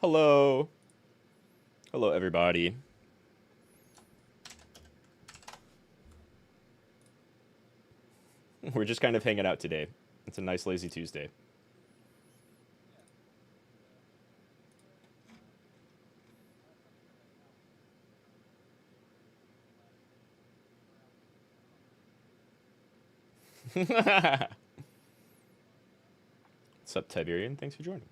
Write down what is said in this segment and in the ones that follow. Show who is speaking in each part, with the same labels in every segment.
Speaker 1: Hello. Hello, everybody. We're just kind of hanging out today. It's a nice, lazy Tuesday. What's up, Tiberian? Thanks for joining.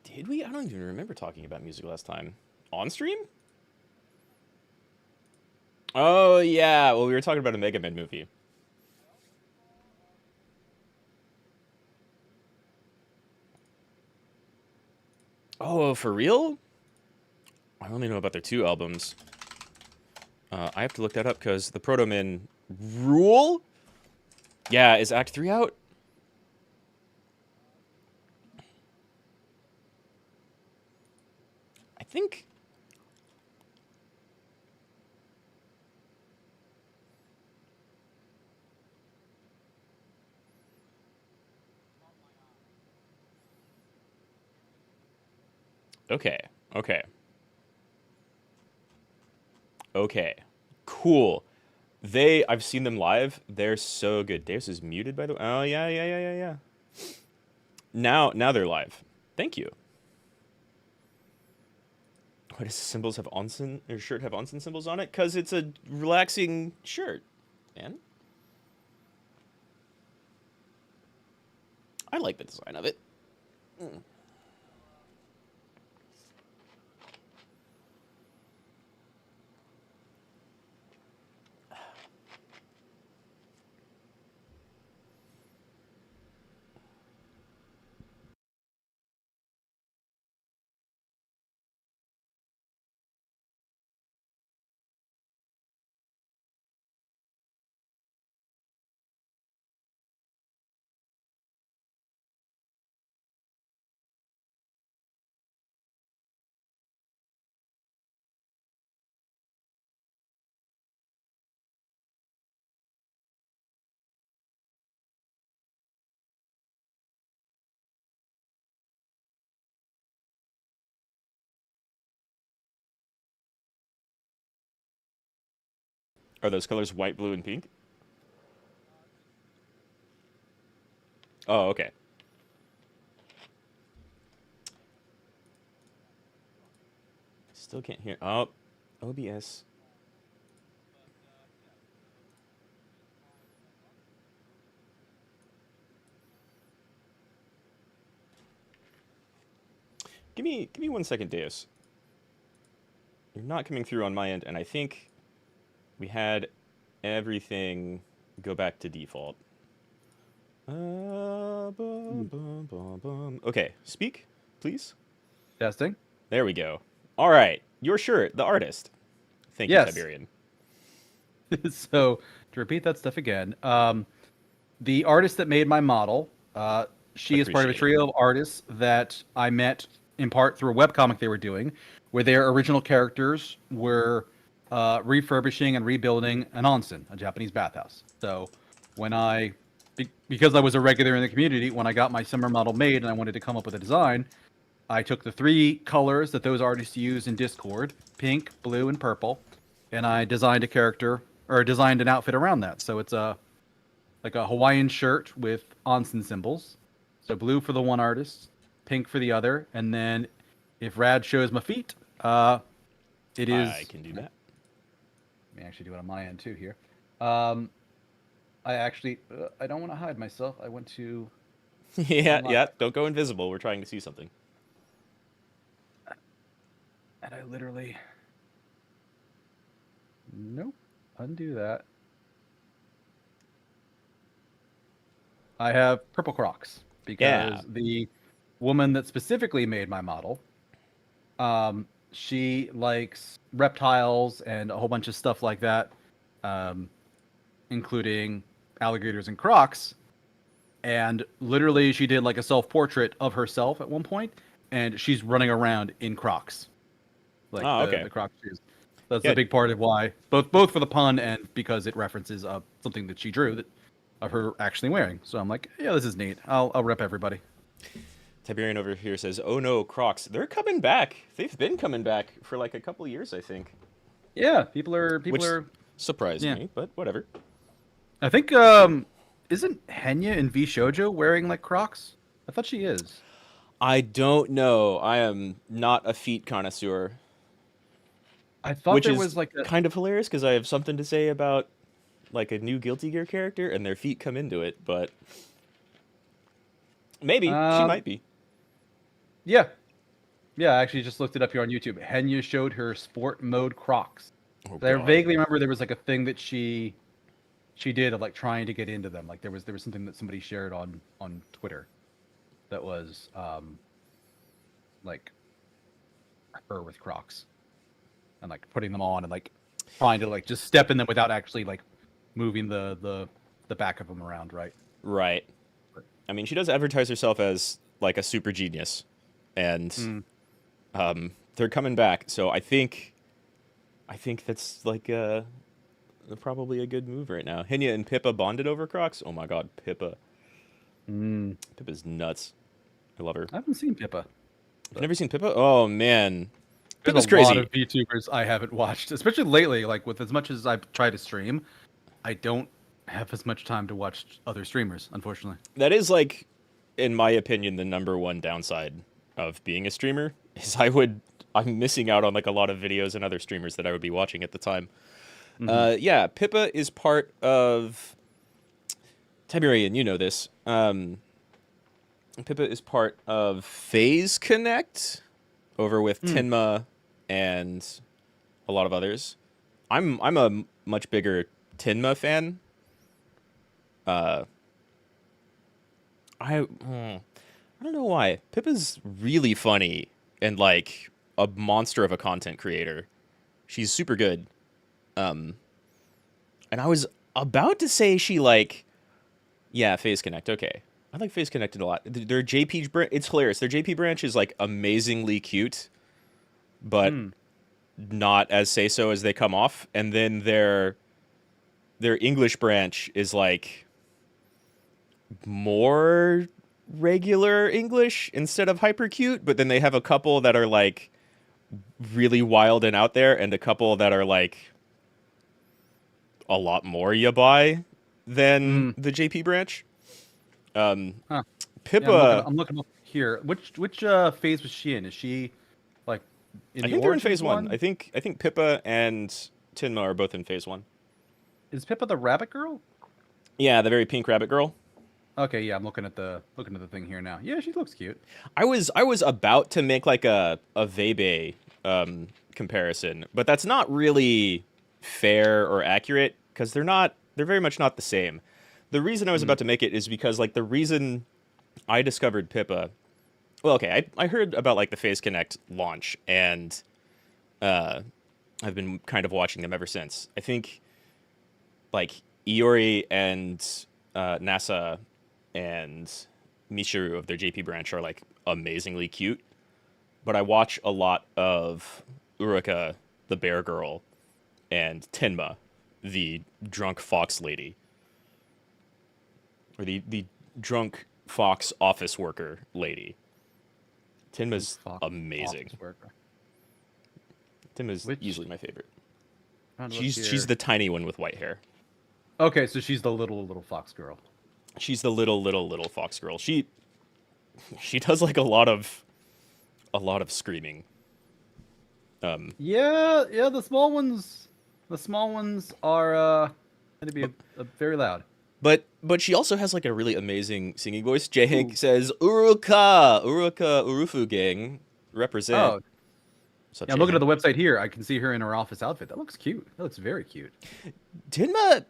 Speaker 1: Did we? I don't even remember talking about music last time. On stream? Oh, yeah. Well, we were talking about a Mega Man movie. Oh, for real? I only know about their two albums. I have to look that up because the Proto Man rule? Yeah, is Act 3 out? I think. Okay. Okay. Okay. Cool. I've seen them live. They're so good. Deus is muted, by the way. Oh, yeah, yeah, yeah, yeah, yeah. Now they're live. Thank you. Why does symbols have onsen? Your shirt have onsen symbols on it? Cause it's a relaxing shirt, man. I like the design of it. Mm. Are those colors white, blue, and pink? Oh, okay. Still can't hear. Oh, OBS. Give me 1 second, Deus. You're not coming through on my end, and I think we had everything go back to default.
Speaker 2: Hmm.
Speaker 1: Okay, speak, please.
Speaker 2: Testing.
Speaker 1: There we go. All right, your shirt, the artist. Thank you,
Speaker 2: Yes.
Speaker 1: Tiberian.
Speaker 2: So to repeat that stuff again, the artist that made my model, she is part of a
Speaker 1: Appreciate it.
Speaker 2: trio of artists that I met in part through a webcomic they were doing, where their original characters were refurbishing and rebuilding an onsen, a Japanese bathhouse. So when because I was a regular in the community, when I got my summer model made and I wanted to come up with a design, I took the three colors that those artists used in Discord, pink, blue, and purple, and I designed a character or designed an outfit around that. So it's a like a Hawaiian shirt with onsen symbols. So blue for the one artist, pink for the other, and then if Rad shows my feet, it
Speaker 1: I
Speaker 2: is.
Speaker 1: can do
Speaker 2: Let
Speaker 1: that.
Speaker 2: me actually do it on my end too here. Um, I actually I don't want to hide myself. I went to
Speaker 1: Yeah,
Speaker 2: online
Speaker 1: yeah. Don't go invisible. We're trying to see something.
Speaker 2: and I literally nope undo that. I have purple Crocs
Speaker 1: Yeah.
Speaker 2: because the woman that specifically made my model, she likes reptiles and a whole bunch of stuff like that, um, including alligators and crocs. And literally, she did like a self-portrait of herself at one point, and she's running around in Crocs, like
Speaker 1: Oh,
Speaker 2: the
Speaker 1: okay.
Speaker 2: Croc shoes. That's a
Speaker 1: Yeah.
Speaker 2: big part of why, both for the pun and because it references something that she drew that of her actually wearing. So I'm like, yeah, this is neat. I'll rep everybody.
Speaker 1: Tiberian over here says, "Oh no, Crocs. They're coming back. They've been coming back for like a couple years, I think."
Speaker 2: Yeah, people
Speaker 1: Which
Speaker 2: are
Speaker 1: surprised
Speaker 2: yeah.
Speaker 1: me, but whatever.
Speaker 2: I think isn't Henya in V Shoujo wearing like Crocs? I thought she is.
Speaker 1: I don't know. I am not a feet connoisseur,
Speaker 2: I thought
Speaker 1: which
Speaker 2: there
Speaker 1: is
Speaker 2: was like a
Speaker 1: kind of hilarious because I have something to say about like a new Guilty Gear character and their feet come into it, but maybe she
Speaker 2: um
Speaker 1: might be.
Speaker 2: yeah. Yeah, I actually just looked it up here on YouTube. Henya showed her sport mode Crocs.
Speaker 1: Oh
Speaker 2: I
Speaker 1: God.
Speaker 2: vaguely remember there was like a thing that she did of like trying to get into them. Like there was something that somebody shared on Twitter that was like her with Crocs and like putting them on and like trying to like just step in them without actually like moving the back of them around, right?
Speaker 1: Right. I mean, she does advertise herself as like a super genius, and
Speaker 2: Mm.
Speaker 1: they're coming back. So I think that's like probably a good move right now. Henya and Pippa bonded over Crocs. Oh my God, Pippa.
Speaker 2: Mm.
Speaker 1: Pippa's nuts. I love her.
Speaker 2: I haven't seen Pippa.
Speaker 1: You've never seen Pippa? Oh man,
Speaker 2: There's
Speaker 1: Pippa's
Speaker 2: a lot
Speaker 1: crazy.
Speaker 2: of VTubers I haven't watched, especially lately. Like with as much as I've tried to stream, I don't have as much time to watch other streamers, unfortunately.
Speaker 1: That is like, in my opinion, the number one downside of being a streamer is I'm missing out on like a lot of videos and other streamers that I would be watching at the time.
Speaker 2: Hmm.
Speaker 1: Yeah, Pippa is part of Tiberian. You know this. Pippa is part of Phase Connect over with
Speaker 2: Mm.
Speaker 1: Tinma and a lot of others. I'm a much bigger Tinma fan. Uh, I don't know why. Pippa's really funny and like a monster of a content creator. She's super good. Um, and I was about to say she like, yeah, Phase Connect. Okay, I like Phase Connected a lot. Their JP branch, it's hilarious. Their JP branch is like amazingly cute, but
Speaker 2: Mm.
Speaker 1: not as say so as they come off. And then their English branch is like more regular English instead of hyper cute, but then they have a couple that are like really wild and out there and a couple that are like a lot more ya buy than
Speaker 2: Mm.
Speaker 1: the JP branch. Um,
Speaker 2: Huh. Yeah,
Speaker 1: Pippa,
Speaker 2: I'm looking up here. Which phase was she in? Is she like in
Speaker 1: I
Speaker 2: the
Speaker 1: think they're in
Speaker 2: Origins
Speaker 1: phase one.
Speaker 2: one?
Speaker 1: I think Pippa and Tinma are both in phase one.
Speaker 2: Is Pippa the rabbit girl?
Speaker 1: Yeah, the very pink rabbit girl.
Speaker 2: Okay, yeah, I'm looking at the thing here now. Yeah, she looks cute.
Speaker 1: I was about to make like a Vebe comparison, but that's not really fair or accurate because they're very much not the same. The reason I was
Speaker 2: Mm.
Speaker 1: about to make it is because like the reason I discovered Pippa, well, okay, I heard about like the Phase Connect launch and uh I've been kind of watching them ever since. I think like Iori and NASA and Michiru of their JP branch are like amazingly cute, but I watch a lot of Uruka, the bear girl, and Tenma, the drunk fox lady, or the drunk fox office worker lady. Tenma's
Speaker 2: Fox
Speaker 1: amazing.
Speaker 2: office worker.
Speaker 1: Tenma's
Speaker 2: Which
Speaker 1: easily my favorite.
Speaker 2: trying to look
Speaker 1: She's
Speaker 2: here.
Speaker 1: the tiny one with white hair.
Speaker 2: Okay, so she's the little fox girl.
Speaker 1: She's the little fox girl. She does like a lot of screaming.
Speaker 2: Yeah, yeah, the small ones are going to be very loud.
Speaker 1: But she also has like a really amazing singing voice. J
Speaker 2: Ooh.
Speaker 1: Hank says Uruka Urufu gang represent.
Speaker 2: Oh,
Speaker 1: So
Speaker 2: yeah, I'm
Speaker 1: J
Speaker 2: looking at
Speaker 1: Hank.
Speaker 2: the website here. I can see her in her office outfit. That looks cute. That looks very cute.
Speaker 1: Tenma,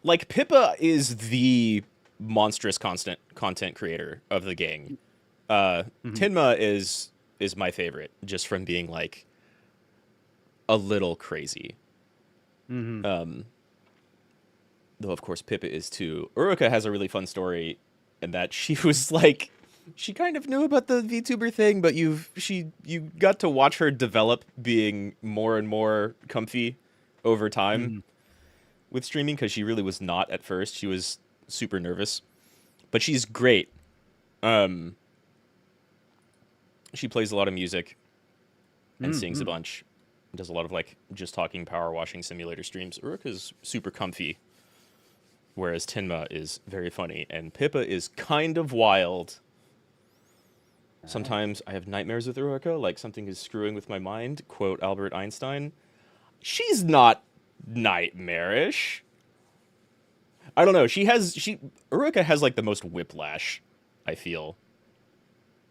Speaker 1: like Pippa is the monstrous constant content creator of the gang.
Speaker 2: Mm-hmm.
Speaker 1: Tenma is my favorite, just from being like a little crazy.
Speaker 2: Mm-hmm.
Speaker 1: Though of course Pippa is too. Uruka has a really fun story, in that she was like, she kind of knew about the VTuber thing, but you got to watch her develop, being more and more comfy over time
Speaker 2: Mm-hmm.
Speaker 1: with streaming, because she really was not at first. She was super nervous, but she's great. She plays a lot of music and sings a
Speaker 2: Mm-hmm.
Speaker 1: bunch. Does a lot of like just talking power washing simulator streams. Uruka's super comfy, whereas Tenma is very funny, and Pippa is kind of wild. Sometimes I have nightmares with Uruka, like something is screwing with my mind. Quote Albert Einstein. She's not nightmarish. I don't know. Uruka has like the most whiplash, I feel,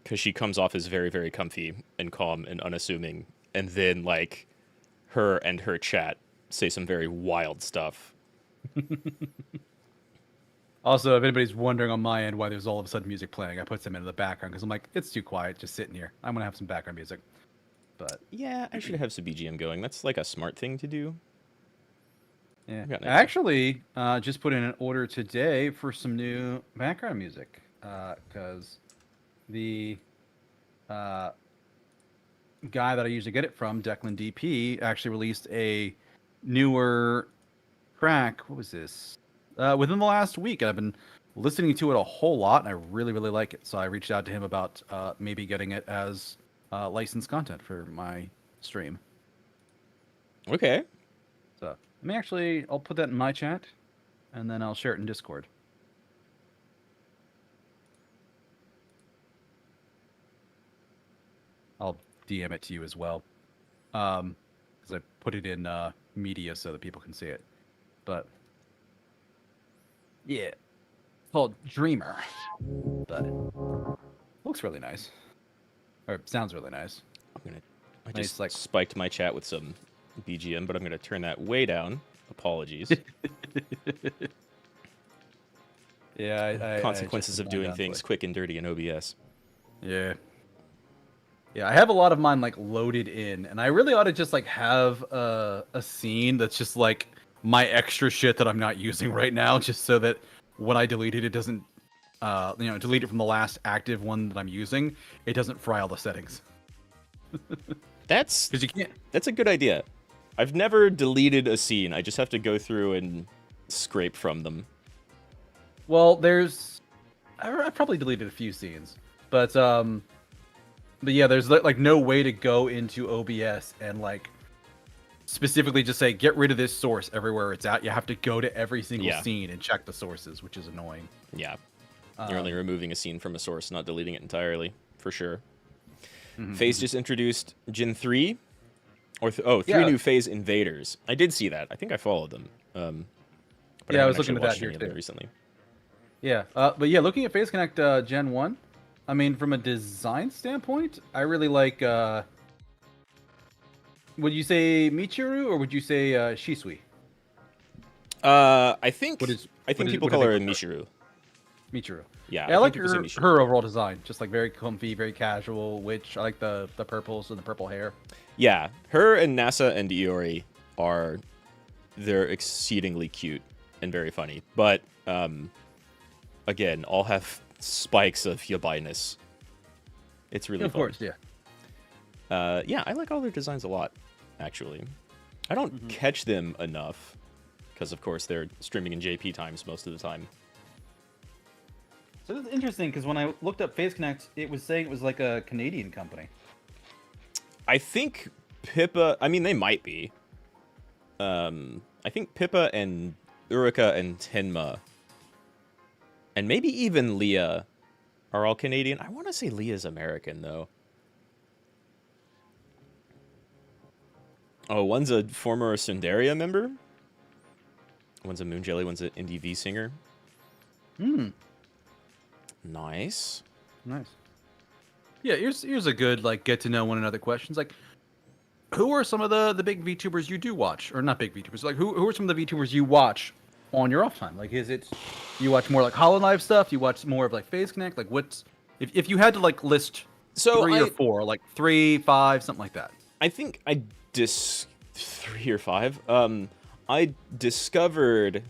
Speaker 1: because she comes off as very, very comfy and calm and unassuming, and then like her and her chat say some very wild stuff.
Speaker 2: Also, if anybody's wondering on my end why there's all of a sudden music playing, I put some into the background because I'm like, it's too quiet, just sitting here. I'm gonna have some background music. But
Speaker 1: Yeah, I should have some BGM going. That's like a smart thing to do.
Speaker 2: yeah,
Speaker 1: I've got
Speaker 2: I
Speaker 1: an idea.
Speaker 2: actually just put in an order today for some new background music because the guy that I usually get it from, Declan DP, actually released a newer track. What was this? Within the last week, I've been listening to it a whole lot, and I really, really like it. So I reached out to him about maybe getting it as licensed content for my stream.
Speaker 1: Okay.
Speaker 2: So I'll put that in my chat, and then I'll share it in Discord. I'll DM it to you as well, because I put it in media so that people can see it. But yeah, it's called Dreamer, but looks really nice, or sounds really nice.
Speaker 1: I
Speaker 2: Nice,
Speaker 1: just
Speaker 2: like-
Speaker 1: spiked my chat with some BGM, but I'm gonna turn that way down. Apologies.
Speaker 2: Yeah,
Speaker 1: Consequences of doing things
Speaker 2: quick.
Speaker 1: quick and dirty in OBS.
Speaker 2: Yeah. Yeah, I have a lot of mine like loaded in, and I really ought to just like have a scene that's just like my extra shit that I'm not using right now, just so that when I delete it, it doesn't, delete it from the last active one that I'm using. It doesn't fry all the settings
Speaker 1: That's
Speaker 2: because you can't.
Speaker 1: a good idea. I've never deleted a scene. I just have to go through and scrape from them.
Speaker 2: Well, I probably deleted a few scenes, but yeah, there's like no way to go into OBS and like specifically just say get rid of this source everywhere it's at. You have to go to every single
Speaker 1: Yeah.
Speaker 2: scene and check the sources, which is annoying.
Speaker 1: Yeah. You're only removing a scene from a source, not deleting it entirely, for sure. FaZe just introduced Gen 3. Three
Speaker 2: Yeah.
Speaker 1: new FaZe invaders. I did see that. I think I followed them. But
Speaker 2: Yeah, I
Speaker 1: haven't
Speaker 2: was looking
Speaker 1: actually
Speaker 2: at that
Speaker 1: watched
Speaker 2: here
Speaker 1: any of them
Speaker 2: too.
Speaker 1: recently.
Speaker 2: Yeah, but yeah, looking at FaZe Connect Gen 1, I mean, from a design standpoint, I really like. Would you say Michiru or would you say Shisui?
Speaker 1: I think
Speaker 2: What is-
Speaker 1: people
Speaker 2: what do
Speaker 1: call
Speaker 2: they
Speaker 1: her
Speaker 2: prefer?
Speaker 1: Michiru.
Speaker 2: Michiru.
Speaker 1: Yeah,
Speaker 2: Yeah, I like
Speaker 1: think people
Speaker 2: her,
Speaker 1: say Michiru.
Speaker 2: her overall design. Just like very comfy, very casual. Which I like the purples and the purple hair.
Speaker 1: Yeah, her and NASA and Iori they're exceedingly cute and very funny. But again, all have spikes of yabai-ness. It's really
Speaker 2: Of
Speaker 1: fun.
Speaker 2: course, yeah.
Speaker 1: Yeah, I like all their designs a lot, actually. I don't catch them enough because, of course, they're streaming in JP times most of the time.
Speaker 2: So it's interesting because when I looked up FaZe Connect, it was saying it was like a Canadian company.
Speaker 1: I think Pippa. I mean, they might be. I think Pippa and Uruka and Tenma, and maybe even Leah, are all Canadian. I want to say Leah's American though. Oh, one's a former Sundaria member. One's a Moon Jelly. One's an indie V singer.
Speaker 2: Hmm.
Speaker 1: Nice.
Speaker 2: Nice. Yeah, here's a good like get to know one another questions. Like, who are some of the big VTubers you do watch, or not big VTubers? Like, who are some of the VTubers you watch on your off time? Like, is it you watch more like Hollow Knife stuff? You watch more of like Phase Connect? Like, what's if you had to like list
Speaker 1: So
Speaker 2: 3 or 4, like 3, 5, something like that?
Speaker 1: I think 3 or 5. I discovered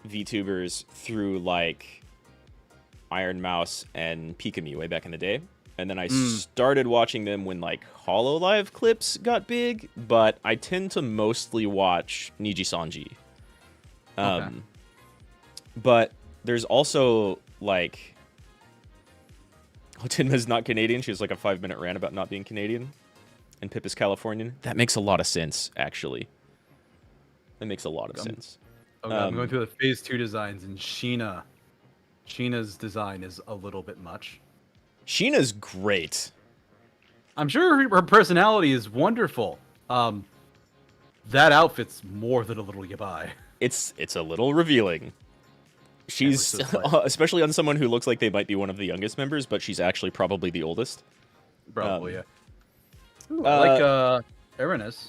Speaker 1: VTubers through like Iron Mouse and Pikami way back in the day. And then I started watching them when like Hololive clips got big, but I tend to mostly watch Niji Sanji.
Speaker 2: Okay.
Speaker 1: But there's also like Tenma's not Canadian. She has like a 5-minute rant about not being Canadian. And Pip is Californian. That makes a lot of sense, actually. That makes a lot of sense.
Speaker 2: Okay, I'm going through the Phase 2 designs, and Sheena's design is a little bit much.
Speaker 1: Sheena's great.
Speaker 2: I'm sure her personality is wonderful. That outfit's more than a little yabai.
Speaker 1: It's a little revealing. She's especially on someone who looks like they might be one of the youngest members, but she's actually probably the oldest.
Speaker 2: Probably, yeah. Ooh, I like Erinus.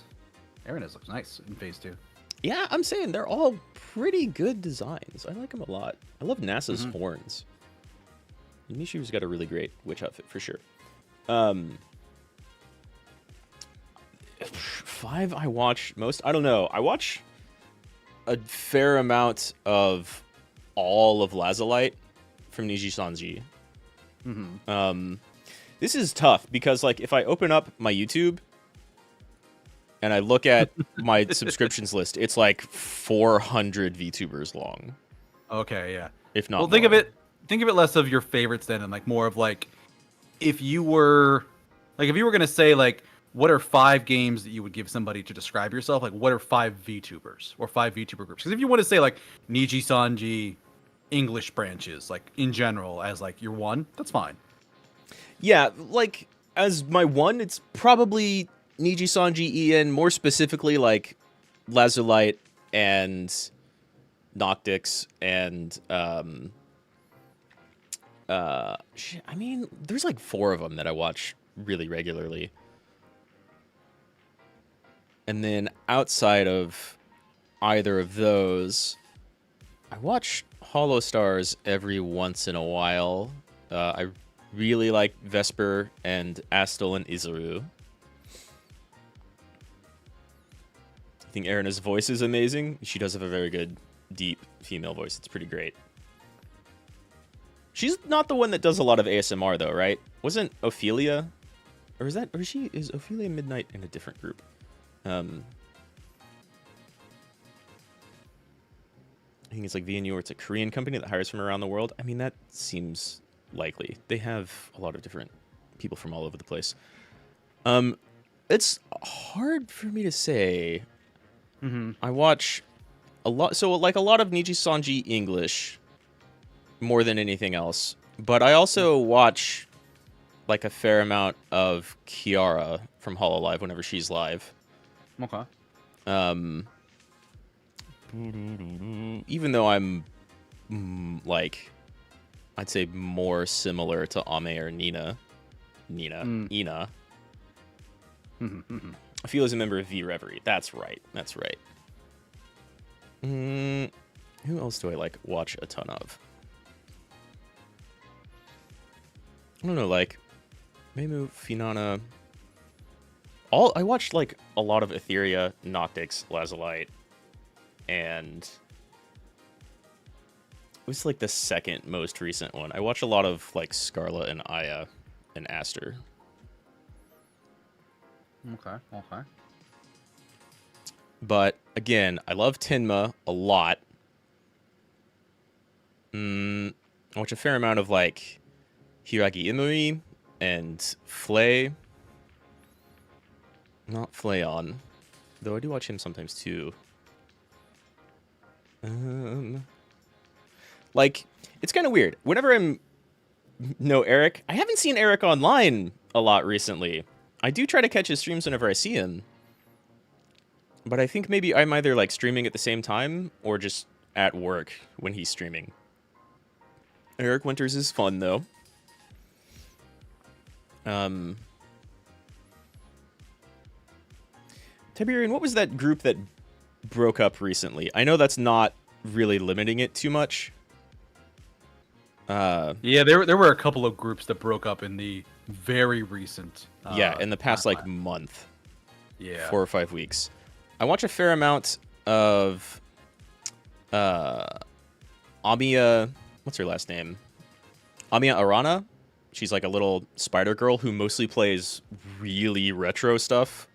Speaker 2: Erinus looks nice in Phase 2.
Speaker 1: Yeah, I'm saying they're all pretty good designs. I like them a lot. I love NASA's horns. Mishu's got a really great witch outfit for sure. 5 I watch most. I don't know. I watch a fair amount of all of Lazulite from Niji Sanji. This is tough because like if I open up my YouTube and I look at my subscriptions list, it's like 400 VTubers long.
Speaker 2: Okay, yeah.
Speaker 1: If not,
Speaker 2: well, think of it less of your favorites then, and like more of like if you were gonna say like what are 5 games that you would give somebody to describe yourself? Like what are 5 VTubers or 5 VTuber groups? Because if you want to say like Niji Sanji English branches, like in general as like your one, that's fine.
Speaker 1: Yeah, like as my one, it's probably Niji Sanji Ian, more specifically like Lazulite and Noctix and I mean, there's like 4 of them that I watch really regularly. And then outside of either of those, I watch Hollow Stars every once in a while. I really like Vesper and Astel and Izuru. I think Erina's voice is amazing. She does have a very good, deep female voice. It's pretty great. She's not the one that does a lot of ASMR though, right? Wasn't Ophelia, or is Ophelia Midnight in a different group? I think it's like VNU, or it's a Korean company that hires from around the world. I mean, that seems likely. They have a lot of different people from all over the place. It's hard for me to say. I watch a lot, so like a lot of Niji Sanji English more than anything else, but I also watch like a fair amount of Kiara from Hololive whenever she's live.
Speaker 2: Okay.
Speaker 1: Even though I'm like, I'd say more similar to Ame or Ina. I feel as a member of V Reverie. That's right. Who else do I like watch a ton of? I don't know, like Meimu, Finana. I watched like a lot of Etheria, Noctix, Lazulite, and it was like the second most recent one. I watch a lot of like Scarla and Aya and Aster.
Speaker 2: Okay.
Speaker 1: But again, I love Tenma a lot. I watch a fair amount of like Hiragi Imuri and Flay. Not Flayon, though I do watch him sometimes too. Like, it's kind of weird. Whenever Eric, I haven't seen Eric online a lot recently. I do try to catch his streams whenever I see him. But I think maybe I'm either like streaming at the same time or just at work when he's streaming. Eric Winters is fun though. Tiberian, what was that group that broke up recently? I know that's not really limiting it too much.
Speaker 2: Yeah, there were a couple of groups that broke up in the very recent.
Speaker 1: Yeah, in the past like
Speaker 2: timeline.
Speaker 1: month,
Speaker 2: Yeah.
Speaker 1: 4 or 5 weeks. I watch a fair amount of Amiya. What's her last name? Amiya Arana. She's like a little spider girl who mostly plays really retro stuff.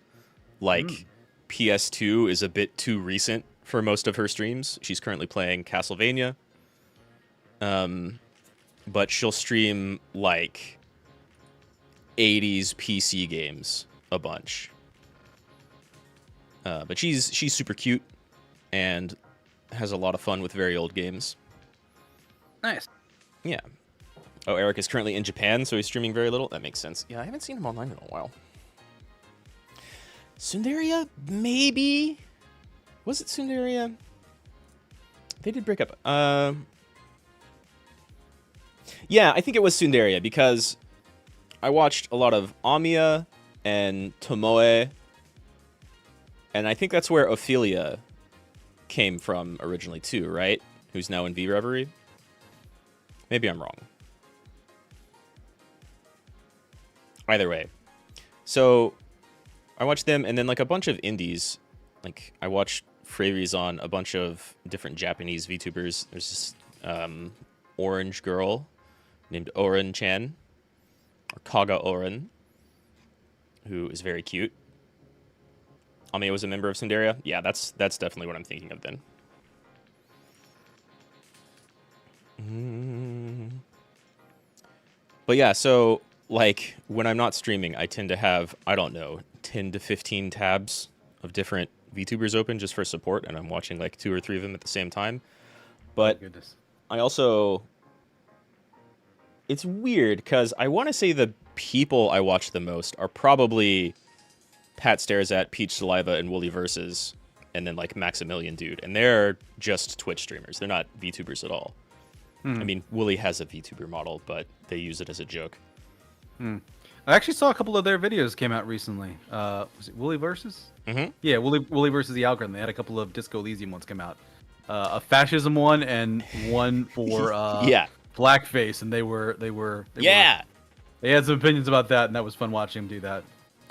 Speaker 1: Like PS2 is a bit too recent for most of her streams. She's currently playing Castlevania. But she'll stream like 80s PC games a bunch. But she's super cute and has a lot of fun with very old games.
Speaker 2: Nice.
Speaker 1: Yeah. Oh, Eric is currently in Japan, so he's streaming very little. That makes sense. Yeah, I haven't seen him online in a while. Sundaria? Maybe? Was it Sundaria? They did break up. Yeah, I think it was Sundaria, because I watched a lot of Amiya and Tomoe, and I think that's where Ophelia came from originally too, right? Who's now in V-Reverie? Maybe I'm wrong. Either way. So, I watched them, and then like a bunch of indies. Like, I watched Freyries on a bunch of different Japanese VTubers. There's this orange girl named Oren Chan, or Kaga Oren, who is very cute. Amiya was a member of Sundaria. Yeah, that's definitely what I'm thinking of then. But yeah, so like when I'm not streaming, I tend to have, I don't know, 10 to 15 tabs of different VTubers open just for support, and I'm watching like 2 or 3 of them at the same time. But
Speaker 2: Goodness.
Speaker 1: I also, it's weird because I want to say the people I watch the most are probably Pat Stares At, Peach Saliva, and Woolly Versus, and then like Maximilian Dude, and they're just Twitch streamers. They're not VTubers at all. I mean, Woolly has a VTuber model, but they use it as a joke.
Speaker 2: I actually saw a couple of their videos came out recently. Was it Woolly Versus?
Speaker 1: Mm-hmm.
Speaker 2: Yeah, Woolly versus the Algorithm. They had a couple of Disco Elysium ones come out. A fascism one and one for
Speaker 1: Yeah.
Speaker 2: blackface, and they had some opinions about that, and that was fun watching them do that.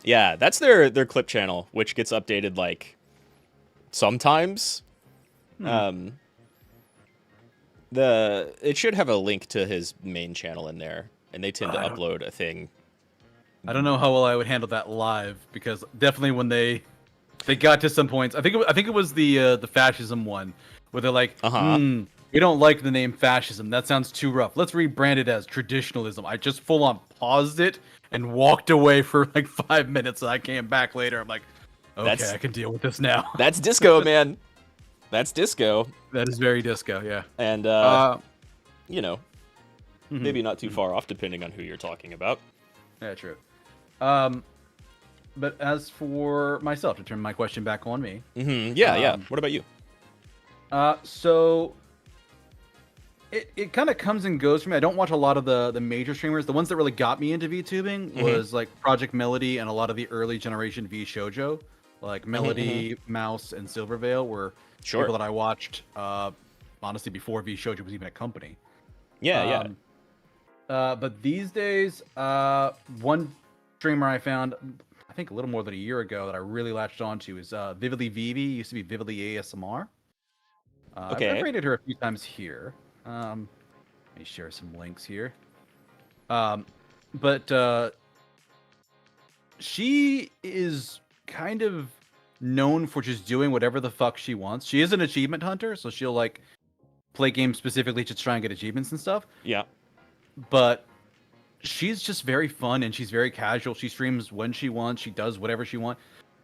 Speaker 1: Yeah, that's their clip channel, which gets updated like sometimes. It should have a link to his main channel in there, and they tend to upload a thing.
Speaker 2: I don't know how well I would handle that live, because definitely when they got to some points, I think it was the fascism one where they're like, we don't like the name fascism. That sounds too rough. Let's rebrand it as traditionalism. I just full on paused it and walked away for like 5 minutes, and I came back later. I'm like, okay, I can deal with this now.
Speaker 1: That's disco, man. That's disco.
Speaker 2: That is very disco, yeah.
Speaker 1: And you know, maybe not too far off depending on who you're talking about.
Speaker 2: Yeah, true. But as for myself, to turn my question back on me.
Speaker 1: Yeah. What about you?
Speaker 2: So it kind of comes and goes for me. I don't watch a lot of the major streamers. The ones that really got me into VTubing was like Project Melody and a lot of the early generation V Shoujo, like Melody, Mouse, and Silverveil were people that I watched. Honestly, before V Shoujo was even a company.
Speaker 1: Yeah.
Speaker 2: But these days, one streamer I found, I think a little more than a year ago, that I really latched onto is Vividly Vivi. Used to be Vividly ASMR.
Speaker 1: Okay.
Speaker 2: I've rated her a few times here. Let me share some links here. But she is kind of known for just doing whatever the fuck she wants. She is an achievement hunter, so she'll like play games specifically to try and get achievements and stuff.
Speaker 1: Yeah.
Speaker 2: But she's just very fun, and she's very casual. She streams when she wants. She does whatever she wants.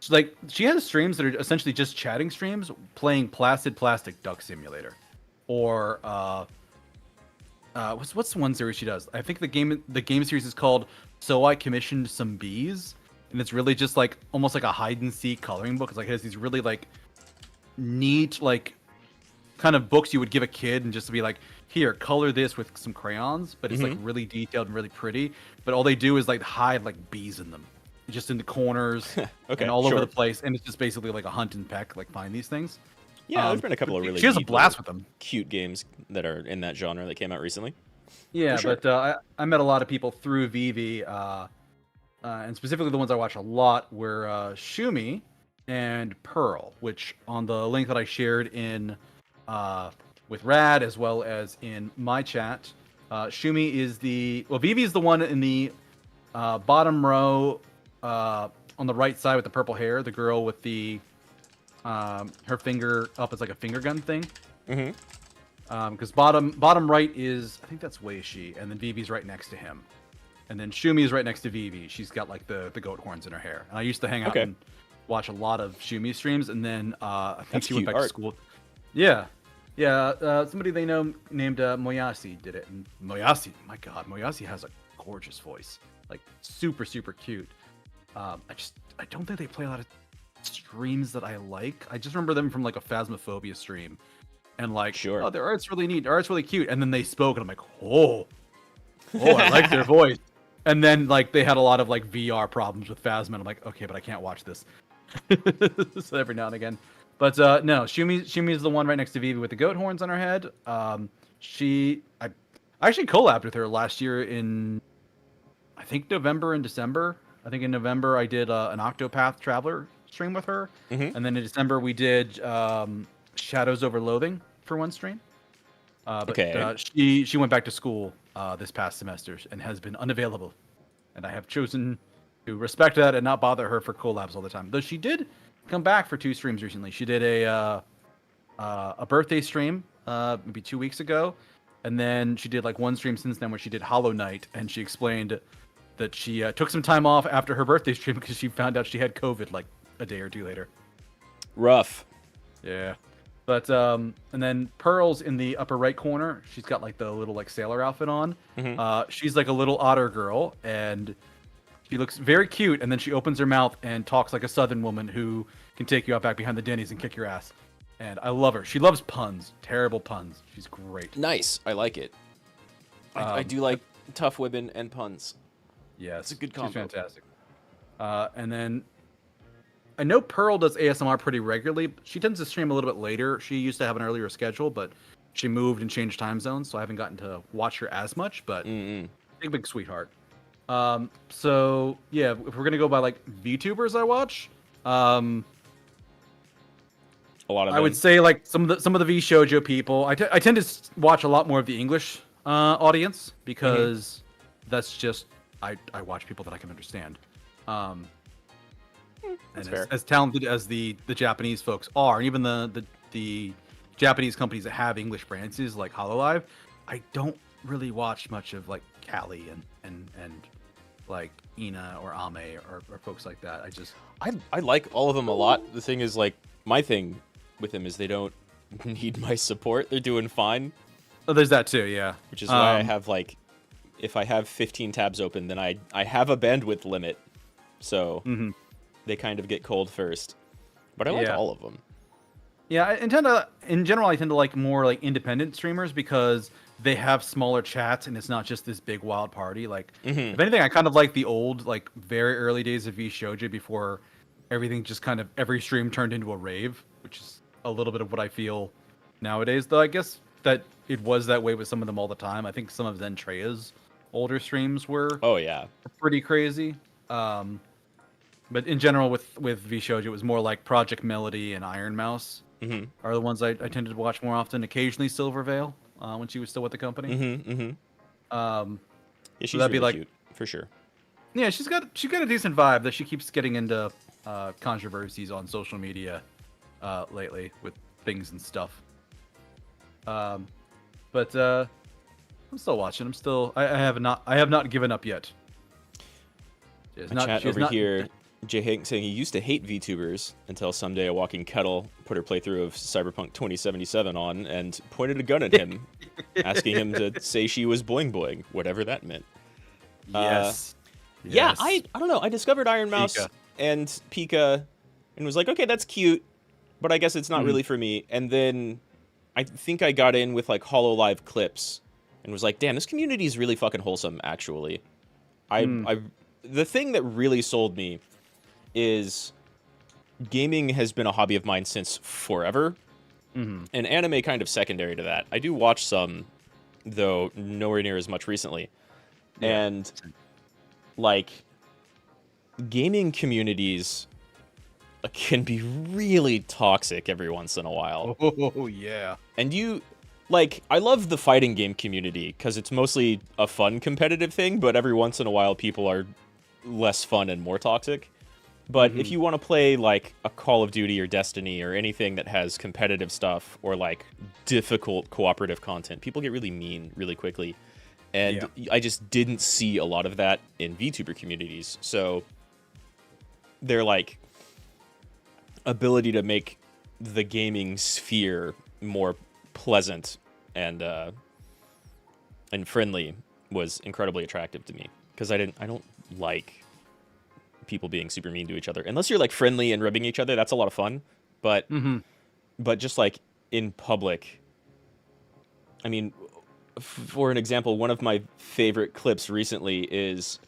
Speaker 2: Like, she has streams that are essentially just chatting streams, playing Placid Plastic Duck Simulator, or what's the one series she does? I think the game series is called So I Commissioned Some Bees, and it's really just like almost like a hide and seek coloring book. It's like it has these really like neat like kind of books you would give a kid and just to be like, here, color this with some crayons, but it's like really detailed and really pretty. But all they do is like hide like bees in them, just in the corners and all over the place. And it's just basically like a hunt and peck, like find these things.
Speaker 1: Yeah, there's been a couple of really
Speaker 2: She has a
Speaker 1: neat
Speaker 2: blast
Speaker 1: little
Speaker 2: with them.
Speaker 1: cute games that are in that genre that came out recently.
Speaker 2: Yeah,
Speaker 1: sure.
Speaker 2: but I met a lot of people through Vivi, and specifically the ones I watch a lot were Shumi and Pearl, which on the link that I shared in with Rad as well as in my chat, Shumi is Vivi is the one in the bottom row on the right side with the purple hair, the girl with the her finger up as like a finger gun thing.
Speaker 1: Mm-hmm.
Speaker 2: Because bottom right is, I think that's Weishi, and then Vivi's right next to him, and then Shumi is right next to Vivi. She's got like the goat horns in her hair. And I used to hang out and watch a lot of Shumi streams, and then I think she went back to school. Yeah, somebody they know named Moyasi did it, and Moyasi, my God, Moyasi has a gorgeous voice, like super cute. I don't think they play a lot of streams that I like. I just remember them from like a Phasmophobia stream. And like,
Speaker 1: sure.
Speaker 2: Oh, their art's really neat. Their art's really cute. And then they spoke, and I'm like, oh, I like their voice. And then like they had a lot of like VR problems with Phasma, and I'm like, okay, but I can't watch this. So every now and again. But no, Shumi is the one right next to Vivi with the goat horns on her head. I actually collabed with her last year in, I think November and December. I think in November I did an Octopath Traveler stream with her, and then in December we did Shadows Over Loathing for one stream. But she went back to school this past semester and has been unavailable, and I have chosen to respect that and not bother her for collabs all the time. Though she did come back for 2 streams recently. She did a birthday stream maybe 2 weeks ago, and then she did like 1 stream since then where she did Hollow Knight, and she explained that she took some time off after her birthday stream because she found out she had COVID like a day or 2 later.
Speaker 1: Rough.
Speaker 2: Yeah. But and then Pearl's in the upper right corner. She's got like the little like sailor outfit on. She's like a little otter girl, and she looks very cute. And then she opens her mouth and talks like a Southern woman who can take you out back behind the Denny's and kick your ass. And I love her. She loves puns, terrible puns. She's great.
Speaker 1: Nice, I like it. I do like tough women and puns.
Speaker 2: Yeah,
Speaker 1: it's a good combo.
Speaker 2: She's fantastic. And then I know Pearl does ASMR pretty regularly. She tends to stream a little bit later. She used to have an earlier schedule, but she moved and changed time zones, so I haven't gotten to watch her as much, but big sweetheart. So yeah, if we're gonna go by like VTubers I watch, a
Speaker 1: lot of
Speaker 2: I would say like some of the V Shoujo people. I tend to watch a lot more of the English audience because that's just I watch people that I can understand.
Speaker 1: That's
Speaker 2: and
Speaker 1: fair.
Speaker 2: as talented as the Japanese folks are, and even the Japanese companies that have English brands like Hololive, I don't really watch much of like Callie and like Ina or Ame or folks like that.
Speaker 1: I like all of them a lot. The thing is, like, my thing with them is they don't need my support. They're doing fine.
Speaker 2: Oh, there's that too, yeah.
Speaker 1: Which is why I have like, if I have 15 tabs open, then I have a bandwidth limit. So they kind of get cold first. But I like all of them.
Speaker 2: Yeah, in general, I tend to like more like independent streamers because they have smaller chats and it's not just this big wild party. Like, if anything, I kind of like the old, like very early days of V Shoujo before everything just kind of every stream turned into a rave, which is a little bit of what I feel nowadays. Though I guess that it was that way with some of them all the time. I think some of Zentrea's older streams were pretty crazy. But in general, with V Shoujo, it was more like Project Melody and Iron Mouse are the ones I tended to watch more often. Occasionally Silver Veil when she was still with the company.
Speaker 1: Yeah, she's
Speaker 2: so that'd be
Speaker 1: really
Speaker 2: like,
Speaker 1: cute, for sure.
Speaker 2: Yeah, she's got a decent vibe that she keeps getting into controversies on social media lately with things and stuff. But I'm still watching. I have not given up yet.
Speaker 1: Chat over here, Jay Hank saying he used to hate VTubers until someday a walking kettle put her playthrough of Cyberpunk 2077 on and pointed a gun at him, asking him to say she was boing boing, whatever that meant.
Speaker 2: Yes.
Speaker 1: Yeah, I don't know. I discovered Iron Mouse and Pika and was like, okay, that's cute, but I guess it's not really for me. And then I think I got in with like Hololive clips and was like, damn, this community is really fucking wholesome, actually. The thing that really sold me is gaming has been a hobby of mine since forever.
Speaker 2: Mm-hmm.
Speaker 1: and anime kind of secondary to that. I do watch some, though nowhere near as much recently.
Speaker 2: Yeah.
Speaker 1: And like gaming communities can be really toxic every once in a while.
Speaker 2: Oh yeah.
Speaker 1: And like, I love the fighting game community because it's mostly a fun competitive thing, but every once in a while people are less fun and more toxic. But if you want to play like a Call of Duty or Destiny or anything that has competitive stuff or like difficult cooperative content, people get really mean really quickly. And I just didn't see a lot of that in VTuber communities. So their like ability to make the gaming sphere more pleasant and friendly was incredibly attractive to me because I don't like people being super mean to each other unless you're like friendly and ribbing each other. That's a lot of fun, but just like in public, I mean, for an example, one of my favorite clips recently is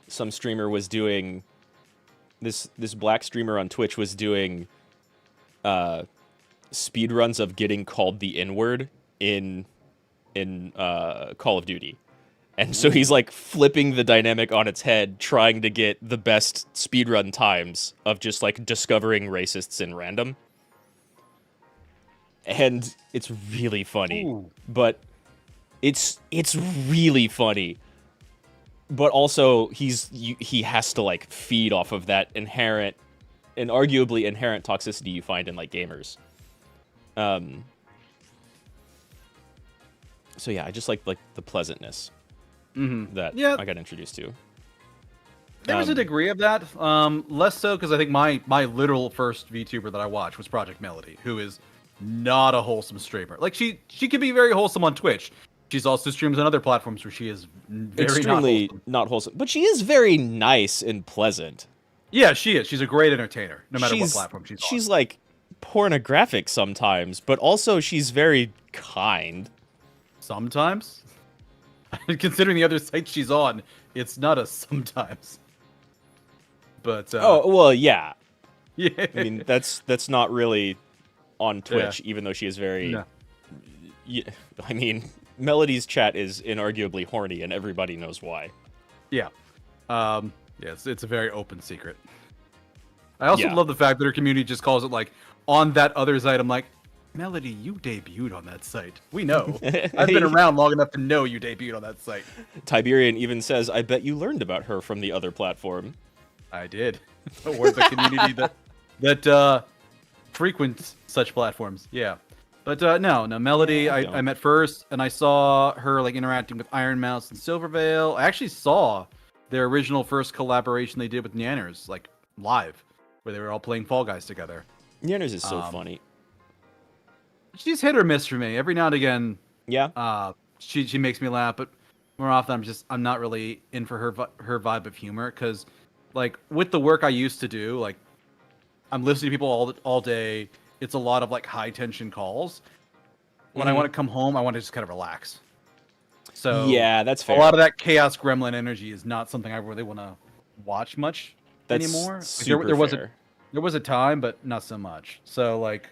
Speaker 1: some streamer was doing this black streamer on Twitch was doing speed runs of getting called the N-word in Call of Duty. And so he's like flipping the dynamic on its head, trying to get the best speedrun times of just like discovering racists in random. And it's really funny. But it's really funny. But also he has to like feed off of that inherent and arguably inherent toxicity you find in like gamers. So yeah, I just like the pleasantness that I got introduced to.
Speaker 2: There was a degree of that, less so because I think my literal first VTuber that I watched was Project Melody, who is not a wholesome streamer. Like she can be very wholesome on Twitch. She's also streams on other platforms where she is very
Speaker 1: extremely not wholesome, but she is very nice and pleasant.
Speaker 2: Yeah, she is. She's a great entertainer, no matter what platform she's on.
Speaker 1: She's like pornographic sometimes, but also she's very kind.
Speaker 2: Sometimes? Considering the other sites she's on, it's not a sometimes. But
Speaker 1: oh well, yeah.
Speaker 2: Yeah.
Speaker 1: I mean, that's not really on Twitch, even though she is very.
Speaker 2: No.
Speaker 1: Yeah, I mean, Melody's chat is inarguably horny, and everybody knows why.
Speaker 2: Yeah. Yes, it's a very open secret. I also love the fact that her community just calls it like on that other site. I'm like, Melody, you debuted on that site. We know. I've been around long enough to know you debuted on that site.
Speaker 1: Tiberian even says, I bet you learned about her from the other platform.
Speaker 2: I did. Or the community that frequents such platforms. Yeah. But no, Melody, I met first, and I saw her like interacting with Iron Mouse and Silvervale. I actually saw their original first collaboration they did with Nyanners, like live, where they were all playing Fall Guys together.
Speaker 1: Nyanners is so funny.
Speaker 2: She's hit or miss for me. Every now and again, she makes me laugh, but more often I'm not really in for her vibe of humor because, like, with the work I used to do, like, I'm listening to people all day. It's a lot of like high tension calls. When I want to come home, I want to just kind of relax. So
Speaker 1: yeah, that's fair.
Speaker 2: A lot of that chaos gremlin energy is not something I really want to watch much anymore.
Speaker 1: Super
Speaker 2: there was a time, but not so much. So like,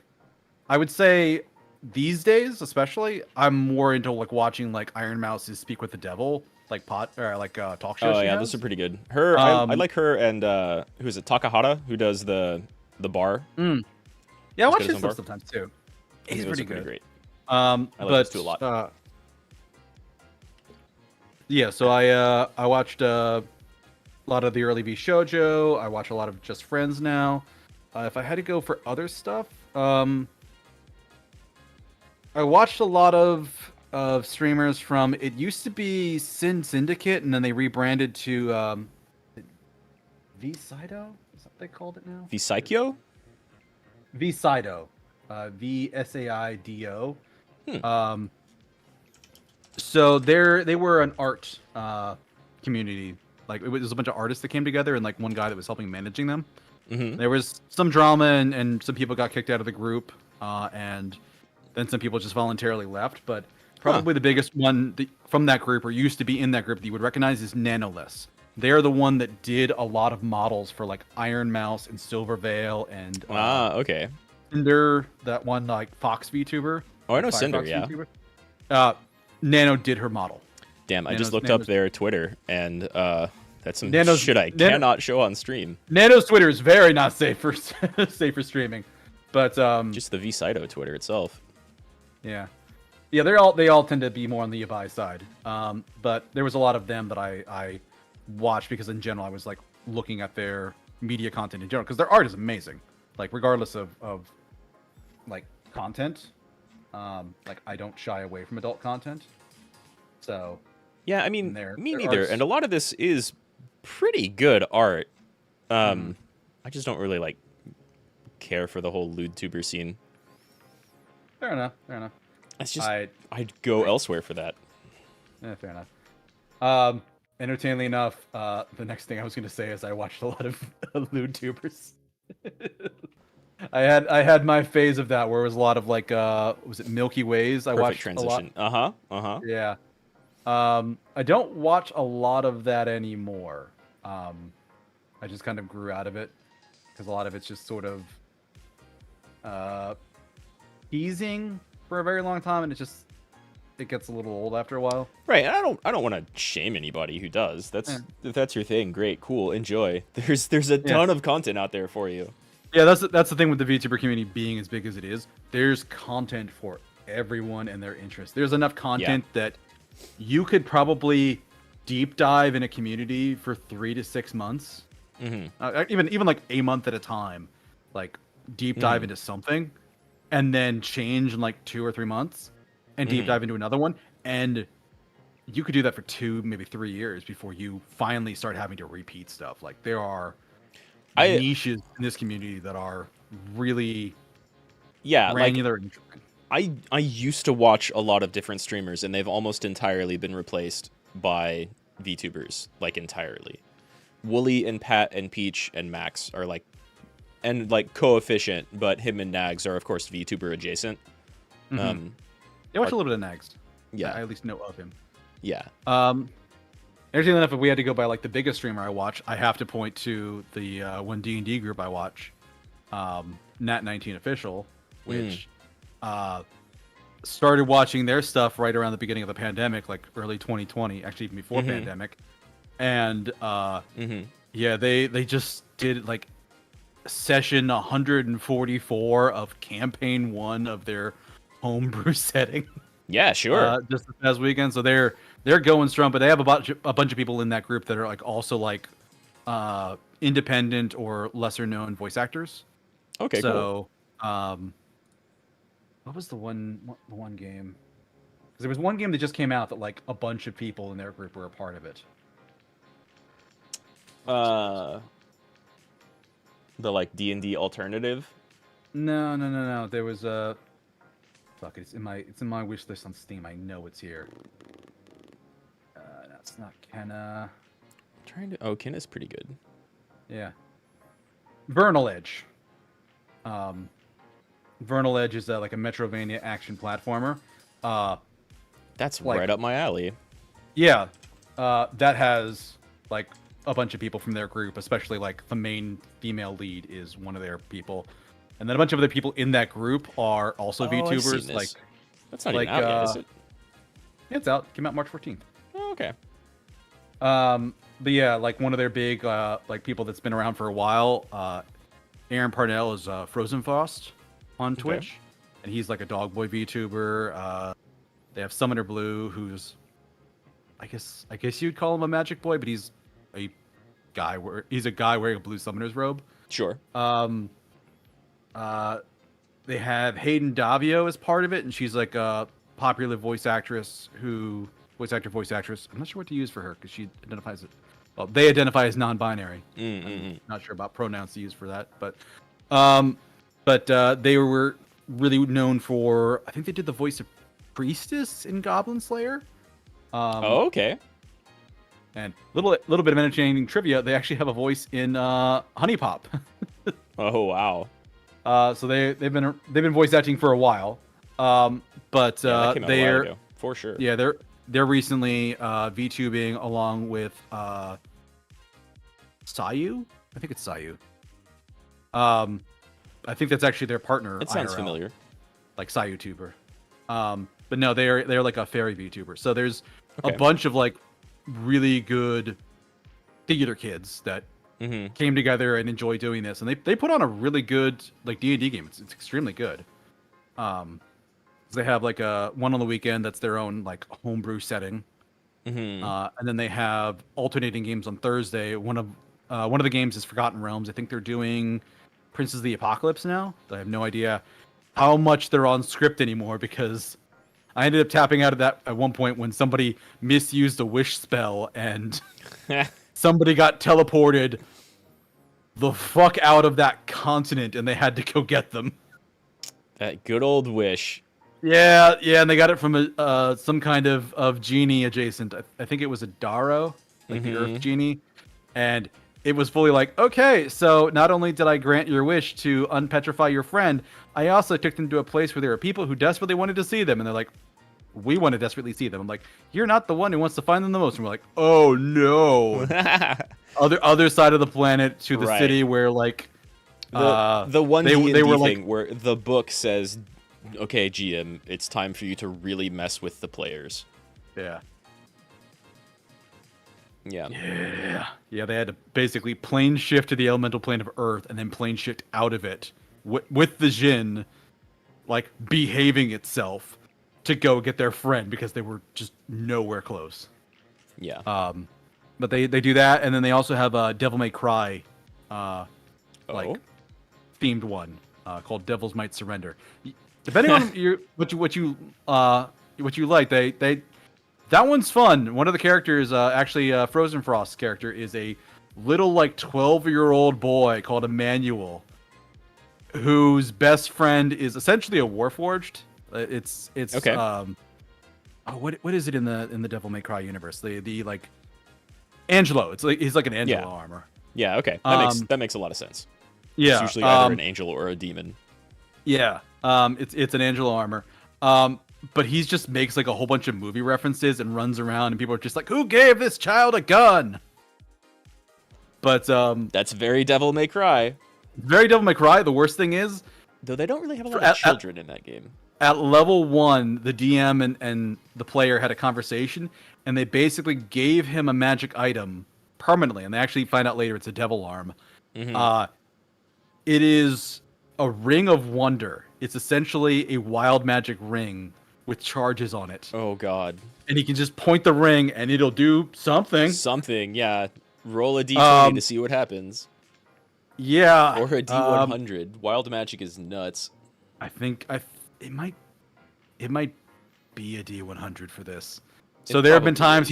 Speaker 2: I would say these days, especially, I'm more into like watching like Iron Mouse's Speak with the Devil, like talk shows.
Speaker 1: Oh yeah, those are pretty good. Her, I like her, and who is it? Takahata, who does the bar.
Speaker 2: Yeah, I watch his stuff sometimes too. He's pretty good.
Speaker 1: Great.
Speaker 2: I like
Speaker 1: those two a lot.
Speaker 2: Yeah, so I watched a lot of the early V Shoujo. I watch a lot of Just Friends now. If I had to go for other stuff, I watched a lot of streamers from. It used to be Sin Syndicate, and then they rebranded to V Saido. Is that what they called it now?
Speaker 1: V Saikyo?
Speaker 2: V Saido, VSAIDO. So they were an art community. Like it was a bunch of artists that came together, and like one guy that was helping managing them. There was some drama, and some people got kicked out of the group, and then some people just voluntarily left. But probably the biggest one from that group, or used to be in that group, that you would recognize is Nanoless. They're the one that did a lot of models for like Iron Mouse and Silvervale and
Speaker 1: okay.
Speaker 2: Cinder, that one like Fox VTuber.
Speaker 1: Oh, I know
Speaker 2: Firefox
Speaker 1: Cinder, yeah.
Speaker 2: VTuber. Nano did her model.
Speaker 1: Damn, I just looked up their Twitter, and that's some
Speaker 2: Nano's-
Speaker 1: shit I cannot show on stream.
Speaker 2: Nano's Twitter is very not safe for safe for streaming, but
Speaker 1: Just the VCito Twitter itself.
Speaker 2: yeah, they all tend to be more on the Yabai side. But there was a lot of them that I watched because in general I was like looking at their media content in general because their art is amazing. Like regardless of like content, like I don't shy away from adult content. So
Speaker 1: Yeah, I mean,
Speaker 2: their
Speaker 1: me neither.
Speaker 2: art's-
Speaker 1: And a lot of this is pretty good art. I just don't really like care for the whole lewd tuber scene.
Speaker 2: Fair enough.
Speaker 1: It's just I'd go elsewhere for that.
Speaker 2: Yeah, fair enough. Entertainingly enough, the next thing I was going to say is I watched a lot of lewd tubers. I had my phase of that where it was a lot of like was it Milky Ways? I
Speaker 1: Perfect
Speaker 2: watched
Speaker 1: transition.
Speaker 2: a lot. Yeah. I don't watch a lot of that anymore. I just kind of grew out of it because a lot of it's just sort of teasing for a very long time, and it gets a little old after a while.
Speaker 1: Right, and I don't want to shame anybody who does. If that's your thing, great, cool, enjoy. There's a ton of content out there for you.
Speaker 2: Yeah, that's the thing with the VTuber community being as big as it is. There's content for everyone and their interests. There's enough content that you could probably deep dive in a community for 3 to 6 months, even like a month at a time. Like deep dive into something, and then change in like 2 or 3 months, and deep dive into another one, and you could do that for 2, maybe 3 years before you finally start having to repeat stuff. Like there are niches in this community that are really granular and interesting.
Speaker 1: I used to watch a lot of different streamers, and they've almost entirely been replaced by VTubers, like entirely. Wooly and Pat and Peach and Max are like, and like Coefficient, but him and Nags are of course VTuber adjacent.
Speaker 2: I watch a little bit of Nags.
Speaker 1: Yeah,
Speaker 2: I at least know of him.
Speaker 1: Yeah.
Speaker 2: Interestingly enough, if we had to go by like the biggest streamer I watch, I have to point to the one D&D group I watch, Nat19 Official, which started watching their stuff right around the beginning of the pandemic, like early 2020, actually even before pandemic. And yeah, they just did like session 144 of campaign 1 of their homebrew setting.
Speaker 1: Yeah, sure.
Speaker 2: Just this past weekend, so they're going strong, but they have a bunch of people in that group that are like also like independent or lesser known voice actors.
Speaker 1: Okay,
Speaker 2: so, cool. What was the one game? Because there was one game that just came out that like a bunch of people in their group were a part of it.
Speaker 1: The like D&D alternative.
Speaker 2: No. There was a. Fuck, it's in my wish list on Steam. I know it's here. That's not Kenna.
Speaker 1: Oh, Kenna's pretty good.
Speaker 2: Yeah. Vernal Edge. Vernal Edge is like a Metrovania action platformer.
Speaker 1: That's like, right up my alley.
Speaker 2: Yeah. That has like a bunch of people from their group, especially like the main female lead is one of their people. And then a bunch of other people in that group are also VTubers. Like
Speaker 1: that's not even out yet, is it?
Speaker 2: It's out. It came out March 14th.
Speaker 1: Oh, okay.
Speaker 2: But yeah, like one of their big like people that's been around for a while, Aaron Parnell is Frozen Frost on Twitch, and he's like a dog boy VTuber. They have Summoner Blue, who's I guess you'd call him a magic boy, but he's a guy wearing a blue summoner's robe.
Speaker 1: Sure.
Speaker 2: They have Hayden Davio as part of it, and she's like a popular voice actress. I'm not sure what to use for her because she identifies it. Well, they identify as non-binary. I'm not sure about pronouns to use for that, but they were really known for. I think they did the voice of Priestess in Goblin Slayer.
Speaker 1: Oh, okay.
Speaker 2: And little bit of entertaining trivia. They actually have a voice in Honey Pop.
Speaker 1: Oh wow.
Speaker 2: So they've been voice acting for a while. But
Speaker 1: that came out a while ago, for sure.
Speaker 2: Yeah, they're recently VTubing along with Sayu. I think it's Sayu. I think that's actually their partner.
Speaker 1: It sounds
Speaker 2: IRL,
Speaker 1: familiar.
Speaker 2: like YouTuber. But no, they're like a fairy VTuber. So there's a
Speaker 1: Okay.
Speaker 2: bunch of like really good theater kids that came together and enjoy doing this, and they put on a really good like D&D game. It's extremely good. They have like a one on the weekend that's their own like homebrew setting, and then they have alternating games on Thursday. One of the games is Forgotten Realms. I think they're doing Princes of the Apocalypse now. I have no idea how much they're on script anymore because I ended up tapping out of that at one point when somebody misused a wish spell and somebody got teleported the fuck out of that continent and they had to go get them.
Speaker 1: That good old wish.
Speaker 2: Yeah, and they got it from some kind of genie adjacent. I think it was a Darrow, like the Earth genie, and it was fully like, okay, so not only did I grant your wish to unpetrify your friend, I also took them to a place where there are people who desperately wanted to see them, and they're like, we want to desperately see them. I'm like, you're not the one who wants to find them the most. And we're like, oh no, other side of the planet to the city where like
Speaker 1: the one D&D
Speaker 2: they were
Speaker 1: thing
Speaker 2: like,
Speaker 1: where the book says, okay, GM, it's time for you to really mess with the players.
Speaker 2: Yeah.
Speaker 1: Yeah.
Speaker 2: They had to basically plane shift to the elemental plane of Earth and then plane shift out of it with the Jinn, like behaving itself to go get their friend because they were just nowhere close.
Speaker 1: Yeah.
Speaker 2: But they do that, and then they also have a Devil May Cry, like themed one called Devils Might Surrender. Depending on what you like, they that one's fun. One of the characters, actually, Frozen Frost's character is a little like 12-year-old boy called Emmanuel, whose best friend is essentially a Warforged. It's
Speaker 1: okay.
Speaker 2: What is it in the Devil May Cry universe? The like Angelo. It's like he's like an Angelo armor.
Speaker 1: Yeah. Okay. That makes a lot of sense.
Speaker 2: Yeah.
Speaker 1: It's usually either an angel or a demon.
Speaker 2: Yeah. It's an Angelo armor. But he just makes like a whole bunch of movie references and runs around, and people are just like, "Who gave this child a gun?" But
Speaker 1: that's very Devil May Cry.
Speaker 2: Very Devil May Cry. The worst thing is,
Speaker 1: though, they don't really have a lot of children in that game.
Speaker 2: At level 1, the DM and the player had a conversation, and they basically gave him a magic item permanently, and they actually find out later it's a devil arm. It is a ring of wonder. It's essentially a wild magic ring with charges on it.
Speaker 1: Oh god.
Speaker 2: And he can just point the ring and it'll do something.
Speaker 1: Something, yeah. Roll a d20 to see what happens.
Speaker 2: Yeah.
Speaker 1: Or a d100. Wild magic is nuts.
Speaker 2: I think it might be a d100 for this. So there have been times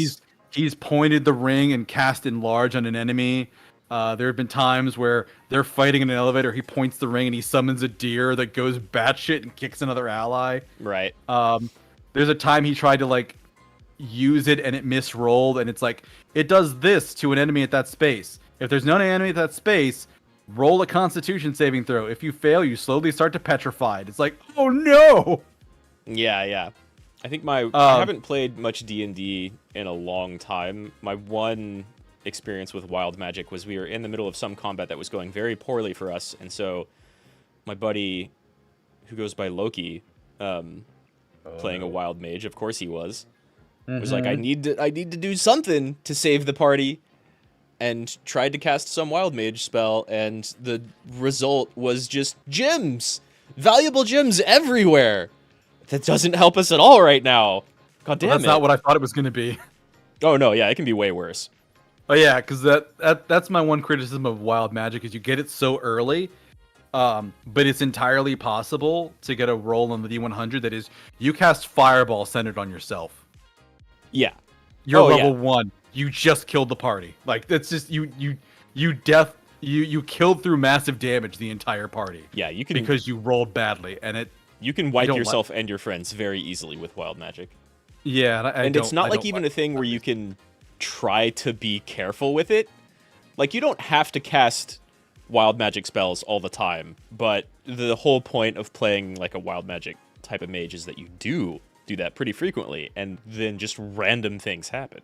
Speaker 2: he's pointed the ring and cast enlarge on an enemy. There have been times where they're fighting in an elevator, he points the ring and he summons a deer that goes batshit and kicks another ally.
Speaker 1: Right.
Speaker 2: There's a time he tried to like use it and it misrolled, and it's like, it does this to an enemy at that space. If there's no enemy at that space, roll a Constitution saving throw. If you fail, you slowly start to petrified. It's like, oh no!
Speaker 1: Yeah. I think I haven't played much D&D in a long time. My one experience with wild magic was we were in the middle of some combat that was going very poorly for us, and so my buddy, who goes by Loki, playing a wild mage, of course he was like, I need to do something to save the party, and tried to cast some wild mage spell, and the result was just gems, valuable gems everywhere. That doesn't help us at all right now. God damn it.
Speaker 2: That's not what I thought it was going to be.
Speaker 1: Oh no, yeah, it can be way worse.
Speaker 2: Oh yeah, because that's my one criticism of wild magic is you get it so early, but it's entirely possible to get a roll on the D100 that is you cast Fireball centered on yourself.
Speaker 1: Yeah,
Speaker 2: you're level 1. You just killed the party. Like that's just you killed through massive damage the entire party.
Speaker 1: Yeah, you can
Speaker 2: because you rolled badly, and
Speaker 1: you can wipe yourself and your friends very easily with wild magic.
Speaker 2: Yeah,
Speaker 1: and it's not like even a thing where you can try to be careful with it. Like, you don't have to cast wild magic spells all the time, but the whole point of playing like a wild magic type of mage is that you do that pretty frequently, and then just random things happen.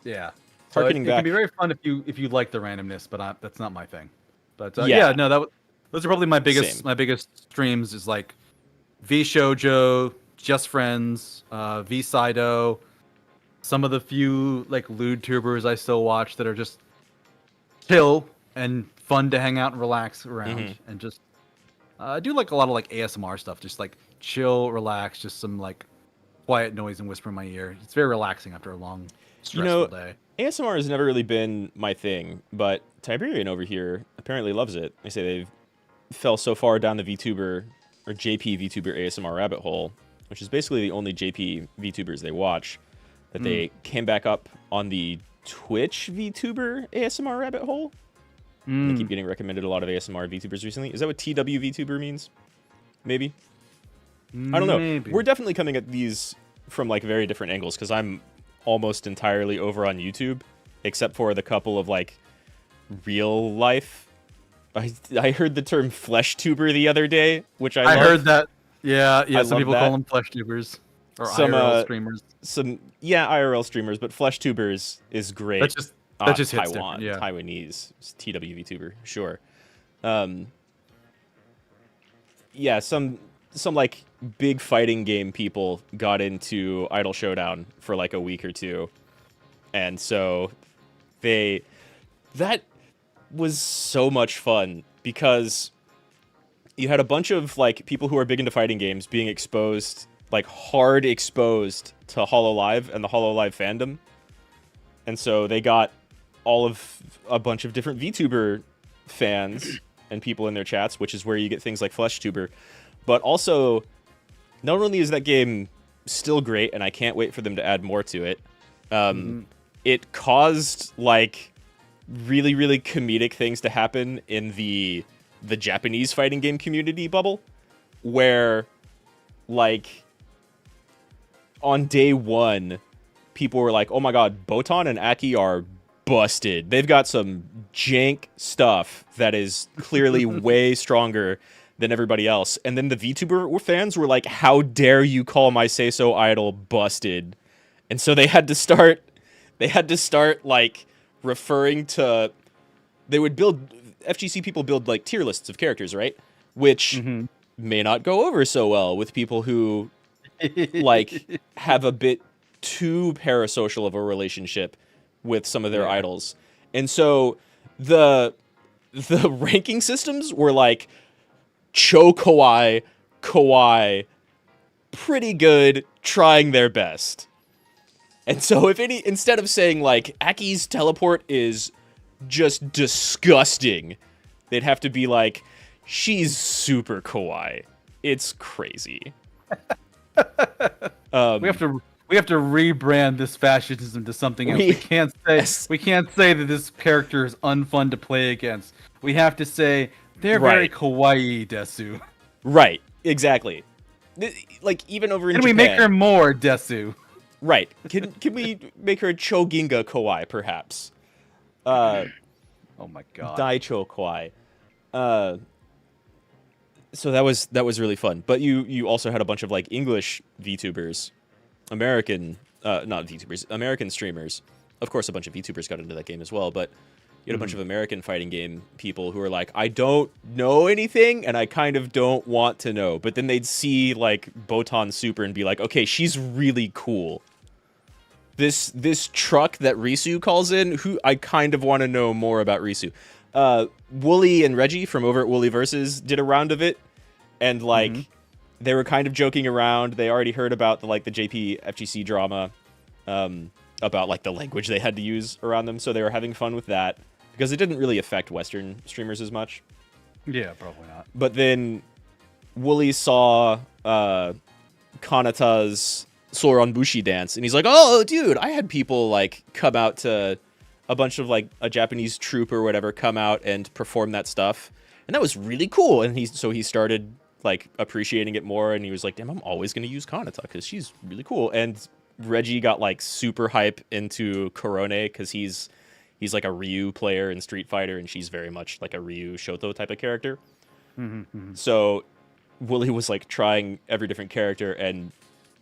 Speaker 2: Yeah.
Speaker 1: Harkening back,
Speaker 2: it can be very fun if you like the randomness, but that's not my thing. But
Speaker 1: Yeah.
Speaker 2: yeah, no, those are probably my biggest
Speaker 1: Same.
Speaker 2: my biggest streams is like V Shoujo, Just Friends, V Sido, some of the few like lewd tubers I still watch that are just chill and fun to hang out and relax around, and just I do like a lot of like ASMR stuff, just like chill, relax, just some like quiet noise and whisper in my ear. It's very relaxing after a long,
Speaker 1: You
Speaker 2: stressful
Speaker 1: know,
Speaker 2: day.
Speaker 1: ASMR has never really been my thing, but Tiberian over here apparently loves it. They say they've fell so far down the VTuber or JP VTuber ASMR rabbit hole, which is basically the only JP VTubers they watch, that they came back up on the Twitch VTuber ASMR rabbit hole. They keep getting recommended a lot of ASMR VTubers recently. Is that what TW VTuber means? Maybe? I don't know.
Speaker 2: Maybe.
Speaker 1: We're definitely coming at these from like very different angles because I'm almost entirely over on YouTube, except for the couple of like real life. I heard the term flesh tuber the other day, which I love.
Speaker 2: heard that. Yeah,
Speaker 1: I
Speaker 2: some
Speaker 1: love
Speaker 2: people
Speaker 1: that.
Speaker 2: call them flesh tubers or
Speaker 1: Some,
Speaker 2: IRL streamers.
Speaker 1: Some IRL streamers, but flesh tubers is great.
Speaker 2: That just hits
Speaker 1: Taiwan,
Speaker 2: different, yeah.
Speaker 1: Taiwanese TW VTuber, sure. Yeah, some like big fighting game people got into Idol Showdown for like a week or two, and so that was so much fun because you had a bunch of like people who are big into fighting games being exposed, like hard exposed to HoloLive and the HoloLive fandom, and so they got all of a bunch of different VTuber fans and people in their chats, which is where you get things like FleshTuber. But also, not only is that game still great, and I can't wait for them to add more to it, it caused like really, really comedic things to happen in the Japanese fighting game community bubble, where like on day one, people were like, "Oh my god, Botan and Aki are busted. They've got some jank stuff that is clearly way stronger than everybody else." And then the VTuber fans were like, "How dare you call my Say-So idol busted?" And so they had to start like referring to, they would build, FGC people build like tier lists of characters, right? Which may not go over so well with people who like have a bit too parasocial of a relationship with some of their idols. And so the ranking systems were like Cho Kawaii, Kawaii, pretty good, trying their best. And so instead of saying like Aki's teleport is just disgusting, they'd have to be like, she's super kawaii. It's crazy.
Speaker 2: We have to rebrand this fascism to something else. We can't say that this character is unfun to play against. We have to say they're very kawaii, Desu.
Speaker 1: Right, exactly. Like even over in
Speaker 2: Can
Speaker 1: Japan.
Speaker 2: we make her more Desu?
Speaker 1: Right. Can we make her Choginga kawaii perhaps?
Speaker 2: Oh my god.
Speaker 1: Daicho kawaii. So that was really fun. But you also had a bunch of like English VTubers, American not VTubers, American streamers. Of course, a bunch of VTubers got into that game as well, but you had a bunch of American fighting game people who were like, I don't know anything, and I kind of don't want to know. But then they'd see like Botan Super and be like, okay, she's really cool. This truck that Risu calls in, who I kind of want to know more about Risu. Wooly and Reggie from over at Wooly Versus did a round of it, and like they were kind of joking around. They already heard about the JP FGC drama, about like the language they had to use around them, so they were having fun with that because it didn't really affect Western streamers as much.
Speaker 2: Yeah, probably not.
Speaker 1: But then Wooly saw Kanata's Soron Bushi dance, and he's like, "Oh, dude, I had people like come out to a bunch of like a Japanese troupe or whatever come out and perform that stuff, and that was really cool." And he started like appreciating it more, and he was like, "Damn, I'm always gonna use Kanata because she's really cool." And Reggie got like super hype into Korone because he's like a Ryu player in Street Fighter, and she's very much like a Ryu Shoto type of character. So Wooly was like trying every different character, and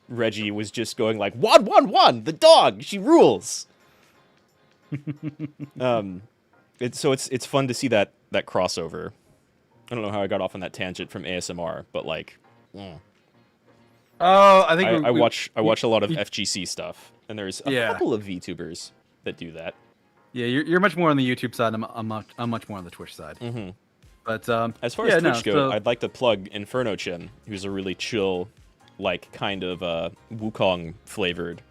Speaker 1: Reggie was just going like, "Wan, the dog, she rules." it's fun to see that crossover. I don't know how I got off on that tangent from ASMR, but like,
Speaker 2: Oh, I think
Speaker 1: I watch a lot of FGC stuff, and there's a couple of VTubers that do that.
Speaker 2: Yeah, you're much more on the YouTube side. I'm much more on the Twitch side.
Speaker 1: Mm-hmm.
Speaker 2: But
Speaker 1: as far as Twitch goes, I'd like to plug Inferno Chin, who's a really chill, like kind of Wukong flavored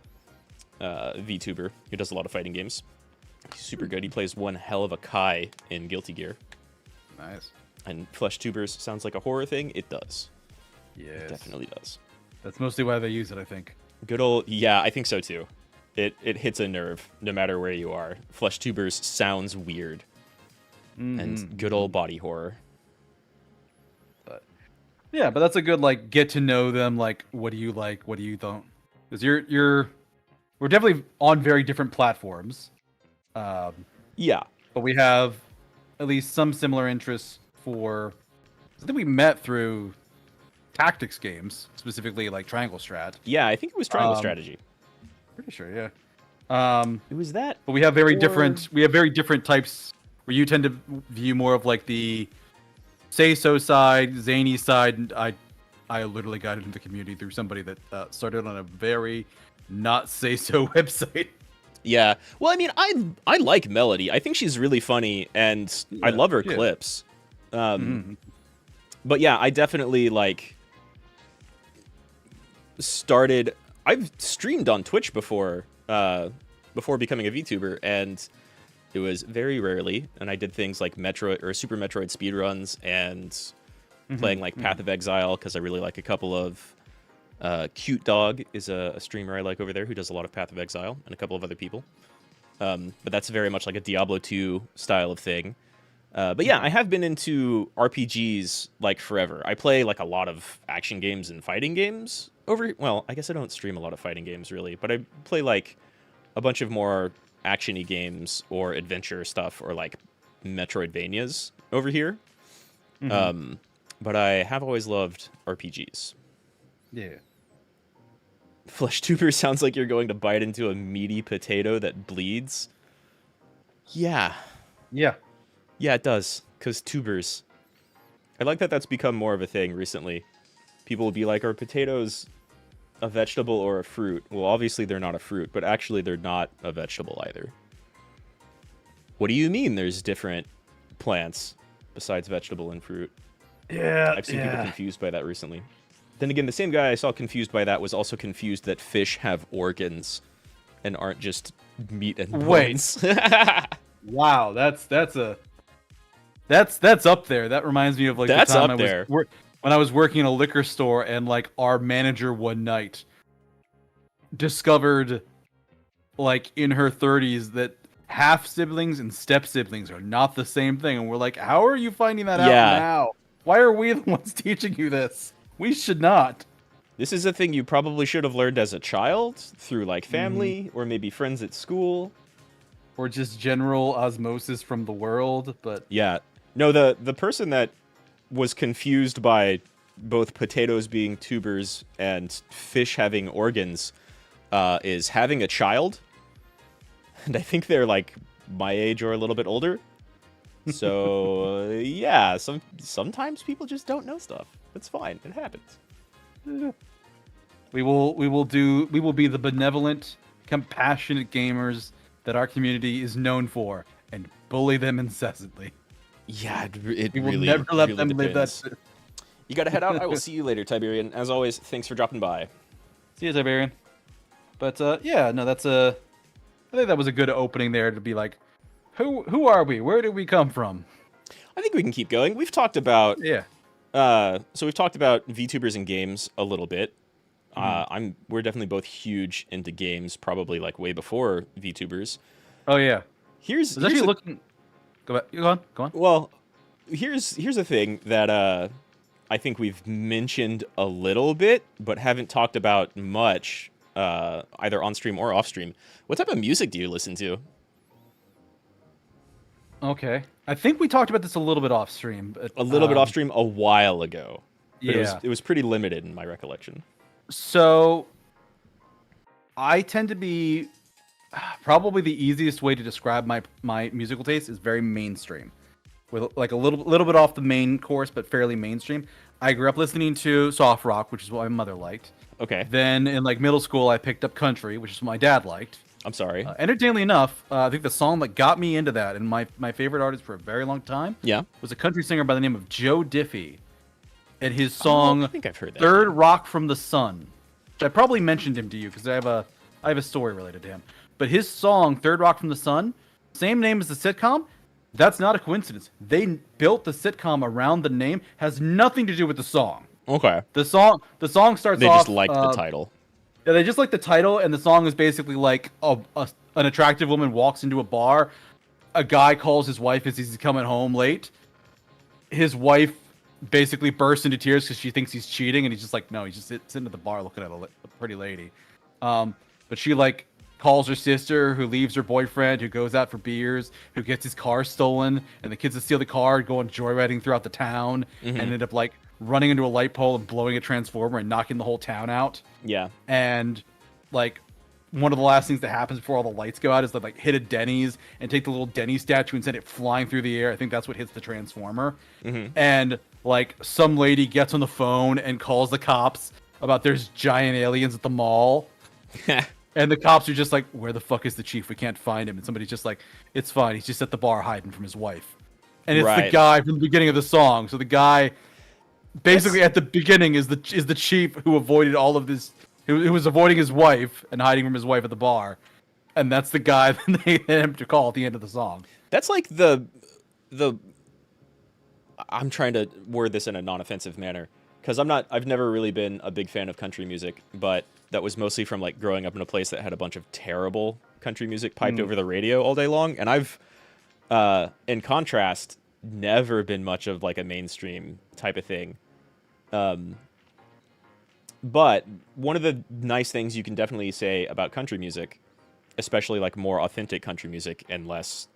Speaker 1: VTuber who does a lot of fighting games. He's super good. He plays one hell of a Kai in Guilty Gear.
Speaker 2: Nice.
Speaker 1: And Flesh Tubers sounds like a horror thing. It does.
Speaker 2: Yes.
Speaker 1: It definitely does.
Speaker 2: That's mostly why they use it, I think.
Speaker 1: Good old... Yeah, I think so, too. It hits a nerve, no matter where you are. Flesh Tubers sounds weird. And good old body horror.
Speaker 2: But yeah, but that's a good, like, get to know them, like, what do you like, what do you don't? Because we're definitely on very different platforms.
Speaker 1: Yeah.
Speaker 2: But we have at least some similar interests for... I think we met through tactics games, specifically like Triangle Strat.
Speaker 1: Yeah, I think it was Triangle Strategy.
Speaker 2: Pretty sure, yeah.
Speaker 1: It was that.
Speaker 2: But we have very different types where you tend to view more of like the say-so side, zany side, and I literally got into the community through somebody that started on a very not say-so website.
Speaker 1: Yeah. Well, I mean, I like Melody. I think she's really funny, and I love her clips. But yeah, I definitely like started. I've streamed on Twitch before becoming a VTuber, and it was very rarely. And I did things like Metroid or Super Metroid speedruns and playing like Path of Exile because I really like a couple of. Cute Dog is a streamer I like over there who does a lot of Path of Exile, and a couple of other people. But that's very much like a Diablo 2 style of thing. But yeah, I have been into RPGs like forever. I play like a lot of action games and fighting games well, I guess I don't stream a lot of fighting games really, but I play like a bunch of more action-y games or adventure stuff or like Metroidvanias over here. But I have always loved RPGs.
Speaker 2: Yeah.
Speaker 1: Flesh tuber sounds like you're going to bite into a meaty potato that bleeds. Yeah.
Speaker 2: Yeah.
Speaker 1: Yeah, it does. Because tubers. I like that that's become more of a thing recently. People will be like, are potatoes a vegetable or a fruit? Well, obviously they're not a fruit, but actually they're not a vegetable either. What do you mean there's different plants besides vegetable and fruit?
Speaker 2: Yeah.
Speaker 1: I've seen people confused by that recently. Then again, the same guy I saw confused by that was also confused that fish have organs and aren't just meat and bones.
Speaker 2: Wow, that's up there. That reminds me of like
Speaker 1: that's
Speaker 2: the time
Speaker 1: up there.
Speaker 2: When I was working in a liquor store and like our manager one night discovered like in her 30s that half siblings and step siblings are not the same thing, and we're like, how are you finding that out now? Why are we the ones teaching you this? We should not.
Speaker 1: This is a thing you probably should have learned as a child through like family or maybe friends at school.
Speaker 2: Or just general osmosis from the world, but...
Speaker 1: Yeah. No, the person that was confused by both potatoes being tubers and fish having organs is having a child. And I think they're like my age or a little bit older. So, yeah, sometimes people just don't know stuff. It's fine. It happens.
Speaker 2: We will be the benevolent, compassionate gamers that our community is known for, and bully them incessantly.
Speaker 1: Yeah, it
Speaker 2: we will
Speaker 1: really
Speaker 2: never let
Speaker 1: really
Speaker 2: them
Speaker 1: depends.
Speaker 2: live that.
Speaker 1: You gotta head out. I will see you later, Tiberian. As always, thanks for dropping by.
Speaker 2: See you, Tiberian. But yeah, no, that's I think that was a good opening there to be like, who are we? Where did we come from?
Speaker 1: I think we can keep going. We've talked about so we've talked about VTubers and games a little bit. We're definitely both huge into games, probably like way before VTubers.
Speaker 2: Oh yeah.
Speaker 1: Here's
Speaker 2: actually looking. Go on.
Speaker 1: Well, here's a thing that I think we've mentioned a little bit, but haven't talked about much, either on stream or off stream. What type of music do you listen to?
Speaker 2: Okay, I think we talked about this a little bit off stream. But,
Speaker 1: a little bit off stream a while ago. But
Speaker 2: yeah,
Speaker 1: it was pretty limited in my recollection.
Speaker 2: So, I tend to be Probably the easiest way to describe my musical taste is very mainstream, with like a little bit off the main course, but fairly mainstream. I grew up listening to soft rock, which is what my mother liked.
Speaker 1: Okay.
Speaker 2: Then in like middle school, I picked up country, which is what my dad liked.
Speaker 1: I'm sorry.
Speaker 2: Entertainingly enough, I think the song that got me into that, and my favorite artist for a very long time,
Speaker 1: Yeah.
Speaker 2: was a country singer by the name of Joe Diffie, and his
Speaker 1: I
Speaker 2: song
Speaker 1: think I've heard that.
Speaker 2: "Third Rock from the Sun." Which I probably mentioned him to you because I have a story related to him. But his song "Third Rock from the Sun," same name as the sitcom. That's not a coincidence. They built the sitcom around the name. Has nothing to do with the song.
Speaker 1: Okay.
Speaker 2: The song starts
Speaker 1: They
Speaker 2: off.
Speaker 1: just liked the title.
Speaker 2: Yeah, they just like the title, and the song is basically like an attractive woman walks into a bar. A guy calls his wife as he's coming home late. His wife basically bursts into tears because she thinks he's cheating, and he's just like, no, he's just sitting at the bar looking at a pretty lady. But she like calls her sister, who leaves her boyfriend, who goes out for beers, who gets his car stolen, and the kids that steal the car go on joyriding throughout the town, and end up like running into a light pole and blowing a transformer and knocking the whole town out.
Speaker 1: Yeah.
Speaker 2: And like one of the last things that happens before all the lights go out is they like hit a Denny's and take the little Denny's statue and send it flying through the air. I think that's what hits the transformer. And like some lady gets on the phone and calls the cops about there's giant aliens at the mall. And the cops are just like, where the fuck is the chief? We can't find him. And somebody's just like, it's fine. He's just at the bar hiding from his wife. And it's the guy from the beginning of the song. So the guy basically at the beginning is the chief who avoided all of this, who was avoiding his wife and hiding from his wife at the bar. And that's the guy that they had him to call at the end of the song.
Speaker 1: That's like the I'm trying to word this in a non-offensive manner because I've never really been a big fan of country music, but that was mostly from like growing up in a place that had a bunch of terrible country music piped over the radio all day long. And I've, in contrast, never been much of like a mainstream type of thing. But one of the nice things you can definitely say about country music, especially like more authentic country music and less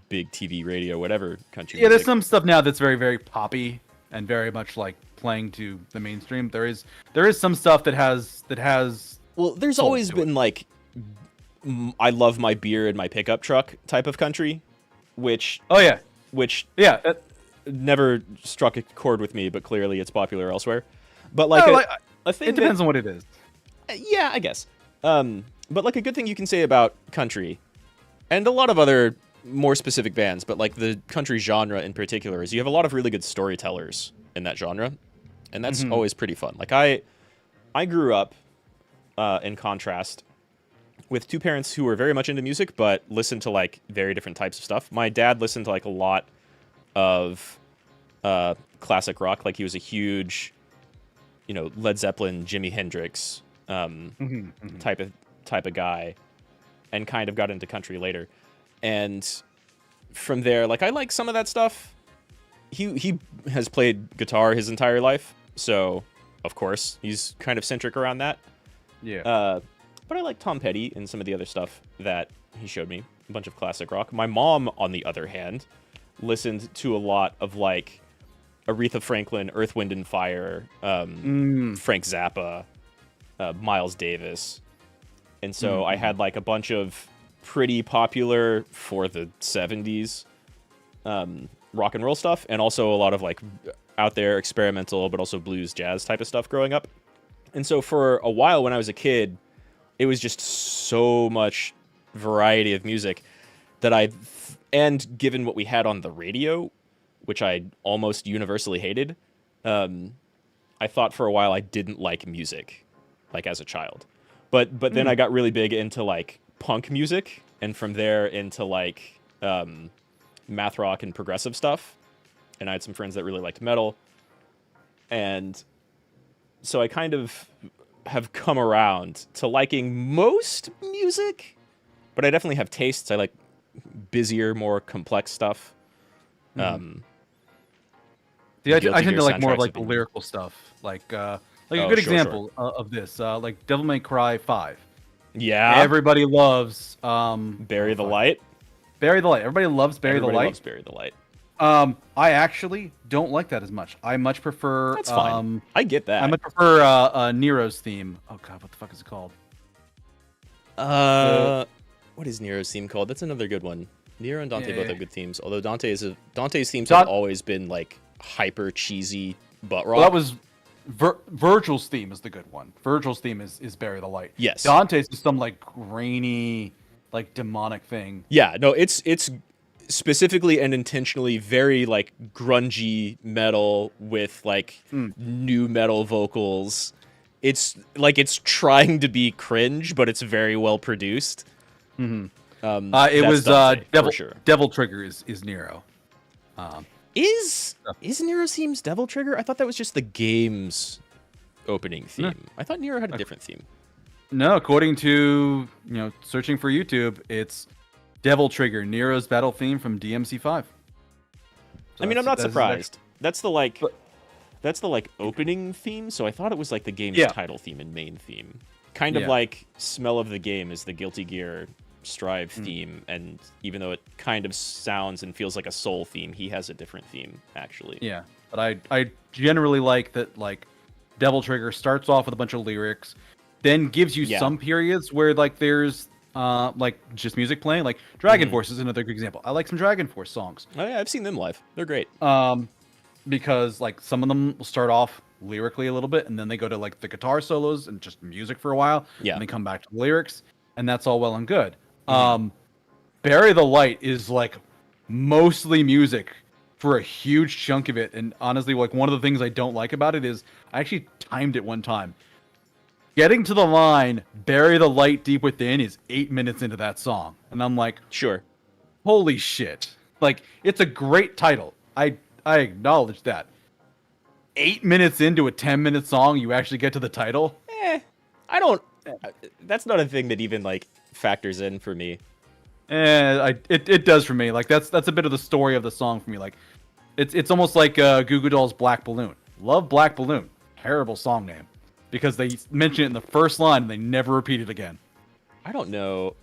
Speaker 1: big TV, radio, whatever country music.
Speaker 2: There's some stuff now that's very, very poppy and very much like playing to the mainstream. There is some stuff that has
Speaker 1: well, there's always been like I love my beer and my pickup truck type of country, which never struck a chord with me, but clearly it's popular elsewhere. But like a thing
Speaker 2: it depends on what it is.
Speaker 1: Yeah, I guess. But like a good thing you can say about country and a lot of other more specific bands, but like the country genre in particular, is you have a lot of really good storytellers in that genre, and that's always pretty fun. Like I grew up in contrast with two parents who were very much into music but listened to like very different types of stuff. My dad listened to like a lot of classic rock. Like he was a huge, Led Zeppelin, Jimi Hendrix type of guy, and kind of got into country later. And from there, like I like some of that stuff. He has played guitar his entire life, so of course he's kind of centric around that.
Speaker 2: Yeah.
Speaker 1: But I like Tom Petty and some of the other stuff that he showed me. A bunch of classic rock. My mom, on the other hand, listened to a lot of like Aretha Franklin, Earth, Wind and Fire, Frank Zappa, Miles Davis. And so I had like a bunch of pretty popular for the 70s rock and roll stuff, and also a lot of like out there experimental but also blues jazz type of stuff growing up. And so for a while when I was a kid, it was just so much variety of music that and given what we had on the radio, which I almost universally hated, I thought for a while I didn't like music, like as a child. But then I got really big into like punk music, and from there into like math rock and progressive stuff. And I had some friends that really liked metal. And so I kind of have come around to liking most music, but I definitely have tastes. I like busier, more complex stuff.
Speaker 2: I tend to like more of like the lyrical stuff. Like a good example of this, like Devil May Cry 5.
Speaker 1: Yeah.
Speaker 2: Everybody loves
Speaker 1: Bury the Light.
Speaker 2: Bury the Light. Everybody loves Bury the Light.
Speaker 1: Everybody loves Bury the Light.
Speaker 2: I actually don't like that as much. I much prefer.
Speaker 1: That's fine. I get that.
Speaker 2: I much prefer Nero's theme. Oh god, what the fuck is it called?
Speaker 1: What is Nero's theme called? That's another good one. Nero and Dante both
Speaker 2: Yeah.
Speaker 1: have good themes, although Dante's themes have always been like hyper cheesy butt rock.
Speaker 2: Well, that was Virgil's theme is the good one. Virgil's theme is Bury the Light.
Speaker 1: Yes.
Speaker 2: Dante's is some like grainy, like demonic thing.
Speaker 1: Yeah, no, it's specifically and intentionally very like grungy metal with like new metal vocals. It's like it's trying to be cringe, but it's very well produced.
Speaker 2: It
Speaker 1: That's
Speaker 2: was
Speaker 1: Dante,
Speaker 2: Devil
Speaker 1: for sure.
Speaker 2: Devil Trigger is Nero.
Speaker 1: Is Nero's themes Devil Trigger? I thought that was just the game's opening theme.
Speaker 2: No.
Speaker 1: I thought Nero had a different theme.
Speaker 2: No, according to searching for YouTube, it's Devil Trigger, Nero's battle theme from DMC5. So
Speaker 1: I mean, I'm not
Speaker 2: that's
Speaker 1: surprised. That's the like opening theme, so I thought it was like the game's title theme and main theme. Kind of like Smell of the Game is the Guilty Gear Strive theme, and even though it kind of sounds and feels like a Soul theme, he has a different theme, actually.
Speaker 2: Yeah, but I generally like that, like, Devil Trigger starts off with a bunch of lyrics, then gives you some periods where, like, there's, like, just music playing. Like, Dragon Force is another good example. I like some Dragon Force songs.
Speaker 1: Oh, yeah, I've seen them live. They're great.
Speaker 2: Because, like, some of them will start off lyrically a little bit, and then they go to, like, the guitar solos and just music for a while, and they come back to the lyrics, and that's all well and good. Bury the Light is, like, mostly music for a huge chunk of it, and honestly, like, one of the things I don't like about it is I actually timed it one time. Getting to the line, Bury the Light Deep Within is 8 minutes into that song, and I'm like,
Speaker 1: Sure.
Speaker 2: holy shit. Like, it's a great title. I acknowledge that. 8 minutes into a 10-minute song, you actually get to the title?
Speaker 1: I don't... That's not a thing that even, like, factors in for me.
Speaker 2: It does for me. Like, that's a bit of the story of the song for me. Like, it's almost like Goo Goo Dolls' Black Balloon. Love Black Balloon. Terrible song name. Because they mention it in the first line and they never repeat it again.
Speaker 1: I don't know.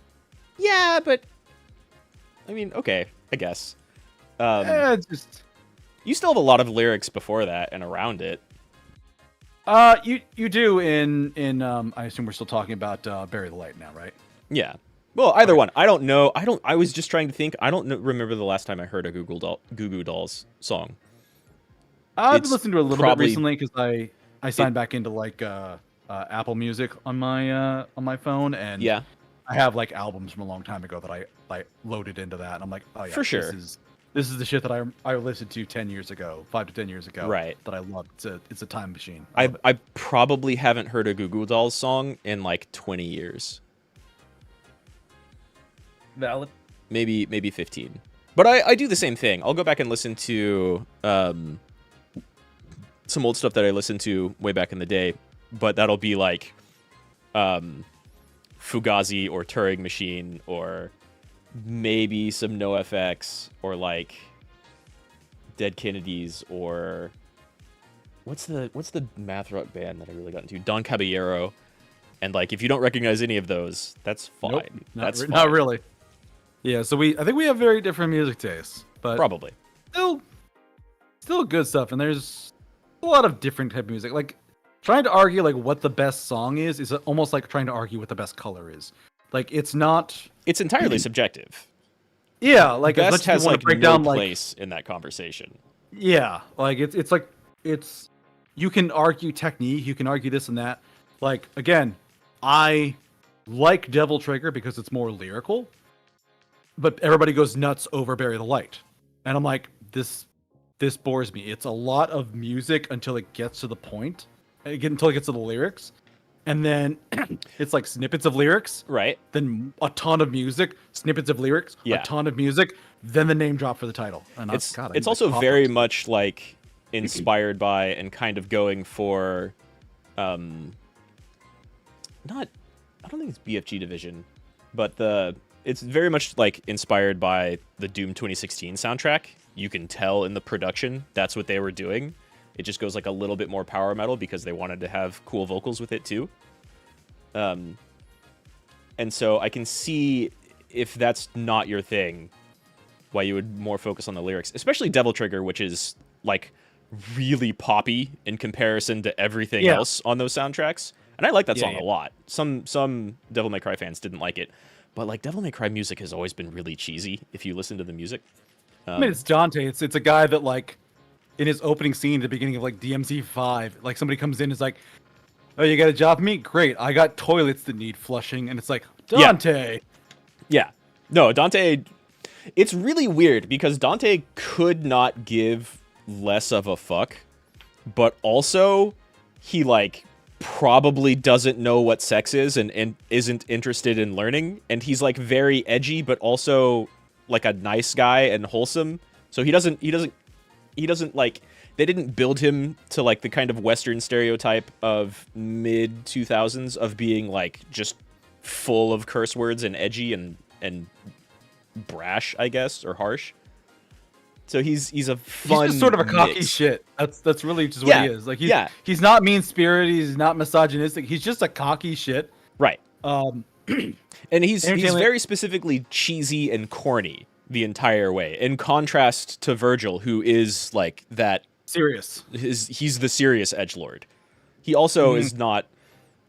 Speaker 1: Yeah, but... I mean, okay, I guess. You still have a lot of lyrics before that and around it.
Speaker 2: You do in I assume we're still talking about Bury the Light now, right?
Speaker 1: Yeah. Well, either one. I don't know. I was just trying to think. I don't remember the last time I heard a Goo Goo Dolls song.
Speaker 2: I've listened to it a little bit recently because I signed back into like Apple Music on my phone, and I have like albums from a long time ago that I loaded into that, and I'm like, oh yeah,
Speaker 1: for sure.
Speaker 2: This is the shit that I listened to 10 years ago, 5 to 10 years ago,
Speaker 1: right?
Speaker 2: That I love. It's a time machine.
Speaker 1: I probably haven't heard a Goo Goo Dolls song in like 20 years.
Speaker 2: Valid.
Speaker 1: Maybe 15. But I do the same thing. I'll go back and listen to some old stuff that I listened to way back in the day, but that'll be like Fugazi or Turing Machine or maybe some NoFX or like Dead Kennedys or what's the math rock band that I really got into? Don Caballero. And like if you don't recognize any of those, that's fine.
Speaker 2: Nope,
Speaker 1: that's fine.
Speaker 2: Not really. Yeah, so I think we have very different music tastes, but
Speaker 1: probably
Speaker 2: still good stuff. And there's a lot of different type of music. Like trying to argue like what the best song is almost like trying to argue what the best color is. Like it's not.
Speaker 1: It's entirely subjective.
Speaker 2: Yeah, like
Speaker 1: best has like
Speaker 2: break
Speaker 1: no
Speaker 2: down,
Speaker 1: place in that conversation.
Speaker 2: Yeah, like it's like you can argue technique, you can argue this and that. Like again, I like Devil Trigger because it's more lyrical, but everybody goes nuts over Bury the Light, and I'm like, this bores me. It's a lot of music until it gets to the point, until it gets to the lyrics. And then it's like snippets of lyrics,
Speaker 1: right?
Speaker 2: Then a ton of music, snippets of lyrics, a ton of music, then the name drop for the title. And
Speaker 1: it's also very much like inspired by and kind of going for, I don't think it's BFG Division, but it's very much like inspired by the Doom 2016 soundtrack. You can tell in the production that's what they were doing. It just goes like a little bit more power metal because they wanted to have cool vocals with it too. And so I can see if that's not your thing, why you would more focus on the lyrics, especially Devil Trigger, which is like really poppy in comparison to everything else on those soundtracks. And I like that
Speaker 2: Yeah,
Speaker 1: song
Speaker 2: yeah.
Speaker 1: a lot. Some Devil May Cry fans didn't like it, but like Devil May Cry music has always been really cheesy if you listen to the music.
Speaker 2: I mean, it's Dante. It's a guy that like in his opening scene at the beginning of like DMC5, like somebody comes in and is like, "Oh, you got a job for me? Great. I got toilets that need flushing." And it's like, Dante.
Speaker 1: Yeah. No, Dante, it's really weird because Dante could not give less of a fuck, but also he like probably doesn't know what sex is and isn't interested in learning, and he's like very edgy but also like a nice guy and wholesome. So he doesn't like, they didn't build him to like the kind of Western stereotype of mid 2000s of being like just full of curse words and edgy and brash, I guess, or harsh. So he's a fun,
Speaker 2: He's just sort of a cocky
Speaker 1: mix.
Speaker 2: shit. That's really just what he is. Like he's not mean spirited. He's not misogynistic. He's just a cocky shit.
Speaker 1: Right. And he's
Speaker 2: Entertainment-
Speaker 1: very specifically cheesy and corny the entire way, in contrast to Virgil, who is like that
Speaker 2: serious.
Speaker 1: He's the serious edgelord. He also is not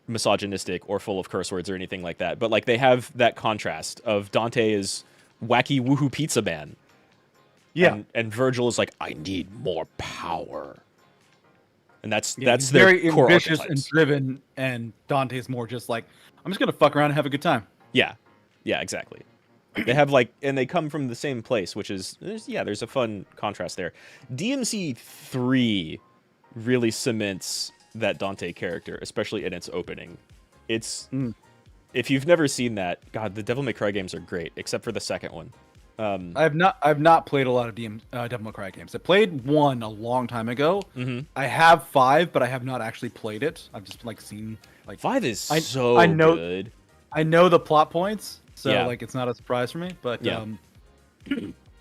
Speaker 1: misogynistic or full of curse words or anything like that, but like they have that contrast of Dante is wacky woohoo pizza man.
Speaker 2: Yeah.
Speaker 1: And Virgil is like, I need more power. And that's
Speaker 2: He's
Speaker 1: their
Speaker 2: very
Speaker 1: core
Speaker 2: ambitious and
Speaker 1: archetypes.
Speaker 2: driven, and Dante's more just like, I'm just gonna fuck around and have a good time.
Speaker 1: Yeah. Yeah, exactly. They have like, and they come from the same place, which is, there's a fun contrast there. DMC 3 really cements that Dante character, especially in its opening. It's, if you've never seen that, God, the Devil May Cry games are great, except for the second one.
Speaker 2: I've not played a lot of Devil May Cry games. I played one a long time ago. I have 5, but I have not actually played it. I've just like seen like
Speaker 1: 5 is
Speaker 2: I know
Speaker 1: good.
Speaker 2: I know the plot points, so
Speaker 1: Yeah.
Speaker 2: like it's not a surprise for me. But
Speaker 1: Yeah.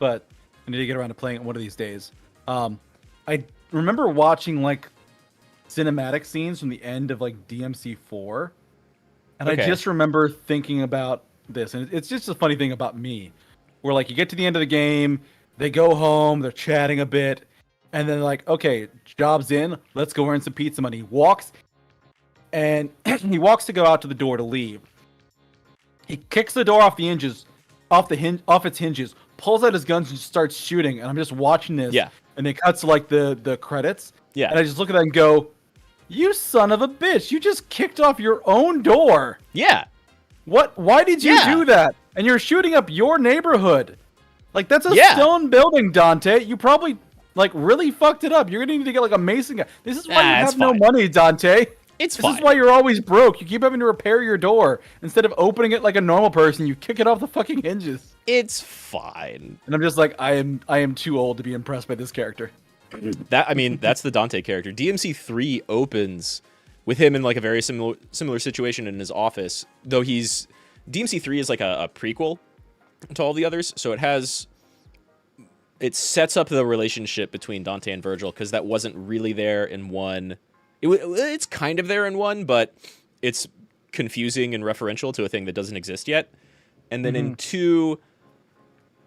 Speaker 2: but I need to get around to playing it one of these days. I remember watching like cinematic scenes from the end of like DMC4, and I
Speaker 1: Okay.
Speaker 2: just remember thinking about this, and it's just a funny thing about me, where like you get to the end of the game, they go home, they're chatting a bit, and then like, okay, job's in, let's go earn some pizza money. He walks, and he walks to go out to the door to leave. He kicks the door off its hinges, pulls out his guns and just starts shooting. And I'm just watching this.
Speaker 1: Yeah.
Speaker 2: And it cuts to like the credits.
Speaker 1: Yeah.
Speaker 2: And I just look at that and go, "You son of a bitch! You just kicked off your own door.
Speaker 1: Yeah.
Speaker 2: What? Why did you
Speaker 1: Yeah.
Speaker 2: do that? And you're shooting up your neighborhood. Like that's a
Speaker 1: Yeah.
Speaker 2: stone building, Dante. You probably like really fucked it up. You're gonna need to get like a mason guy. This is why you
Speaker 1: it's
Speaker 2: have no
Speaker 1: fine.
Speaker 2: money, Dante.
Speaker 1: It's
Speaker 2: This
Speaker 1: fine.
Speaker 2: is why you're always broke. You keep having to repair your door. Instead of opening it like a normal person, you kick it off the fucking hinges.
Speaker 1: It's fine.
Speaker 2: And I'm just like, I am too old to be impressed by this character.
Speaker 1: That's the Dante character. DMC 3 opens with him in like a very similar situation in his office, though DMC 3 is like a prequel to all the others, so it sets up the relationship between Dante and Virgil, because that wasn't really there in 1. It's kind of there in 1, but it's confusing and referential to a thing that doesn't exist yet. And then in 2,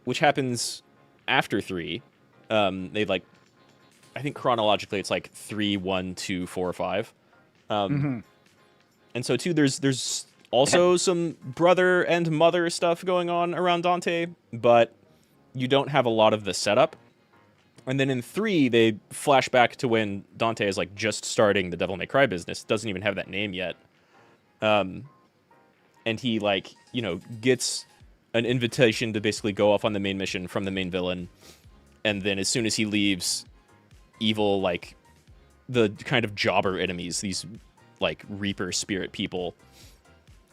Speaker 1: which happens after 3, they like, I think chronologically it's like 3, 1, 2, 4, 5. And so 2, there's also some brother and mother stuff going on around Dante, but you don't have a lot of the setup. And then in 3, they flash back to when Dante is like just starting the Devil May Cry business, doesn't even have that name yet. And he like, gets an invitation to basically go off on the main mission from the main villain. And then as soon as he leaves, evil, like the kind of jobber enemies, these like Reaper spirit people,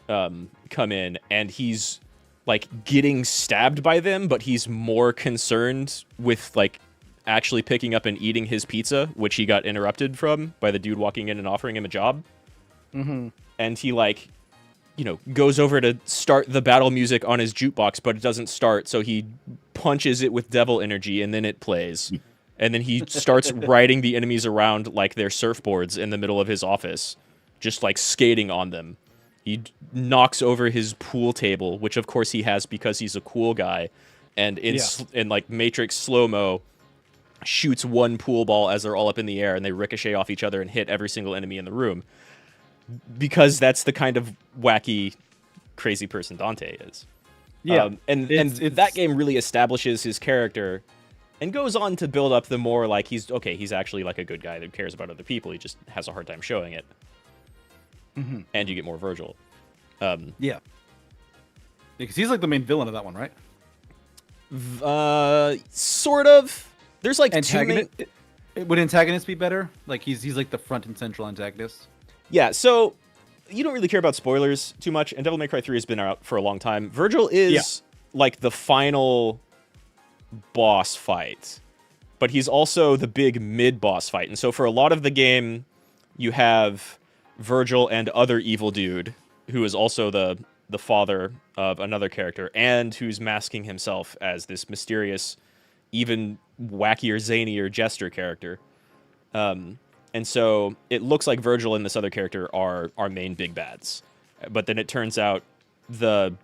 Speaker 1: come in, and he's like getting stabbed by them, but he's more concerned with like actually picking up and eating his pizza, which he got interrupted from by the dude walking in and offering him a job. And he like, goes over to start the battle music on his jukebox, but it doesn't start, so he punches it with devil energy, and then it plays. And then he starts riding the enemies around like they're surfboards in the middle of his office, just like skating on them. He knocks over his pool table, which of course he has because he's a cool guy, and in like Matrix slow-mo, shoots one pool ball as they're all up in the air, and they ricochet off each other and hit every single enemy in the room. because that's the kind of wacky, crazy person Dante is.
Speaker 2: Yeah,
Speaker 1: and that game really establishes his character, and goes on to build up the more like he's actually like a good guy that cares about other people. He just has a hard time showing it. And you get more Virgil.
Speaker 2: Yeah, because he's like the main villain of that one, right?
Speaker 1: Sort of. There's like
Speaker 2: Antagonist. Would antagonist be better? Like he's like the front and central antagonist.
Speaker 1: Yeah. So you don't really care about spoilers too much, and Devil May Cry 3 has been out for a long time. Virgil is like the final boss fight, but he's also the big mid-boss fight. And so for a lot of the game, you have Virgil and other evil dude, who is also the father of another character, and who's masking himself as this mysterious, even wackier, zanier jester character. And so it looks like Virgil and this other character are our main big bads. But then it turns out the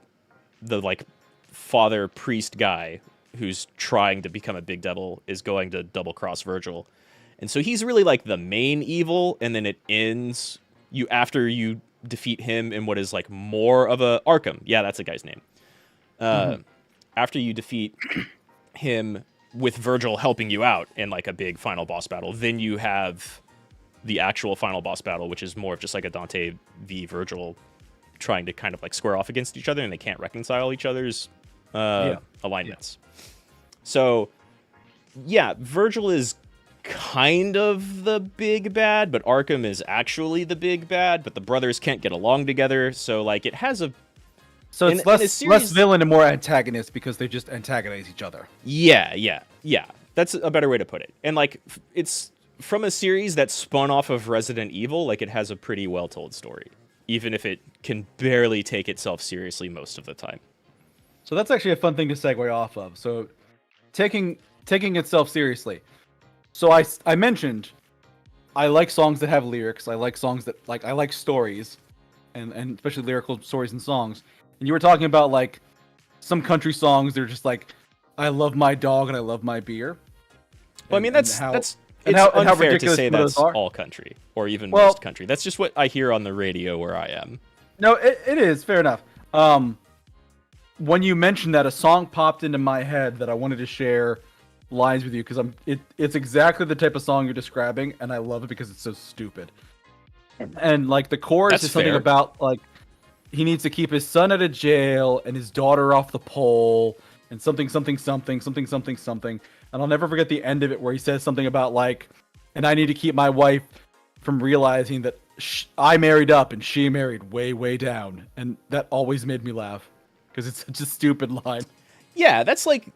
Speaker 1: like father priest guy who's trying to become a big devil is going to double cross Virgil. And so he's really like the main evil, and then it ends after you defeat him in what is like more of a Arkham. Yeah, that's a guy's name. After you defeat him with Virgil helping you out in like a big final boss battle, then you have the actual final boss battle, which is more of just like a Dante v Virgil trying to kind of like square off against each other, and they can't reconcile each other's alignments. So yeah, Virgil is kind of the big bad, but Arkham is actually the big bad, but the brothers can't get along together. So like it has a
Speaker 2: So it's less villain and more antagonist because they just antagonize each other.
Speaker 1: Yeah. That's a better way to put it. And like it's from a series that spun off of Resident Evil, like it has a pretty well told story, even if it can barely take itself seriously most of the time.
Speaker 2: So that's actually a fun thing to segue off of. So taking itself seriously. So I mentioned I like songs that have lyrics. I like songs that I like stories, and especially lyrical stories and songs. And you were talking about like some country songs. They're just like, I love my dog and I love my beer.
Speaker 1: Well, I mean that's unfair to say that's all country or even most country. That's just what I hear on the radio where I am.
Speaker 2: No, it is fair enough. When you mentioned that, a song popped into my head that I wanted to share lines with you because it's exactly the type of song you're describing, and I love it because it's so stupid. And like the chorus is something about like he needs to keep his son out of jail and his daughter off the pole and something. And I'll never forget the end of it where he says something about like, and I need to keep my wife from realizing that I married up and she married way, way down. And that always made me laugh because it's such a stupid line.
Speaker 1: Yeah, that's like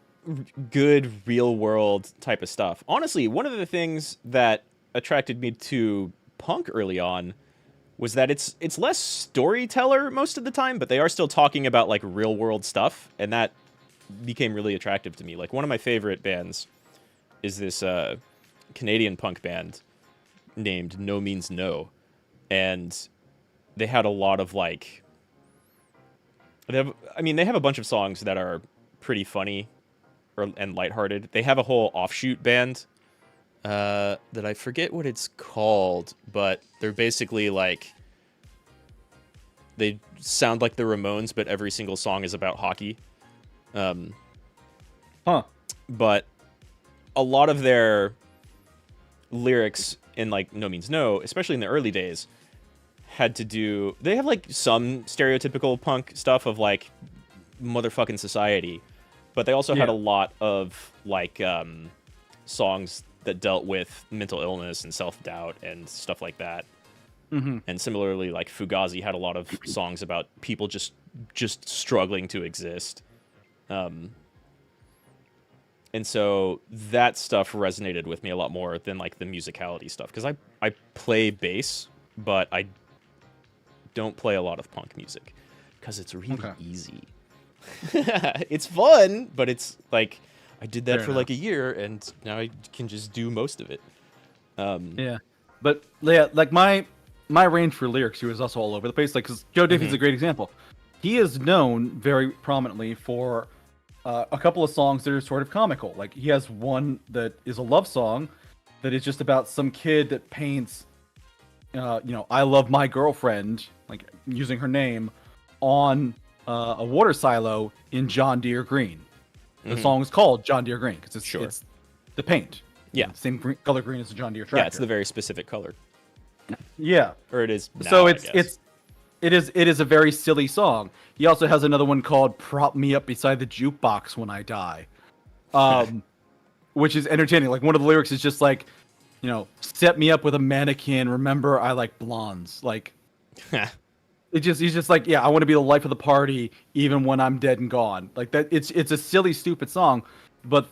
Speaker 1: good real world type of stuff. Honestly, one of the things that attracted me to punk early on was that it's less storyteller most of the time, but they are still talking about like real world stuff, and that became really attractive to me. Like one of my favorite bands is this Canadian punk band named No Means No, and they had a lot of like they have a bunch of songs that are pretty funny and lighthearted. They have a whole offshoot band that I forget what it's called, but they're basically like they sound like the Ramones, but every single song is about hockey. But a lot of their lyrics in like No Means No, especially in the early days, had to do. They have like some stereotypical punk stuff of like motherfucking society, but they also had a lot of like songs that dealt with mental illness and self-doubt and stuff like that. And similarly, like Fugazi had a lot of songs about people just struggling to exist. And so that stuff resonated with me a lot more than like the musicality stuff, because I play bass, but I don't play a lot of punk music because it's really easy. It's fun, but it's like I did that for like a year, and now I can just do most of it.
Speaker 2: But yeah, like my range for lyrics here is also all over the place. Like, cause Joe Diffie's a great example. He is known very prominently for a couple of songs that are sort of comical. Like he has one that is a love song that is just about some kid that paints I love my girlfriend, like using her name on a water silo in John Deere Green. The song is called John Deere Green because it's the paint.
Speaker 1: Yeah.
Speaker 2: Same color green as the John Deere tractor.
Speaker 1: Yeah, it's the very specific color.
Speaker 2: Yeah.
Speaker 1: Or it is now,
Speaker 2: So
Speaker 1: I guess.
Speaker 2: it is a very silly song. He also has another one called "Prop Me Up Beside the Jukebox When I Die," which is entertaining. Like one of the lyrics is just like, set me up with a mannequin. Remember, I like blondes. Like, he's just like, yeah, I want to be the life of the party even when I'm dead and gone. Like that. It's a silly, stupid song, but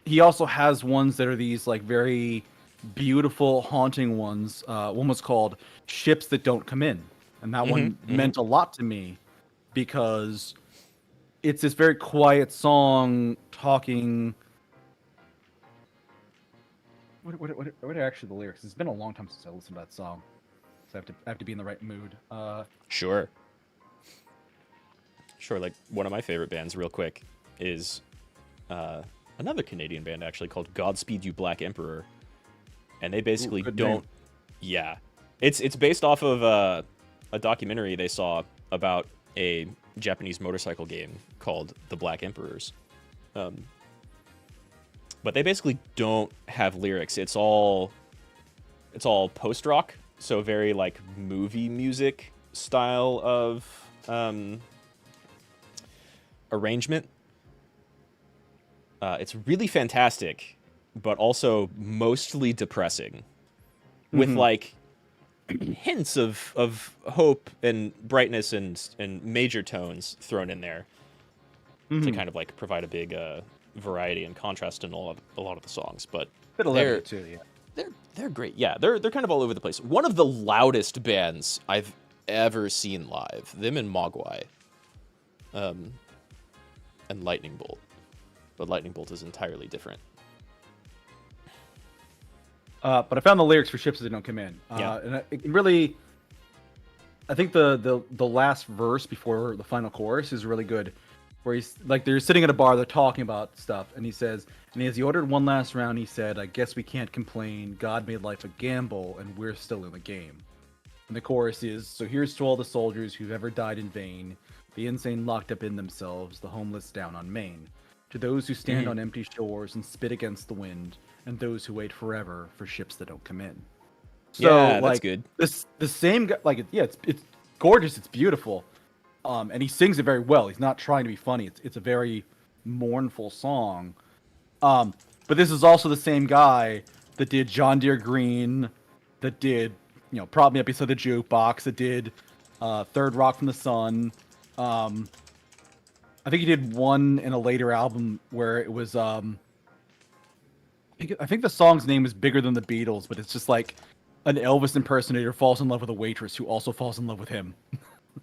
Speaker 2: he also has ones that are these like very beautiful, haunting ones. One was called "Ships That Don't Come In," and that one meant a lot to me because it's this very quiet song talking. What are actually the lyrics? It's been a long time since I listened to that song, so I have to be in the right mood.
Speaker 1: Sure. Like one of my favorite bands, real quick, is another Canadian band actually called Godspeed You Black Emperor, and they basically don't. Name. Yeah, it's based off of a documentary they saw about a Japanese motorcycle game called The Black Emperors. But they basically don't have lyrics. It's all post rock, so very like movie music style of arrangement. It's really fantastic, but also mostly depressing, with like hints of hope and brightness and major tones thrown in there to kind of like provide a big variety and contrast in a lot of the songs. But
Speaker 2: they're too, yeah.
Speaker 1: They're great. Yeah, they're kind of all over the place. One of the loudest bands I've ever seen live. Them and Mogwai. And Lightning Bolt. But Lightning Bolt is entirely different.
Speaker 2: But I found the lyrics for "Ships That Don't Come In." And it really, I think the last verse before the final chorus is really good, where he's like, they're sitting at a bar, they're talking about stuff, and he says, and as he ordered one last round, he said, "I guess we can't complain. God made life a gamble, and we're still in the game." And the chorus is, "So here's to all the soldiers who've ever died in vain, the insane locked up in themselves, the homeless down on Maine. To those who stand on empty shores and spit against the wind, and those who wait forever for ships that don't come in." So,
Speaker 1: yeah, that's
Speaker 2: like,
Speaker 1: good.
Speaker 2: The same guy, like, it's gorgeous, it's beautiful, and he sings it very well. He's not trying to be funny. It's a very mournful song. But this is also the same guy that did John Deere Green, that did, Prop Me Up Beside the Jukebox, that did Third Rock from the Sun. I think he did one in a later album where it was I think the song's name is Bigger Than the Beatles, but it's just like an Elvis impersonator falls in love with a waitress who also falls in love with him.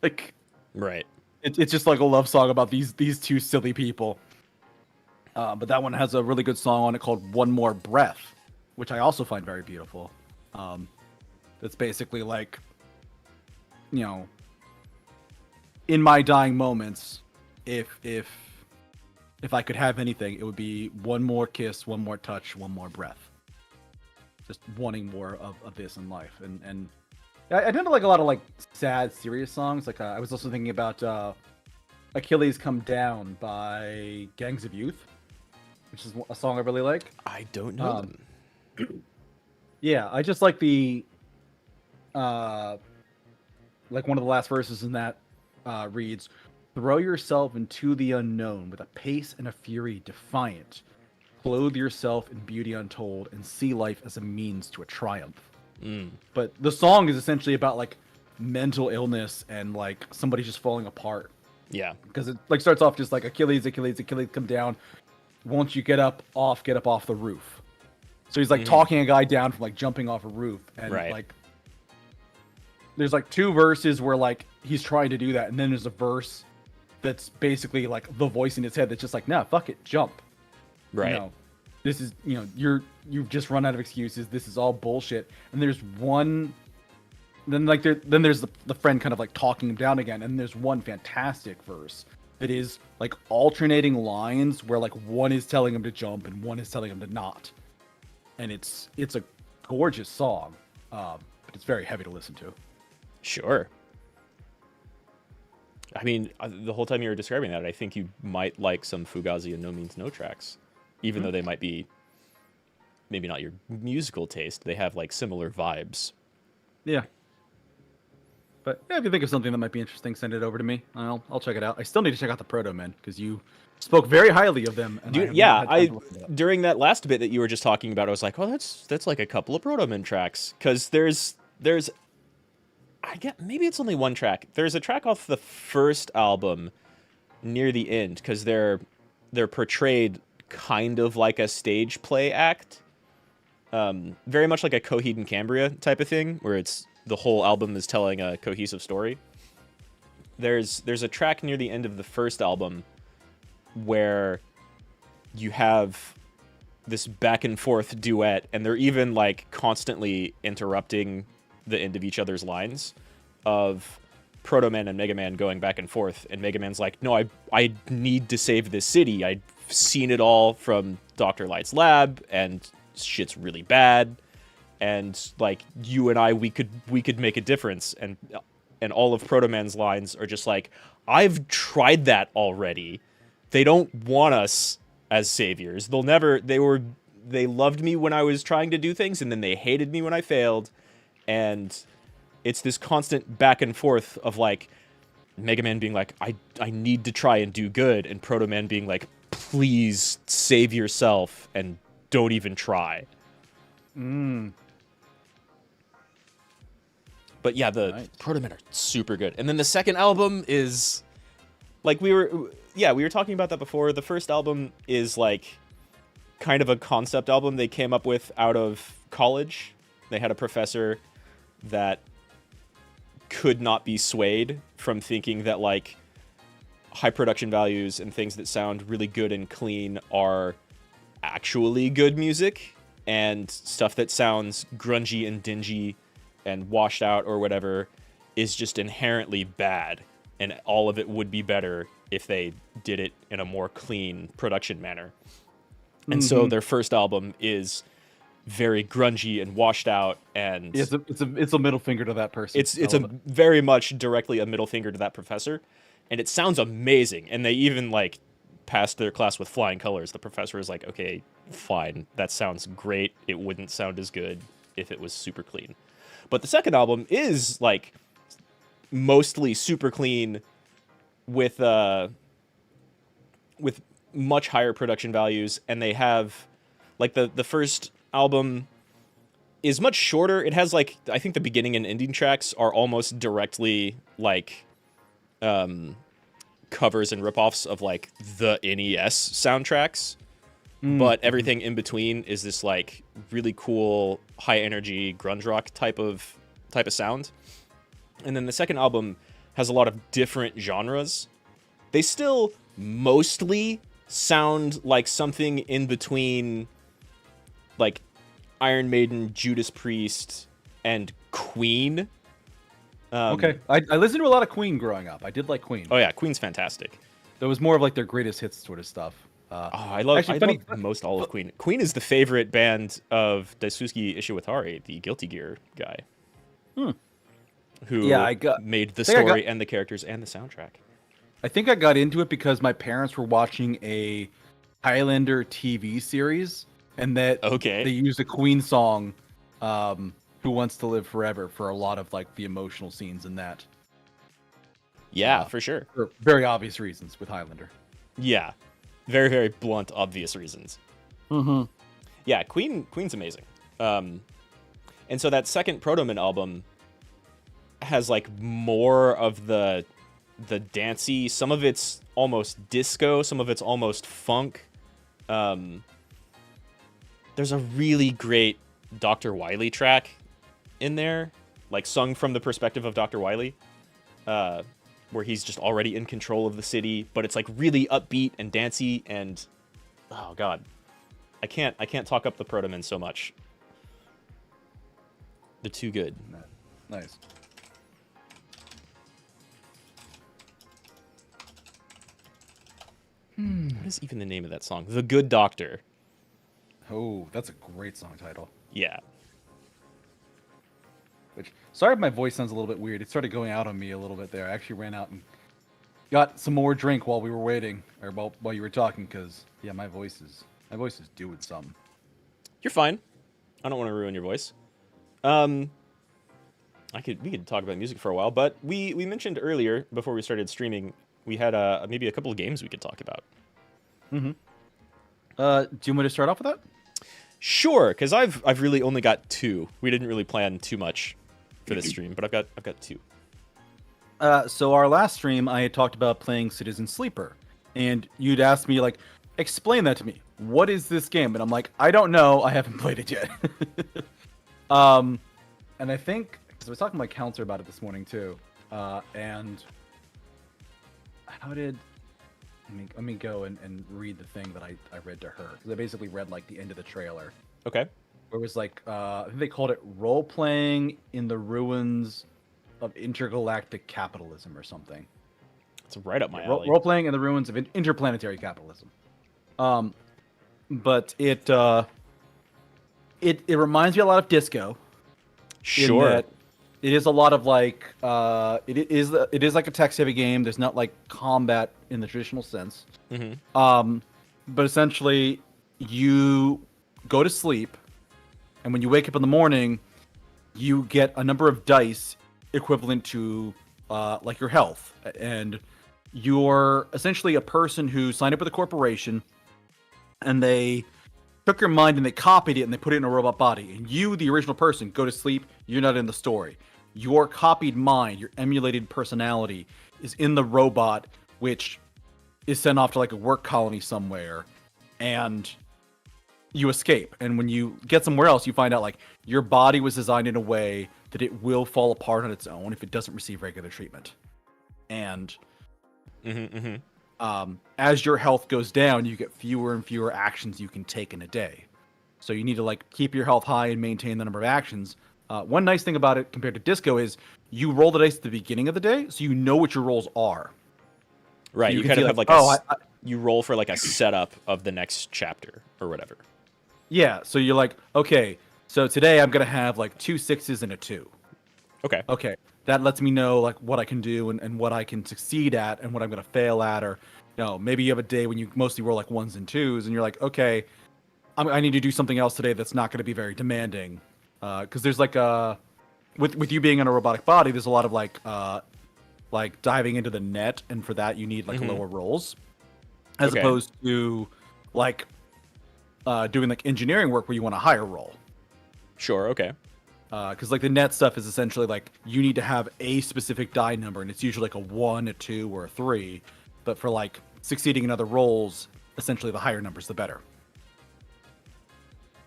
Speaker 2: Like,
Speaker 1: right.
Speaker 2: It's just like a love song about these two silly people. But that one has a really good song on it called "One More Breath," which I also find very beautiful. That's basically like, in my dying moments, if I could have anything, it would be one more kiss, one more touch, one more breath. Just wanting more of this in life. And I tend to like a lot of like sad, serious songs. Like I was also thinking about Achilles Come Down by Gangs of Youth, which is a song I really like.
Speaker 1: I don't know them.
Speaker 2: Yeah, I just like the like one of the last verses in that reads, "Throw yourself into the unknown with a pace and a fury defiant. Clothe yourself in beauty untold and see life as a means to a triumph." But the song is essentially about like mental illness and like somebody just falling apart.
Speaker 1: Yeah.
Speaker 2: Because it like starts off just like Achilles, come down. Won't you get up off the roof? So he's like talking a guy down from like jumping off a roof. And like there's like two verses where like he's trying to do that, and then there's a verse that's basically like the voice in his head that's just like, "Nah, fuck it, jump."
Speaker 1: Right.
Speaker 2: This is, you've just run out of excuses. This is all bullshit. And there's one, then there's the friend kind of like talking him down again. And there's one fantastic verse that is like alternating lines where like one is telling him to jump and one is telling him to not. And it's a gorgeous song. But but it's very heavy to listen to.
Speaker 1: Sure. I mean, the whole time you were describing that, I think you might like some Fugazi and No Means No tracks, even though they might be maybe not your musical taste. They have like similar vibes.
Speaker 2: Yeah. But yeah, if you think of something that might be interesting, send it over to me. I'll check it out. I still need to check out the Proto Men because you spoke very highly of them. And
Speaker 1: Dude, during that last bit that you were just talking about, I was like, oh, that's like a couple of Proto Men tracks, because there's I get maybe it's only one track. There's a track off the first album near the end because they're portrayed kind of like a stage play act, very much like a Coheed and Cambria type of thing, where it's the whole album is telling a cohesive story. There's a track near the end of the first album where you have this back and forth duet, and they're even like constantly interrupting the end of each other's lines, of Proto Man and Mega Man going back and forth, and Mega Man's like, no, I need to save this city. I've seen it all from Dr. Light's lab, and shit's really bad, and like you and I, we could make a difference. And all of Proto Man's lines are just like, I've tried that already. They don't want us as saviors. They loved me when I was trying to do things, and then they hated me when I failed. And it's this constant back and forth of like Mega Man being like, I need to try and do good, and Proto Man being like, please save yourself and don't even try. But yeah, the Proto Men are super good. And then the second album is like we were talking about that before. The first album is like kind of a concept album they came up with out of college. They had a professor that could not be swayed from thinking that like high production values and things that sound really good and clean are actually good music, and stuff that sounds grungy and dingy and washed out or whatever is just inherently bad, and all of it would be better if they did it in a more clean production manner. And so their first album is very grungy and washed out, and
Speaker 2: it's a middle finger to that person.
Speaker 1: It's very much directly a middle finger to that professor, and it sounds amazing. And they even like passed their class with flying colors. The professor is like, okay, fine, that sounds great. It wouldn't sound as good if it was super clean. But the second album is like mostly super clean with much higher production values, and they have like the first album is much shorter. It has like, I think the beginning and ending tracks are almost directly like covers and ripoffs of like the NES soundtracks. But everything in between is this like really cool high energy grunge rock type of sound. And then the second album has a lot of different genres. They still mostly sound like something in between like Iron Maiden, Judas Priest, and Queen.
Speaker 2: Okay, I listened to a lot of Queen growing up. I did like Queen.
Speaker 1: Oh yeah, Queen's fantastic.
Speaker 2: That was more of like their greatest hits sort of stuff.
Speaker 1: I love most all of Queen. Queen is the favorite band of Daisuke Ishiwatari, the Guilty Gear guy. Who made the story and the characters and the soundtrack.
Speaker 2: I think I got into it because my parents were watching a Highlander TV series, and that they used a Queen song, "Who Wants to Live Forever," for a lot of like the emotional scenes in that.
Speaker 1: Yeah, for sure.
Speaker 2: For very obvious reasons with Highlander.
Speaker 1: Yeah, very, very blunt, obvious reasons. Yeah, Queen's amazing. And so that second Proto Man album has like more of the dancey, some of it's almost disco, some of it's almost funk. There's a really great Dr. Wily track in there, like sung from the perspective of Dr. Wily, where he's just already in control of the city, but it's like really upbeat and dancey, and oh god, I can't talk up the Proto Men so much. They're too good.
Speaker 2: Nice.
Speaker 1: What is even the name of that song? The Good Doctor.
Speaker 2: Oh, that's a great song title.
Speaker 1: Yeah.
Speaker 2: Which Sorry if my voice sounds a little bit weird. It started going out on me a little bit there. I actually ran out and got some more drink while we were waiting, or while you were talking, because yeah, my voice is doing something.
Speaker 1: You're fine. I don't want to ruin your voice. We could talk about music for a while, but we mentioned earlier before we started streaming, we had maybe a couple of games we could talk about.
Speaker 2: Mm-hmm. Do you want me to start off with that?
Speaker 1: Sure, because I've really only got 2. We didn't really plan too much for this stream, but I've got 2.
Speaker 2: So our last stream, I had talked about playing Citizen Sleeper, and you'd asked me, like, explain that to me. What is this game? And I'm like, I don't know. I haven't played it yet. And I think, because I was talking to my counselor about it this morning too, and how did... Let me go and read the thing that I read to her. Because I basically read, like, the end of the trailer.
Speaker 1: Okay.
Speaker 2: Where it was, like, I think they called it Role-Playing in the Ruins of Intergalactic Capitalism or something.
Speaker 1: It's right up my alley.
Speaker 2: Role-Playing in the Ruins of Interplanetary Capitalism. But it reminds me a lot of Disco.
Speaker 1: Sure.
Speaker 2: In that it is a lot of, like, it is like a text-heavy game. There's not, like, combat in the traditional sense.
Speaker 1: Mm-hmm.
Speaker 2: But essentially, you go to sleep, and when you wake up in the morning, you get a number of dice equivalent to, like, your health. And you're essentially a person who signed up with a corporation, and they took your mind and they copied it and they put it in a robot body. And you, the original person, go to sleep. You're not in the story. Your copied mind, your emulated personality, is in the robot, which is sent off to, like, a work colony somewhere, and you escape. And when you get somewhere else, you find out, like, your body was designed in a way that it will fall apart on its own if it doesn't receive regular treatment. And as your health goes down, you get fewer and fewer actions you can take in a day. So you need to, like, keep your health high and maintain the number of actions. One nice thing about it compared to Disco is you roll the dice at the beginning of the day, so you know what your rolls are.
Speaker 1: Right,
Speaker 2: So
Speaker 1: you kind of have, like, you roll for, like, a setup of the next chapter or whatever.
Speaker 2: Yeah, so you're like, okay, so today I'm going to have, like, 2 6s and a 2.
Speaker 1: Okay.
Speaker 2: Okay, that lets me know, like, what I can do and what I can succeed at and what I'm going to fail at. Or, you know, maybe you have a day when you mostly roll, like, 1s and 2s, and you're like, okay, I need to do something else today that's not going to be very demanding. Because there's, like, with you being in a robotic body, there's a lot of, like diving into the net, and for that you need, like, lower rolls, as opposed to, like, doing, like, engineering work where you want a higher roll.
Speaker 1: Sure. Okay.
Speaker 2: Because, like, the net stuff is essentially, like, you need to have a specific die number, and it's usually, like, a 1, a 2, or a 3. But for, like, succeeding in other rolls, essentially the higher numbers, the better.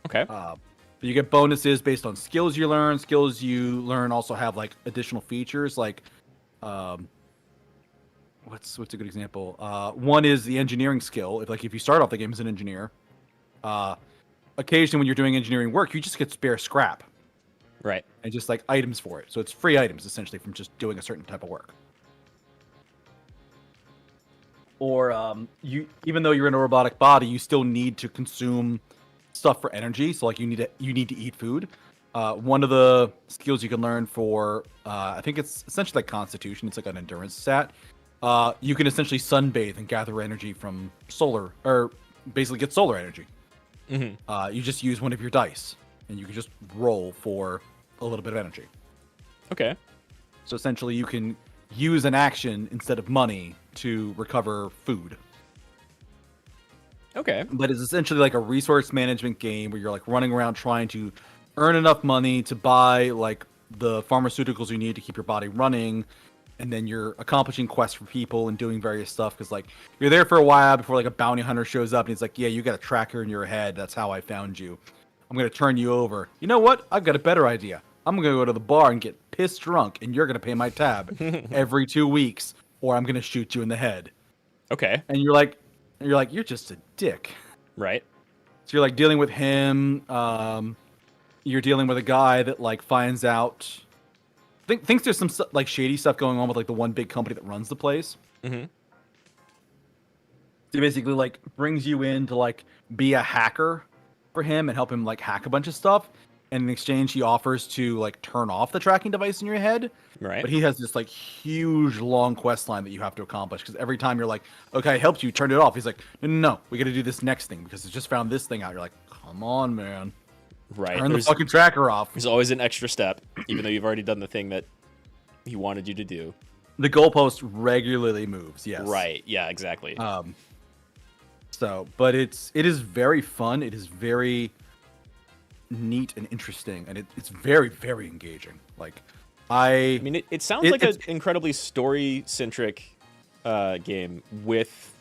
Speaker 1: Okay.
Speaker 2: But you get bonuses based on skills you learn. Skills you learn also have, like, additional features, like, what's a good example? One is the engineering skill. If you start off the game as an engineer, occasionally when you're doing engineering work, you just get spare scrap.
Speaker 1: Right.
Speaker 2: And just, like, items for it. So it's free items, essentially, from just doing a certain type of work. Or even though you're in a robotic body, you still need to consume stuff for energy. So, like, you need to eat food. One of the skills you can learn for, I think it's essentially like Constitution. It's like an endurance stat. You can essentially sunbathe and gather energy from solar, or basically get solar energy. You just use one of your dice, and you can just roll for a little bit of energy.
Speaker 1: Okay.
Speaker 2: So essentially, you can use an action instead of money to recover food.
Speaker 1: Okay.
Speaker 2: But it's essentially like a resource management game where you're, like, running around trying to earn enough money to buy, like, the pharmaceuticals you need to keep your body running, and then you're accomplishing quests for people and doing various stuff, because, like, you're there for a while before, like, a bounty hunter shows up and he's like, yeah, you got a tracker in your head, that's how I found you. I'm going to turn you over. You know what? I've got a better idea. I'm going to go to the bar and get pissed drunk, and you're going to pay my tab every 2 weeks, or I'm going to shoot you in the head.
Speaker 1: Okay.
Speaker 2: And you're like, you're just a dick.
Speaker 1: Right.
Speaker 2: So you're, like, dealing with him. You're dealing with a guy that, like, finds out, thinks there's some, like, shady stuff going on with, like, the one big company that runs the place.
Speaker 1: Mm-hmm.
Speaker 2: So he basically, like, brings you in to, like, be a hacker for him and help him, like, hack a bunch of stuff. and in exchange he offers to like turn off the tracking device in your head.
Speaker 1: Right.
Speaker 2: But he has this like huge long quest line that you have to accomplish, because every time you're like, okay, I helped you, turn it off. He's like, no, we got to do this next thing because it's just found this thing out. You're like, come on, man.
Speaker 1: Right.
Speaker 2: Turn the fucking tracker off.
Speaker 1: There's always an extra step, even though you've already done the thing that he wanted you to do.
Speaker 2: The goalpost regularly moves. Yes.
Speaker 1: Right. Yeah. Exactly.
Speaker 2: But it is very fun. It is very neat and interesting, and it's very, very engaging. Like, I
Speaker 1: mean, it sounds like an incredibly story-centric game with,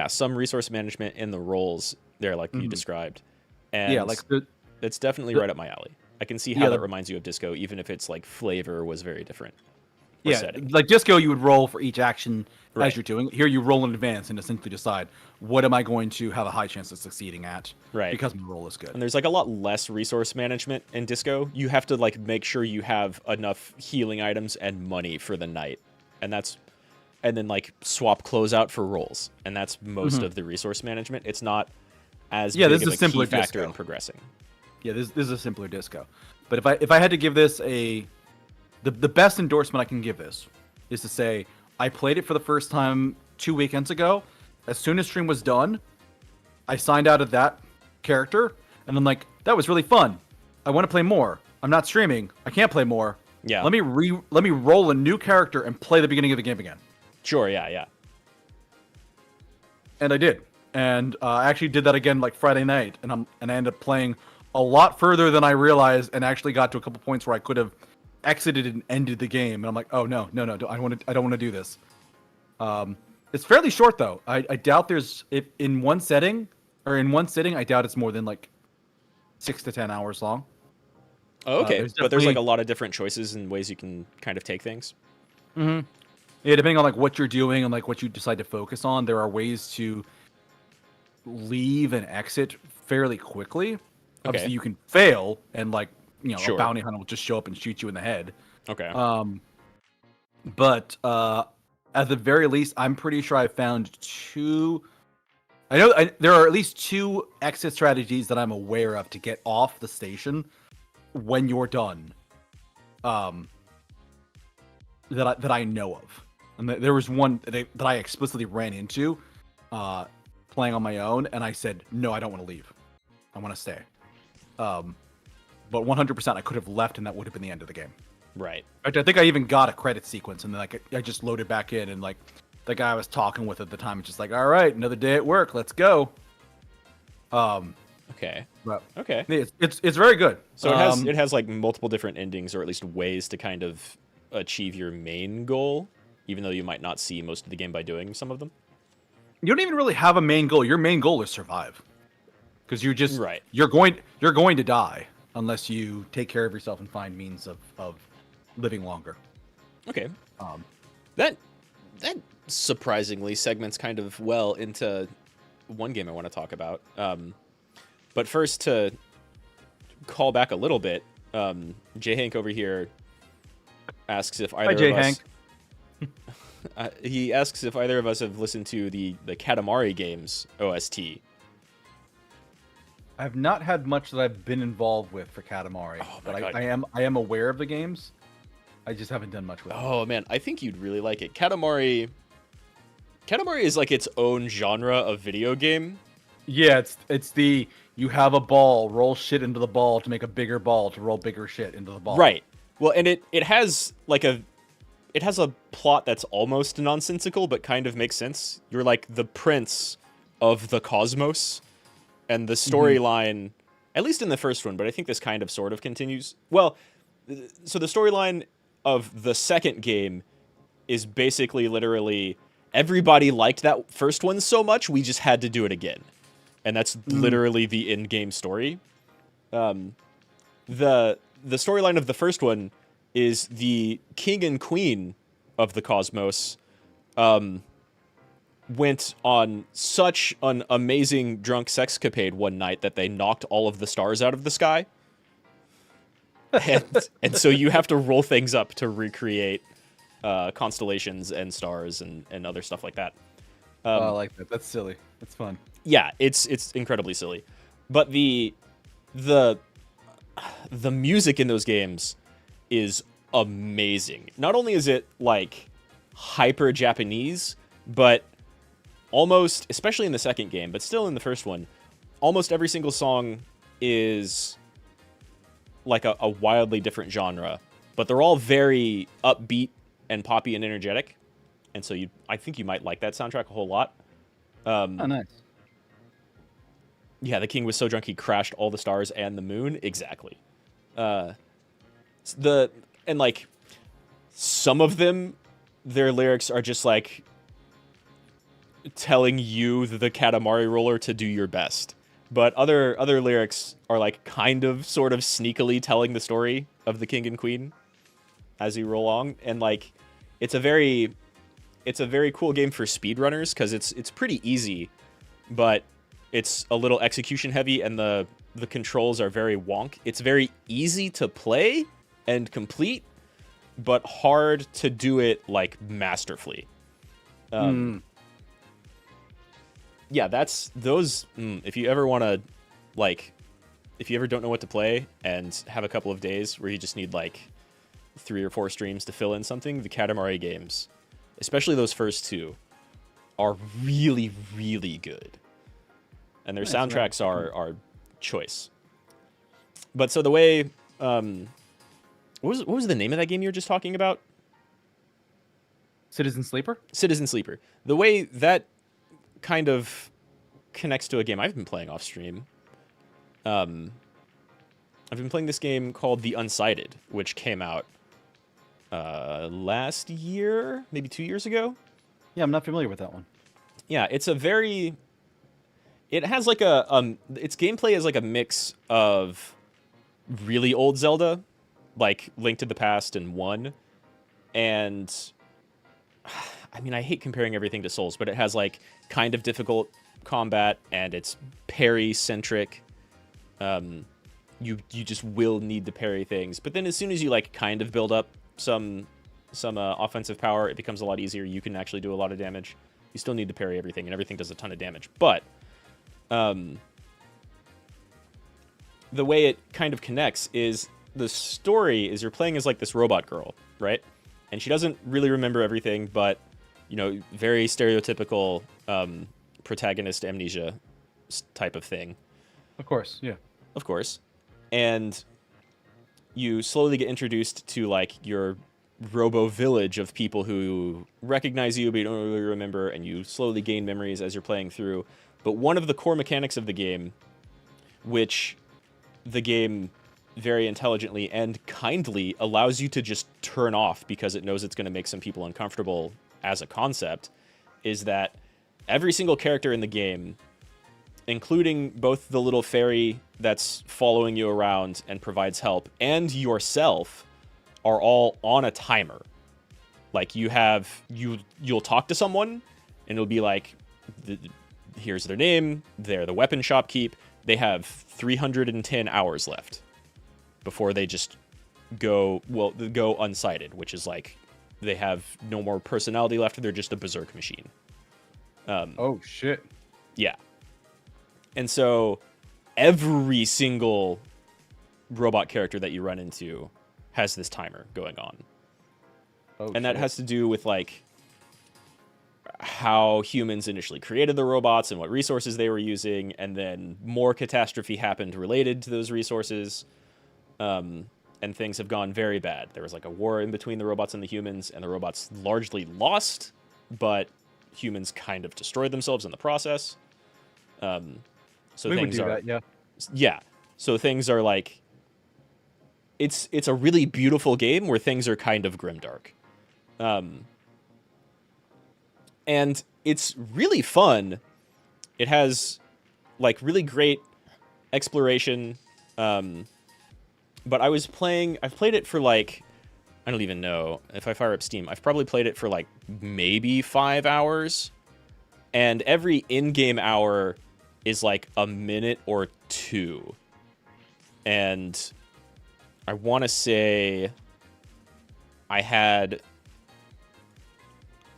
Speaker 1: some resource management in the roles there, like you described. And
Speaker 2: yeah, like
Speaker 1: it's definitely right up my alley. I can see how that reminds you of Disco, even if its like flavor was very different.
Speaker 2: Like Disco, you would roll for each action as you're doing. Here, you roll in advance and essentially decide, what am I going to have a high chance of succeeding at?
Speaker 1: Right.
Speaker 2: Because my roll is good.
Speaker 1: And there's like a lot less resource management in Disco. You have to like make sure you have enough healing items and money for the night, and then like swap clothes out for rolls, and that's most of the resource management. It's not as big
Speaker 2: this
Speaker 1: of
Speaker 2: is
Speaker 1: a
Speaker 2: a simpler
Speaker 1: key factor
Speaker 2: Disco.
Speaker 1: in progressing.
Speaker 2: Yeah, this is a simpler Disco. But if I had to give this the best endorsement I can give this is to say, I played it for the first time 2 weekends ago. As soon as stream was done, I signed out of that character, and I'm like, that was really fun. I want to play more. I'm not streaming. I can't play more.
Speaker 1: Yeah.
Speaker 2: Let me roll a new character and play the beginning of the game again.
Speaker 1: Sure. Yeah.
Speaker 2: And I did. And I actually did that again like Friday night, and I ended up playing a lot further than I realized, and actually got to a couple points where I could have exited and ended the game. And I'm like, oh no, I don't want to do this. It's fairly short though. I doubt there's in one sitting, I doubt it's more than like 6 to 10 hours long.
Speaker 1: Oh, okay. But there's like a lot of different choices and ways you can kind of take things.
Speaker 2: Mm-hmm. Yeah, depending on like what you're doing and like what you decide to focus on, there are ways to leave and exit fairly quickly. Obviously, you can fail and like, a bounty hunter will just show up and shoot you in the head.
Speaker 1: Okay.
Speaker 2: But at the very least, I'm pretty sure I found two. I know there are at least 2 exit strategies that I'm aware of to get off the station when you're done. That I know of, and there was one that I explicitly ran into, playing on my own, and I said, no, I don't want to leave. I want to stay. But 100% I could have left, and that would have been the end of the game.
Speaker 1: Right.
Speaker 2: I think I even got a credit sequence, and then like I just loaded back in, and like the guy I was talking with at the time was just like, all right, another day at work, let's go.
Speaker 1: Okay.
Speaker 2: But
Speaker 1: okay.
Speaker 2: It's very good.
Speaker 1: So it has like multiple different endings, or at least ways to kind of achieve your main goal, even though you might not see most of the game by doing some of them.
Speaker 2: You don't even really have a main goal. Your main goal is survive, because you're just you're going to die unless you take care of yourself and find means of living longer. Okay.
Speaker 1: That surprisingly segments kind of well into one game I want to talk about. But first, to call back a little bit, J Hank over here asks if either of us. He asks if either of us have listened to the Katamari games OST.
Speaker 2: I've not had much that I've been involved with for Katamari, but I am aware of the games. I just haven't done much with it.
Speaker 1: Oh man, I think you'd really like it. Katamari is like its own genre of video game.
Speaker 2: Yeah, it's the you have a ball, roll shit into the ball to make a bigger ball to roll bigger shit into the ball.
Speaker 1: Right. Well, and it has like a plot that's almost nonsensical but kind of makes sense. You're like the prince of the cosmos, and the storyline, at least in the first one, but I think this kind of sort of continues. Well, so the storyline of the second game is basically literally everybody liked that first one so much we just had to do it again. And that's literally the in-game story. The storyline of the first one is the king and queen of the cosmos went on such an amazing drunk sexcapade one night that they knocked all of the stars out of the sky. And so you have to roll things up to recreate constellations and stars and other stuff like that.
Speaker 2: I like that. That's silly. That's fun.
Speaker 1: Yeah, it's incredibly silly. But the the music in those games is amazing. Not only is it like hyper Japanese, but almost, especially in the second game, but still in the first one, almost every single song is like a wildly different genre, but they're all very upbeat and poppy and energetic. And so I think you might like that soundtrack a whole lot.
Speaker 2: Oh, nice.
Speaker 1: Yeah, the king was so drunk he crashed all the stars and the moon. Exactly. And like some of them, their lyrics are just like telling you, the Katamari roller, to do your best. But other lyrics are like kind of sort of sneakily telling the story of the king and queen as you roll along. And like it's a very cool game for speedrunners because it's pretty easy, but it's a little execution heavy and the controls are very wonk. It's very easy to play and complete, but hard to do it like masterfully. Yeah, that's those. If you ever want to, like, if you ever don't know what to play and have a couple of days where you just need like 3 or 4 streams to fill in something, the Katamari games, especially those first 2, are really, really good. And their soundtracks are choice. But so the way, what was the name of that game you were just talking about?
Speaker 2: Citizen Sleeper?
Speaker 1: Citizen Sleeper. The way that kind of connects to a game I've been playing off stream. I've been playing this game called The Unsighted, which came out last year, maybe 2 years ago.
Speaker 2: Yeah, I'm not familiar with that one.
Speaker 1: Yeah, it has like its gameplay is like a mix of really old Zelda, like Link to the Past and 1, and I mean, I hate comparing everything to Souls, but it has like kind of difficult combat and it's parry centric. You just will need to parry things, but then as soon as you like kind of build up some offensive power, it becomes a lot easier. You can actually do a lot of damage. You still need to parry everything, and everything does a ton of damage. But the way it kind of connects is the story is you're playing as like this robot girl, right? And she doesn't really remember everything, but you know, very stereotypical protagonist amnesia type of thing.
Speaker 2: Of course, yeah.
Speaker 1: Of course. And you slowly get introduced to like your robo village of people who recognize you but you don't really remember, and you slowly gain memories as you're playing through. But one of the core mechanics of the game, which the game very intelligently and kindly allows you to just turn off because it knows it's going to make some people uncomfortable as a concept, is that every single character in the game, including both the little fairy that's following you around and provides help, and yourself, are all on a timer. Like you'll talk to someone and it'll be like, here's their name, they're the weapon shop keep, they have 310 hours left before they just go unsighted, which is like they have no more personality left, they're just a berserk machine.
Speaker 2: Oh shit.
Speaker 1: Yeah. And so every single robot character that you run into has this timer going on.
Speaker 2: Oh,
Speaker 1: and that has to do with like how humans initially created the robots and what resources they were using, and then more catastrophe happened related to those resources, and things have gone very bad. There was like a war in between the robots and the humans, and the robots largely lost, but humans kind of destroyed themselves in the process. So
Speaker 2: we
Speaker 1: things
Speaker 2: would do
Speaker 1: are
Speaker 2: that, yeah.
Speaker 1: Yeah. So things are like it's a really beautiful game where things are kind of grimdark. And it's really fun. It has like really great exploration. But I've played it for like, I don't even know if I fire up Steam. I've probably played it for like maybe 5 hours. And every in-game hour is like a minute or 2. And I want to say I had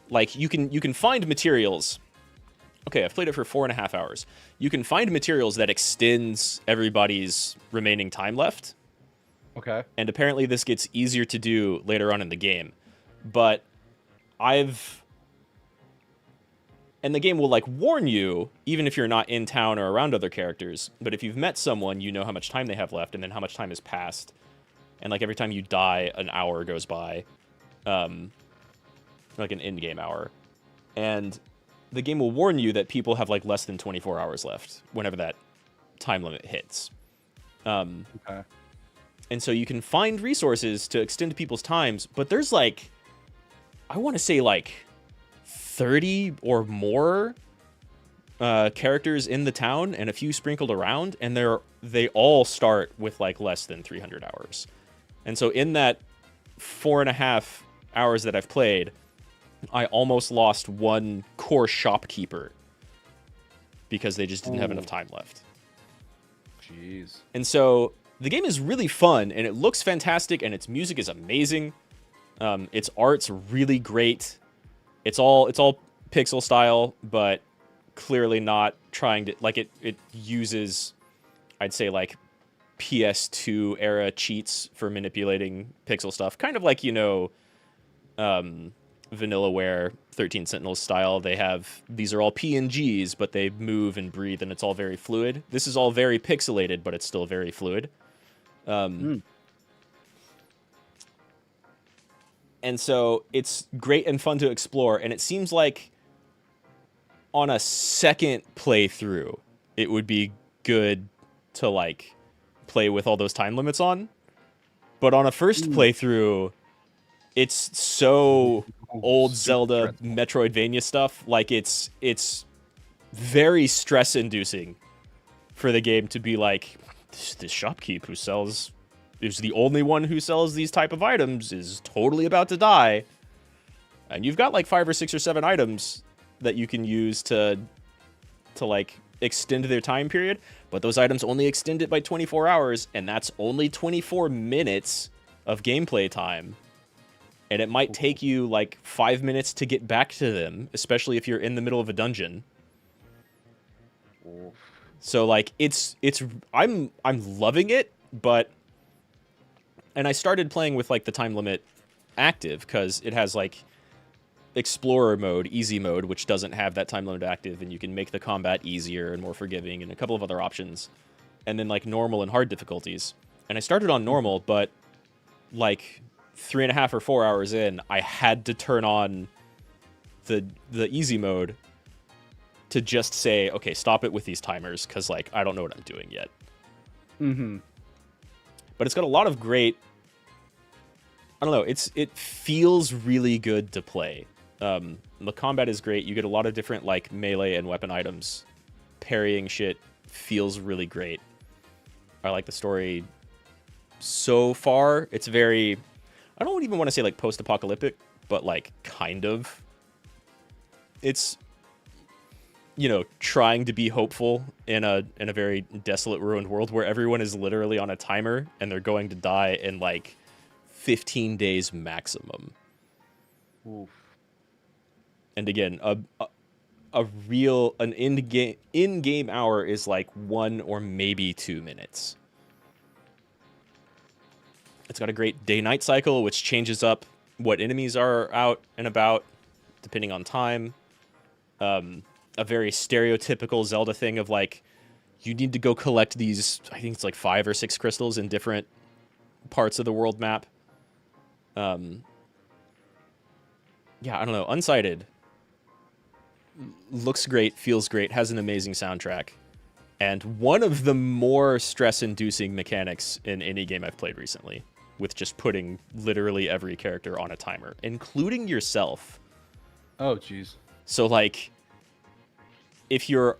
Speaker 1: like you can find materials. Okay, I've played it for 4.5 hours. You can find materials that extends everybody's remaining time left.
Speaker 2: Okay.
Speaker 1: And apparently this gets easier to do later on in the game. But and the game will like warn you, even if you're not in town or around other characters. But if you've met someone, you know how much time they have left and then how much time has passed. And like every time you die, an hour goes by. Like an in-game hour. And the game will warn you that people have like less than 24 hours left whenever that time limit hits.
Speaker 2: Okay.
Speaker 1: And so you can find resources to extend people's times, but there's like, I want to say like 30 or more characters in the town and a few sprinkled around, and they all start with like less than 300 hours. And so in that 4.5 hours that I've played, I almost lost one core shopkeeper because they just didn't have enough time left.
Speaker 2: Jeez.
Speaker 1: And so the game is really fun, and it looks fantastic, and its music is amazing. Its art's really great. It's all pixel style, but clearly not trying to like it uses, I'd say, like PS2 era cheats for manipulating pixel stuff, kind of like, you know, Vanillaware 13 Sentinels style. These are all PNGs, but they move and breathe, and it's all very fluid. This is all very pixelated, but it's still very fluid. And so it's great and fun to explore, and it seems like on a second playthrough, it would be good to like play with all those time limits on. But on a first playthrough, it's so old Zelda Metroidvania stuff. Like it's very stress-inducing for the game to be like, this shopkeep who's the only one who sells these type of items is totally about to die. And you've got like 5 or 6 or 7 items that you can use to like extend their time period, but those items only extend it by 24 hours, and that's only 24 minutes of gameplay time. And it might take you like 5 minutes to get back to them, especially if you're in the middle of a dungeon. So like I'm loving it, and I started playing with like the time limit active because it has like Explorer mode, easy mode, which doesn't have that time limit active, and you can make the combat easier and more forgiving, and a couple of other options. And then like normal and hard difficulties. And I started on normal, but like 3.5 or 4 hours in, I had to turn on the easy mode to just say, okay, stop it with these timers, because like I don't know what I'm doing yet. But it's got a lot of great, I don't know, it feels really good to play. The combat is great. You get a lot of different like melee and weapon items. Parrying shit feels really great. I like the story so far. It's very, I don't even want to say like post-apocalyptic, but like kind of. It's, you know, trying to be hopeful in a very desolate, ruined world where everyone is literally on a timer and they're going to die in like 15 days maximum.
Speaker 2: Oof.
Speaker 1: And again, an in-game hour is like 1 or maybe 2 minutes. It's got a great day-night cycle, which changes up what enemies are out and about depending on time. A very stereotypical Zelda thing of like, you need to go collect these, I think it's like 5 or 6 crystals in different parts of the world map. Yeah, I don't know. Unsighted looks great, feels great, has an amazing soundtrack, and one of the more stress-inducing mechanics in any game I've played recently, with just putting literally every character on a timer, including yourself.
Speaker 2: Oh, jeez.
Speaker 1: So like, if you're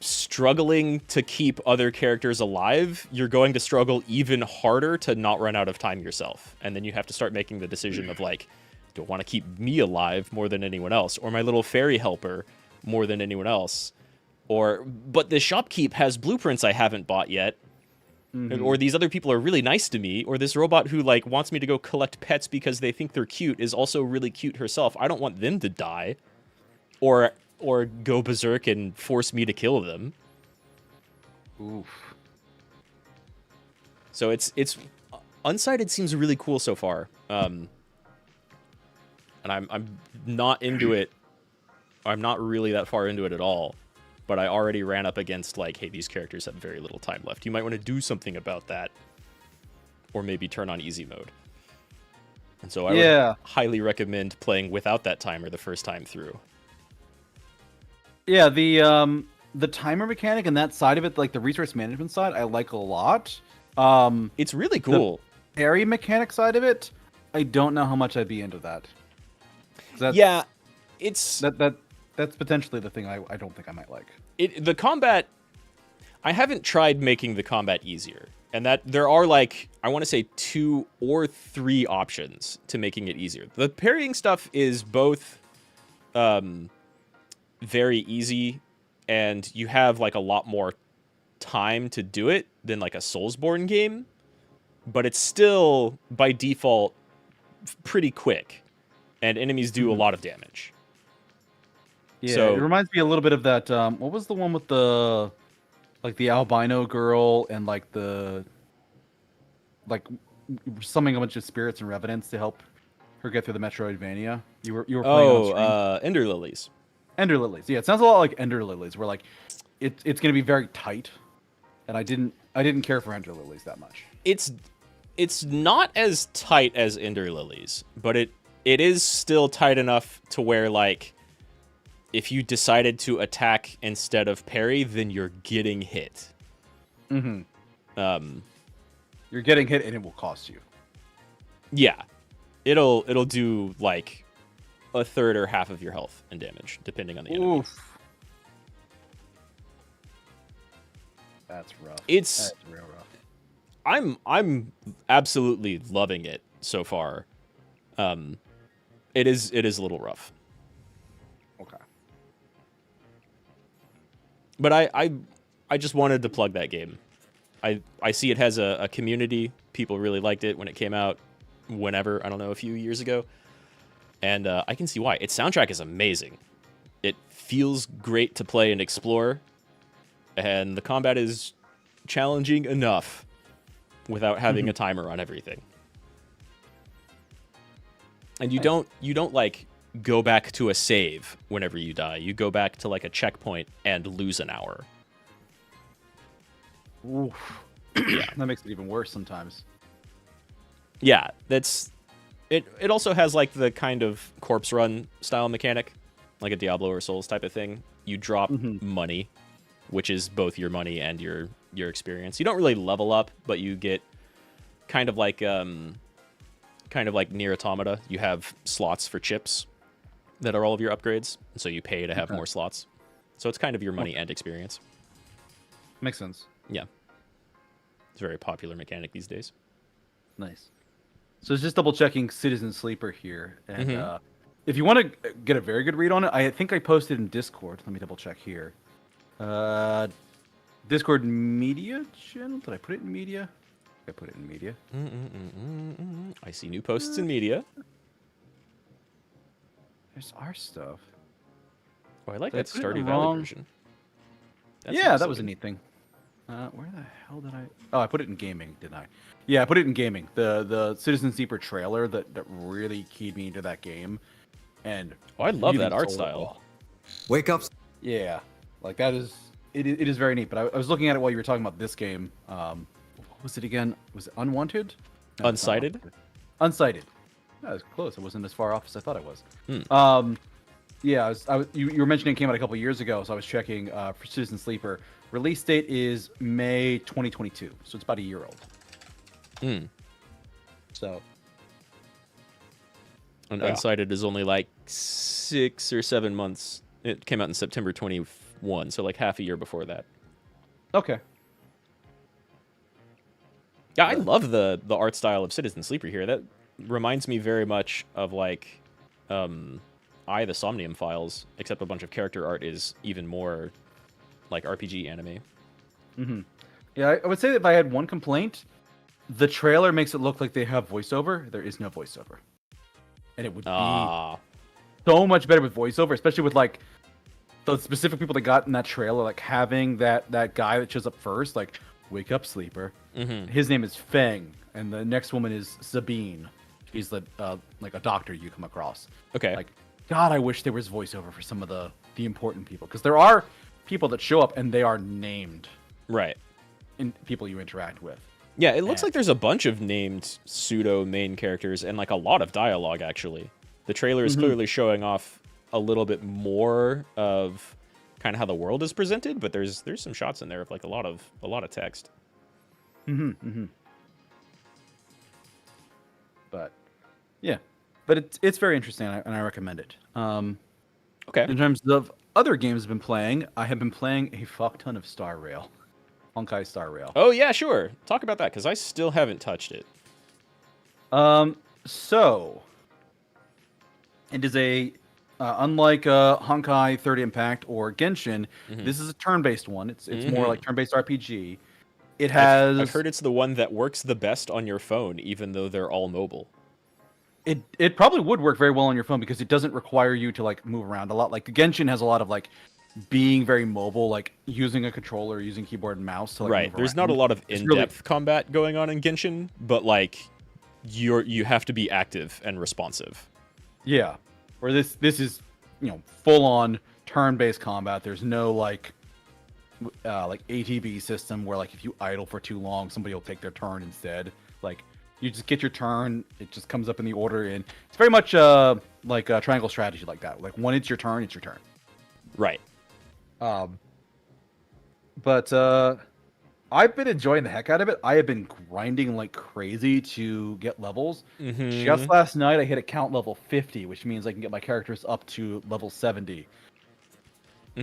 Speaker 1: struggling to keep other characters alive, you're going to struggle even harder to not run out of time yourself. And then you have to start making the decision of like, do I want to keep me alive more than anyone else, or my little fairy helper more than anyone else? But the shopkeep has blueprints I haven't bought yet. Or these other people are really nice to me, or this robot who like wants me to go collect pets because they think they're cute is also really cute herself. I don't want them to die, or go berserk and force me to kill them.
Speaker 2: Oof.
Speaker 1: So it's Unsighted seems really cool so far. And I'm not into it. I'm not really that far into it at all. But I already ran up against, like, hey, these characters have very little time left. You might want to do something about that. Or maybe turn on easy mode. And so I would highly recommend playing without that timer the first time through.
Speaker 2: Yeah, the timer mechanic and that side of it, like the resource management side, I like a lot.
Speaker 1: It's really cool.
Speaker 2: The parry mechanic side of it, I don't know how much I'd be into that.
Speaker 1: Yeah, it's...
Speaker 2: That's potentially the thing I don't think I might like.
Speaker 1: The combat... I haven't tried making the combat easier. And that there are, like, I want to say 2 or 3 options to making it easier. The parrying stuff is both very easy, and you have, like, a lot more time to do it than, like, a Soulsborne game. But it's still, by default, pretty quick. And enemies do a lot of damage.
Speaker 2: Yeah,
Speaker 1: so,
Speaker 2: it reminds me a little bit of that, what was the one with the... like the albino girl and like summoning a bunch of spirits and revenants to help her get through the Metroidvania. You were playing on stream.
Speaker 1: Ender Lilies.
Speaker 2: Ender Lilies. Yeah, it sounds a lot like Ender Lilies, where like it's going to be very tight, and I didn't care for Ender Lilies that much.
Speaker 1: It's not as tight as Ender Lilies, but it is still tight enough to where, like, if you decided to attack instead of parry, then you're getting hit.
Speaker 2: Mm-hmm. You're getting hit, and it will cost you.
Speaker 1: Yeah, it'll do like a third or half of your health and damage, depending on the enemy.
Speaker 2: Oof. That's rough.
Speaker 1: That's
Speaker 2: real rough.
Speaker 1: I'm absolutely loving it so far. It is a little rough.
Speaker 2: Okay.
Speaker 1: But I just wanted to plug that game. I see it has a community. People really liked it when it came out, whenever, I don't know, a few years ago. And I can see why. Its soundtrack is amazing. It feels great to play and explore. And the combat is challenging enough without having a timer on everything. And you don't like go back to a save whenever you die. You go back to like a checkpoint and lose an hour.
Speaker 2: Oof.
Speaker 1: Yeah.
Speaker 2: That makes it even worse sometimes.
Speaker 1: Yeah, that's it. It also has like the kind of corpse run style mechanic, like a Diablo or Souls type of thing. You drop money, which is both your money and your experience. You don't really level up, but you get kind of like Nier Automata. You have slots for chips that are all of your upgrades, and so you pay to have more slots. So it's kind of your money and experience.
Speaker 2: Makes sense.
Speaker 1: Yeah. It's a very popular mechanic these days.
Speaker 2: Nice. So it's just double checking Citizen Sleeper here. And if you want to get a very good read on it, I think I posted in Discord. Let me double check here. Discord media channel? Did I put it in media? I put it in media.
Speaker 1: I see new posts in media.
Speaker 2: There's our stuff.
Speaker 1: Oh, I like that Stardew Valley version. That's
Speaker 2: that was a neat thing. Where the hell did I... Oh, I put it in gaming, didn't I? Yeah, I put it in gaming. The Citizen Sleeper trailer that really keyed me into that game. And
Speaker 1: I love that art style.
Speaker 3: Wake up.
Speaker 2: Yeah, like that is... It is very neat, but I was looking at it while you were talking about this game. What was it again? Was it Unwanted? No,
Speaker 1: Unsighted?
Speaker 2: Unsighted. That was close. It wasn't as far off as I thought it was. Yeah, you were mentioning it came out a couple years ago, so I was checking for Citizen Sleeper. Release date is May 2022, so it's about a year old. So.
Speaker 1: And Unsighted is only like 6 or 7 months. It came out in September 21, so like half a year before that.
Speaker 2: Okay.
Speaker 1: Yeah, I love the art style of Citizen Sleeper here. That reminds me very much of like the Somnium Files, except a bunch of character art is even more like RPG anime.
Speaker 2: Yeah, I would say that if I had one complaint, the trailer makes it look like they have voiceover. There is no voiceover. And it would be so much better with voiceover, especially with like the specific people that got in that trailer, like having that guy that shows up first, like wake up, sleeper.
Speaker 1: Mm-hmm.
Speaker 2: His name is Feng, and the next woman is Sabine. She's the like a doctor you come across.
Speaker 1: Okay.
Speaker 2: Like, God, I wish there was voiceover for some of the important people, because there are people that show up and they are named
Speaker 1: Right.
Speaker 2: in people you interact with.
Speaker 1: Yeah, it looks like there's a bunch of named pseudo main characters and like a lot of dialogue actually. The trailer is clearly showing off a little bit more of kind of how the world is presented, but there's some shots in there of like a lot of text.
Speaker 2: But yeah, but it's very interesting, and I recommend it.
Speaker 1: Okay.
Speaker 2: In terms of other games I've been playing, I have been playing a fuck ton of Star Rail. Honkai Star Rail.
Speaker 1: Oh yeah, sure. Talk about that because I still haven't touched it.
Speaker 2: So it is a unlike Honkai Third Impact or Genshin, this is a turn-based one. It's more like turn-based RPG. It has.
Speaker 1: I've heard it's the one that works the best on your phone, even though they're all mobile.
Speaker 2: It probably would work very well on your phone because it doesn't require you to like move around a lot. Like Genshin has a lot of like being very mobile, like using a controller, using keyboard and mouse to like
Speaker 1: Right.
Speaker 2: move
Speaker 1: There's
Speaker 2: around.
Speaker 1: not a lot of
Speaker 2: It's
Speaker 1: in-depth combat going on in Genshin, but like you have to be active and responsive.
Speaker 2: Yeah. Where this is, full on turn-based combat. There's no like ATB system where like if you idle for too long, somebody will take their turn instead. Like you just get your turn, it just comes up in the order, and it's very much like a triangle strategy like that. Like when it's your turn, it's your turn.
Speaker 1: Right.
Speaker 2: But I've been enjoying the heck out of it. I have been grinding like crazy to get levels. Just last night, I hit account level 50, which means I can get my characters up to level 70.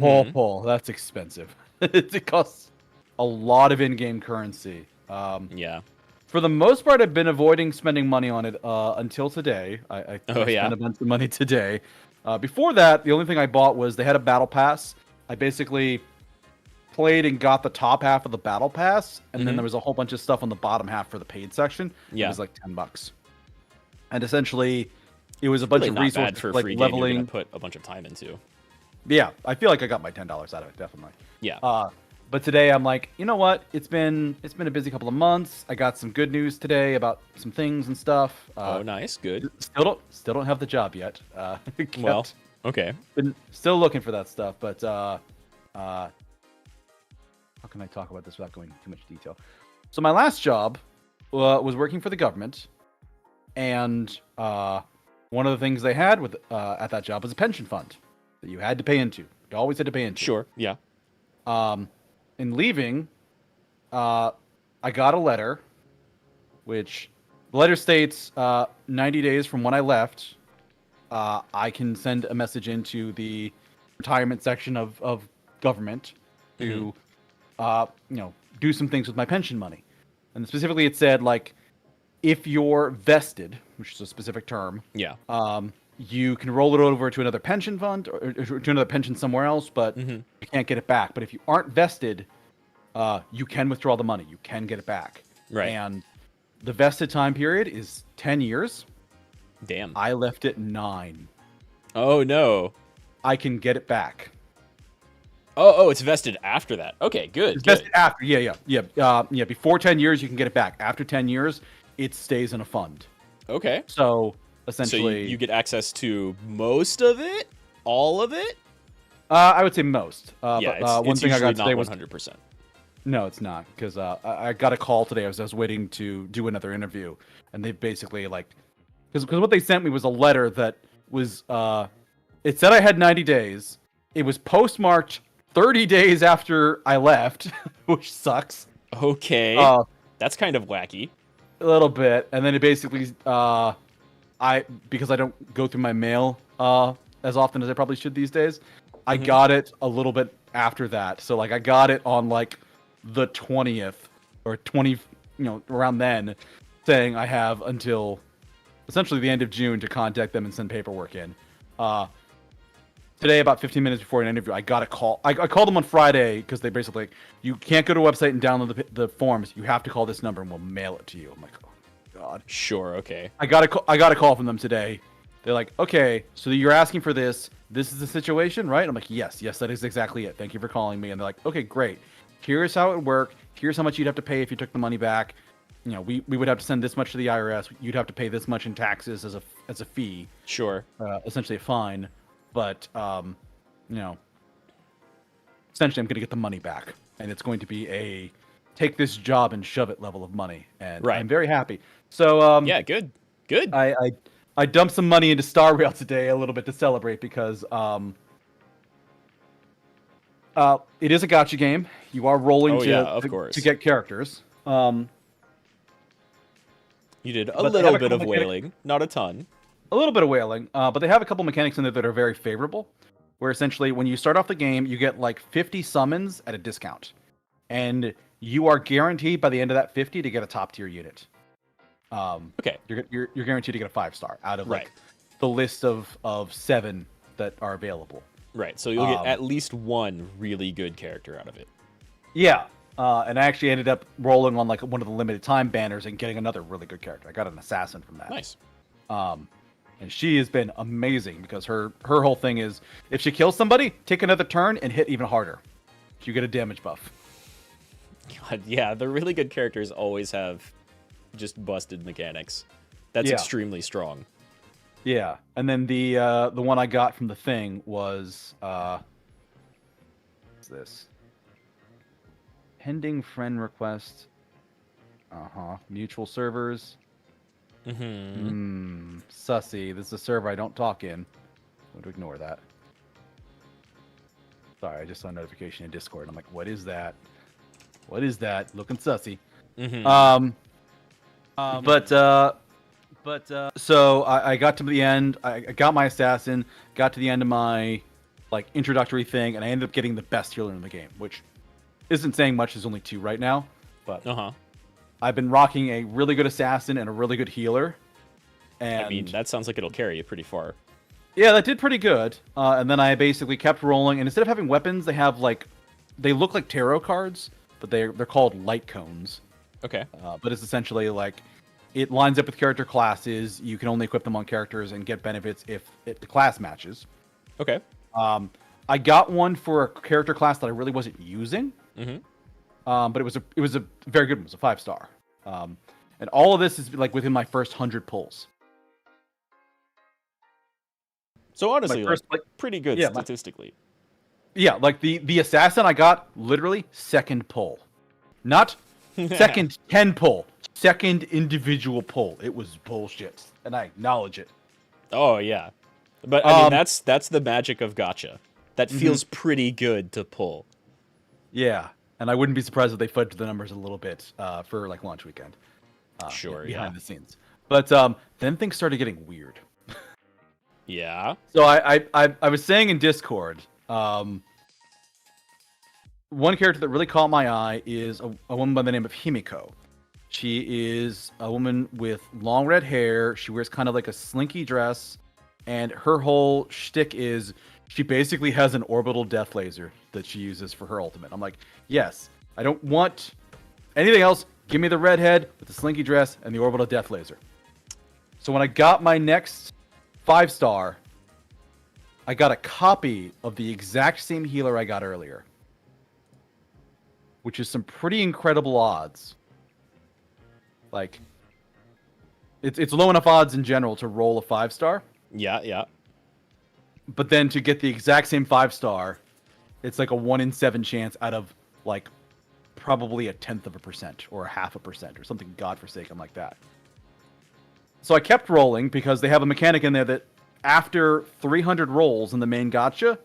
Speaker 2: Oh, that's expensive. It costs a lot of in-game currency.
Speaker 1: Yeah.
Speaker 2: For the most part, I've been avoiding spending money on it until today. I spent a bunch of money today. Before that, the only thing I bought was they had a battle pass. I basically played and got the top half of the battle pass, and then there was a whole bunch of stuff on the bottom half for the paid section.
Speaker 1: Yeah.
Speaker 2: It was like $10. And essentially, it was a bunch of resources
Speaker 1: bad for a
Speaker 2: like
Speaker 1: free
Speaker 2: leveling.
Speaker 1: game you're gonna put a bunch of time into.
Speaker 2: Yeah, I feel like I got my $10 out of it, definitely.
Speaker 1: Yeah.
Speaker 2: But today I'm like, you know what? It's been a busy couple of months. I got some good news today about some things and stuff.
Speaker 1: Oh, nice, good.
Speaker 2: Still don't have the job yet.
Speaker 1: Well, okay.
Speaker 2: Been still looking for that stuff, but how can I talk about this without going into too much detail? So my last job was working for the government, and one of the things they had with at that job was a pension fund that you had to pay into. You always had to pay into.
Speaker 1: Sure. Yeah.
Speaker 2: In leaving, I got a letter, which the letter states 90 days from when I left, I can send a message into the retirement section of government to, do some things with my pension money. And specifically, it said like, if you're vested, which is a specific term, you can roll it over to another pension fund or to another pension somewhere else, but you can't get it back. But if you aren't vested, you can withdraw the money. You can get it back.
Speaker 1: Right.
Speaker 2: And the vested time period is 10 years.
Speaker 1: Damn.
Speaker 2: I left it 9.
Speaker 1: Oh, no.
Speaker 2: I can get it back.
Speaker 1: Oh, it's vested after that. Okay, good.
Speaker 2: It's vested after. Yeah. Before 10 years, you can get it back. After 10 years, it stays in a fund.
Speaker 1: Okay.
Speaker 2: So essentially,
Speaker 1: So you get access to most of it? All of it?
Speaker 2: I would say most.
Speaker 1: Yeah,
Speaker 2: but, one
Speaker 1: it's
Speaker 2: thing I got
Speaker 1: usually
Speaker 2: today
Speaker 1: not
Speaker 2: was
Speaker 1: 100%.
Speaker 2: no, it's not, because I got a call today. I was waiting to do another interview, and they basically like because what they sent me was a letter that was it said I had 90 days. It was postmarked 30 days after I left, which sucks.
Speaker 1: Okay. That's kind of wacky.
Speaker 2: A little bit, and then it basically because I don't go through my mail as often as I probably should these days, I got it a little bit after that. So like I got it on like the 20th or 20, around then, saying I have until essentially the end of June to contact them and send paperwork in. Today, about 15 minutes before an interview, I got a call. I called them on Friday because they basically, you can't go to a website and download the forms. You have to call this number and we'll mail it to you. I'm like, oh God.
Speaker 1: Sure. Okay.
Speaker 2: I got a call from them today. They're like, okay, so you're asking for this. This is the situation, right? I'm like, yes, that is exactly it. Thank you for calling me. And they're like, okay, great. Here's how it would work. here's how much you'd have to pay if you took the money back. We would have to send this much to the IRS. You'd have to pay this much in taxes as a fee.
Speaker 1: Sure.
Speaker 2: Essentially a fine. But essentially I'm going to get the money back, and it's going to be a take this job and shove it level of money, and I'm very happy. So
Speaker 1: yeah, good.
Speaker 2: I dumped some money into Star Rail today a little bit to celebrate because it is a gacha game. You are rolling to get characters.
Speaker 1: You did a little bit of whaling, not a ton.
Speaker 2: A little bit of whaling, but they have a couple mechanics in there that are very favorable. Where essentially, when you start off the game, you get like 50 summons at a discount, and you are guaranteed by the end of that 50 to get a top tier unit.
Speaker 1: Okay.
Speaker 2: You're guaranteed to get a 5-star out of like the list of 7 that are available.
Speaker 1: Right. So you'll get at least one really good character out of it.
Speaker 2: Yeah. And I actually ended up rolling on like one of the limited time banners and getting another really good character. I got an assassin from that.
Speaker 1: Nice.
Speaker 2: And she has been amazing because her whole thing is if she kills somebody, take another turn and hit even harder. You get a damage buff.
Speaker 1: God, yeah, the really good characters always have just busted mechanics. That's extremely strong.
Speaker 2: Yeah, and then the one I got from the thing was what's this? Pending friend request. Mutual servers. Sussy. This is a server I don't talk in. I'm going to ignore that. Sorry, I just saw a notification in Discord. I'm like, what is that? What is that? Looking sussy. So I got to the end. I got my assassin. Got to the end of my like introductory thing, and I ended up getting the best healer in the game, which isn't saying much. There's only 2 right now, but I've been rocking a really good assassin and a really good healer. And
Speaker 1: I mean, that sounds like it'll carry you pretty far.
Speaker 2: Yeah, that did pretty good. And then I basically kept rolling, and instead of having weapons, they have like they look like tarot cards, but they're called light cones.
Speaker 1: Okay.
Speaker 2: But it's essentially like it lines up with character classes. You can only equip them on characters and get benefits if the class matches.
Speaker 1: Okay.
Speaker 2: I got one for a character class that I really wasn't using. But it was a very good one. It was a 5-star. And all of this is like within my first 100 pulls.
Speaker 1: So honestly, pretty good statistically.
Speaker 2: Like the assassin I got literally second pull, not second 10 pull, second individual pull. It was bullshit, and I acknowledge it.
Speaker 1: Oh yeah, but I mean that's the magic of gacha. That feels pretty good to pull.
Speaker 2: Yeah, and I wouldn't be surprised if they fudged the numbers a little bit for like launch weekend. Behind the scenes, but then things started getting weird.
Speaker 1: Yeah.
Speaker 2: So I was saying in Discord, one character that really caught my eye is a woman by the name of Himiko. She is a woman with long red hair. She wears kind of like a slinky dress, and her whole shtick is she basically has an orbital death laser that she uses for her ultimate. I'm like, yes, I don't want anything else. Give me the redhead with the slinky dress and the orbital death laser. So when I got my next 5-star, I got a copy of the exact same healer I got earlier, which is some pretty incredible odds. Like, it's low enough odds in general to roll a 5-star.
Speaker 1: Yeah.
Speaker 2: But then to get the exact same 5-star, it's like a 1 in 7 chance out of like probably 0.1% or 0.5% or something godforsaken like that. So I kept rolling because they have a mechanic in there that after 300 rolls in the main gacha,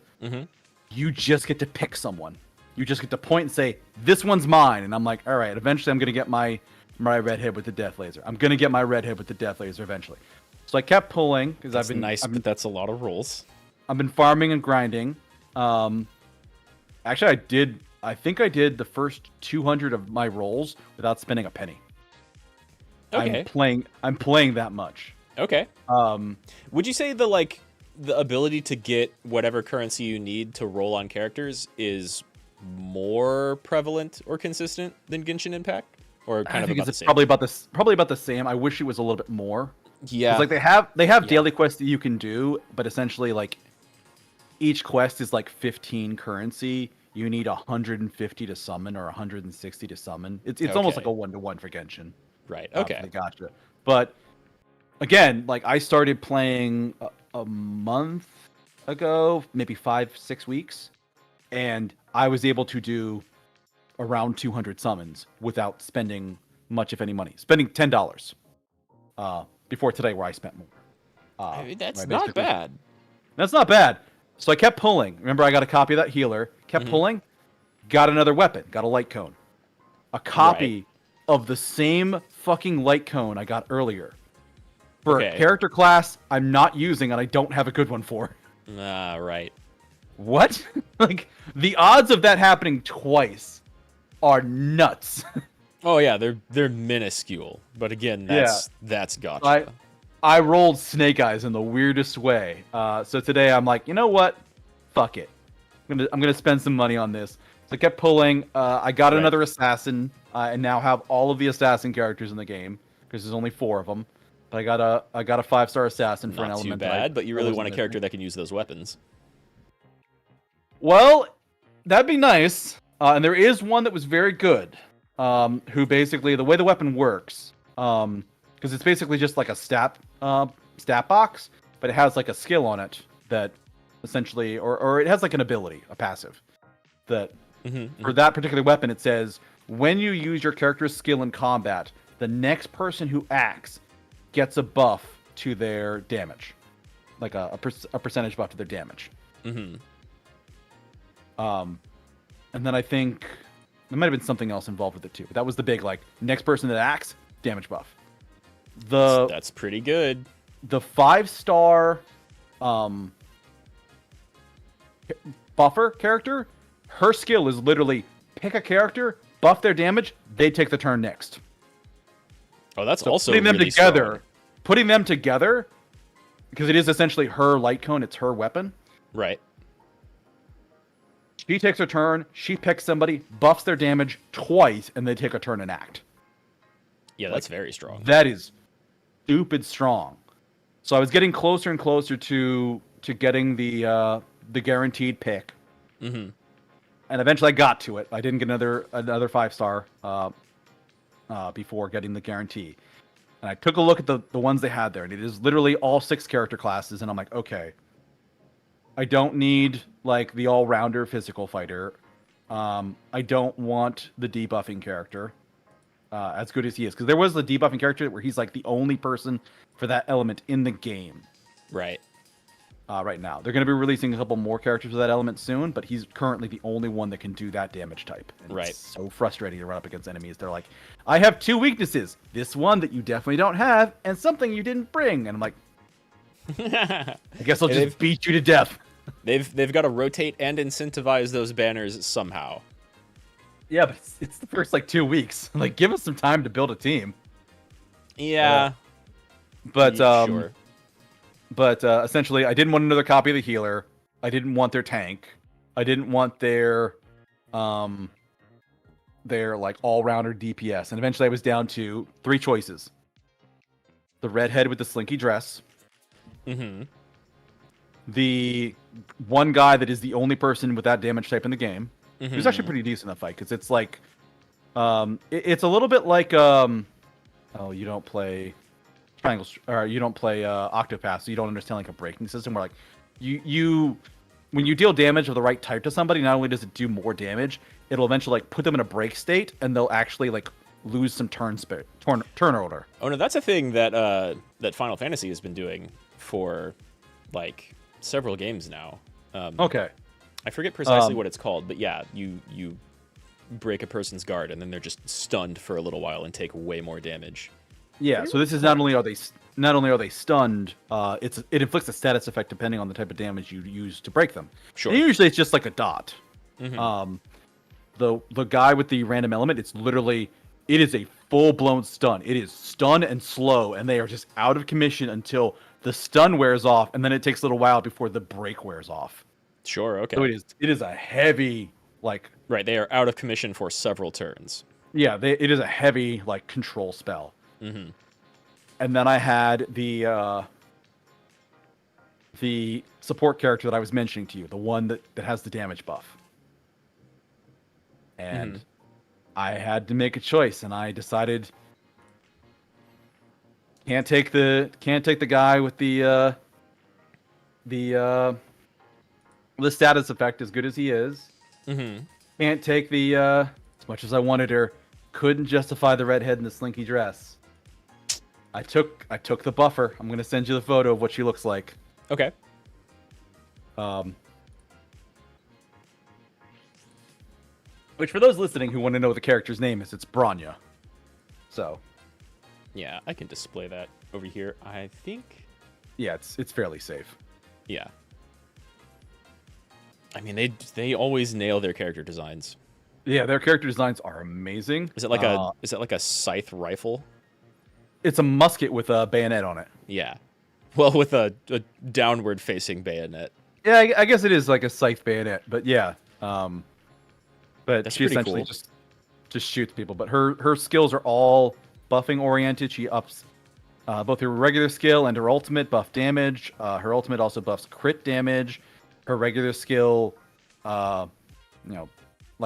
Speaker 2: you just get to pick someone. You just get to point and say, this one's mine. And I'm like, all right, eventually I'm going to get my redhead with the death laser. I'm going to get my redhead with the death laser eventually. So I kept pulling because I've been
Speaker 1: nice, but that's a lot of rolls.
Speaker 2: I've been farming and grinding. Actually, I think I did the first 200 of my rolls without spending a penny.
Speaker 1: Okay.
Speaker 2: I'm playing that much.
Speaker 1: Okay. Would you say the ability to get whatever currency you need to roll on characters is more prevalent or consistent than Genshin Impact, or kind of about the same?
Speaker 2: Probably about the same. I wish it was a little bit more.
Speaker 1: Yeah.
Speaker 2: Like they have daily quests that you can do, but essentially like each quest is like 15 currency. you need 150 to summon or 160 to summon. It's almost like a 1-to-1 for Genshin.
Speaker 1: Right. Okay.
Speaker 2: Gotcha. But again, like I started playing a month ago, maybe 5-6 weeks, and I was able to do around 200 summons without spending much, if any, money. Spending $10 before today, where I spent more.
Speaker 1: I mean, that's not bad.
Speaker 2: That's not bad. So I kept pulling. Remember, I got a copy of that healer. Kept pulling. Got another weapon. Got a light cone. A copy of the same fucking light cone I got earlier. For a character class I'm not using and I don't have a good one for.
Speaker 1: Right.
Speaker 2: What? Like, the odds of that happening twice are nuts.
Speaker 1: Oh yeah, they're minuscule. But again, that's gotcha.
Speaker 2: I rolled Snake Eyes in the weirdest way. So today I'm like, you know what? Fuck it. I'm gonna spend some money on this. So I kept pulling. I got another assassin, and now have all of the assassin characters in the game because there's only 4 of them. But I got a 5-star assassin for an element.
Speaker 1: Not too bad, but you really want a character that can use those weapons.
Speaker 2: Well, that'd be nice. And there is one that was very good. Who basically, the way the weapon works, because it's basically just like a stat box, but it has like a skill on it that essentially, or it has like an ability, a passive, that for that particular weapon, it says, when you use your character's skill in combat, the next person who acts gets a buff to their damage, like a percentage buff to their damage. And then I think there might have been something else involved with it too. But that was the big, like, next person that acts, damage buff.
Speaker 1: That's pretty good.
Speaker 2: The 5-star buffer character, her skill is literally pick a character, buff their damage, they take the turn next.
Speaker 1: Oh, that's
Speaker 2: so
Speaker 1: also
Speaker 2: putting them
Speaker 1: really
Speaker 2: together.
Speaker 1: strong.
Speaker 2: Putting them together, because it is essentially her light cone, it's her weapon.
Speaker 1: Right.
Speaker 2: She takes her turn, she picks somebody, buffs their damage twice, and they take a turn and act.
Speaker 1: Yeah, that's very strong.
Speaker 2: That is stupid strong. So I was getting closer and closer to getting the guaranteed pick. And eventually I got to it. I didn't get another 5-star before getting the guarantee. And I took a look at the ones they had there, and it is literally all 6 character classes, and I'm like, okay. I don't need, like, the all-rounder physical fighter. I don't want the debuffing character, as good as he is. Because there was the debuffing character where he's, like, the only person for that element in the game.
Speaker 1: Right.
Speaker 2: Right now. They're going to be releasing a couple more characters with that element soon, but he's currently the only one that can do that damage type. And it's so frustrating to run up against enemies. They're like, I have 2 weaknesses. This one that you definitely don't have, and something you didn't bring. And I'm like, I guess I'll just beat you to death.
Speaker 1: They've got to rotate and incentivize those banners somehow.
Speaker 2: Yeah, but it's the first, like, 2 weeks. Like, give us some time to build a team.
Speaker 1: Yeah.
Speaker 2: Sure. But essentially, I didn't want another copy of the healer. I didn't want their tank. I didn't want their like all-rounder DPS. And eventually, I was down to 3 choices: the redhead with the slinky dress, the one guy that is the only person with that damage type in the game. Who's actually pretty decent in that fight, because it's like, it's a little bit like, you don't play triangles, or you don't play Octopath, so you don't understand like a breaking system where, like, you when you deal damage of the right type to somebody, not only does it do more damage, it'll eventually, like, put them in a break state, and they'll actually, like, lose some turn order.
Speaker 1: Oh no, that's a thing that that Final Fantasy has been doing for, like, several games now.
Speaker 2: Okay.
Speaker 1: I forget precisely what it's called, but yeah, you break a person's guard, and then they're just stunned for a little while and take way more damage.
Speaker 2: Yeah, so this is not only are they stunned, it inflicts a status effect depending on the type of damage you use to break them.
Speaker 1: Sure.
Speaker 2: And usually it's just like a dot. The guy with the random element, it is a full-blown stun. It is stun and slow, and they are just out of commission until the stun wears off, and then it takes a little while before the break wears off.
Speaker 1: Sure, okay.
Speaker 2: So it is a heavy, like...
Speaker 1: Right, they are out of commission for several turns.
Speaker 2: Yeah, it is a heavy, like, control spell. And then I had the support character that I was mentioning to you, the one that has the damage buff. and I had to make a choice, and I decided can't take the guy with the status effect as good as he is. Can't take the as much as I wanted her. Couldn't justify the redhead in the slinky dress. I took the buffer. I'm gonna send you the photo of what she looks like.
Speaker 1: Okay.
Speaker 2: Which for those listening who want to know what the character's name is, it's Branya. So.
Speaker 1: Yeah, I can display that over here. I think.
Speaker 2: Yeah, it's fairly safe.
Speaker 1: Yeah. I mean, they always nail their character designs.
Speaker 2: Yeah, their character designs are amazing.
Speaker 1: Is it like a scythe rifle?
Speaker 2: It's a musket with a bayonet on it.
Speaker 1: Yeah. Well, with a downward facing bayonet.
Speaker 2: Yeah, I guess it is like a scythe bayonet, but yeah. But
Speaker 1: That's
Speaker 2: she essentially
Speaker 1: cool.
Speaker 2: just shoots people. But her skills are all buffing oriented. She ups both her regular skill and her ultimate buff damage. Her ultimate also buffs crit damage. Her regular skill, like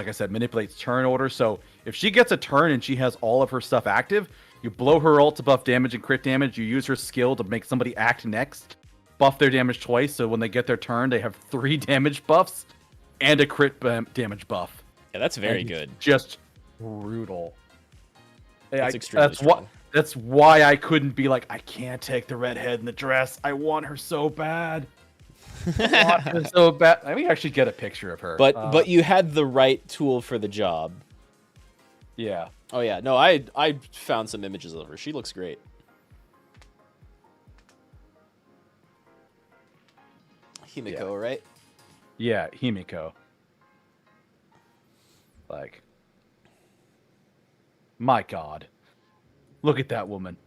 Speaker 2: I said, manipulates turn order. So if she gets a turn and she has all of her stuff active, you blow her ult to buff damage and crit damage. You use her skill to make somebody act next. Buff their damage twice, so when they get their turn, they have 3 damage buffs and a crit damage buff.
Speaker 1: Yeah, that's very good.
Speaker 2: Just brutal.
Speaker 1: That's extremely strong.
Speaker 2: That's why I couldn't be like, I can't take the redhead in the dress. I want her so bad. I want her so bad. Let me actually get a picture of her.
Speaker 1: But you had the right tool for the job.
Speaker 2: Yeah.
Speaker 1: Oh yeah. No, I found some images of her. She looks great. Himiko, right?
Speaker 2: Yeah, Himiko. Like, my God. Look at that woman.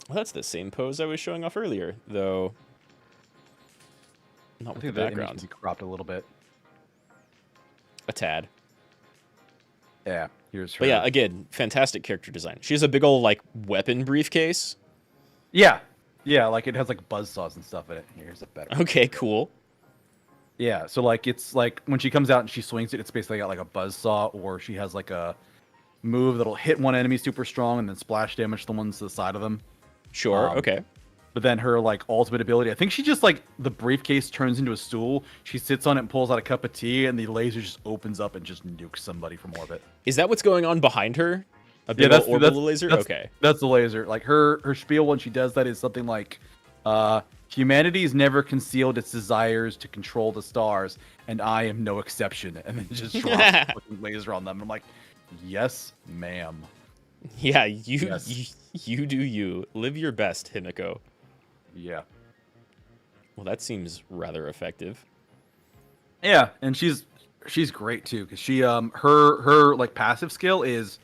Speaker 1: Well, that's the same pose I was showing off earlier, though. Not with the background.
Speaker 2: Image can be cropped a little bit.
Speaker 1: A tad.
Speaker 2: Yeah, here's her.
Speaker 1: But yeah, again, fantastic character design. She has a big old like weapon briefcase.
Speaker 2: Yeah, like it has like buzzsaws and stuff in it. Here's a better.
Speaker 1: Okay, cool.
Speaker 2: Yeah, so like it's like when she comes out and she swings it, it's basically got like a buzzsaw, or she has like a move that'll hit one enemy super strong and then splash damage the ones to the side of them.
Speaker 1: Sure. Okay.
Speaker 2: But then her like ultimate ability, I think she just like the briefcase turns into a stool. She sits on it and pulls out a cup of tea, and the laser just opens up and just nukes somebody from orbit.
Speaker 1: Is that what's going on behind her? A big old orbital laser? Okay.
Speaker 2: That's the laser. Like her spiel when she does that is something like, humanity's never concealed its desires to control the stars, and I am no exception. And then just drops a fucking laser on them. I'm like, yes, ma'am.
Speaker 1: Yeah, you do you. Live your best, Himiko.
Speaker 2: Yeah.
Speaker 1: Well, that seems rather effective.
Speaker 2: Yeah, and she's great too, because she her like passive skill is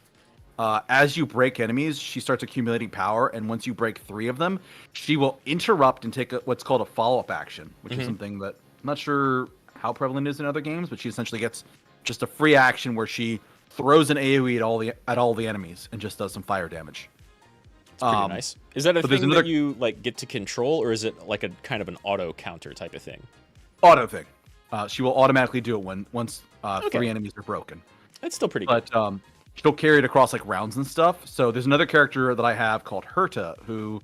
Speaker 2: as you break enemies, she starts accumulating power, and once you break 3 of them, she will interrupt and take what's called a follow-up action, which is something that I'm not sure how prevalent it is in other games, but she essentially gets just a free action where she throws an AoE at all the enemies and just does some fire damage.
Speaker 1: It's pretty nice. Is that a thing that you like get to control, or is it like a kind of an auto counter type of thing?
Speaker 2: Auto thing. She will automatically do it once 3 enemies are broken.
Speaker 1: That's still pretty good.
Speaker 2: But she'll carry it across like rounds and stuff. So there's another character that I have called Herta, who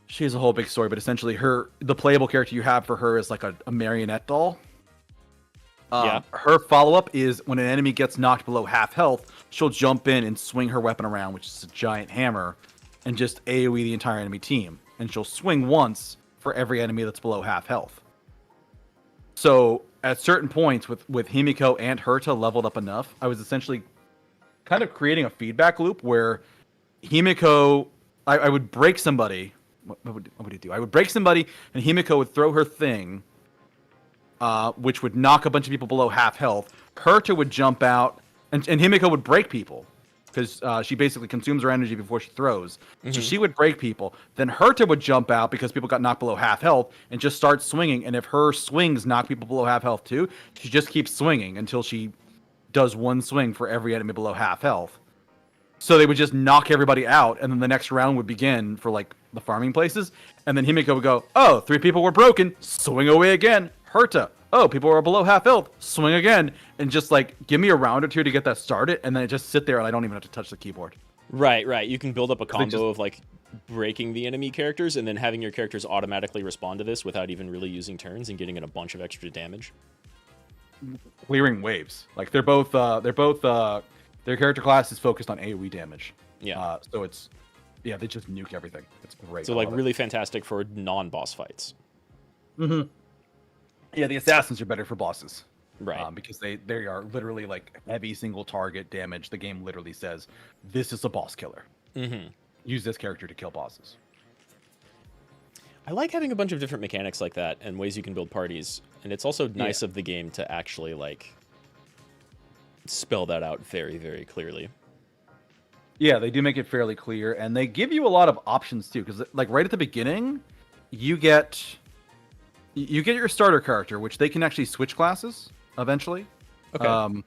Speaker 2: she has a whole big story, but essentially the playable character you have for her is like a marionette doll. Her follow-up is when an enemy gets knocked below half health, she'll jump in and swing her weapon around, which is a giant hammer, and just AoE the entire enemy team. And she'll swing once for every enemy that's below half health. So at certain points with Himiko and Herta leveled up enough, I was essentially kind of creating a feedback loop where Himiko, I would break somebody. What would it do? I would break somebody, and Himiko would throw her thing, which would knock a bunch of people below half health. Herta would jump out, and Himiko would break people, because she basically consumes her energy before she throws. So she would break people. Then Herta would jump out because people got knocked below half health and just start swinging. And if her swings knock people below half health too, she just keeps swinging until she does one swing for every enemy below half health. So they would just knock everybody out, and then the next round would begin for like the farming places. And then Himiko would go, "Oh, 3 people were broken. Swing away again. Herta. oh, people are below half health, swing again, and just like give me a round or two to get that started, and then just sit there and I don't even have to touch the keyboard.
Speaker 1: Right, right. You can build up a combo
Speaker 2: just-
Speaker 1: of like breaking the enemy characters and then having your characters automatically respond to this without even really using turns and getting in a bunch of extra damage.
Speaker 2: Clearing waves, like they're both their character class is focused on AoE damage.
Speaker 1: Yeah.
Speaker 2: So it's they just nuke everything. It's great.
Speaker 1: So like really fantastic for non-boss fights.
Speaker 2: Mm-hmm. Yeah, the assassins are better for bosses.
Speaker 1: Right.
Speaker 2: Because they are literally like heavy single target damage. The game literally says this is a boss killer.
Speaker 1: Mm-hmm.
Speaker 2: Use this character to kill bosses.
Speaker 1: I like having a bunch of different mechanics like that and ways you can build parties. And it's also nice of the game to actually like spell that out very, very clearly.
Speaker 2: Yeah, they do make it fairly clear, and they give you a lot of options too. Because like right at the beginning, you get your starter character, which they can actually switch classes eventually.
Speaker 1: Okay.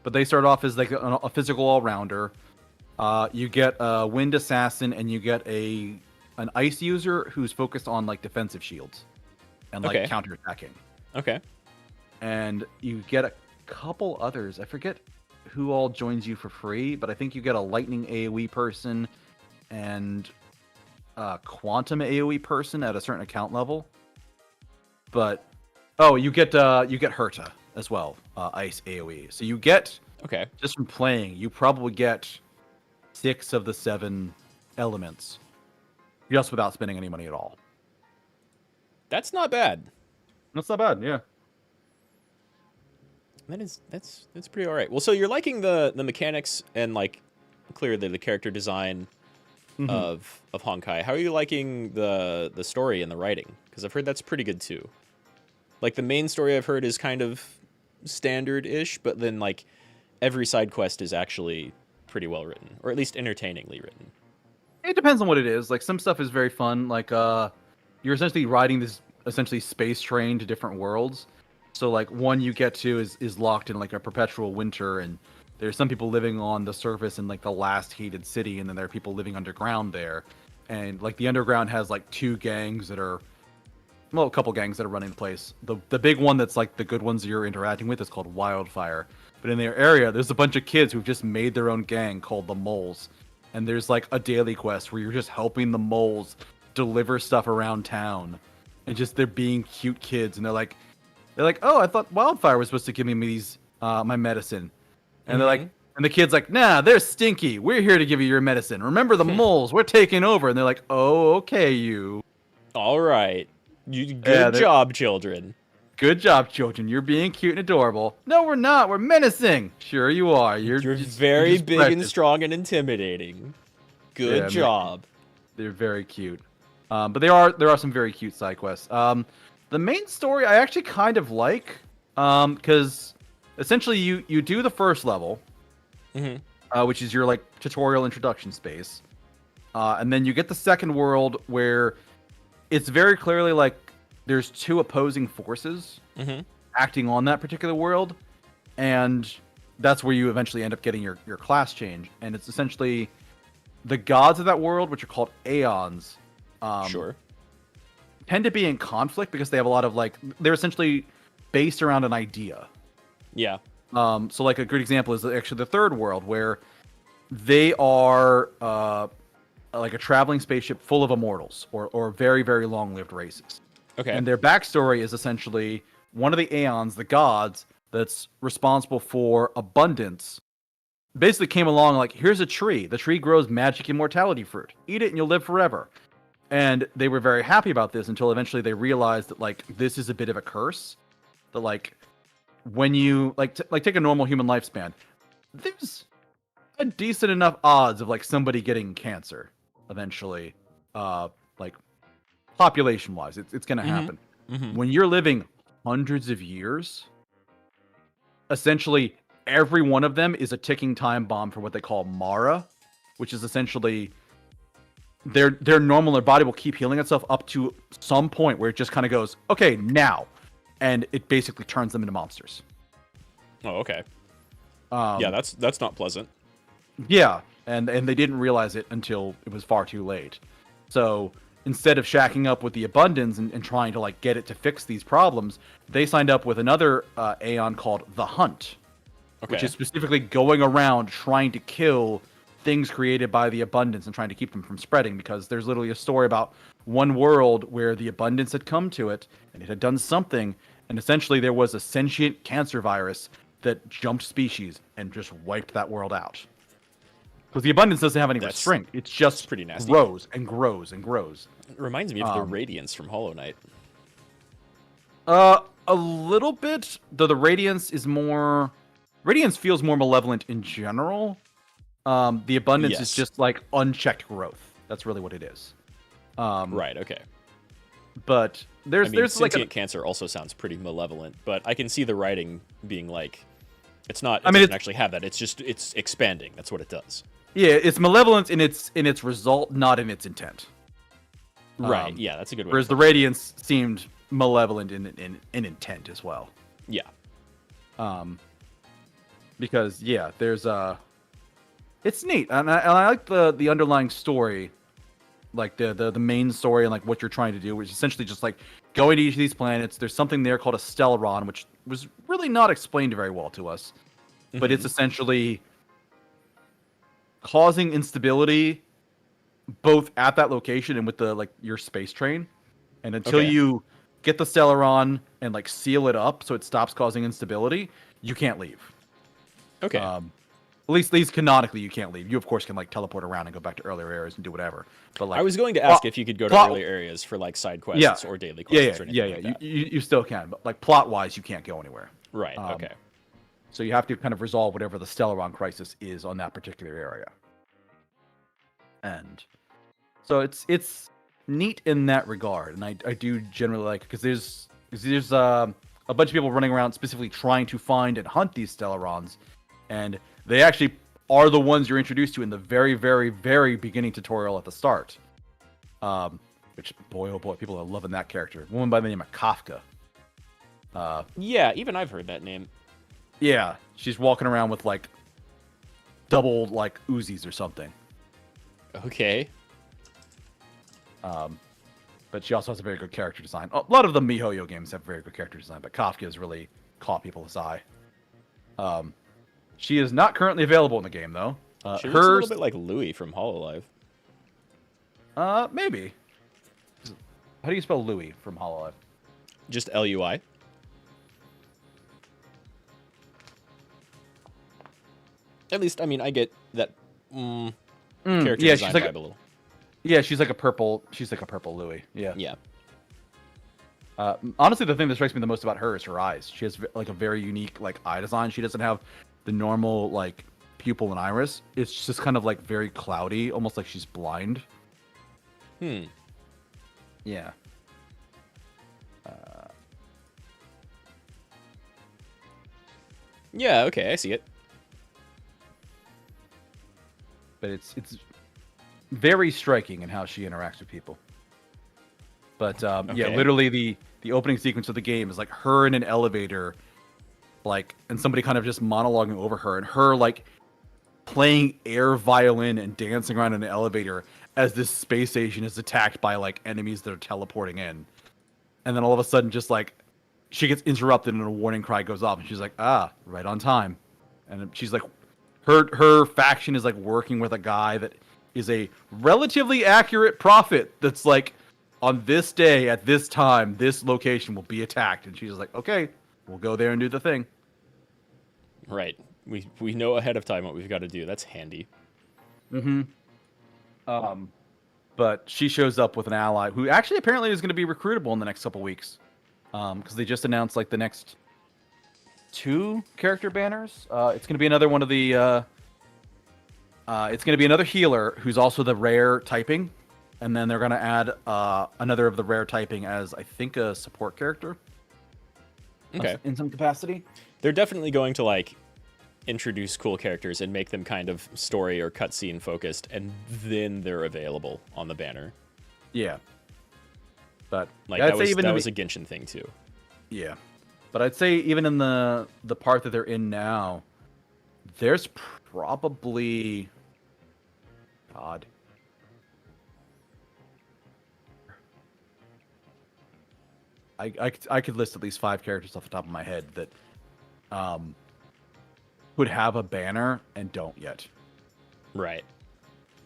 Speaker 2: But they start off as like a physical all-rounder. You get a wind assassin, and you get an ice user who's focused on like defensive shields and like counter-attacking.
Speaker 1: Okay.
Speaker 2: And you get a couple others. I forget who all joins you for free, but I think you get a lightning AoE person and a quantum AoE person at a certain account level. But you get Herta as well, ice AoE. So you get just from playing, you probably get 6 of the 7 elements just without spending any money at all.
Speaker 1: That's not bad.
Speaker 2: That's not bad, yeah.
Speaker 1: That's pretty all right. Well, so you're liking the mechanics and like clearly the character design of Honkai. How are you liking the story and the writing? Because I've heard that's pretty good too. Like the main story I've heard is kind of standard-ish, but then like every side quest is actually pretty well written, or at least entertainingly written.
Speaker 2: It depends on what it is. Like some stuff is very fun. Like you're essentially riding this essentially space train to different worlds. So like one you get to is locked in like a perpetual winter, and there's some people living on the surface in like the last heated city, and then there are people living underground there. And like the underground has like 2 gangs that are, well, a couple gangs that are running the place. The big one that's like the good ones you're interacting with is called Wildfire. But in their area, there's a bunch of kids who've just made their own gang called the Moles. And there's like a daily quest where you're just helping the moles deliver stuff around town. And just they're being cute kids, and they're like, oh, I thought Wildfire was supposed to give me these my medicine. And they're like, and the kid's like, nah, they're stinky. We're here to give you your medicine. Remember the moles, we're taking over. And they're like, oh, okay, you.
Speaker 1: All right. Good job, children.
Speaker 2: Good job, children. You're being cute and adorable. No, we're not. We're menacing. Sure you are. You're
Speaker 1: very big and strong and intimidating. Good job.
Speaker 2: They're very cute. But there are some very cute side quests. The main story I actually kind of like, because essentially you do the first level, which is your like tutorial introduction space, and then you get the second world where it's very clearly like there's 2 opposing forces acting on that particular world, and that's where you eventually end up getting your class change. And it's essentially the gods of that world, which are called Aeons. Tend to be in conflict because they have a lot of like, they're essentially based around an idea.
Speaker 1: Yeah.
Speaker 2: So like a good example is actually the third world, where they are like a traveling spaceship full of immortals or very, very long-lived races.
Speaker 1: Okay.
Speaker 2: And their backstory is essentially one of the Aeons, the gods, that's responsible for abundance, basically came along like, here's a tree. The tree grows magic immortality fruit. Eat it and you'll live forever. And they were very happy about this until eventually they realized that like this is a bit of a curse. That like when you take a normal human lifespan, there's a decent enough odds of like somebody getting cancer eventually. Like population wise, it's gonna happen. When you're living hundreds of years, essentially every one of them is a ticking time bomb for what they call Mara, which is essentially their normal, their body will keep healing itself up to some point where it just kind of goes, okay, now, and it basically turns them into monsters.
Speaker 1: Oh, okay. Yeah, that's not pleasant.
Speaker 2: Yeah, and they didn't realize it until it was far too late. So instead of shacking up with the Abundance and trying to like get it to fix these problems, they signed up with another Aeon called the Hunt, which is specifically going around trying to kill things created by the Abundance and trying to keep them from spreading, because there's literally a story about one world where the Abundance had come to it and it had done something, and essentially there was a sentient cancer virus that jumped species and just wiped that world out. Because the Abundance doesn't have any restraint. It's just
Speaker 1: pretty nasty.
Speaker 2: Grows and grows and grows.
Speaker 1: It reminds me of the Radiance from Hollow Knight.
Speaker 2: A little bit, though the Radiance is more... Radiance feels more malevolent in general. The Abundance is just like unchecked growth. That's really what it is.
Speaker 1: Right, okay.
Speaker 2: But there's
Speaker 1: sentient
Speaker 2: like
Speaker 1: cancer also sounds pretty malevolent, but I can see the writing being like, it doesn't actually have that. It's expanding. That's what it does.
Speaker 2: Yeah, it's malevolent in its result, not in its intent.
Speaker 1: Right. Yeah, that's a good way.
Speaker 2: Whereas the Radiance seemed malevolent in intent as well.
Speaker 1: Yeah.
Speaker 2: Because there's it's neat, and I like the underlying story, like the main story and like what you're trying to do, which is essentially just like going to each of these planets. There's something there called a Stellaron, which was really not explained very well to us, but it's essentially causing instability both at that location and with the your space train. And until you get the Stellaron and like seal it up so it stops causing instability, you can't leave.
Speaker 1: Okay.
Speaker 2: At least canonically you can't leave. You of course can like teleport around and go back to earlier areas and do whatever. But like
Speaker 1: I was going to ask if you could go to earlier areas for like side quests or daily quests or anything like that.
Speaker 2: You still can, but like plot wise you can't go anywhere.
Speaker 1: Right. Okay.
Speaker 2: So you have to kind of resolve whatever the Stellaron crisis is on that particular area. And so it's neat in that regard, and I do generally like it because there's a bunch of people running around specifically trying to find and hunt these Stellarons, and they actually are the ones you're introduced to in the very, very, very beginning tutorial at the start. Which boy oh boy, people are loving that character. A woman by the name of Kafka.
Speaker 1: Yeah, even I've heard that name.
Speaker 2: Yeah, she's walking around with like double like Uzis or something.
Speaker 1: Okay.
Speaker 2: But she also has a very good character design. A lot of the MiHoYo games have very good character design, but Kafka has really caught people's eye. She is not currently available in the game, though.
Speaker 1: She looks a little bit like Louis from Hololive.
Speaker 2: Maybe. How do you spell Louis from Hololive?
Speaker 1: Just L-U-I. At least, I mean, I get that character design vibe a little.
Speaker 2: Yeah, she's like a purple Louis. Yeah.
Speaker 1: Yeah.
Speaker 2: Honestly, the thing that strikes me the most about her is her eyes. She has like a very unique like eye design. She doesn't have the normal like pupil and iris. It's just kind of like very cloudy, almost like she's blind. Yeah.
Speaker 1: Yeah, okay, I see it.
Speaker 2: But it's very striking in how she interacts with people. But yeah, literally the opening sequence of the game is like her in an elevator, like, and somebody kind of just monologuing over her, and her like playing air violin and dancing around in an elevator as this space station is attacked by like enemies that are teleporting in. And then all of a sudden, just like she gets interrupted and a warning cry goes off, and she's like, right on time. And she's like, her faction is like working with a guy that is a relatively accurate prophet that's like, on this day at this time, this location will be attacked. And she's just like, okay, we'll go there and do the thing.
Speaker 1: Right. We know ahead of time what we've got to do. That's handy.
Speaker 2: But she shows up with an ally who actually apparently is going to be recruitable in the next couple weeks. Because they just announced like the next 2 character banners. It's going to be another one of the... it's going to be another healer who's also the rare typing. And then they're going to add another of the rare typing as, I think, a support character.
Speaker 1: Okay.
Speaker 2: In some capacity.
Speaker 1: They're definitely going to, like, introduce cool characters and make them kind of story or cutscene focused, and then they're available on the banner.
Speaker 2: Yeah. But
Speaker 1: like that was a Genshin thing, too.
Speaker 2: Yeah. But I'd say even in the part that they're in now, there's probably... God. I could list at least 5 characters off the top of my head that would have a banner and don't yet.
Speaker 1: Right.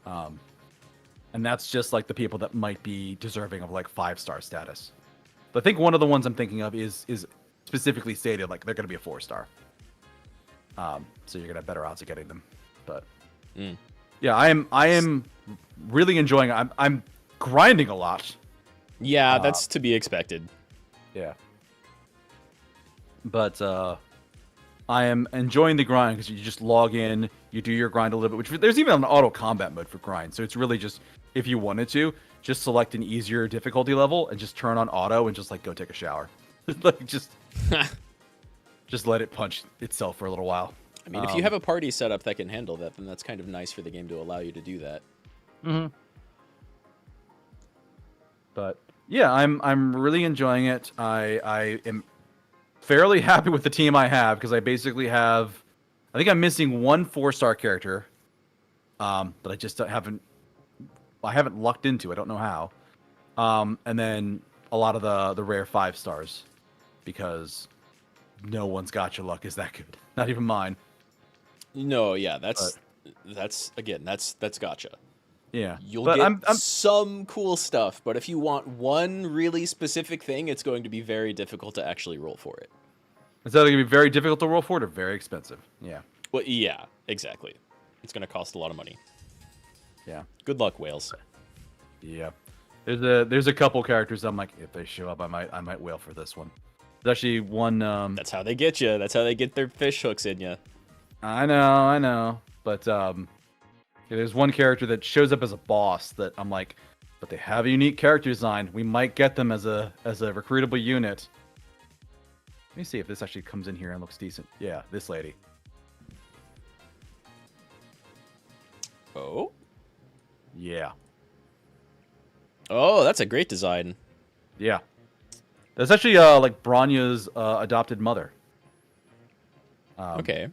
Speaker 2: And that's just like the people that might be deserving of like 5-star status. But I think one of the ones I'm thinking of is specifically stated like they're going to be a 4-star. So you're going to have better odds of getting them. But yeah, I am really enjoying it. I'm grinding a lot.
Speaker 1: Yeah, that's to be expected.
Speaker 2: Yeah. But I am enjoying the grind because you just log in, you do your grind a little bit, which there's even an auto combat mode for grind. So it's really just, if you wanted to, just select an easier difficulty level and just turn on auto and just like go take a shower. Like just let it punch itself for a little while.
Speaker 1: I mean, if you have a party set up that can handle that, then that's kind of nice for the game to allow you to do that.
Speaker 2: Mm-hmm. But yeah, I'm really enjoying it. I am fairly happy with the team I have because I basically have, I think I'm missing 1 4-star character, that I just haven't lucked into. I don't know how. And then a lot of the rare 5 stars because no one's gotcha luck is that good. Not even mine.
Speaker 1: No, yeah, that's gotcha.
Speaker 2: Yeah,
Speaker 1: You'll
Speaker 2: but
Speaker 1: get some cool stuff, but if you want one really specific thing, it's going to be very difficult to actually roll for it.
Speaker 2: It's either going to be very difficult to roll for it or very expensive. Yeah.
Speaker 1: Well, yeah, exactly. It's going to cost a lot of money.
Speaker 2: Yeah.
Speaker 1: Good luck, whales.
Speaker 2: Yeah. There's a couple characters I'm like, if they show up, I might whale for this one. There's actually one.
Speaker 1: That's how they get you. That's how they get their fish hooks in you.
Speaker 2: I know. But there's one character that shows up as a boss that I'm like, but they have a unique character design. We might get them as a recruitable unit. Let me see if this actually comes in here and looks decent. Yeah, this lady.
Speaker 1: Oh?
Speaker 2: Yeah.
Speaker 1: Oh, that's a great design.
Speaker 2: Yeah. That's actually like Bronya's adopted mother.
Speaker 1: Okay.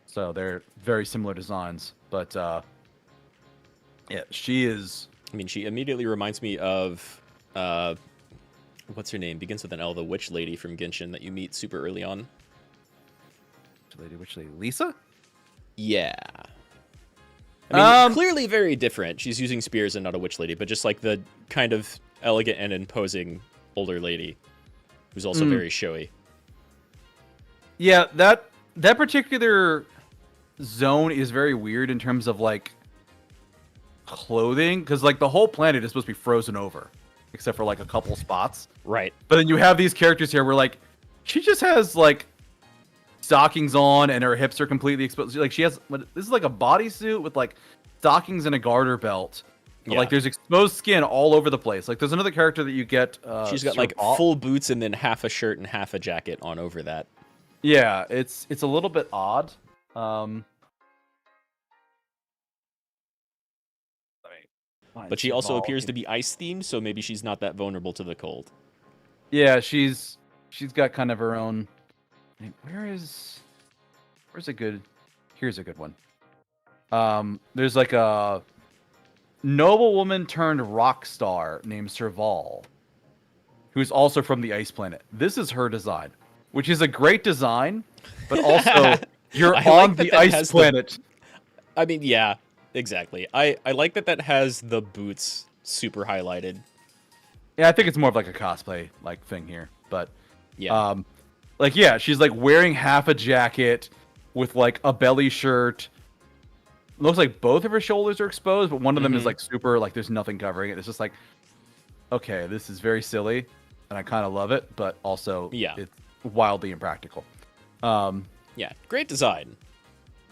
Speaker 2: So they're very similar designs, but yeah, she is.
Speaker 1: I mean, she immediately reminds me of what's her name? Begins with an L. The witch lady from Genshin that you meet super early on.
Speaker 2: Which lady? Lisa?
Speaker 1: Yeah. I mean, clearly very different. She's using spears and not a witch lady, but just like the kind of elegant and imposing older lady who's also very showy.
Speaker 2: Yeah, that particular zone is very weird in terms of like clothing, because like the whole planet is supposed to be frozen over, except for like a couple spots.
Speaker 1: Right.
Speaker 2: But then you have these characters here where like she just has like stockings on and her hips are completely exposed. Like she has, this is like a bodysuit with like stockings and a garter belt. But,
Speaker 1: Yeah.
Speaker 2: like there's exposed skin all over the place. Like there's another character that you get.
Speaker 1: She's got like full boots and then half a shirt and half a jacket on over that.
Speaker 2: Yeah, it's a little bit odd.
Speaker 1: But she also appears to be ice themed, so maybe she's not that vulnerable to the cold.
Speaker 2: Yeah, she's got kind of her own. Where's a good? Here's a good one. There's like a noblewoman turned rock star named Serval, who's also from the ice planet. This is her design, which is a great design, but also you're on the ice planet.
Speaker 1: I mean, yeah, exactly. I like that has the boots super highlighted.
Speaker 2: Yeah, I think it's more of like a cosplay like thing here, but
Speaker 1: yeah.
Speaker 2: Like, yeah, she's like wearing half a jacket with like a belly shirt. Looks like both of her shoulders are exposed, but one of them is like super, like there's nothing covering it. It's just like, okay, this is very silly, and I kind of love it, but also it's wildly impractical.
Speaker 1: Yeah, great design.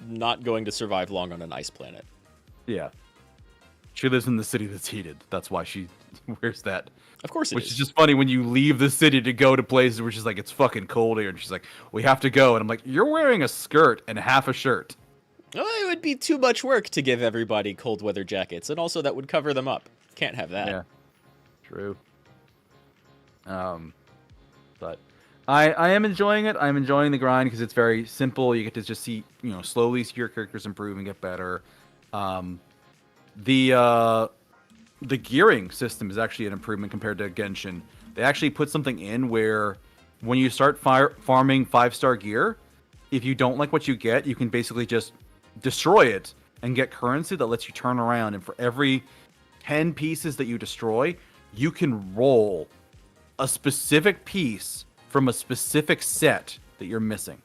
Speaker 1: Not going to survive long on an ice planet.
Speaker 2: Yeah. She lives in the city that's heated. That's why she wears that.
Speaker 1: Of course it is.
Speaker 2: Which is just funny when you leave the city to go to places where she's like, it's fucking cold here. And she's like, we have to go. And I'm like, you're wearing a skirt and half a shirt.
Speaker 1: Well, it would be too much work to give everybody cold weather jackets. And also that would cover them up. Can't have that.
Speaker 2: Yeah. True. But I am enjoying it. I'm enjoying the grind because it's very simple. You get to just see, slowly see your characters improve and get better. The the gearing system is actually an improvement compared to Genshin. They actually put something in where when you start farming 5-star gear, if you don't like what you get, you can basically just destroy it and get currency that lets you turn around. And for every 10 pieces that you destroy, you can roll a specific piece from a specific set that you're missing.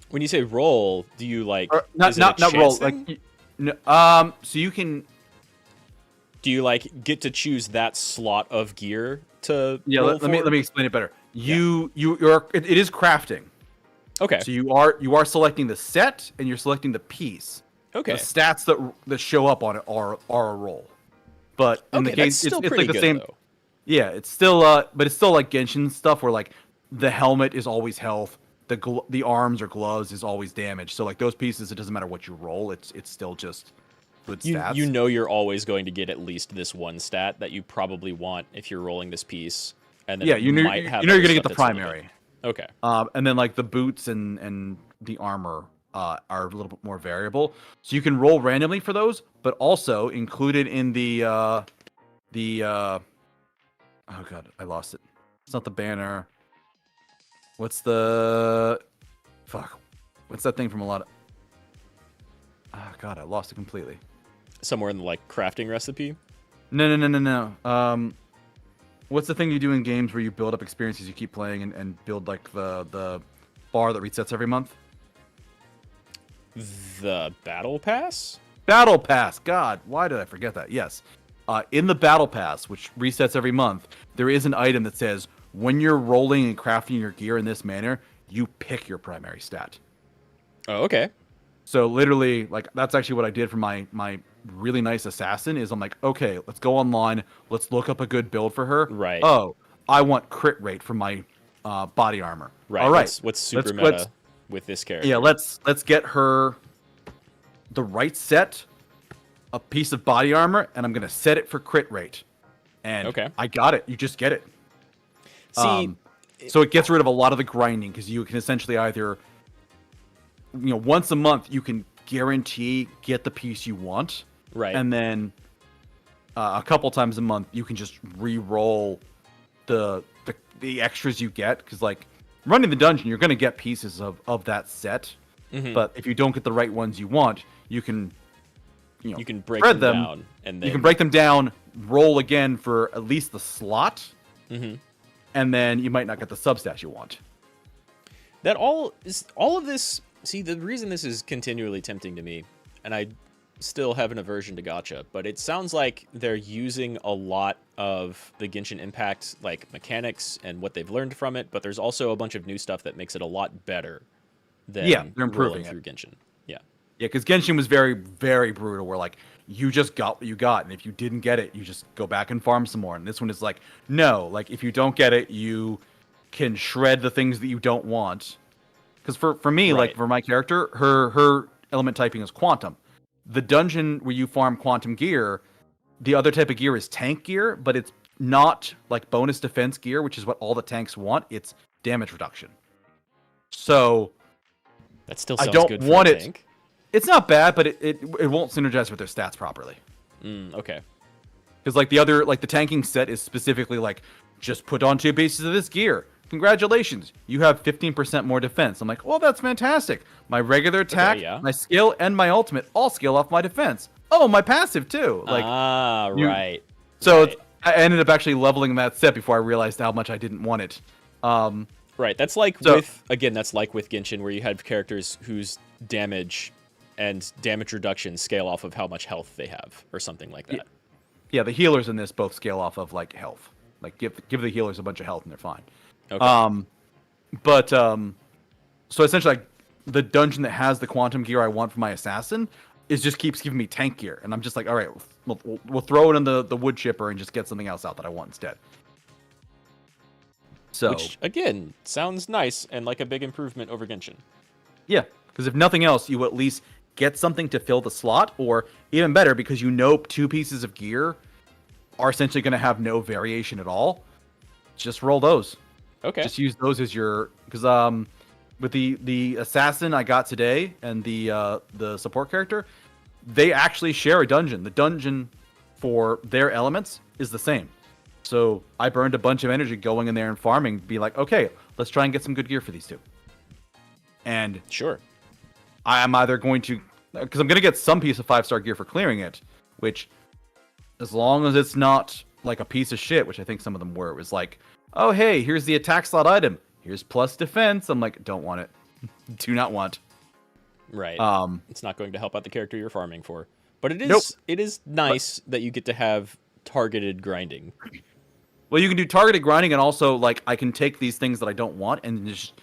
Speaker 1: When you say roll, do you like
Speaker 2: not roll
Speaker 1: thing?
Speaker 2: like so you can
Speaker 1: do you like get to choose that slot of gear to
Speaker 2: let me explain it better. It is crafting.
Speaker 1: Okay.
Speaker 2: So you are selecting the set and you're selecting the piece.
Speaker 1: Okay.
Speaker 2: The stats that show up on it are a roll. But in the case it's like the same
Speaker 1: though.
Speaker 2: Yeah, it's still but it's still like Genshin stuff where like the helmet is always health, the arms or gloves is always damage. So like those pieces, it doesn't matter what you roll, it's still just good stats.
Speaker 1: You know you're always going to get at least this one stat that you probably want if you're rolling this piece, and then
Speaker 2: you're going to get the primary.
Speaker 1: Okay.
Speaker 2: And then like the boots and the armor are a little bit more variable, so you can roll randomly for those, but also included in the oh god, I lost it. It's not the banner. What's the What's that thing from a lot of? Oh god, I lost it completely.
Speaker 1: Somewhere in the like crafting recipe?
Speaker 2: No. What's the thing you do in games where you build up experiences, you keep playing and build like the bar that resets every month?
Speaker 1: The battle pass?
Speaker 2: Battle pass. God, why did I forget that? Yes. In the battle pass, which resets every month, there is an item that says when you're rolling and crafting your gear in this manner, you pick your primary stat.
Speaker 1: Oh, okay.
Speaker 2: So literally, like that's actually what I did for my really nice assassin. Is I'm like, okay, let's go online, let's look up a good build for her.
Speaker 1: Right.
Speaker 2: Oh, I want crit rate for my body armor.
Speaker 1: Right.
Speaker 2: All right.
Speaker 1: What's super meta with this character?
Speaker 2: Yeah. Let's get her the right set, a piece of body armor, and I'm gonna set it for crit rate. And
Speaker 1: okay.
Speaker 2: I got it. You just get it.
Speaker 1: See,
Speaker 2: so it gets rid of a lot of the grinding because you can essentially either, once a month you can guarantee get the piece you want,
Speaker 1: right?
Speaker 2: And then a couple times a month you can just re-roll the extras you get because like running the dungeon you're gonna get pieces of that set, but if you don't get the right ones you want, you can
Speaker 1: you can break them down and then
Speaker 2: you can break them down, roll again for at least the slot. And then you might not get the substats you want.
Speaker 1: All of this. See, the reason this is continually tempting to me, and I still have an aversion to gacha, but it sounds like they're using a lot of the Genshin Impact like mechanics and what they've learned from it, but there's also a bunch of new stuff that makes it a lot better than
Speaker 2: they're improving
Speaker 1: through Genshin. Yeah,
Speaker 2: because Genshin was very, very brutal, where like you just got what you got, and if you didn't get it, you just go back and farm some more. And this one is like, no, like if you don't get it, you can shred the things that you don't want. Because for me, like for my character, her element typing is quantum. The dungeon where you farm quantum gear, the other type of gear is tank gear, but it's not like bonus defense gear, which is what all the tanks want. It's damage reduction. So
Speaker 1: that still sounds
Speaker 2: I don't
Speaker 1: good
Speaker 2: want
Speaker 1: for a
Speaker 2: it.
Speaker 1: tank.
Speaker 2: It's not bad, but it won't synergize with their stats properly.
Speaker 1: Okay.
Speaker 2: Because like the tanking set is specifically like just put on 2 pieces of this gear. Congratulations, you have 15% more defense. I'm like, well, that's fantastic. My regular attack, my skill, and my ultimate all scale off my defense. Oh, my passive too. Like
Speaker 1: right.
Speaker 2: So I ended up actually leveling that set before I realized how much I didn't want it.
Speaker 1: Right. That's like with Genshin, where you had characters whose damage and damage reduction scale off of how much health they have, or something like that.
Speaker 2: Yeah, the healers in this both scale off of like health. Like give the healers a bunch of health and they're fine.
Speaker 1: Okay.
Speaker 2: So essentially, like, the dungeon that has the quantum gear I want for my assassin just keeps giving me tank gear, and I'm just like, all right, we'll throw it in the wood chipper and just get something else out that I want instead. So,
Speaker 1: which again sounds nice and like a big improvement over Genshin.
Speaker 2: Yeah, because if nothing else, you at least get something to fill the slot, or even better, because 2 pieces of gear are essentially going to have no variation at all. Just roll those.
Speaker 1: Okay.
Speaker 2: Just use those as your, because with the assassin I got today and the support character, they actually share a dungeon. The dungeon for their elements is the same. So I burned a bunch of energy going in there and farming, be like, okay, let's try and get some good gear for these two. And
Speaker 1: Sure.
Speaker 2: I'm either going to, because I'm going to get some piece of 5-star gear for clearing it, which, as long as it's not like a piece of shit, which I think some of them were, it was like, oh, hey, here's the attack slot item. Here's plus defense. I'm like, don't want it. Do not want.
Speaker 1: Right. It's not going to help out the character you're farming for. But it is
Speaker 2: Nope.
Speaker 1: it is nice that you get to have targeted grinding.
Speaker 2: Well, you can do targeted grinding, and also, like, I can take these things that I don't want and just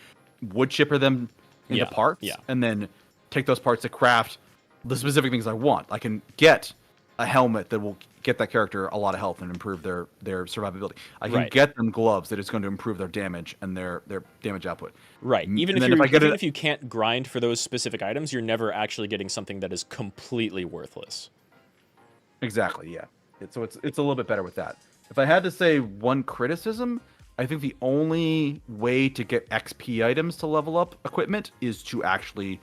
Speaker 2: wood chipper them into parts, and then take those parts to craft the specific things I want. I can get a helmet that will get that character a lot of health and improve their survivability. I can get them gloves that is going to improve their damage and their damage output.
Speaker 1: Right. Even if you can't grind for those specific items, you're never actually getting something that is completely worthless.
Speaker 2: Exactly, yeah. So it's a little bit better with that. If I had to say one criticism, I think the only way to get XP items to level up equipment is to actually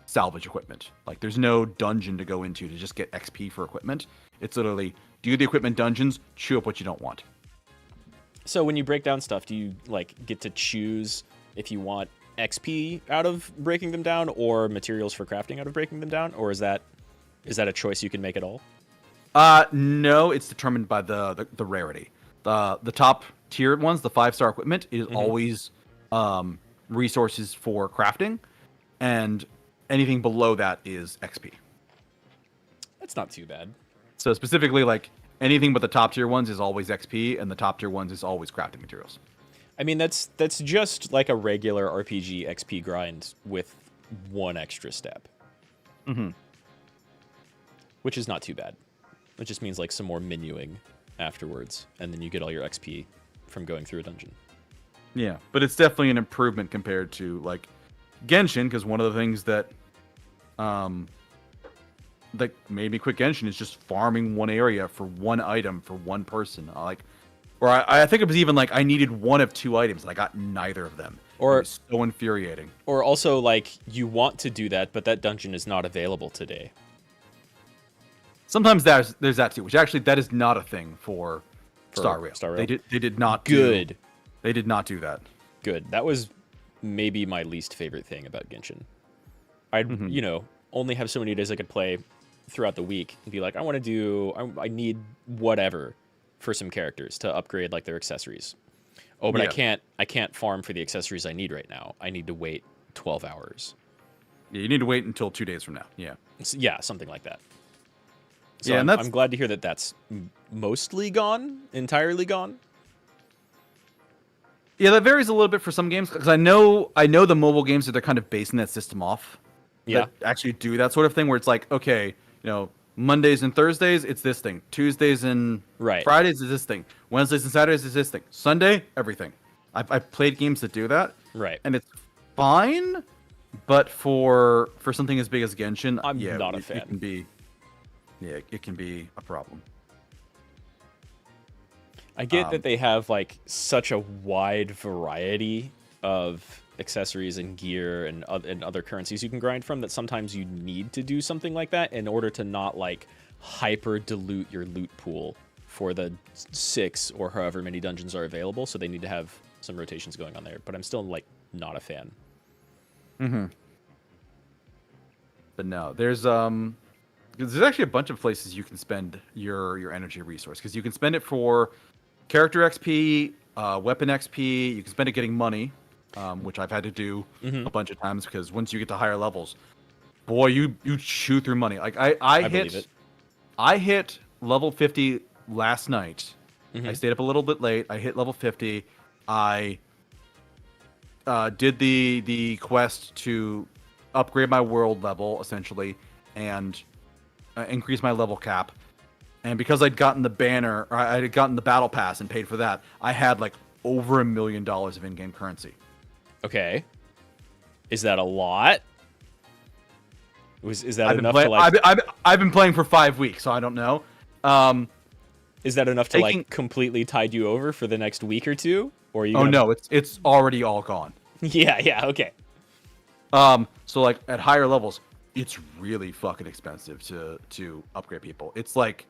Speaker 2: salvage equipment. Like, there's no dungeon to go into to just get XP for equipment. It's literally do the equipment dungeons, chew up what you don't want.
Speaker 1: So when you break down stuff, do you like get to choose if you want XP out of breaking them down or materials for crafting out of breaking them down, or is that a choice you can make at all?
Speaker 2: No, it's determined by the rarity. The top tier ones, the 5-star equipment, is always resources for crafting, and anything below that is XP.
Speaker 1: That's not too bad.
Speaker 2: So specifically, like, anything but the top tier ones is always XP, and the top tier ones is always crafting materials.
Speaker 1: I mean, that's just like a regular RPG XP grind with one extra step. Which is not too bad. It just means like some more menuing afterwards, and then you get all your XP from going through a dungeon.
Speaker 2: Yeah, but it's definitely an improvement compared to like Genshin, because one of the things that made me quit Genshin is just farming one area for one item for one person. I think it was even like I needed one of 2 items, and I got neither of them. Or it was so infuriating.
Speaker 1: Or also, like, you want to do that, but that dungeon is not available today.
Speaker 2: Sometimes there's that too, which actually that is not a thing for Star Rail. They did not do that.
Speaker 1: Good. That was maybe my least favorite thing about Genshin. I'd only have so many days I could play throughout the week and be like, I need whatever for some characters to upgrade like their accessories. Oh, but I can't farm for the accessories I need right now. I need to wait 12 hours.
Speaker 2: Yeah, you need to wait until 2 days from now. Yeah.
Speaker 1: Yeah, something like that. So
Speaker 2: yeah,
Speaker 1: I'm glad to hear that that's mostly gone, entirely gone.
Speaker 2: Yeah, that varies a little bit for some games, because I know the mobile games that they're kind of basing that system off.
Speaker 1: Yeah.
Speaker 2: That actually do that sort of thing where it's like, okay, Mondays and Thursdays, it's this thing. Tuesdays and Fridays is this thing. Wednesdays and Saturdays is this thing. Sunday, everything. I've played games that do that.
Speaker 1: Right.
Speaker 2: And it's fine, but for something as big as Genshin,
Speaker 1: I'm not a fan.
Speaker 2: It can be a problem.
Speaker 1: I get that they have like such a wide variety of accessories and gear and other currencies you can grind from that sometimes you need to do something like that in order to not like hyper dilute your loot pool for the 6 or however many dungeons are available. So they need to have some rotations going on there, but I'm still like not a fan.
Speaker 2: But no, there's actually a bunch of places you can spend your energy resource, because you can spend it for character XP, weapon XP. You can spend it getting money, which I've had to do a bunch of times, because once you get to higher levels, boy, you chew through money. Like I hit level 50 last night. I stayed up a little bit late. I hit level 50. I did the quest to upgrade my world level essentially, and increase my level cap. And because I'd gotten the banner, or I had gotten the battle pass and paid for that, I had like over $1 million of in-game currency.
Speaker 1: Okay. Is that a lot? Is that enough to like...
Speaker 2: I've been playing for 5 weeks, so I don't know.
Speaker 1: Is that enough to like completely tide you over for the next week or two? Or you?
Speaker 2: Oh no, it's already all gone.
Speaker 1: Yeah, okay.
Speaker 2: So like at higher levels, it's really fucking expensive to upgrade people. It's like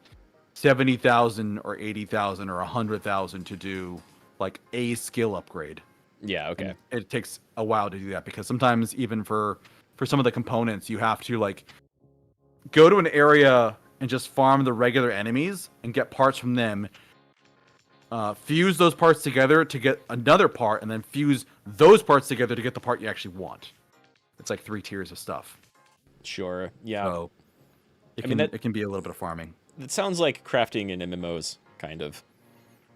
Speaker 2: 70,000 or 80,000 or 100,000 to do like a skill upgrade.
Speaker 1: Yeah, okay.
Speaker 2: And it takes a while to do that because sometimes even for some of the components, you have to like go to an area and just farm the regular enemies and get parts from them. Fuse those parts together to get another part, and then fuse those parts together to get the part you actually want. It's like 3 tiers of stuff.
Speaker 1: Sure. Yeah.
Speaker 2: So
Speaker 1: I mean,
Speaker 2: it can be a little bit of farming.
Speaker 1: It sounds like crafting in MMOs, kind of.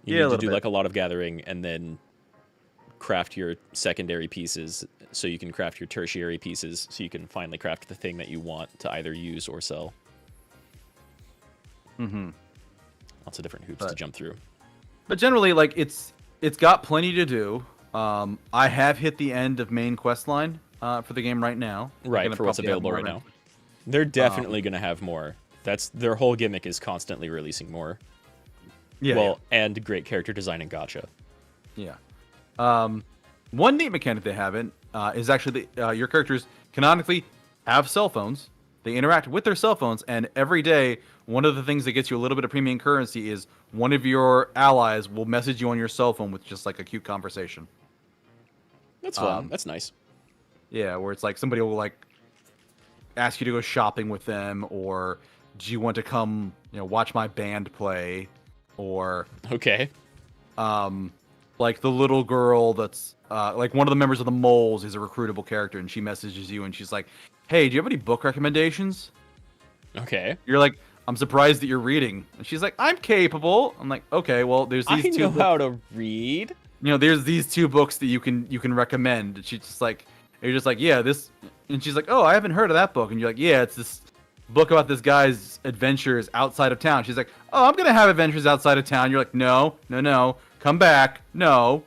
Speaker 1: You
Speaker 2: Yeah, a
Speaker 1: need to
Speaker 2: little
Speaker 1: do
Speaker 2: bit.
Speaker 1: like a lot of gathering and then craft your secondary pieces so you can craft your tertiary pieces so you can finally craft the thing that you want to either use or sell.
Speaker 2: Mm-hmm.
Speaker 1: Lots of different hoops to jump through.
Speaker 2: But generally, like it's got plenty to do. I have hit the end of main quest line for the game right now.
Speaker 1: Right, for what's available right now. They're definitely going to have more. That's their whole gimmick is constantly releasing more.
Speaker 2: Yeah.
Speaker 1: Well, and great character design and gacha.
Speaker 2: Yeah. One neat mechanic they haven't is actually your characters canonically have cell phones. They interact with their cell phones, and every day, one of the things that gets you a little bit of premium currency is one of your allies will message you on your cell phone with just like a cute conversation.
Speaker 1: That's fun. That's nice.
Speaker 2: Yeah, where it's like somebody will like ask you to go shopping with them, or do you want to come, watch my band play, or
Speaker 1: Okay.
Speaker 2: like the little girl that's like one of the members of the Moles is a recruitable character, and she messages you and she's like, "Hey, do you have any book recommendations?"
Speaker 1: Okay.
Speaker 2: You're like, "I'm surprised that you're reading." And she's like, "I'm capable." I'm like, "Okay, well, there's these
Speaker 1: I
Speaker 2: two
Speaker 1: know
Speaker 2: books.
Speaker 1: how to read.
Speaker 2: There's these 2 books that you can recommend." And she's just like, you're just like, "Yeah, this," and she's like, "Oh, I haven't heard of that book." And you're like, "Yeah, it's this book about this guy's adventures outside of town." She's like, "Oh, I'm gonna have adventures outside of town." You're like, "No, no, no, come back, no.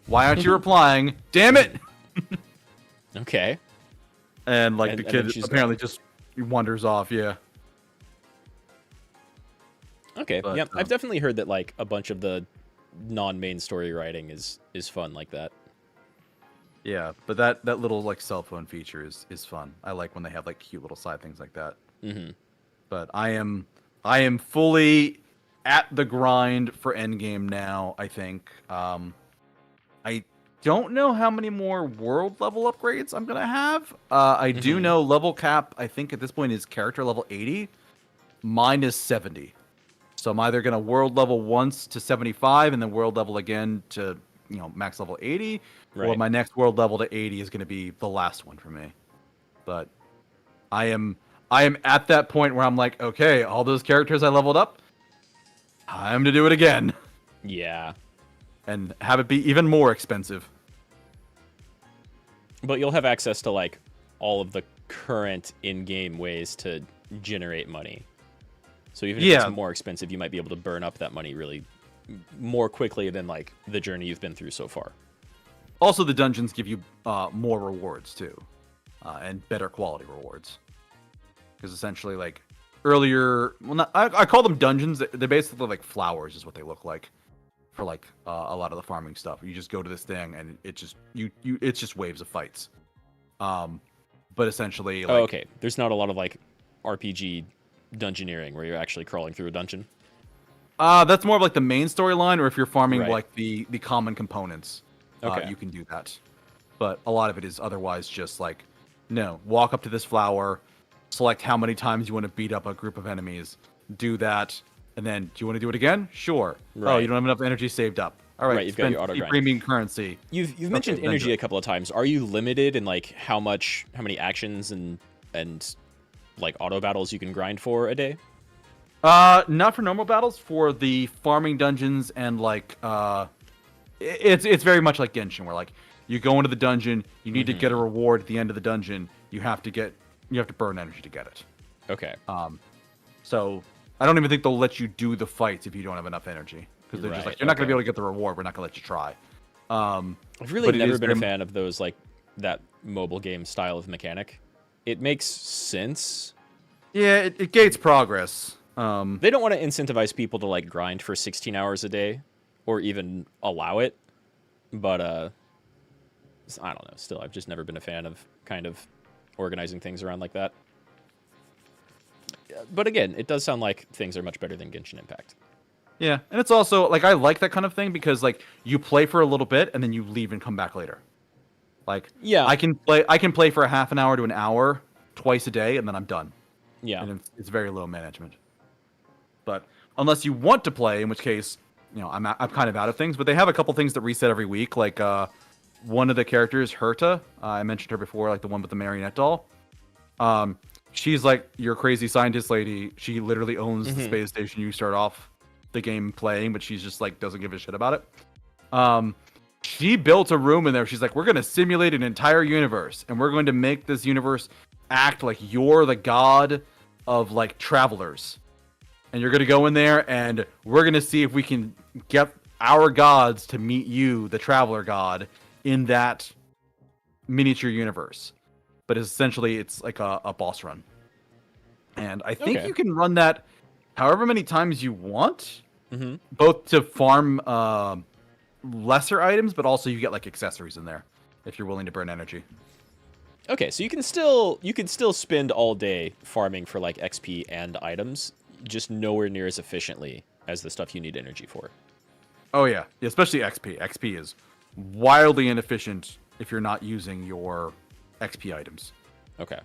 Speaker 2: Why aren't you replying? Damn it!"
Speaker 1: Okay.
Speaker 2: And like
Speaker 1: And-
Speaker 2: the
Speaker 1: and then
Speaker 2: kid
Speaker 1: she's
Speaker 2: apparently just wanders off. Yeah.
Speaker 1: Okay.
Speaker 2: But,
Speaker 1: yeah, I've definitely heard that like a bunch of the non-main story writing is fun like that.
Speaker 2: Yeah, but that little like cell phone feature is fun. I like when they have like cute little side things like that.
Speaker 1: Mm-hmm.
Speaker 2: But I am fully at the grind for endgame now. I think. I don't know how many more world level upgrades I'm gonna have. I do
Speaker 1: Mhm.
Speaker 2: know level cap. I think at this point is character level 80. Mine is 70. So I'm either gonna world level once to 75 and then world level again to max level 80, or
Speaker 1: Right.
Speaker 2: my next world level to 80 is gonna be the last one for me. But I am at that point where I'm like, okay, all those characters I leveled up, time to do it again
Speaker 1: Yeah.
Speaker 2: and have it be even more expensive.
Speaker 1: But you'll have access to like all of the current in-game ways to generate money. So even if
Speaker 2: Yeah.
Speaker 1: it's more expensive, you might be able to burn up that money really more quickly than like the journey you've been through so far.
Speaker 2: Also, the dungeons give you more rewards too, and better quality rewards. Because essentially, like earlier, well, not, I call them dungeons. They're basically like flowers, is what they look like for like a lot of the farming stuff. You just go to this thing, and it just it's just waves of fights. But essentially, like,
Speaker 1: Oh, okay. There's not a lot of like RPG dungeoneering where you're actually crawling through a dungeon.
Speaker 2: that's more of like the main storyline, or if you're farming
Speaker 1: Right.
Speaker 2: like the common components,
Speaker 1: Okay.
Speaker 2: you can do that. But a lot of it is otherwise just like, no, walk up to this flower, select how many times you want to beat up a group of enemies, do that, and then do you want to do it again? Sure. Oh,
Speaker 1: Right.
Speaker 2: you don't have enough energy saved up. All right,
Speaker 1: Right, you've got
Speaker 2: spend
Speaker 1: your auto
Speaker 2: 50
Speaker 1: grind.
Speaker 2: premium currency.
Speaker 1: You've mentioned
Speaker 2: then do
Speaker 1: energy
Speaker 2: it.
Speaker 1: a couple of times. Are you limited in like how many actions and like auto battles you can grind for a day?
Speaker 2: Not for normal battles, for the farming dungeons and like it's very much like Genshin, where like you go into the dungeon, you need to get a reward at the end of the dungeon. You have to burn energy to get it.
Speaker 1: Okay.
Speaker 2: So I don't even think they'll let you do the fights if you don't have enough energy, because they're just
Speaker 1: Right,
Speaker 2: like, you're not gonna be
Speaker 1: okay.
Speaker 2: able to get the reward. We're not gonna let you try.
Speaker 1: I've really
Speaker 2: but it
Speaker 1: never
Speaker 2: is
Speaker 1: been a
Speaker 2: very
Speaker 1: fan of those like that mobile game style of mechanic. It makes sense.
Speaker 2: Yeah, it gates progress.
Speaker 1: They don't want to incentivize people to like grind for 16 hours a day or even allow it. But I don't know. Still, I've just never been a fan of kind of organizing things around like that. But again, it does sound like things are much better than Genshin Impact.
Speaker 2: Yeah, and it's also like I like that kind of thing because like you play for a little bit and then you leave and come back later. Like
Speaker 1: Yeah.
Speaker 2: I can play for a half an hour to an hour twice a day and then I'm done.
Speaker 1: Yeah.
Speaker 2: And it's very low management. But unless you want to play, in which case, I'm kind of out of things. But they have a couple things that reset every week, like one of the characters, Herta. I mentioned her before, like the one with the marionette doll. She's like your crazy scientist lady. She literally owns the space station you start off the game playing, but she's just like doesn't give a shit about it. She built a room in there. She's like, we're going to simulate an entire universe, and we're going to make this universe act like you're the god of like travelers. And you're going to go in there, and we're going to see if we can get our gods to meet you, the traveler god, in that miniature universe. But essentially, it's like a boss run. And I think you can run that however many times you want, both to farm lesser items, but also you get like accessories in there if you're willing to burn energy.
Speaker 1: Okay, so you can still spend all day farming for like XP and items, just nowhere near as efficiently as the stuff you need energy for.
Speaker 2: Oh yeah, especially XP. XP is wildly inefficient if you're not using your XP items.
Speaker 1: Okay.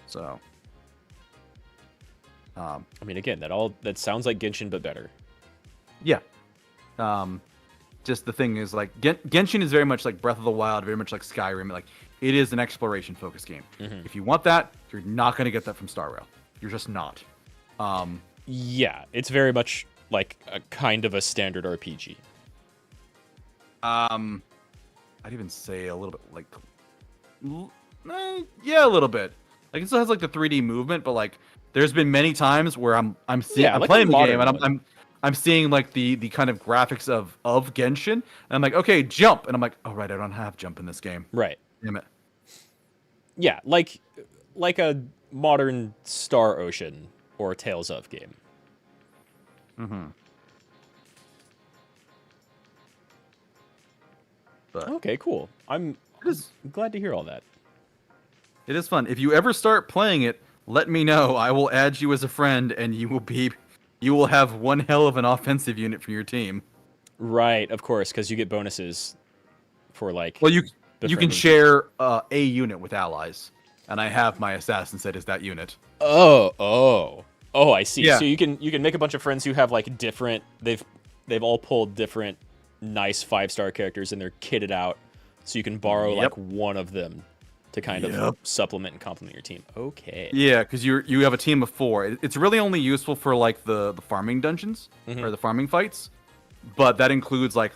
Speaker 2: So,
Speaker 1: I mean, again, that sounds like Genshin, but better.
Speaker 2: Yeah. Just the thing is, like, Genshin is very much like Breath of the Wild, very much like Skyrim. Like, it is an exploration-focused game. If you want that, you're not going to get that from Star Rail. You're just not.
Speaker 1: Yeah, it's very much like a kind of a standard RPG.
Speaker 2: I'd even say a little bit like, yeah, a little bit. Like it still has like the 3D movement, but like there's been many times where I'm seeing I'm playing the game and I'm seeing like the kind of graphics of Genshin, and I'm like, okay, jump, and I'm like, oh right, I don't have jump in this game.
Speaker 1: Right.
Speaker 2: Damn it.
Speaker 1: Yeah, like a modern Star Ocean or Tales of game.
Speaker 2: But
Speaker 1: okay, cool. I'm glad to hear all that.
Speaker 2: It is fun. If you ever start playing it, let me know. I will add you as a friend, and you will have one hell of an offensive unit for your team.
Speaker 1: Right, of course, because you get bonuses for like.
Speaker 2: Well, you can share a unit with allies, and I have my assassin set as that unit.
Speaker 1: Oh, I see.
Speaker 2: Yeah.
Speaker 1: So you can make a bunch of friends who have like different. They've all pulled different nice 5-star characters, and they're kitted out, so you can borrow like one of them to kind of supplement and complement your team. Okay.
Speaker 2: Yeah, because you have a team of 4. It's really only useful for like the farming dungeons or the farming fights, but that includes like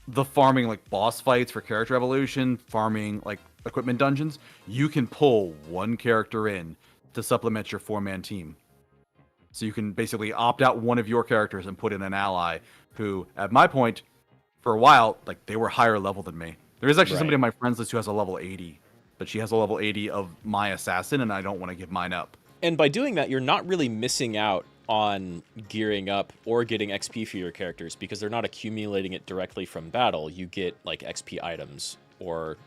Speaker 2: the farming like boss fights for character evolution, farming like equipment dungeons. You can pull one character in to supplement your 4-man team. So you can basically opt out one of your characters and put in an ally who, at my point, for a while, like they were higher level than me. There is actually somebody on my friends list who has a level 80, but she has a level 80 of my assassin, and I don't want to give mine up.
Speaker 1: And by doing that, you're not really missing out on gearing up or getting XP for your characters because they're not accumulating it directly from battle. You get like XP items or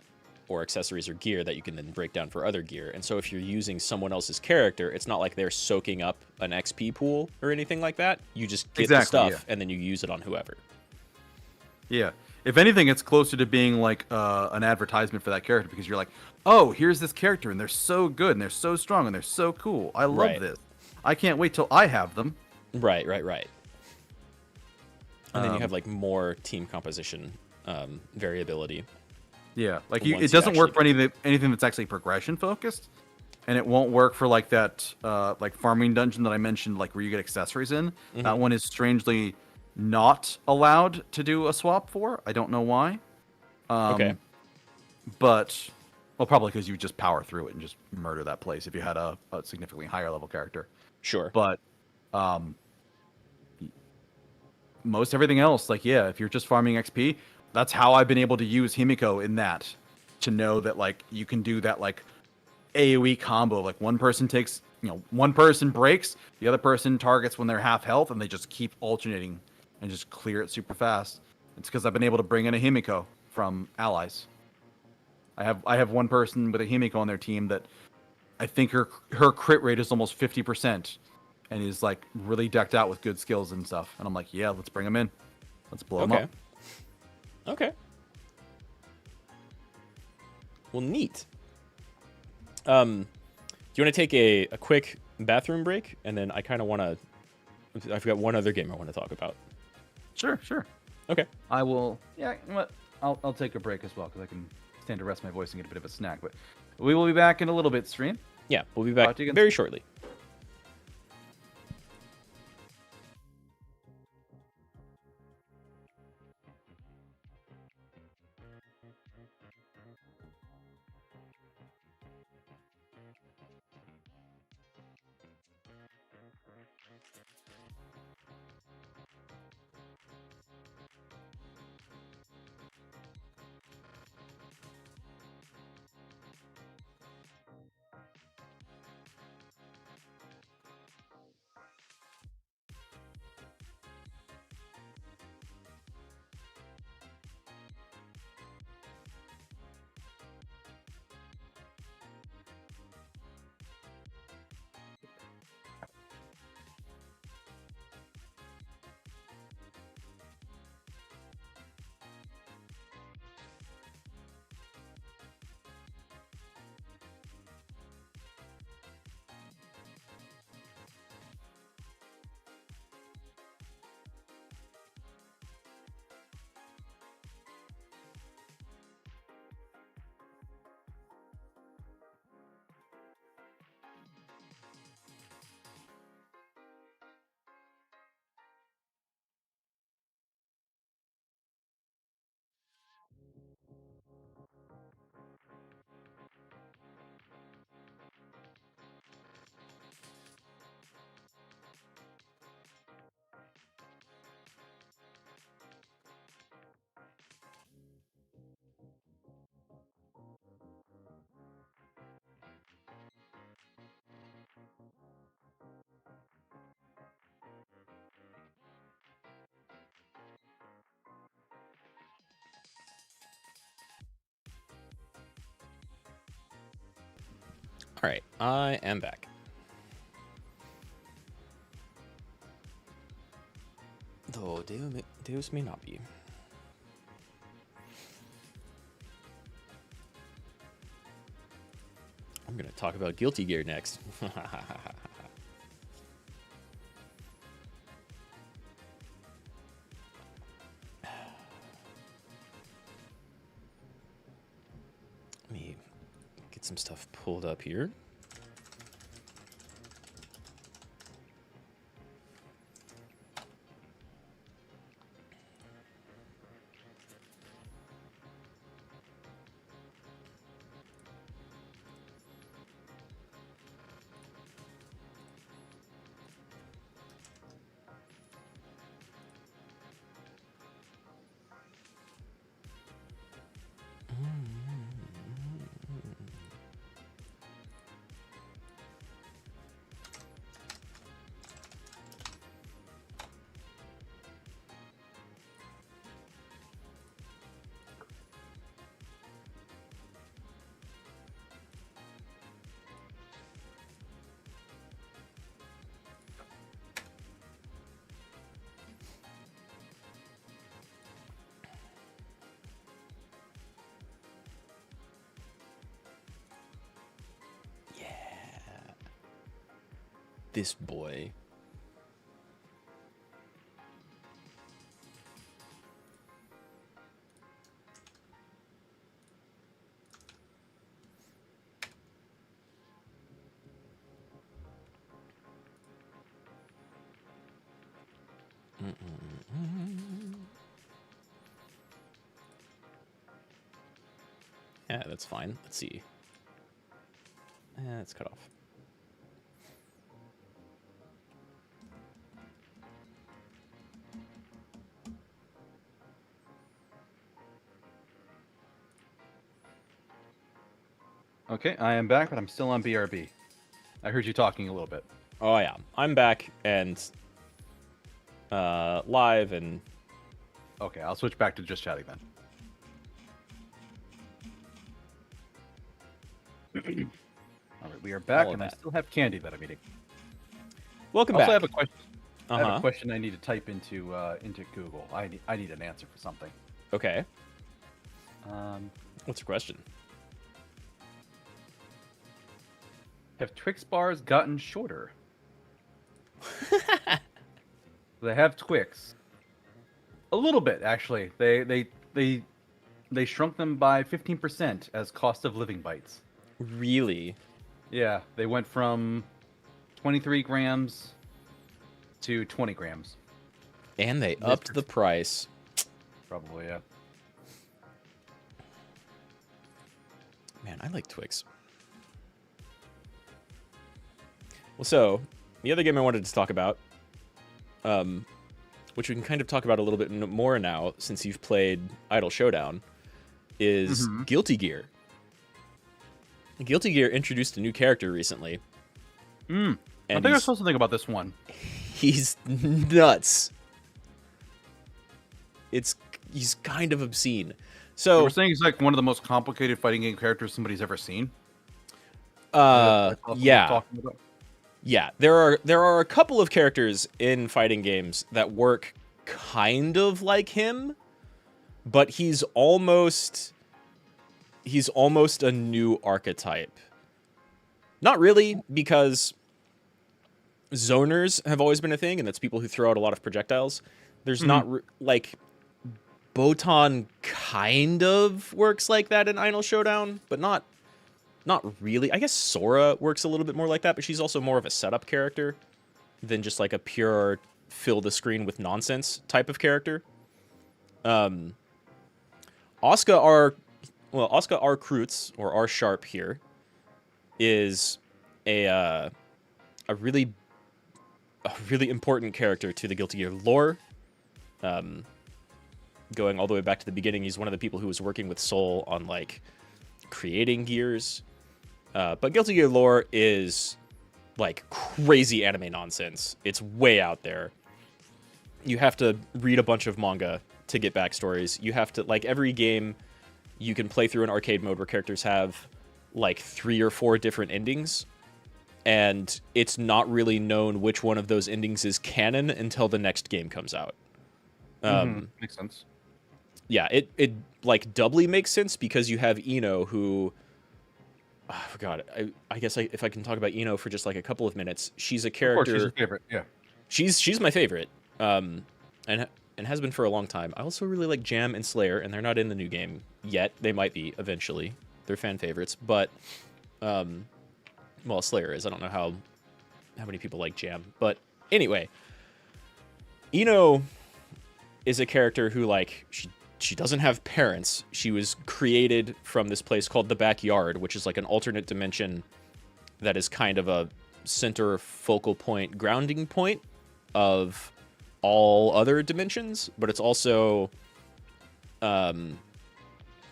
Speaker 1: accessories or gear that you can then break down for other gear. And so if you're using someone else's character, it's not like they're soaking up an XP pool or anything like that. You just get the stuff and then you use it on whoever.
Speaker 2: Yeah. If anything, it's closer to being like an advertisement for that character because you're like, oh, here's this character and they're so good and they're so strong and they're so cool. I love this. I can't wait till I have them. Right.
Speaker 1: And then you have like more team composition variability.
Speaker 2: Yeah, like it doesn't work for anything that's actually progression focused, and it won't work for like that like farming dungeon that I mentioned, like where you get accessories in. That one is strangely not allowed to do a swap for. I don't know why. Okay. But well, probably because you just power through it and just murder that place if you had a significantly higher level character.
Speaker 1: Sure.
Speaker 2: But most everything else, like if you're just farming XP. That's how I've been able to use Himiko in that, to know that like you can do that like AoE combo. Like one person breaks, the other person targets when they're half health, and they just keep alternating and just clear it super fast. It's because I've been able to bring in a Himiko from allies. I have one person with a Himiko on their team that I think her crit rate is almost 50%, and is like really decked out with good skills and stuff. And I'm like, yeah, let's bring him in. Let's blow him
Speaker 1: Okay.
Speaker 2: up.
Speaker 1: Okay. Well, neat. Do you want to take a quick bathroom break, and then I kind of want to. I've got one other game I want to talk about.
Speaker 2: Sure.
Speaker 1: Okay.
Speaker 2: I will. Yeah, you know what? I'll take a break as well because I can stand to rest my voice and get a bit of a snack. But we will be back in a little bit, stream.
Speaker 1: Yeah, we'll be back
Speaker 2: Talk to you again
Speaker 1: very shortly. All right, I am back. Though Deus may not be. I'm gonna talk about Guilty Gear next. Let me get some stuff pulled up here. This boy. Yeah, that's fine. Let's see. It's cut off.
Speaker 2: Okay, I am back, but I'm still on BRB. I heard you talking a little bit.
Speaker 1: Oh yeah, I'm back and live and.
Speaker 2: Okay, I'll switch back to just chatting then. All right, we are back,
Speaker 1: All of
Speaker 2: and I
Speaker 1: that.
Speaker 2: still have candy that I'm eating.
Speaker 1: Welcome
Speaker 2: Also,
Speaker 1: back.
Speaker 2: I have a question. I have
Speaker 1: Uh-huh.
Speaker 2: a question I need to type into Google. I need an answer for something.
Speaker 1: Okay.
Speaker 2: Um,
Speaker 1: What's your question?
Speaker 2: have Twix bars gotten shorter? They have Twix. A little bit, actually. They shrunk them by 15% as cost of living bites.
Speaker 1: Really?
Speaker 2: Yeah, they went from 23 grams to 20 grams.
Speaker 1: And they
Speaker 2: This
Speaker 1: upped the
Speaker 2: is-
Speaker 1: price.
Speaker 2: Probably, yeah.
Speaker 1: Man, I like Twix. Well, so the other game I wanted to talk about, which we can kind of talk about a little bit more now since you've played Idle Showdown, is
Speaker 2: Mhm.
Speaker 1: Guilty Gear. Guilty Gear introduced a new character recently.
Speaker 2: I
Speaker 1: And
Speaker 2: think I saw something about this one.
Speaker 1: he's nuts. He's kind of obscene. So
Speaker 2: We're saying he's like one of the most complicated fighting game characters somebody's ever seen.
Speaker 1: yeah.
Speaker 2: Talking about.
Speaker 1: Yeah, there are a couple of characters in fighting games that work kind of like him, but he's almost a new archetype. Not really, because zoners have always been a thing, and that's people who throw out a lot of projectiles. There's not like Botan kind of works like that in Idle Showdown, but not really. I guess Sora works a little bit more like that, but she's also more of a setup character than just like a pure fill the screen with nonsense type of character. Oscar R Kreutz, or R Sharp here, is a really important character to the Guilty Gear lore. Going all the way back to the beginning, he's one of the people who was working with Soul on like creating gears. But Guilty Gear lore is like crazy anime nonsense. It's way out there. You have to read a bunch of manga to get backstories. You have to, like, every game you can play through an arcade mode where characters have like 3 or 4 different endings, and it's not really known which one of those endings is canon until the next game comes out.
Speaker 2: Makes sense.
Speaker 1: Yeah, it like doubly makes sense because you have Ino, who, oh God, I guess if I can talk about Ino for just like a couple of minutes, she's a character.
Speaker 2: Of course, she's your favorite. Yeah.
Speaker 1: She's my favorite, and has been for a long time. I also really like Jam and Slayer, and they're not in the new game yet. They might be eventually. They're fan favorites, but well, Slayer is. I don't know how many people like Jam, but anyway, Ino is a character who, like, she doesn't have parents. She was created from this place called the Backyard, which is like an alternate dimension that is kind of a center focal point, grounding point of all other dimensions, but it's also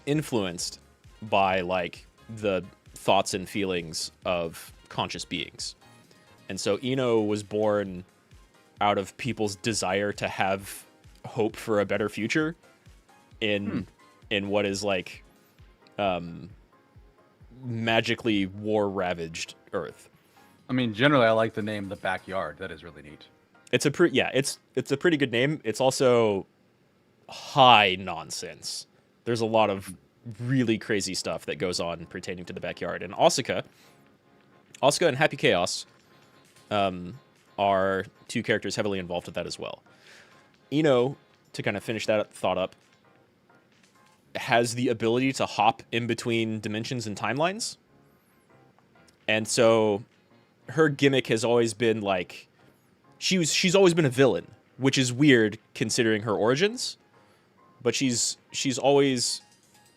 Speaker 1: influenced by like the thoughts and feelings of conscious beings. And so Ino was born out of people's desire to have hope for a better future in what is like magically war-ravaged Earth.
Speaker 2: I mean, generally, I like the name The Backyard. That is really neat.
Speaker 1: It's a it's a pretty good name. It's also high nonsense. There's a lot of really crazy stuff that goes on pertaining to the Backyard. And Asuka and Happy Chaos are 2 characters heavily involved with that as well. Ino, to kind of finish that thought up, has the ability to hop in between dimensions and timelines. And so her gimmick has always been like, she's always been a villain, which is weird considering her origins. But she's always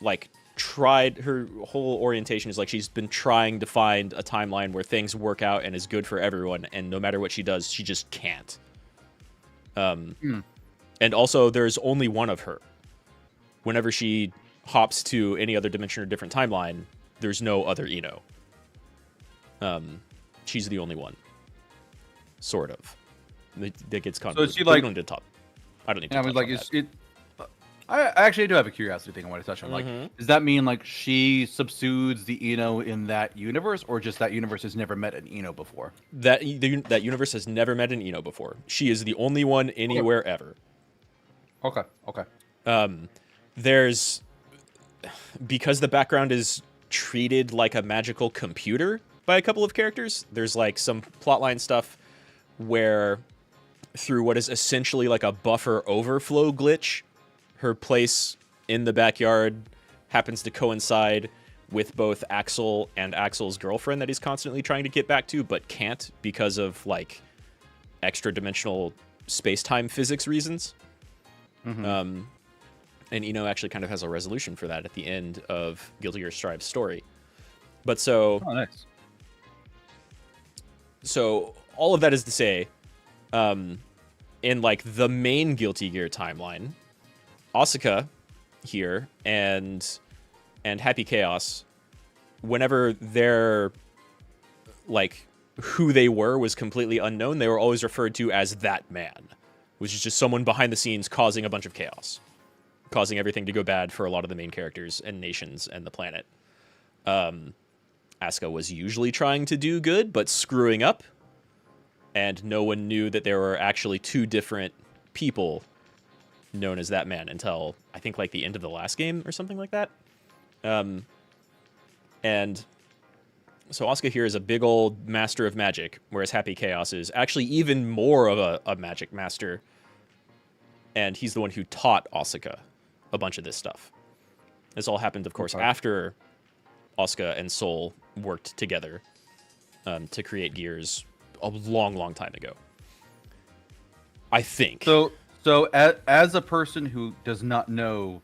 Speaker 1: like tried, her whole orientation is like she's been trying to find a timeline where things work out and is good for everyone, and no matter what she does, she just can't. And also there's only one of her. Whenever she hops to any other dimension or different timeline, there's no other Ino. She's the only one. Sort of. That gets convoluted.
Speaker 2: So is she
Speaker 1: But we
Speaker 2: like-
Speaker 1: don't need to talk. I don't need to
Speaker 2: Yeah, I
Speaker 1: touch
Speaker 2: was like,
Speaker 1: on
Speaker 2: is
Speaker 1: that.
Speaker 2: it? I actually do have a curiosity thing I want to touch on. Like,
Speaker 1: Mhm.
Speaker 2: does that mean like she subsudes the Eno in that universe, or just that universe has never met an Eno before?
Speaker 1: That universe has never met an Eno before. She is the only one anywhere ever.
Speaker 2: Okay. Okay.
Speaker 1: There's because the background is treated like a magical computer by a couple of characters. There's like some plotline stuff where through what is essentially like a buffer overflow glitch, her place in the backyard happens to coincide with both Axel and Axel's girlfriend that he's constantly trying to get back to, but can't because of like extra dimensional space-time physics reasons. And Eno actually kind of has a resolution for that at the end of Guilty Gear Strive's story. But so,
Speaker 2: Oh, nice.
Speaker 1: So all of that is to say, in like the main Guilty Gear timeline, Asuka here and Happy Chaos, whenever they're like who they were was completely unknown, they were always referred to as that man, which is just someone behind the scenes causing a bunch of chaos, causing everything to go bad for a lot of the main characters and nations and the planet. Asuka was usually trying to do good, but screwing up, and no one knew that there were actually two different people known as that man until I think like the end of the last game or something like that. And so Asuka here is a big old master of magic, whereas Happy Chaos is actually even more of a magic master. And he's the one who taught Asuka a bunch of this stuff. This all happened, of course, after Asuka and Soul worked together to create Gears a long, long time ago. I think.
Speaker 2: So as a person who does not know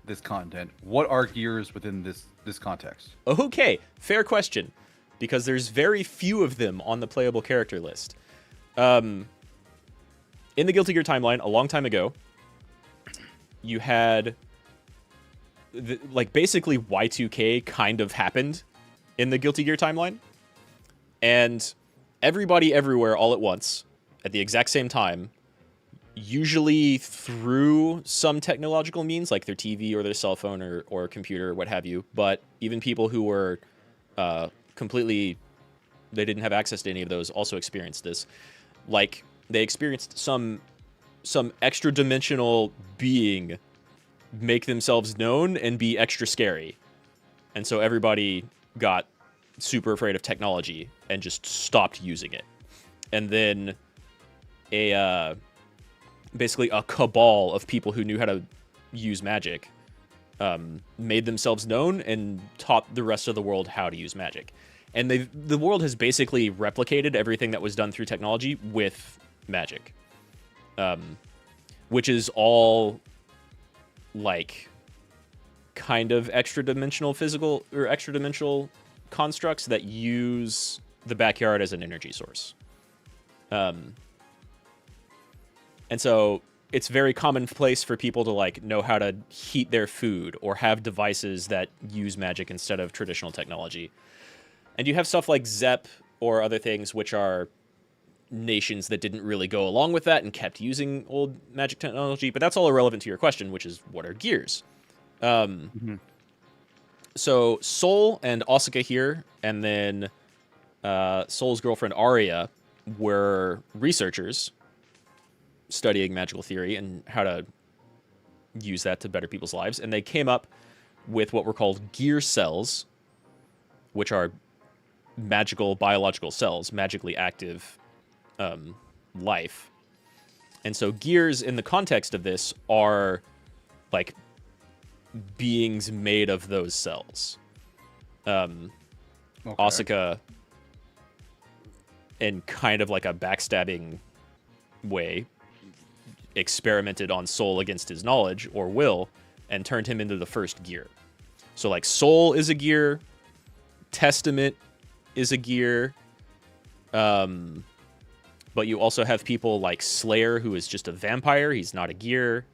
Speaker 2: this content, what are Gears within this context?
Speaker 1: Okay, fair question, because there's very few of them on the playable character list. In the Guilty Gear timeline, a long time ago, you had like basically Y2K kind of happened in the Guilty Gear timeline, and everybody everywhere all at once at the exact same time, usually through some technological means like their TV or their cell phone or computer or what have you, but even people who were completely, they didn't have access to any of those also experienced this. Like they experienced some extra dimensional being make themselves known and be extra scary. And so everybody got super afraid of technology and just stopped using it. And then basically a cabal of people who knew how to use magic made themselves known and taught the rest of the world how to use magic. And the world has basically replicated everything that was done through technology with magic, which is all like kind of extra dimensional physical or extra dimensional constructs that use the backyard as an energy source. And so it's very commonplace for people to like know how to heat their food or have devices that use magic instead of traditional technology. And you have stuff like ZEP or other things which are nations that didn't really go along with that and kept using old magic technology, but that's all irrelevant to your question, which is what are Gears? So Soul and Asuka here, and then Soul's girlfriend Arya were researchers studying magical theory and how to use that to better people's lives, and they came up with what were called gear cells, which are magical biological cells, magically active life. And so gears in the context of this are like beings made of those cells. Asuka, in kind of like a backstabbing way, experimented on Soul against his knowledge or will and turned him into the first gear. So like Soul is a gear, Testament is a gear, but you also have people like Slayer, who is just a vampire. He's not a gear.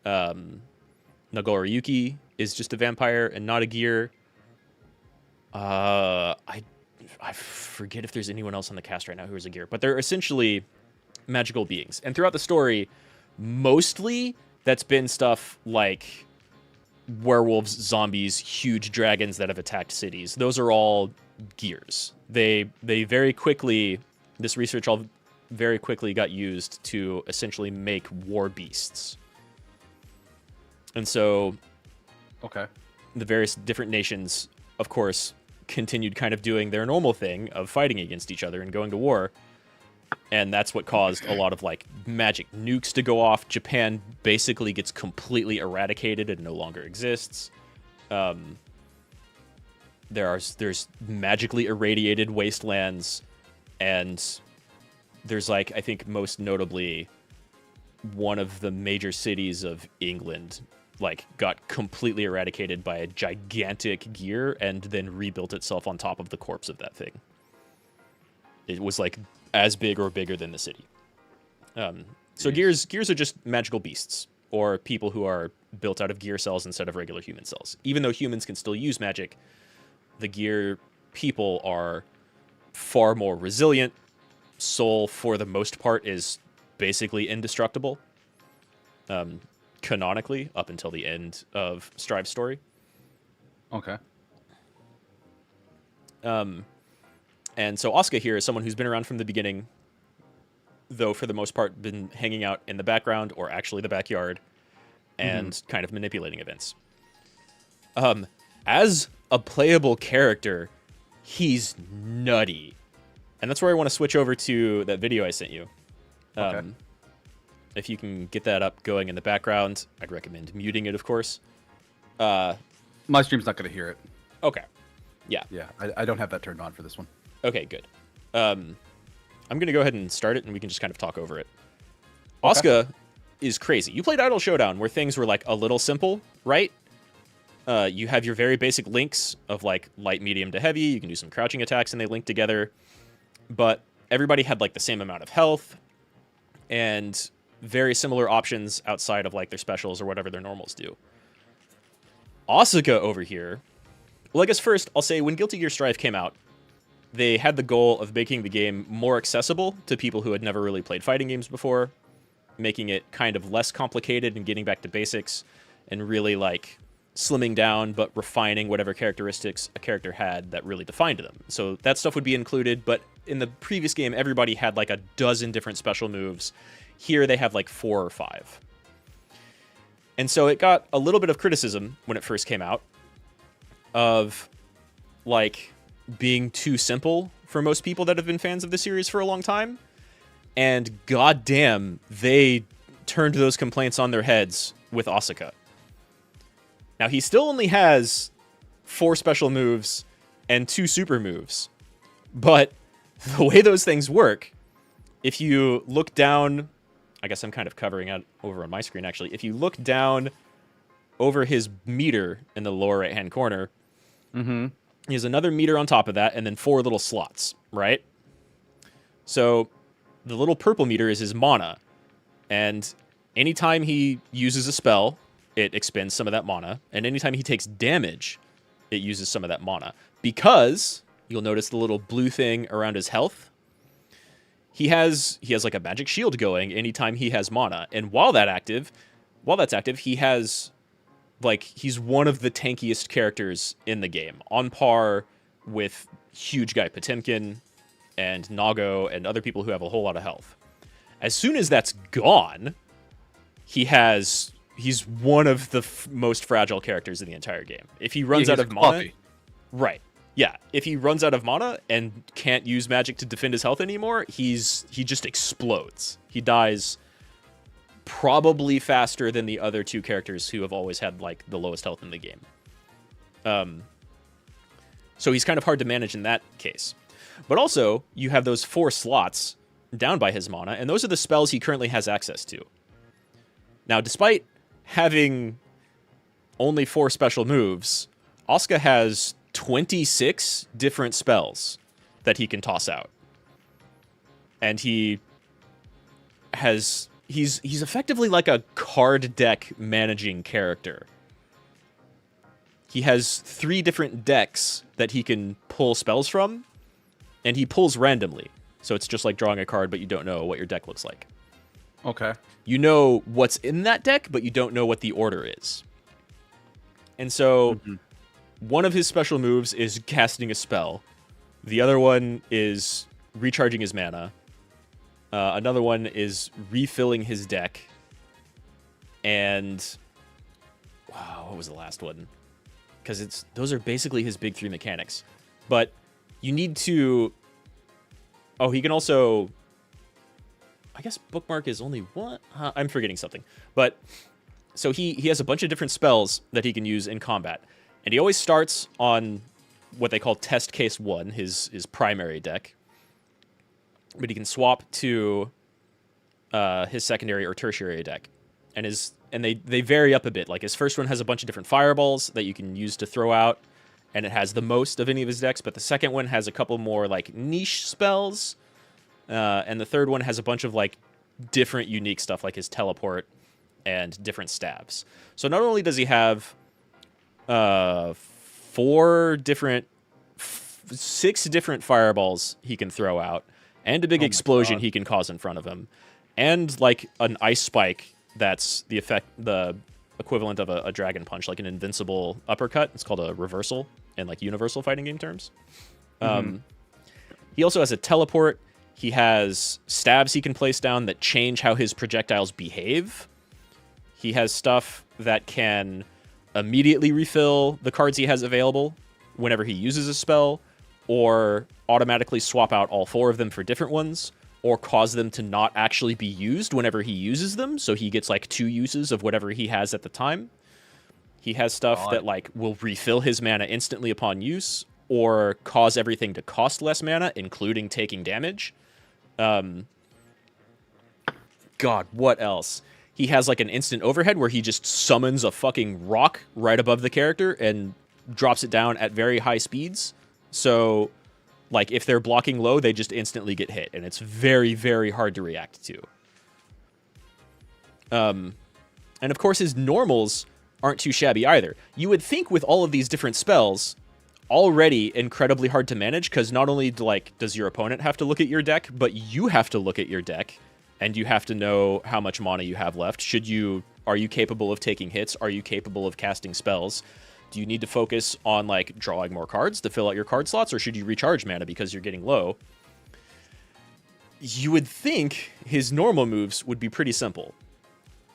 Speaker 1: Nagoriyuki is just a vampire and not a gear. I forget if there's anyone else on the cast right now who is a gear, but they're essentially magical beings. And throughout the story, mostly that's been stuff like werewolves, zombies, huge dragons that have attacked cities. Those are all gears. They very quickly, this research all very quickly got used to essentially make war beasts. And so
Speaker 2: Okay.
Speaker 1: the various different nations, of course, continued kind of doing their normal thing of fighting against each other and going to war. And that's what caused a lot of like magic nukes to go off. Japan basically gets completely eradicated and no longer exists. There's magically irradiated wastelands, and there's like, I think most notably, one of the major cities of England like got completely eradicated by a gigantic gear and then rebuilt itself on top of the corpse of that thing. It was like as big or bigger than the city. So gears are just magical beasts, or people who are built out of gear cells instead of regular human cells. Even though humans can still use magic, the gear people are far more resilient. Soul, for the most part, is basically indestructible. Canonically, up until the end of Strive's story.
Speaker 2: Okay.
Speaker 1: And so Asuka here is someone who's been around from the beginning, though for the most part been hanging out in the background, or actually the backyard, and kind of manipulating events. As a playable character, he's nutty. And that's where I want to switch over to that video I sent you.
Speaker 2: Okay.
Speaker 1: If you can get that up going in the background, I'd recommend muting it, of course.
Speaker 2: My stream's not going to hear it.
Speaker 1: Okay. Yeah.
Speaker 2: Yeah, I don't have that turned on for this one.
Speaker 1: Okay, good. I'm going to go ahead and start it, and we can just kind of talk over it.
Speaker 2: Okay.
Speaker 1: Asuka is crazy. You played Idol Showdown, where things were like a little simple, right? You have your very basic links of like light, medium to heavy. You can do some crouching attacks, and they link together. But everybody had like the same amount of health, and very similar options outside of like their specials or whatever their normals do. Asuka over here, well, I guess first I'll say when Guilty Gear Strive came out, they had the goal of making the game more accessible to people who had never really played fighting games before, making it kind of less complicated and getting back to basics, and really like slimming down but refining whatever characteristics a character had that really defined them. So that stuff would be included, but in the previous game, everybody had like a dozen different special moves. Here they have like 4 or 5. And so it got a little bit of criticism when it first came out of like being too simple for most people that have been fans of the series for a long time. And goddamn, they turned those complaints on their heads with Asuka. Now, he still only has 4 special moves and 2 super moves. But the way those things work, if you look down, I guess I'm kind of covering it over on my screen, actually. If you look down over his meter in the lower right-hand corner, he has another meter on top of that, and then 4 little slots, right? So the little purple meter is his mana. And anytime he uses a spell, it expends some of that mana. And anytime he takes damage, it uses some of that mana. Because, you'll notice the little blue thing around his health, he has like a magic shield going anytime he has mana. And while that's active, he has like, he's one of the tankiest characters in the game, on par with huge guy Potemkin and Nago and other people who have a whole lot of health. As soon as that's gone, he's one of the most fragile characters in the entire game. If he runs out of mana, right? Yeah, if he runs out of mana and can't use magic to defend his health anymore, he just explodes. He dies probably faster than the other 2 characters who have always had like the lowest health in the game. So he's kind of hard to manage in that case. But also, you have those 4 slots down by his mana, and those are the spells he currently has access to. Now, despite having only 4 special moves, Asuka has 26 different spells that he can toss out. And he's effectively like a card deck managing character. He has 3 different decks that he can pull spells from, and he pulls randomly. So it's just like drawing a card, but you don't know what your deck looks like.
Speaker 2: Okay.
Speaker 1: You know what's in that deck, but you don't know what the order is. And so one of his special moves is casting a spell. The other one is recharging his mana. Another one is refilling his deck. And wow, what was the last one? Because those are basically his big three mechanics. But you need to... Oh, he can also... I guess bookmark is only one? I'm forgetting something. But, so he has a bunch of different spells that he can use in combat. And he always starts on what they call Test Case 1, his primary deck. But he can swap to his secondary or tertiary deck. And they vary up a bit. Like, his first one has a bunch of different fireballs that you can use to throw out. And it has the most of any of his decks. But the second one has a couple more, like, niche spells. And the third one has a bunch of, like, different unique stuff, like his teleport and different stabs. So not only does he have 6 different fireballs he can throw out, and a big explosion he can cause in front of him, and, like, an ice spike that's the equivalent of a dragon punch, like an invincible uppercut. It's called a reversal in, like, universal fighting game terms. He also has a teleport. He has stabs he can place down that change how his projectiles behave. He has stuff that can immediately refill the cards he has available whenever he uses a spell, or automatically swap out all 4 of them for different ones, or cause them to not actually be used whenever he uses them, so he gets, like, 2 uses of whatever he has at the time. He has stuff that, like, will refill his mana instantly upon use, or cause everything to cost less mana, including taking damage. God, what else? He has, like, an instant overhead where he just summons a fucking rock right above the character and drops it down at very high speeds. So, like, if they're blocking low, they just instantly get hit, and it's very, very hard to react to. And of course, his normals aren't too shabby either. You would think with all of these different spells, already incredibly hard to manage, because not only does your opponent have to look at your deck, but you have to look at your deck, and you have to know how much mana you have left. Are you capable of taking hits? Are you capable of casting spells? Do you need to focus on, like, drawing more cards to fill out your card slots, or should you recharge mana because you're getting low? You would think his normal moves would be pretty simple.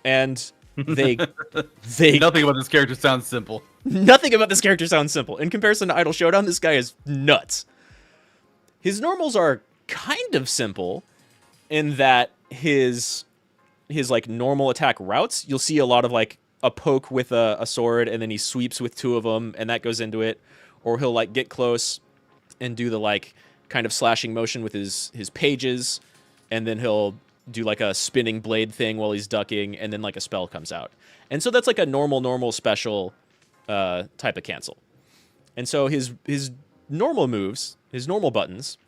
Speaker 1: And they
Speaker 2: Nothing about this character sounds simple.
Speaker 1: Nothing about this character sounds simple. In comparison to Idle Showdown, this guy is nuts. His normals are kind of simple in that his like, normal attack routes, you'll see a lot of, like, a poke with a sword, and then he sweeps with 2 of them, and that goes into it. Or he'll, like, get close and do the, like, kind of slashing motion with his pages, and then he'll do, like, a spinning blade thing while he's ducking, and then, like, a spell comes out. And so that's, like, a normal special type of cancel. And so his normal moves, his normal buttons,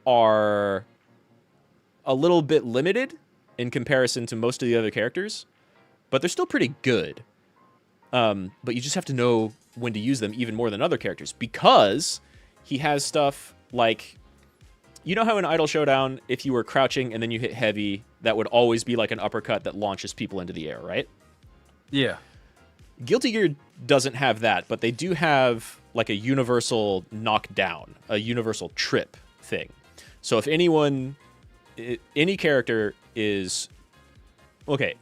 Speaker 1: are a little bit limited in comparison to most of the other characters, but they're still pretty good. But you just have to know when to use them even more than other characters, because he has stuff like, you know how in Idle Showdown, if you were crouching and then you hit heavy, that would always be like an uppercut that launches people into the air, right?
Speaker 2: Yeah.
Speaker 1: Guilty Gear doesn't have that, but they do have, like, a universal knockdown, a universal trip thing. So if any character is... Okay,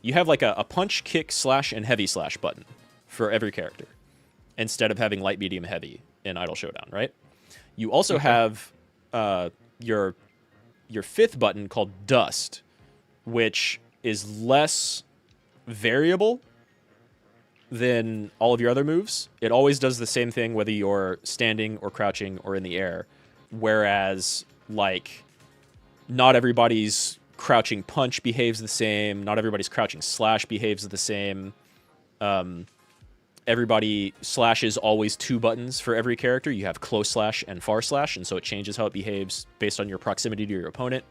Speaker 1: you have, like, a punch, kick, slash, and heavy slash button for every character, instead of having light, medium, heavy in Idle Showdown, right? You also have your 5th button called Dust, which is less variable than all of your other moves. It always does the same thing whether you're standing or crouching or in the air. Whereas, like, not everybody's crouching punch behaves the same. Not everybody's crouching slash behaves the same. Everybody slashes always 2 buttons for every character. You have close slash and far slash, and so it changes how it behaves based on your proximity to your opponent.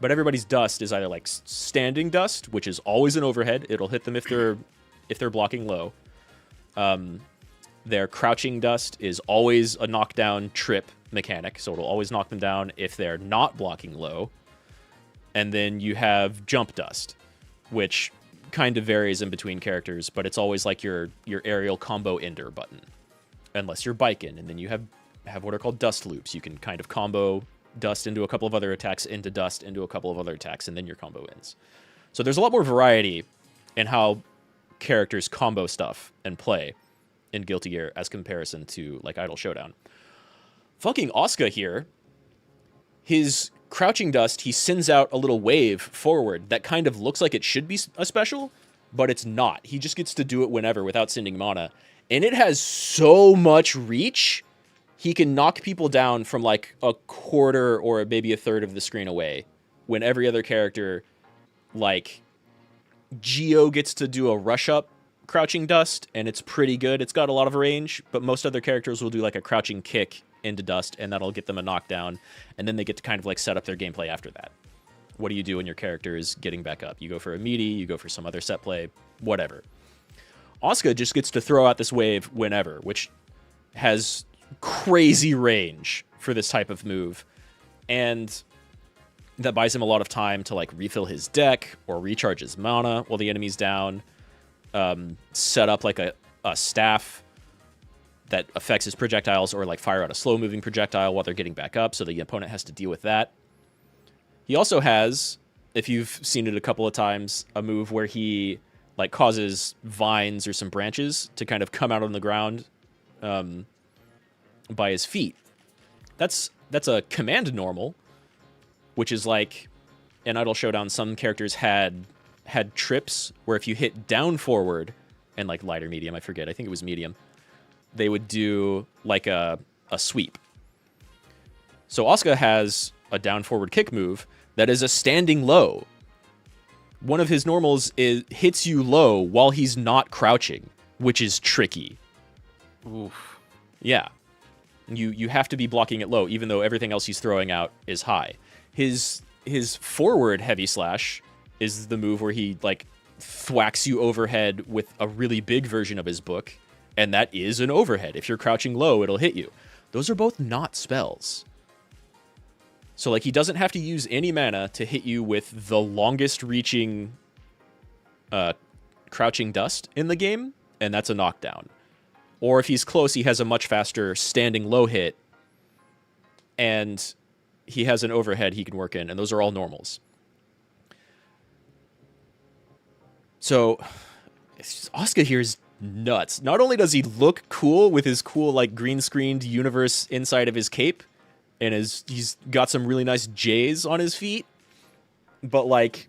Speaker 1: But everybody's dust is either, like, standing dust, which is always an overhead. It'll hit them if they're blocking low. Their crouching dust is always a knockdown trip mechanic, so it'll always knock them down if they're not blocking low. And then you have jump dust, which kind of varies in between characters, but it's always like your aerial combo ender button, unless you're biking. And then you have what are called dust loops. You can kind of combo dust into a couple of other attacks, into dust, into a couple of other attacks, and then your combo ends. So there's a lot more variety in how characters combo stuff and play in Guilty Gear as comparison to like Idle Showdown. Fucking Asuka here, his crouching dust, he sends out a little wave forward that kind of looks like it should be a special, but it's not. He just gets to do it whenever without sending mana. And it has so much reach, he can knock people down from like a quarter or maybe a third of the screen away, when every other character, like Geo, gets to do a rush up crouching dust, and it's pretty good. It's got a lot of range, but most other characters will do like a crouching kick into dust, and that'll get them a knockdown, and then they get to kind of like set up their gameplay after that. What do you do when your character is getting back up? You go for a meaty, you go for some other set play, whatever. Asuka just gets to throw out this wave whenever, which has crazy range for this type of move, and that buys him a lot of time to like refill his deck or recharge his mana while the enemy's down, set up like a staff that affects his projectiles, or like fire out a slow moving projectile while they're getting back up, so the opponent has to deal with that. He also has, if you've seen it a couple of times, a move where he like causes vines or some branches to kind of come out on the ground by his feet. That's a command normal, which is like in Idle Showdown, some characters had trips where if you hit down forward and like light or medium, I forget, I think it was medium, they would do like a sweep. So Asuka has a down forward kick move that is a standing low. One of his normals hits you low while he's not crouching, which is tricky.
Speaker 2: Oof.
Speaker 1: Yeah. You have to be blocking it low, even though everything else he's throwing out is high. His forward heavy slash is the move where he like thwacks you overhead with a really big version of his book, and that is an overhead. If you're crouching low, it'll hit you. Those are both not spells. So like he doesn't have to use any mana to hit you with the longest reaching crouching dust in the game, and that's a knockdown. Or if he's close, he has a much faster standing low hit, and he has an overhead he can work in, and those are all normals. So Asuka here is nuts. Not only does he look cool with his cool like green screened universe inside of his cape, and he's got some really nice J's on his feet, but like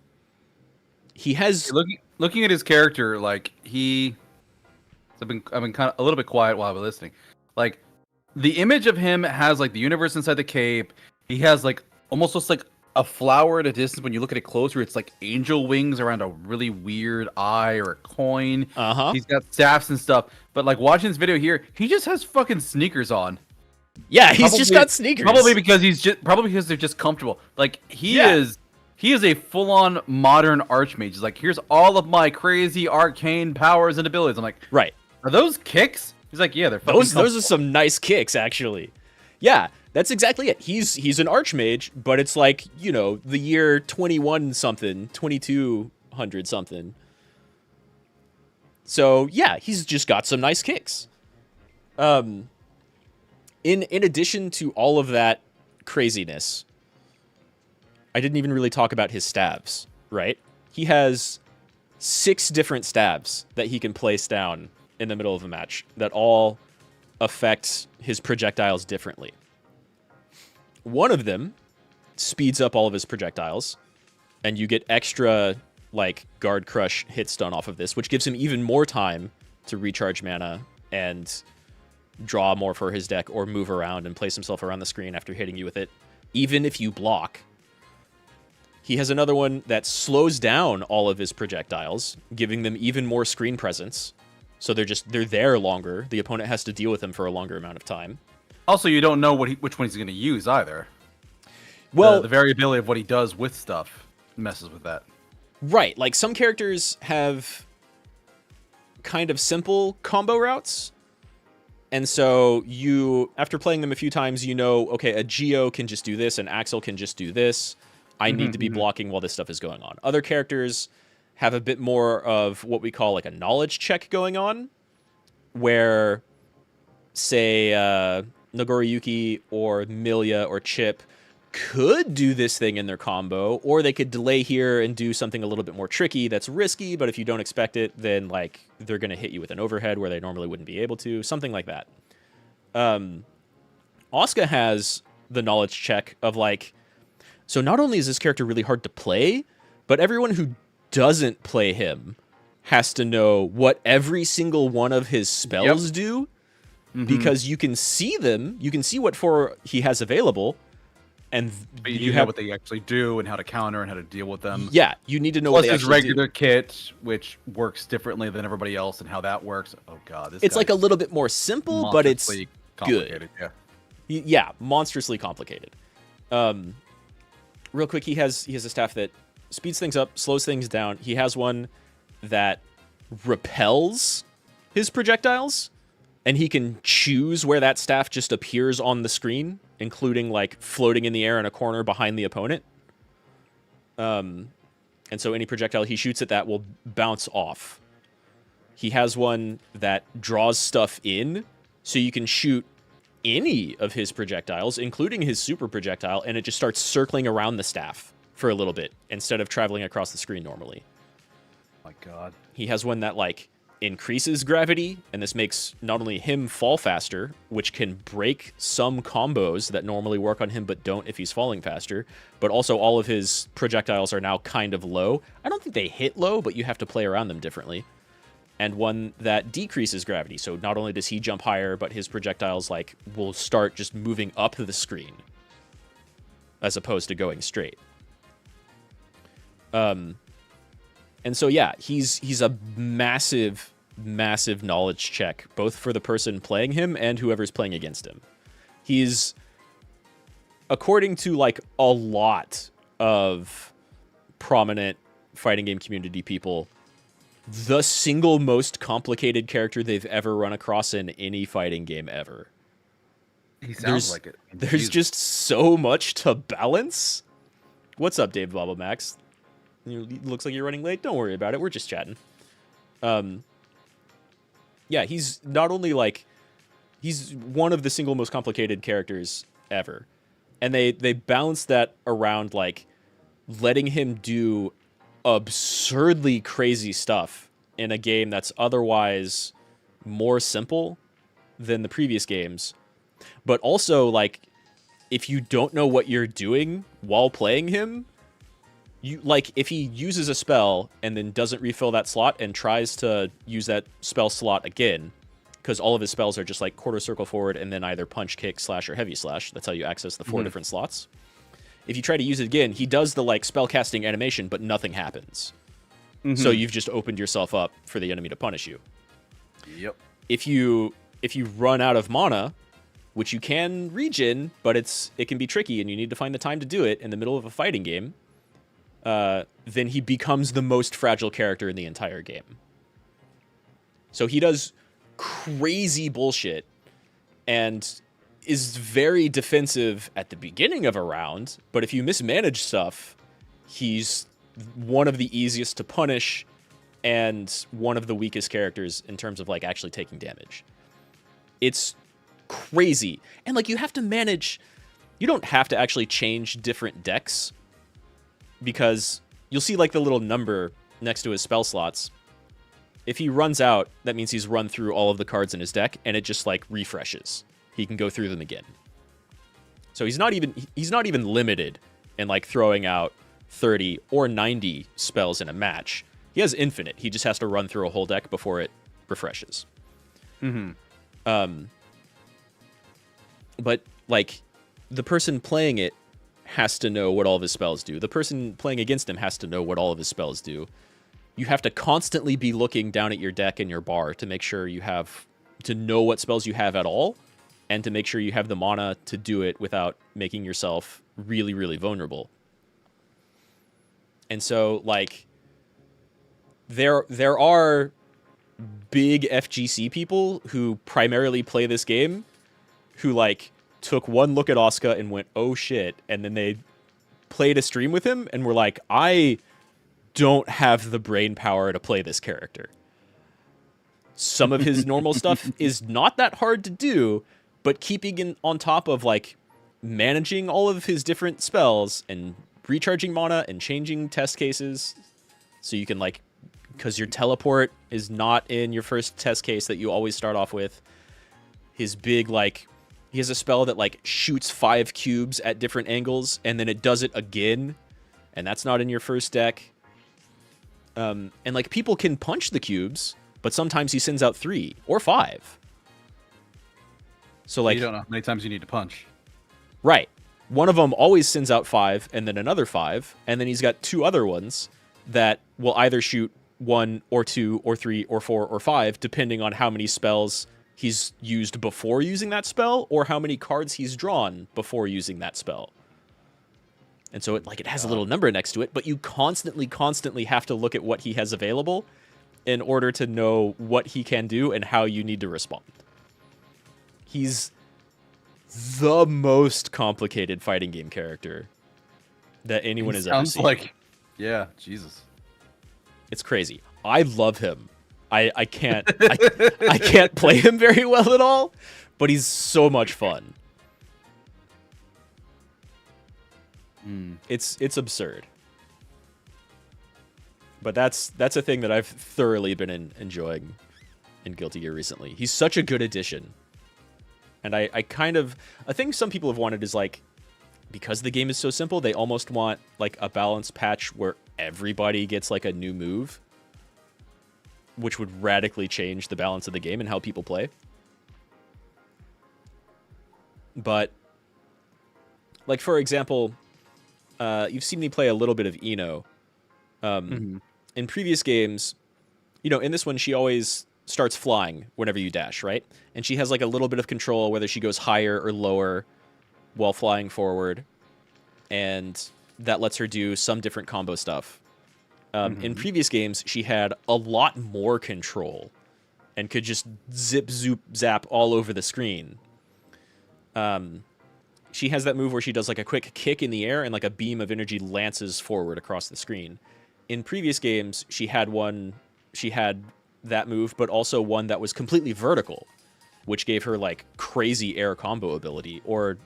Speaker 1: he has
Speaker 2: looking at his character, like I've been kind of a little bit quiet while I've been listening. Like the image of him has like the universe inside the cape. He has like almost looks like a flower at a distance. When you look at it closer, it's like angel wings around a really weird eye or a coin. He's got staffs and stuff. But like watching this video here, he just has fucking sneakers on.
Speaker 1: Yeah, he's just got sneakers.
Speaker 2: Probably because they're just comfortable. Like he is a full-on modern archmage. He's like, here's all of my crazy arcane powers and abilities. I'm like,
Speaker 1: right.
Speaker 2: Are those kicks? He's like, yeah, they're fucking
Speaker 1: those are some nice kicks, actually. Yeah, that's exactly it. He's an archmage, but it's like, you know, the year 21 something, 2200 something. So yeah, he's just got some nice kicks. In addition to all of that craziness, I didn't even really talk about his stabs, right? He has 6 different stabs that he can place down in the middle of a match that all affect his projectiles differently. One of them speeds up all of his projectiles, and you get extra like guard crush hit stun off of this, which gives him even more time to recharge mana and draw more for his deck or move around and place himself around the screen after hitting you with it, even if you block. He has another one that slows down all of his projectiles, giving them even more screen presence. So they're there longer. The opponent has to deal with them for a longer amount of time.
Speaker 2: Also, you don't know which one he's going to use either.
Speaker 1: Well,
Speaker 2: the variability of what he does with stuff messes with that.
Speaker 1: Right. Like some characters have kind of simple combo routes. And so you, after playing them a few times, you know, okay, a Geo can just do this, an Axel can just do this. I need to be blocking while this stuff is going on. Other characters have a bit more of what we call like a knowledge check going on, where, say, Nagoriyuki or Milia or Chip could do this thing in their combo, or they could delay here and do something a little bit more tricky that's risky, but if you don't expect it, then like they're going to hit you with an overhead where they normally wouldn't be able to, something like that. Asuka has the knowledge check of like, so not only is this character really hard to play, but everyone who doesn't play him has to know what every single one of his spells do, because you can see them, you can see what 4 he has available, and
Speaker 2: but you know what they actually do and how to counter and how to deal with them.
Speaker 1: Yeah, you need to know
Speaker 2: Plus
Speaker 1: what they
Speaker 2: his
Speaker 1: actually
Speaker 2: regular kit, which works differently than everybody else, and how that works. Oh god,
Speaker 1: it's like a little bit more simple, but it's good. Yeah, monstrously complicated. Real quick, he has a staff that speeds things up, slows things down. He has one that repels his projectiles, and he can choose where that staff just appears on the screen, including like floating in the air in a corner behind the opponent. And so any projectile he shoots at that will bounce off. He has one that draws stuff in, so you can shoot any of his projectiles, including his super projectile, and it just starts circling around the staff for a little bit instead of traveling across the screen normally.
Speaker 2: My god.
Speaker 1: He has one that like increases gravity, and this makes not only him fall faster, which can break some combos that normally work on him but don't if he's falling faster, but also all of his projectiles are now kind of low. I don't think they hit low, but you have to play around them differently. And one that decreases gravity, so not only does he jump higher, but his projectiles like will start just moving up the screen as opposed to going straight. And so, yeah, he's a massive, massive knowledge check, both for the person playing him and whoever's playing against him. He's, according to, like, a lot of prominent fighting game community people, the single most complicated character they've ever run across in any fighting game ever.
Speaker 2: He sounds like it.
Speaker 1: There's just so much to balance. What's up, Dave Bobble Max? Looks like you're running late. Don't worry about it. We're just chatting. Yeah, he's not only like, he's one of the single most complicated characters ever. And they balance that around like letting him do absurdly crazy stuff in a game that's otherwise more simple than the previous games. But also like, if you don't know what you're doing while playing him, you like if he uses a spell and then doesn't refill that slot and tries to use that spell slot again, because all of his spells are just like quarter circle forward and then either punch, kick, slash, or heavy slash. That's how you access the 4 different slots. If you try to use it again, he does the like spell casting animation, but nothing happens. So you've just opened yourself up for the enemy to punish you.
Speaker 2: Yep.
Speaker 1: If you run out of mana, which you can regen, but it can be tricky and you need to find the time to do it in the middle of a fighting game, then he becomes the most fragile character in the entire game. So he does crazy bullshit and is very defensive at the beginning of a round, but if you mismanage stuff, he's one of the easiest to punish and one of the weakest characters in terms of like actually taking damage. It's crazy. And like you have to manage, you don't have to actually change different decks, because you'll see like the little number next to his spell slots. If he runs out, that means he's run through all of the cards in his deck, and it just like refreshes. He can go through them again. So he's not even limited in like throwing out 30 or 90 spells in a match. He has infinite. He just has to run through a whole deck before it refreshes. But like the person playing it has to know what all of his spells do. The person playing against him has to know what all of his spells do. You have to constantly be looking down at your deck and your bar to make sure you have, to know what spells you have at all, and to make sure you have the mana to do it without making yourself really, really vulnerable. And so, like, there are big FGC people who primarily play this game who, like, took one look at Asuka and went, oh shit, and then they played a stream with him and were like, I don't have the brain power to play this character. Some of his normal stuff is not that hard to do, but keeping on top of like managing all of his different spells and recharging mana and changing test cases so you can like, because your teleport is not in your first test case that you always start off with. His big like, he has a spell that like shoots 5 cubes at different angles and then it does it again, and that's not in your first deck. And like people can punch the cubes, but sometimes he sends out 3 or 5. So like,
Speaker 2: you don't know how many times you need to punch.
Speaker 1: Right. One of them always sends out 5 and then another 5. And then he's got 2 other ones that will either shoot 1 or 2 or 3 or 4 or 5, depending on how many spells he's used before using that spell or how many cards he's drawn before using that spell. And so it has a little number next to it, but you constantly have to look at what he has available in order to know what he can do and how you need to respond. He's the most complicated fighting game character that anyone has ever seen.
Speaker 2: Like, yeah, Jesus.
Speaker 1: It's crazy. I love him. I can't I can't play him very well at all, but he's so much fun. It's absurd. But that's a thing that I've thoroughly been enjoying in Guilty Gear recently. He's such a good addition. And I think some people have wanted is like, because the game is so simple, they almost want like a balanced patch where everybody gets like a new move, which would radically change the balance of the game and how people play. But like, for example, you've seen me play a little bit of Ino. In previous games, in this one, she always starts flying whenever you dash, right? And she has like a little bit of control whether she goes higher or lower while flying forward. And that lets her do some different combo stuff. In previous games, she had a lot more control and could just zip, zoop, zap all over the screen. She has that move where she does like a quick kick in the air and like a beam of energy lances forward across the screen. In previous games, she had that move, but also one that was completely vertical, which gave her like crazy air combo ability or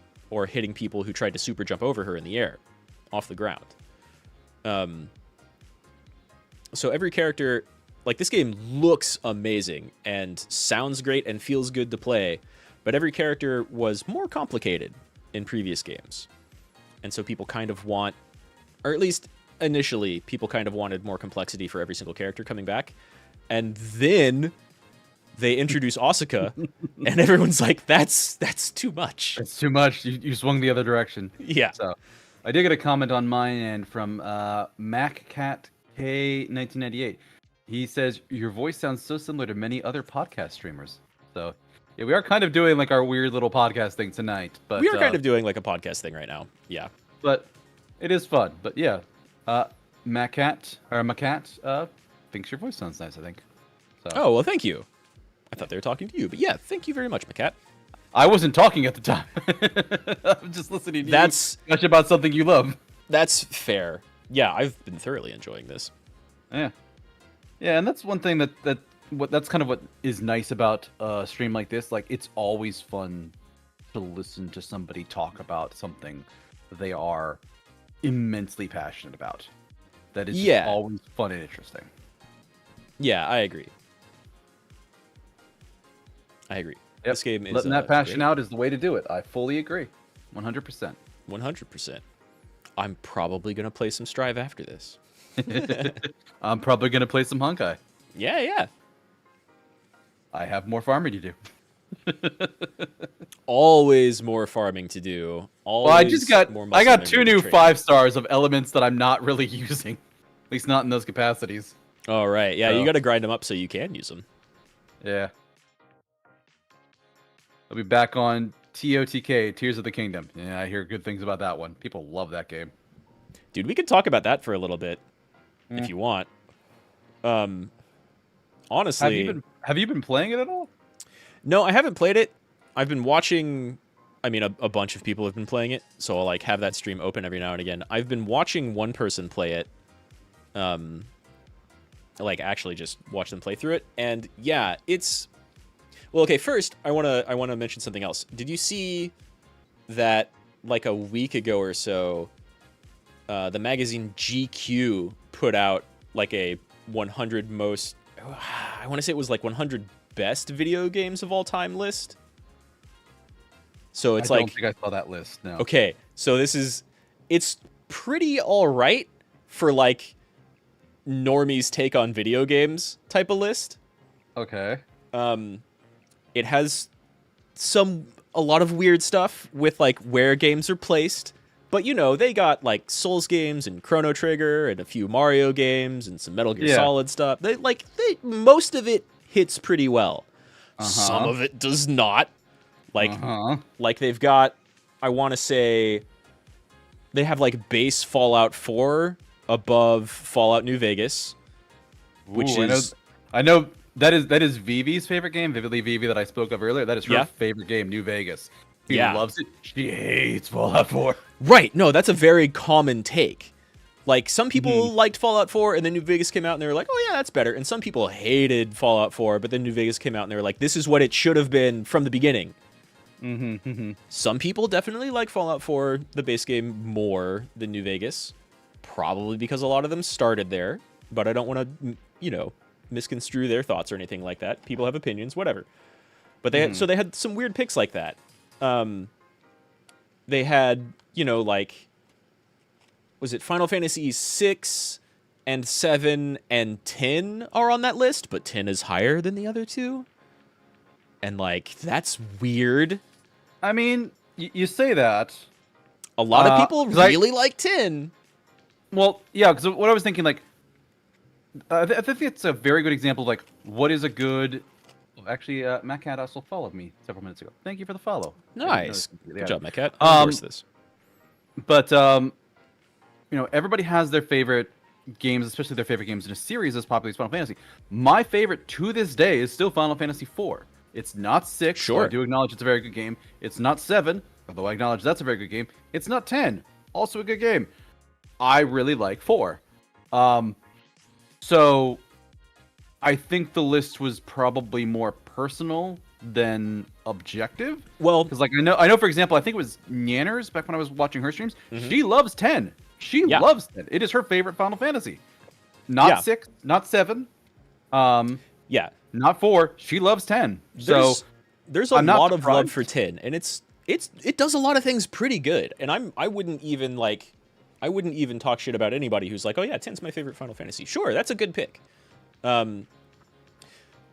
Speaker 1: hitting people who tried to super jump over her in the air off the ground. So every character, like, this game looks amazing and sounds great and feels good to play, but every character was more complicated in previous games. And so people kind of want, or at least initially, people kind of wanted more complexity for every single character coming back. And then they introduce Asuka, and everyone's like, that's too much.
Speaker 2: It's too much. You swung the other direction.
Speaker 1: Yeah.
Speaker 2: So I did get a comment on my end from MacCat K1998. He says, your voice sounds so similar to many other podcast streamers. So yeah, we are kind of doing like our weird little podcast thing tonight. But
Speaker 1: we are kind of doing like a podcast thing right now. Yeah.
Speaker 2: But it is fun. But yeah, MacCat thinks your voice sounds nice, I think. So.
Speaker 1: Oh, well, thank you. I thought they were talking to you, but yeah, thank you very much, MacCat.
Speaker 2: I wasn't talking at the time. I'm just listening to you much about something you love.
Speaker 1: That's fair. Yeah, I've been thoroughly enjoying this.
Speaker 2: Yeah, and that's one thing that's kind of what is nice about a stream like this. Like, it's always fun to listen to somebody talk about something they are immensely passionate about. That is just always fun and interesting.
Speaker 1: Yeah, I agree. Yep. This game is
Speaker 2: letting that passion out is the way to do it. I fully agree. 100%.
Speaker 1: 100%. I'm probably going to play some Strive after this.
Speaker 2: I'm probably going to play some Honkai.
Speaker 1: Yeah.
Speaker 2: I have more farming to do.
Speaker 1: Always more farming to do.
Speaker 2: Always I got 2 new 5 stars of elements that I'm not really using. At least not in those capacities.
Speaker 1: All right. Yeah, you got to grind them up so you can use them.
Speaker 2: Yeah. I'll be back on TOTK, Tears of the Kingdom. Yeah, I hear good things about that one. People love that game.
Speaker 1: Dude, we could talk about that for a little bit if you want. Honestly,
Speaker 2: have you been playing it at all?
Speaker 1: No, I haven't played it. I've been watching I mean, a bunch of people have been playing it, so I'll like have that stream open every now and again. I've been watching one person play it, like actually just watch them play through it, and yeah, it's well. Okay, first I wanna mention something else. Did you see that like a week ago or so, the magazine GQ put out like a 100 most, I want to say it was like 100 best video games of all time list. So it's
Speaker 2: I
Speaker 1: like,
Speaker 2: don't think I saw that list. No.
Speaker 1: okay, so it's pretty all right for like normies take on video games type of list.
Speaker 2: Okay.
Speaker 1: It has a lot of weird stuff with like where games are placed, but you know, they got like Souls games and Chrono Trigger and a few Mario games and some Metal Gear Solid stuff. Most of it hits pretty well. Some of it does not. Like they've got, I want to say, they have like base Fallout 4 above Fallout New Vegas, which is
Speaker 2: I know that is Vivi's favorite game, Vividly Vivi, that I spoke of earlier. That is her favorite game, New Vegas. She loves it. She hates Fallout 4.
Speaker 1: Right. No, that's a very common take. Like some people liked Fallout 4 and then New Vegas came out and they were like, "Oh yeah, that's better." And some people hated Fallout 4, but then New Vegas came out and they were like, "This is what it should have been from the beginning." Some people definitely like Fallout 4, the base game, more than New Vegas, probably because a lot of them started there. But I don't want to, you know, misconstrue their thoughts or anything like that. People have opinions, whatever. But they had some weird picks like that. They had, you know, like, was it Final Fantasy 6 and 7 and 10 are on that list, but 10 is higher than the other two? And like, that's weird.
Speaker 2: I mean, you say that.
Speaker 1: A lot of people really like 10.
Speaker 2: Well, yeah, because what I was thinking, like, I think it's a very good example of, like, what is a good... Actually, Matt Cat also followed me several minutes ago. Thank you for the follow.
Speaker 1: Nice. Good job, Matt Cat. I'll endorse this.
Speaker 2: But, you know, everybody has their favorite games, especially their favorite games in a series as popular as Final Fantasy. My favorite to this day is still Final Fantasy IV. It's not 6,
Speaker 1: sure.
Speaker 2: I do acknowledge it's a very good game. It's not 7, although I acknowledge that's a very good game. It's not 10, also a good game. I really like 4. So I think the list was probably more personal than objective.
Speaker 1: Well,
Speaker 2: because like I know, for example, I think it was Nanners back when I was watching her streams. She loves 10. She loves 10. It is her favorite Final Fantasy. Not 6, not 7. Not 4. She loves 10.
Speaker 1: There's a lot of love for 10, and it does a lot of things pretty good. And I wouldn't even talk shit about anybody who's like, "Oh yeah, 10's my favorite Final Fantasy." Sure, that's a good pick.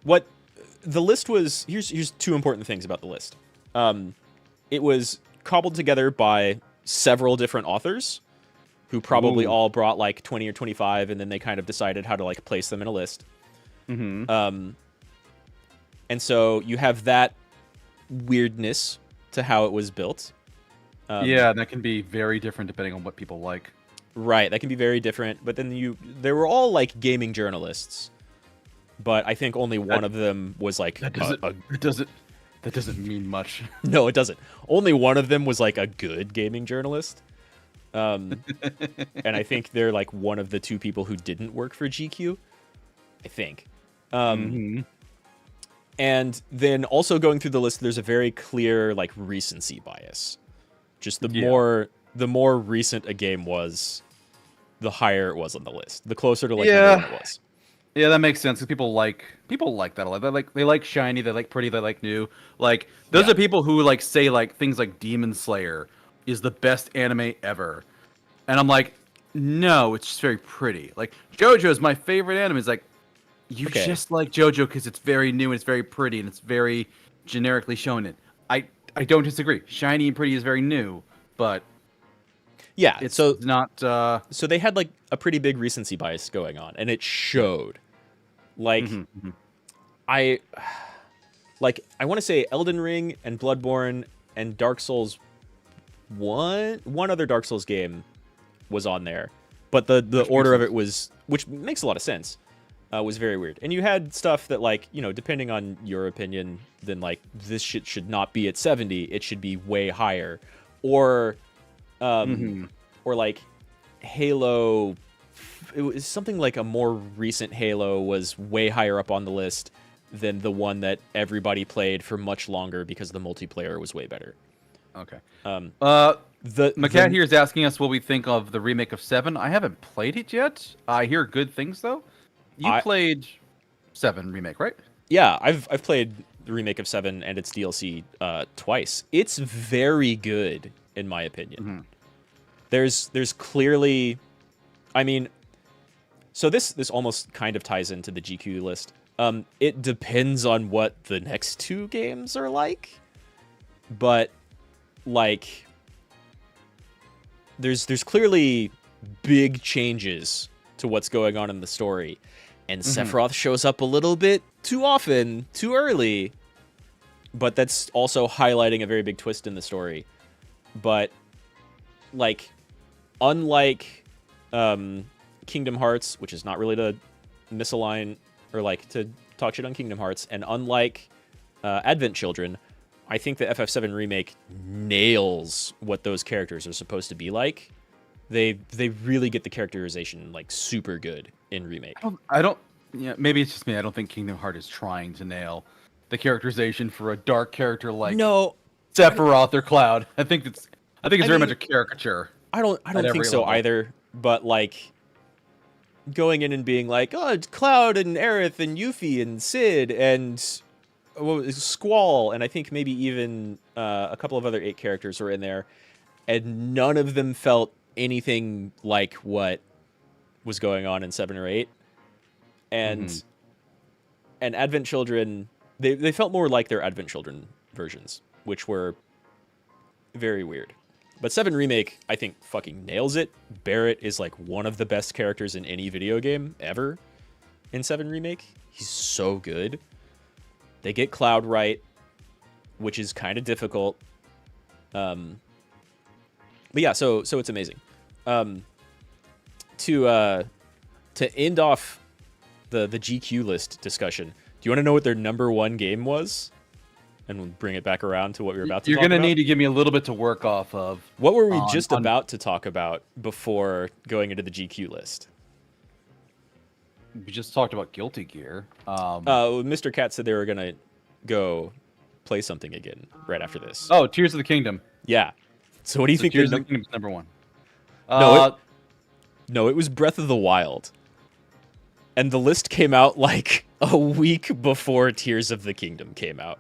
Speaker 1: What the list was, here's two important things about the list. It was cobbled together by several different authors who probably all brought like 20 or 25, and then they kind of decided how to like place them in a list. And so you have that weirdness to how it was built.
Speaker 2: Yeah, that can be very different depending on what people like.
Speaker 1: Right, that can be very different. But then they were all like gaming journalists, but I think only one of them was like
Speaker 2: that doesn't mean much.
Speaker 1: No, it doesn't. Only one of them was like a good gaming journalist. And I think they're like one of the two people who didn't work for GQ. I think. And then also going through the list, there's a very clear like recency bias. Just the more recent a game was, the higher it was on the list. The closer to like number one it was.
Speaker 2: Yeah, that makes sense because people like that a lot. They like shiny, they like pretty, they like new. Like those are people who like say like things like Demon Slayer is the best anime ever, and I'm like, no, it's just very pretty. Like JoJo is my favorite anime. It's like, you just like JoJo because it's very new and it's very pretty and it's very generically shonen. I don't disagree. Shiny and pretty is very new, but
Speaker 1: yeah,
Speaker 2: it's
Speaker 1: so
Speaker 2: not.
Speaker 1: So they had like a pretty big recency bias going on, and it showed. Like, I want to say Elden Ring and Bloodborne and Dark Souls. One other Dark Souls game was on there, but the order of it was, which makes a lot of sense. was very weird. And you had stuff that, like, you know, depending on your opinion, then, like, this shit should not be at 70. It should be way higher. Or, or like, Halo... It was something like a more recent Halo was way higher up on the list than the one that everybody played for much longer because the multiplayer was way better.
Speaker 2: Okay.
Speaker 1: The
Speaker 2: here is asking us what we think of the remake of 7. I haven't played it yet. I hear good things though. You played 7 remake, right?
Speaker 1: Yeah, I've played the remake of 7 and its DLC twice. It's very good in my opinion. There's clearly, I mean, so this almost kind of ties into the GQ list. It depends on what the next 2 games are like, but like there's clearly big changes to what's going on in the story, and Sephiroth shows up a little bit too often, too early, but that's also highlighting a very big twist in the story. But like, unlike Kingdom Hearts, which is not really to misalign or like to talk shit on Kingdom Hearts, and unlike Advent Children, I think the FF7 remake nails what those characters are supposed to be like. They really get the characterization like super good in remake.
Speaker 2: I don't. Yeah, maybe it's just me. I don't think Kingdom Hearts is trying to nail the characterization for a dark character like Sephiroth or Cloud. I think it's very much a caricature.
Speaker 1: I don't think so either. But like, going in and being like, oh, it's Cloud and Aerith and Yuffie and Sid and Squall, and I think maybe even a couple of other 8 characters were in there, and none of them felt anything like what was going on in 7 or 8. And and Advent Children, they felt more like their Advent Children versions, which were very weird. But 7 Remake, I think, fucking nails it. Barrett is like one of the best characters in any video game ever in 7 Remake. He's so good. They get Cloud right, which is kind of difficult. But yeah, so it's amazing. To end off the GQ list discussion, do you want to know what their #1 game was? And we'll bring it back around to what we were about to talk about.
Speaker 2: You're going to need to give me a little bit to work off of.
Speaker 1: What were we just about to talk about before going into the GQ list?
Speaker 2: We just talked about Guilty Gear.
Speaker 1: Mr. Cat said they were going to go play something again right after this.
Speaker 2: Oh, Tears of the Kingdom.
Speaker 1: Yeah. So what do you think?
Speaker 2: Tears of the Kingdom's #1.
Speaker 1: No, it was Breath of the Wild. And the list came out like a week before Tears of the Kingdom came out.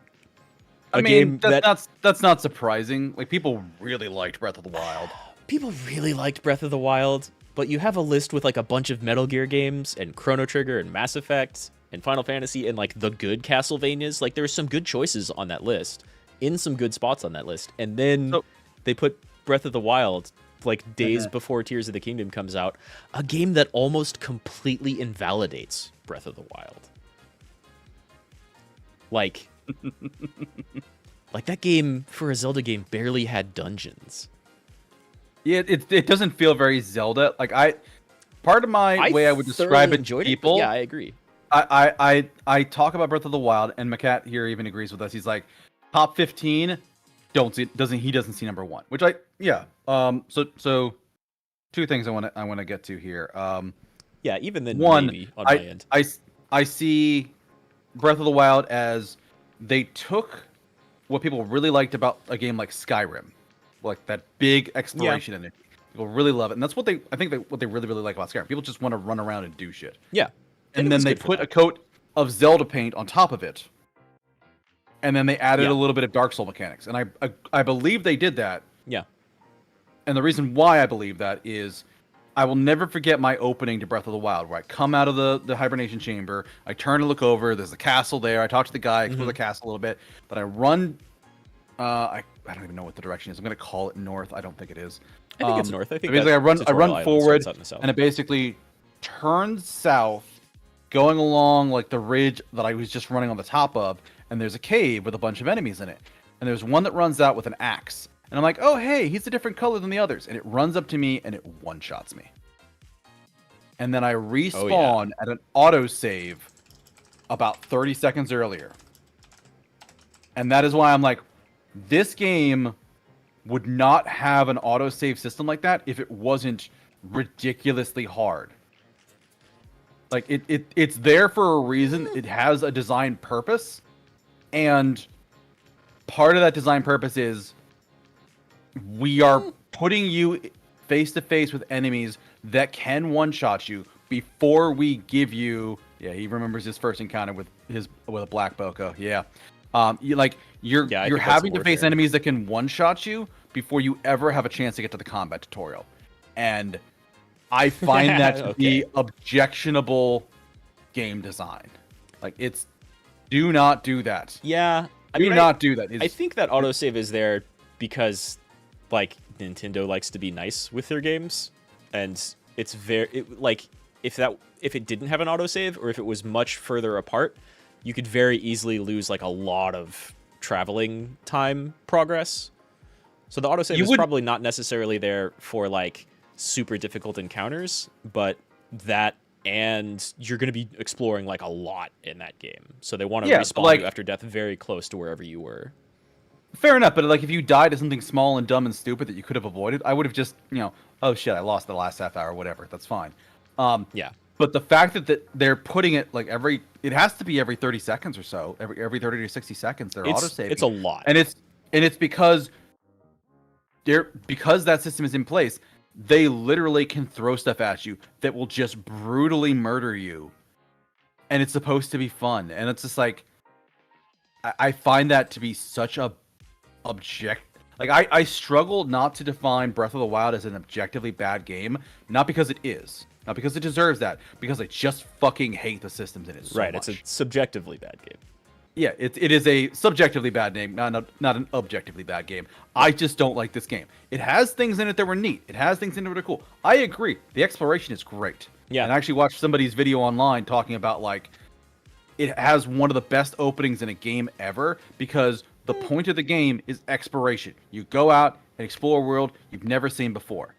Speaker 2: I mean, that's not surprising. Like, people really liked Breath of the Wild.
Speaker 1: People really liked Breath of the Wild, but you have a list with like a bunch of Metal Gear games and Chrono Trigger and Mass Effect and Final Fantasy and like the good Castlevanias. Like, there were some good choices on that list, in some good spots on that list. And then they put Breath of the Wild like days before Tears of the Kingdom comes out, a game that almost completely invalidates Breath of the Wild. Like, like that game for a Zelda game barely had dungeons.
Speaker 2: Yeah, it doesn't feel very Zelda. Like, part of my way I would describe it to people.
Speaker 1: Yeah, I agree.
Speaker 2: I talk about Breath of the Wild, and Macat here even agrees with us. He's like, top 15, he doesn't see #1, which so 2 things I want to get to here.
Speaker 1: Yeah, even then,
Speaker 2: one,
Speaker 1: maybe on my end.
Speaker 2: I see Breath of the Wild as they took what people really liked about a game like Skyrim, like that big exploration in it. People really love it, and that's what what they really like about Skyrim. People just want to run around and do shit.
Speaker 1: Yeah,
Speaker 2: and then they put a coat of Zelda paint on top of it, and then they added a little bit of Dark Soul mechanics, and I believe they did that.
Speaker 1: Yeah,
Speaker 2: and the reason why I believe that is, I will never forget my opening to Breath of the Wild, where I come out of the hibernation chamber, I turn and look over, there's a castle there, I talk to the guy, explore the castle a little bit, but I run, I don't even know what the direction is, I'm going to call it north, I don't think it is.
Speaker 1: I think it's north, I think
Speaker 2: basically I run forward, and it basically turns south, going along like the ridge that I was just running on the top of, and there's a cave with a bunch of enemies in it, and there's one that runs out with an axe. And I'm like, oh, hey, he's a different color than the others. And it runs up to me, and it one-shots me. and then I
Speaker 1: Oh,
Speaker 2: respawn at an autosave about 30 seconds earlier. And that is why I'm like, this game would not have an autosave system like that if it wasn't ridiculously hard. Like, it's there for a reason. It has a design purpose. And part of that design purpose is we are putting you face to face with enemies that can one-shot you before we give you. Yeah, he remembers his first encounter with a black bokeh. Yeah, you're having to face enemies that can one-shot you before you ever have a chance to get to the combat tutorial, and I find that to be objectionable game design. Like, it's do not do that.
Speaker 1: Yeah,
Speaker 2: do not do that.
Speaker 1: I think that autosave is there because, like, Nintendo likes to be nice with their games, and it's if it didn't have an autosave, or if it was much further apart, you could very easily lose like a lot of traveling time progress. So the autosave is probably not necessarily there for like super difficult encounters, but that, and you're going to be exploring like a lot in that game. So they want to respawn you after death very close to wherever you were. Fair
Speaker 2: enough, but like if you died to something small and dumb and stupid that you could have avoided, I would have just, oh shit, I lost the last half hour, whatever. That's fine.
Speaker 1: Yeah.
Speaker 2: But the fact that they're putting it like it has to be every 30 seconds or so, every 30 to 60 seconds they're autosaving.
Speaker 1: It's a lot.
Speaker 2: And it's because that system is in place, they literally can throw stuff at you that will just brutally murder you. And it's supposed to be fun. And it's just like, I find that to be such a I struggle not to define Breath of the Wild as an objectively bad game, not because it is, not because it deserves that, because I just fucking hate the systems in it so much.
Speaker 1: It's a subjectively bad game.
Speaker 2: Yeah, it is a subjectively bad game, not an objectively bad game. I just don't like this game. It has things in it that were neat. It has things in it that are cool. I agree. The exploration is great.
Speaker 1: Yeah.
Speaker 2: And I actually watched somebody's video online talking about like it has one of the best openings in a game ever because the point of the game is exploration. You go out and explore a world you've never seen before.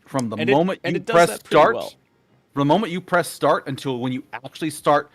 Speaker 2: From the moment you press start, from the moment you press start until when you actually start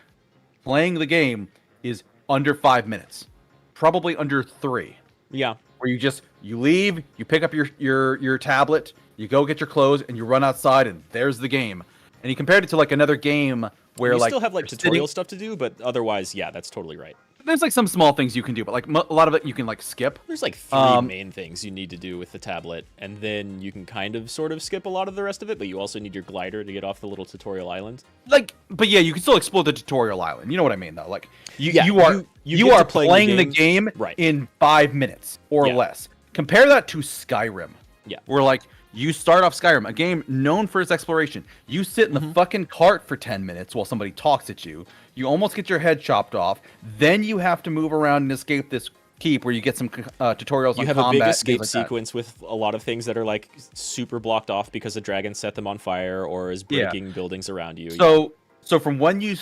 Speaker 2: playing the game is under 5 minutes, probably under 3.
Speaker 1: Yeah.
Speaker 2: Where you leave, you pick up your tablet, you go get your clothes, and you run outside, and there's the game. And you compared it to like another game where
Speaker 1: you still have like tutorial stuff to do, but otherwise, yeah, that's totally right.
Speaker 2: There's like some small things you can do, but like a lot of it you can like skip.
Speaker 1: There's like 3 main things you need to do with the tablet, and then you can kind of sort of skip a lot of the rest of it, but you also need your glider to get off the little tutorial island.
Speaker 2: But yeah, you can still explore the tutorial island. You know what I mean, though. Like you are playing the game in 5 minutes or less. Compare that to Skyrim.
Speaker 1: Yeah.
Speaker 2: Where like you start off Skyrim, a game known for its exploration. You sit in the fucking cart for 10 minutes while somebody talks at you. You almost get your head chopped off. Then you have to move around and escape this keep where you get some tutorials on combat.
Speaker 1: You have a big escape sequence with a lot of things that are like super blocked off because a dragon set them on fire or is breaking buildings around you.
Speaker 2: So from when you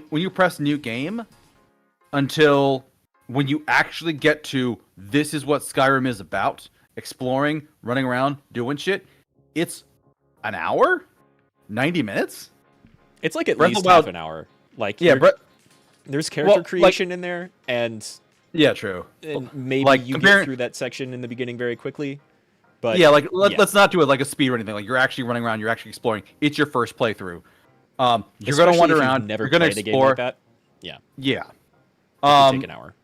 Speaker 2: when you press new game until when you actually get to this is what Skyrim is about, exploring, running around, doing shit, it's an hour? 90 minutes?
Speaker 1: It's like at least half an hour. Like, there's character creation in there, and
Speaker 2: true.
Speaker 1: And maybe you get through that section in the beginning very quickly. But
Speaker 2: let's not do it like a speed or anything. Like, you're actually running around, you're actually exploring. It's your first playthrough. You're gonna wander around. You're gonna explore.
Speaker 1: A game like that. Yeah.
Speaker 2: Yeah.
Speaker 1: It can take an hour.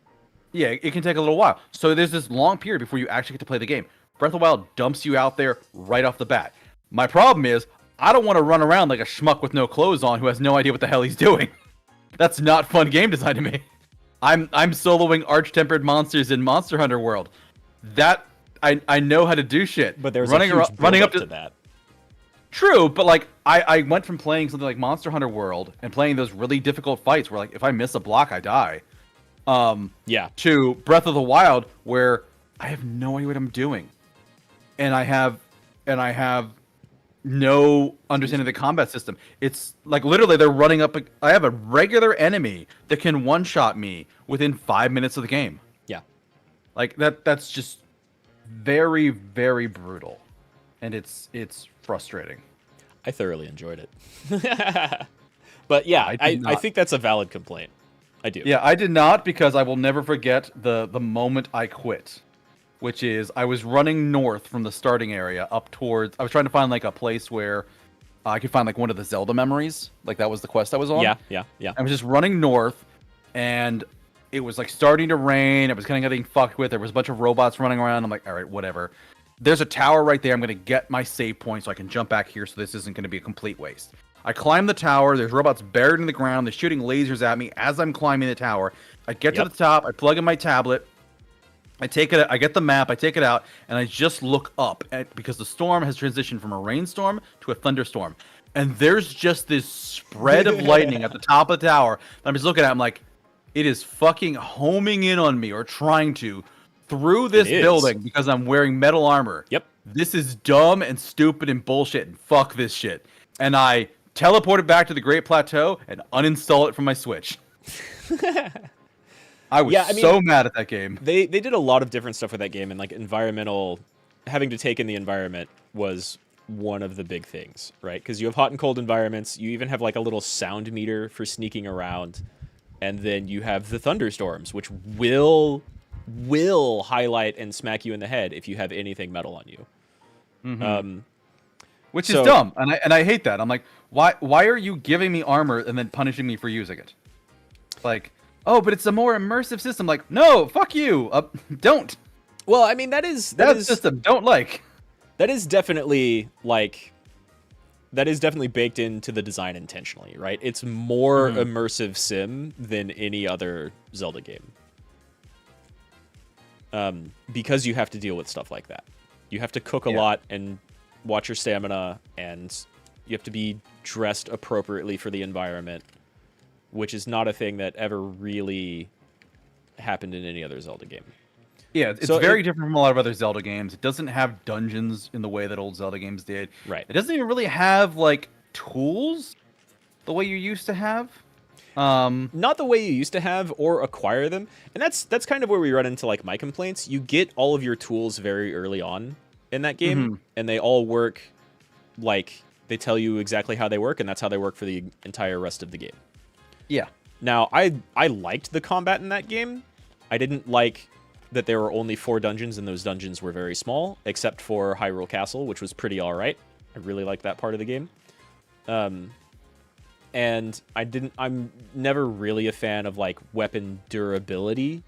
Speaker 2: Yeah, it can take a little while. So there's this long period before you actually get to play the game. Breath of the Wild dumps you out there right off the bat. My problem is, I don't want to run around like a schmuck with no clothes on who has no idea what the hell he's doing. That's not fun game design to me. I'm soloing arch-tempered monsters in Monster Hunter World. That I know how to do shit.
Speaker 1: But there's running up to that.
Speaker 2: True, but like I went from playing something like Monster Hunter World and playing those really difficult fights where like if I miss a block I die. To Breath of the Wild where I have no idea what I'm doing. And I have no understanding of the combat system. It's like literally they're running up. I have a regular enemy that can one-shot me within 5 minutes of the game.
Speaker 1: Yeah.
Speaker 2: Like that's just very, very brutal. And it's frustrating.
Speaker 1: I thoroughly enjoyed it. But yeah, I think that's a valid complaint. I do.
Speaker 2: Yeah, I did not, because I will never forget the moment I quit, which is I was running north from the starting area up towards. I was trying to find like a place where I could find like one of the Zelda memories. Like that was the quest I was on.
Speaker 1: Yeah.
Speaker 2: I was just running north, and it was like starting to rain. I was kind of getting fucked with. There was a bunch of robots running around. I'm like, all right, whatever. There's a tower right there. I'm going to get my save point so I can jump back here, so this isn't going to be a complete waste. I climb the tower. There's robots buried in the ground. They're shooting lasers at me as I'm climbing the tower. I get to the top. I plug in my tablet. I take it. I get the map. I take it out, and I just look up because the storm has transitioned from a rainstorm to a thunderstorm, and there's just this spread of lightning at the top of the tower. I'm just looking at it. I'm like, it is fucking homing in on me, or trying to, through this building, because I'm wearing metal armor.
Speaker 1: Yep.
Speaker 2: This is dumb and stupid and bullshit, and fuck this shit. And I teleported back to the Great Plateau and uninstall it from my Switch. I was so mad at that game.
Speaker 1: They did a lot of different stuff with that game, and like having to take in the environment was one of the big things, right? Because you have hot and cold environments. You even have like a little sound meter for sneaking around, and then you have the thunderstorms, which will highlight and smack you in the head if you have anything metal on you.
Speaker 2: Mm-hmm. Which is dumb, and I hate that. I'm like, why are you giving me armor and then punishing me for using it? Like, oh, but it's a more immersive system. Like, no, fuck you. Don't.
Speaker 1: Well, I mean, that
Speaker 2: system don't like.
Speaker 1: That is definitely baked into the design intentionally, right? It's more immersive sim than any other Zelda game. Because you have to deal with stuff like that. You have to cook a lot and watch your stamina, and you have to be dressed appropriately for the environment, which is not a thing that ever really happened in any other Zelda game.
Speaker 2: Yeah, it's very different from a lot of other Zelda games. It doesn't have dungeons in the way that old Zelda games did.
Speaker 1: Right.
Speaker 2: It doesn't even really have like tools the way you used to have.
Speaker 1: Not the way you used to have, or acquire them. And that's kind of where we run into like my complaints. You get all of your tools very early on in that game, and they all work like they tell you exactly how they work, and that's how they work for the entire rest of the game.
Speaker 2: Yeah.
Speaker 1: Now, I liked the combat in that game. I didn't like that there were only 4 dungeons, and those dungeons were very small, except for Hyrule Castle, which was pretty alright. I really liked that part of the game. And I'm never really a fan of like weapon durability.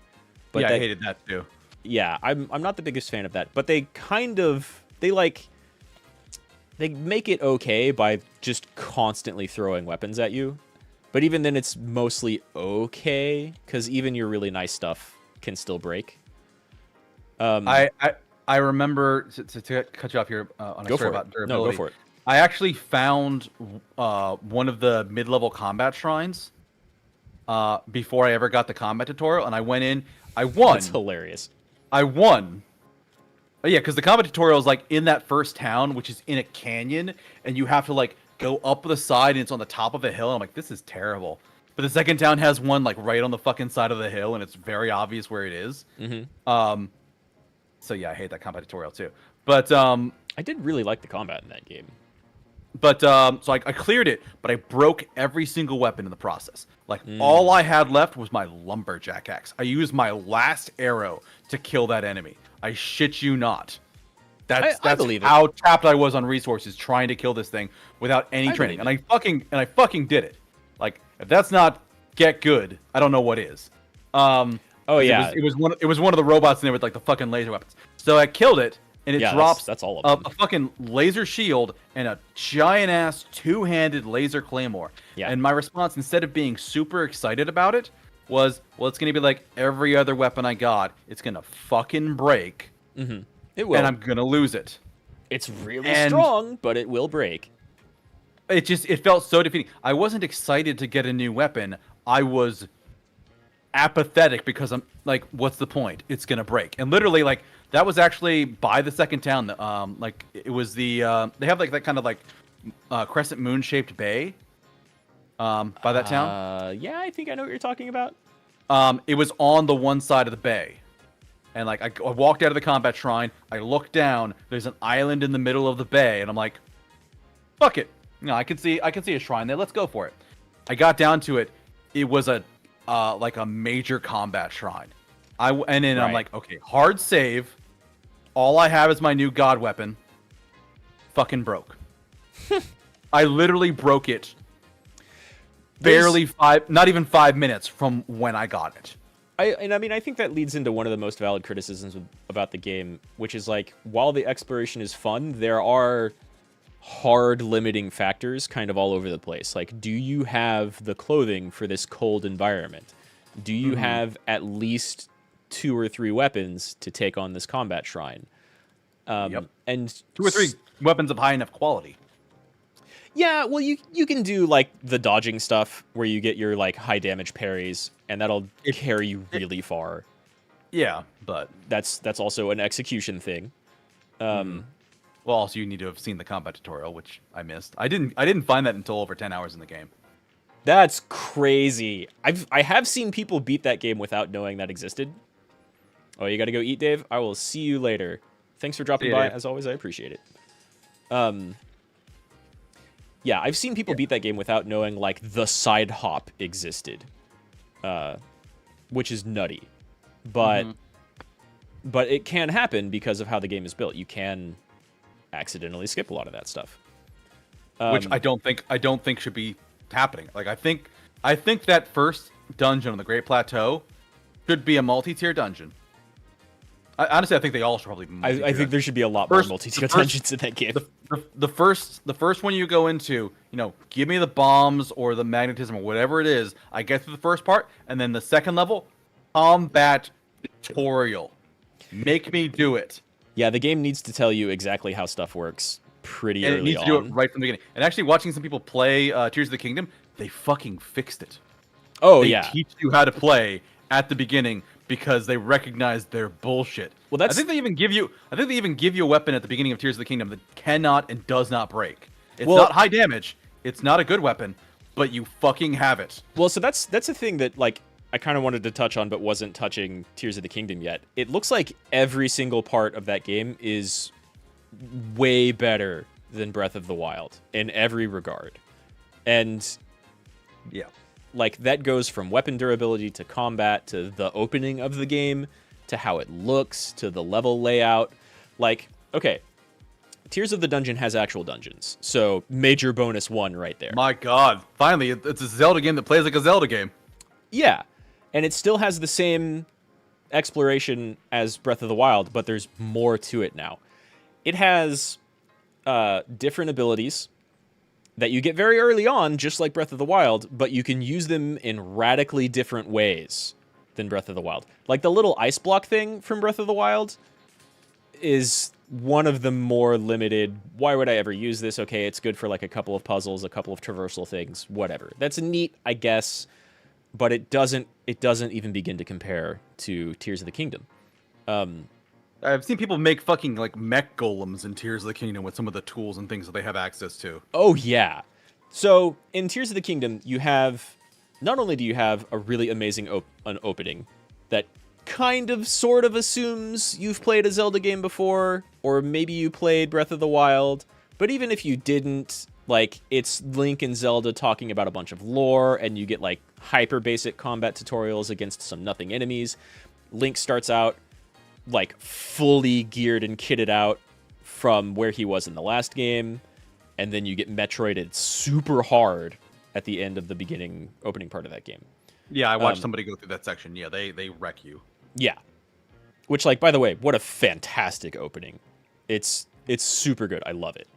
Speaker 1: But
Speaker 2: I hated that too.
Speaker 1: Yeah, I'm not the biggest fan of that. But they make it okay by just constantly throwing weapons at you. But even then, it's mostly okay, because even your really nice stuff can still break.
Speaker 2: I remember, to cut you off here on a story about durability.
Speaker 1: No, go for it.
Speaker 2: I actually found one of the mid-level combat shrines before I ever got the combat tutorial, and I went in. I won.
Speaker 1: That's hilarious.
Speaker 2: I won. Oh, yeah, because the combat tutorial is like in that first town, which is in a canyon, and you have to like go up the side, and it's on the top of a hill. And I'm like, this is terrible. But the second town has one like right on the fucking side of the hill, and it's very obvious where it is. So yeah, I hate that combat tutorial too. But
Speaker 1: I did really like the combat in that game.
Speaker 2: But so I cleared it, but I broke every single weapon in the process. Like all I had left was my lumberjack axe. I used my last arrow to kill that enemy. I shit you not. That's how tapped I was on resources trying to kill this thing without any training. And I fucking did it. Like, if that's not get good, I don't know what is.
Speaker 1: Oh yeah,
Speaker 2: it was one of the robots in there with like the fucking laser weapons. So I killed it. And it drops
Speaker 1: that's all of them.
Speaker 2: A fucking laser shield and a giant-ass two-handed laser claymore.
Speaker 1: Yeah.
Speaker 2: And my response, instead of being super excited about it, was, well, it's going to be like every other weapon I got. It's going to fucking break.
Speaker 1: It will.
Speaker 2: And I'm going to lose it.
Speaker 1: It's really strong, but it will break.
Speaker 2: It felt so defeating. I wasn't excited to get a new weapon. I was apathetic because I'm like, what's the point? It's going to break. And literally, like, that was actually by the second town. Like it was the they have like that kind of like crescent moon shaped bay. By that town.
Speaker 1: Yeah, I think I know what you're talking about.
Speaker 2: It was on the one side of the bay, and like I walked out of the combat shrine. I looked down. There's an island in the middle of the bay, and I'm like, fuck it. No, I can see a shrine there. Let's go for it. I got down to it. It was a like a major combat shrine. And then I'm
Speaker 1: Right.
Speaker 2: like, okay, hard save. All I have is my new god weapon. Fucking broke. I literally broke it. Not even 5 minutes from when I got it.
Speaker 1: I mean, I think that leads into one of the most valid criticisms about the game, which is like, while the exploration is fun, there are hard limiting factors kind of all over the place. Like, do you have the clothing for this cold environment? Do you have at least 2 or 3 weapons to take on this combat shrine?
Speaker 2: Yep.
Speaker 1: And
Speaker 2: 2 or 3 weapons of high enough quality.
Speaker 1: Yeah, well, you can do like the dodging stuff where you get your like high damage parries, and that'll carry you really far.
Speaker 2: Yeah, but
Speaker 1: That's also an execution thing.
Speaker 2: well, also you need to have seen the combat tutorial, which I missed. I didn't find that until over 10 hours in the game.
Speaker 1: That's crazy. I have seen people beat that game without knowing that existed. Oh, you got to go eat, Dave. I will see you later. Thanks for dropping by.
Speaker 2: Dave.
Speaker 1: As always, I appreciate it. Yeah, I've seen people beat that game without knowing like the side hop existed, which is nutty. But it can happen because of how the game is built. You can accidentally skip a lot of that stuff,
Speaker 2: Which I don't think should be happening. Like I think that first dungeon on the Great Plateau should be a multi-tier dungeon. Honestly, I think they all should probably be multi-tier.
Speaker 1: I think there should be a lot more multi-tier dungeons in that game.
Speaker 2: The first one you go into, give me the bombs or the magnetism or whatever it is. I get through the first part, and then the second level, combat tutorial. Make me do it.
Speaker 1: Yeah, the game needs to tell you exactly how stuff works pretty early on.
Speaker 2: And it needs to do it right from the beginning. And actually, watching some people play Tears of the Kingdom, they fucking fixed it.
Speaker 1: Oh,
Speaker 2: They
Speaker 1: yeah.
Speaker 2: teach you how to play at the beginning because they recognize their bullshit.
Speaker 1: Well, that's...
Speaker 2: I think they even give you a weapon at the beginning of Tears of the Kingdom that cannot and does not break. It's not high damage. It's not a good weapon, but you fucking have it.
Speaker 1: Well, so that's a thing that like I kind of wanted to touch on, but wasn't touching Tears of the Kingdom yet. It looks like every single part of that game is way better than Breath of the Wild in every regard, and
Speaker 2: Yeah.
Speaker 1: like that goes from weapon durability to combat to the opening of the game to how it looks to the level layout. Like, okay, Tears of the Dungeon has actual dungeons, so major bonus 1 right there.
Speaker 2: My God, finally, it's a Zelda game that plays like a Zelda game.
Speaker 1: Yeah, and it still has the same exploration as Breath of the Wild, but there's more to it now. It has different abilities that you get very early on, just like Breath of the Wild, but you can use them in radically different ways than Breath of the Wild. Like the little ice block thing from Breath of the Wild is one of the more limited, why would I ever use this? Okay, it's good for like a couple of puzzles, a couple of traversal things, whatever. That's neat, I guess, but it doesn't even begin to compare to Tears of the Kingdom.
Speaker 2: I've seen people make fucking like mech golems in Tears of the Kingdom with some of the tools and things that they have access to.
Speaker 1: Oh yeah. So in Tears of the Kingdom, you have, not only do you have a really amazing an opening that kind of sort of assumes you've played a Zelda game before, or maybe you played Breath of the Wild, but even if you didn't, like, it's Link and Zelda talking about a bunch of lore, and you get like hyper basic combat tutorials against some nothing enemies. Link starts out like fully geared and kitted out from where he was in the last game, and then you get Metroided super hard at the end of the beginning opening part of that game.
Speaker 2: Yeah, I watched somebody go through that section. Yeah, they wreck you.
Speaker 1: Yeah. Which, like, by the way, what a fantastic opening. It's super good. I love it.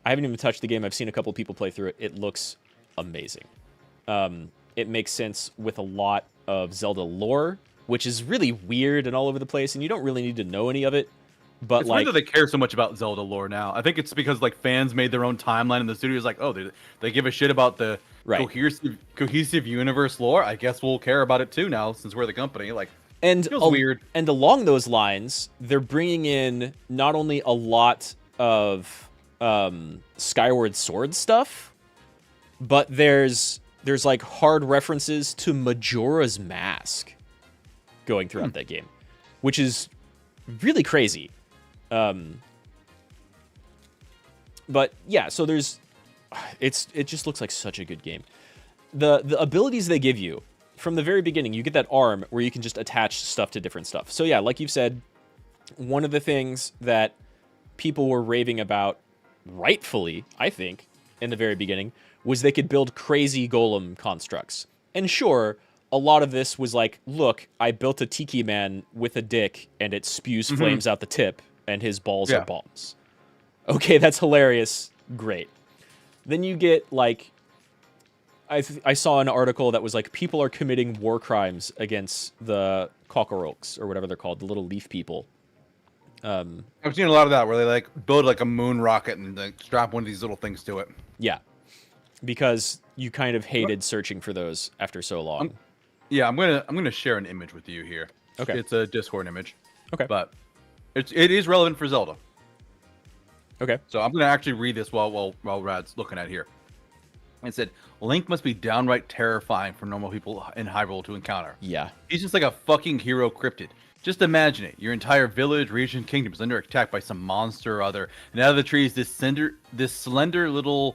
Speaker 1: I haven't even touched the game. I've seen a couple people play through it. It looks amazing. It makes sense with a lot of Zelda lore, which is really weird and all over the place, and you don't really need to know any of it. But
Speaker 2: It's
Speaker 1: like,
Speaker 2: weird that they care so much about Zelda lore now. I think it's because like fans made their own timeline, and the studio's like, oh, they give a shit about the
Speaker 1: Right.
Speaker 2: cohesive universe lore. I guess we'll care about it too now, since we're the company. Like,
Speaker 1: and
Speaker 2: feels weird.
Speaker 1: And along those lines, they're bringing in not only a lot of Skyward Sword stuff, but there's like hard references to Majora's Mask going throughout that game, which is really crazy. But yeah, so there's it just looks like such a good game. The abilities they give you from the very beginning, you get that arm where you can just attach stuff to different stuff. So yeah, like you've said, one of the things that people were raving about, rightfully, I think, in the very beginning, was they could build crazy golem constructs. And sure, a lot of this was like, look, I built a tiki man with a dick and it spews flames out the tip and his balls are bombs. Okay, that's hilarious. Great. Then you get like, I saw an article that was like, people are committing war crimes against the cockroaches or whatever they're called, the little leaf people.
Speaker 2: I've seen a lot of that where they like build like a moon rocket and like strap one of these little things to it.
Speaker 1: Yeah, because you kind of hated searching for those after so long.
Speaker 2: I'm gonna share an image with you here.
Speaker 1: Okay,
Speaker 2: it's a Discord image.
Speaker 1: Okay,
Speaker 2: but it is relevant for Zelda.
Speaker 1: Okay,
Speaker 2: so I'm gonna actually read this while Rad's looking at it here. It said, Link must be downright terrifying for normal people in Hyrule to encounter.
Speaker 1: Yeah.
Speaker 2: He's just like a fucking hero cryptid. Just imagine it. Your entire village, region, kingdom is under attack by some monster or other. And out of the trees, this slender little,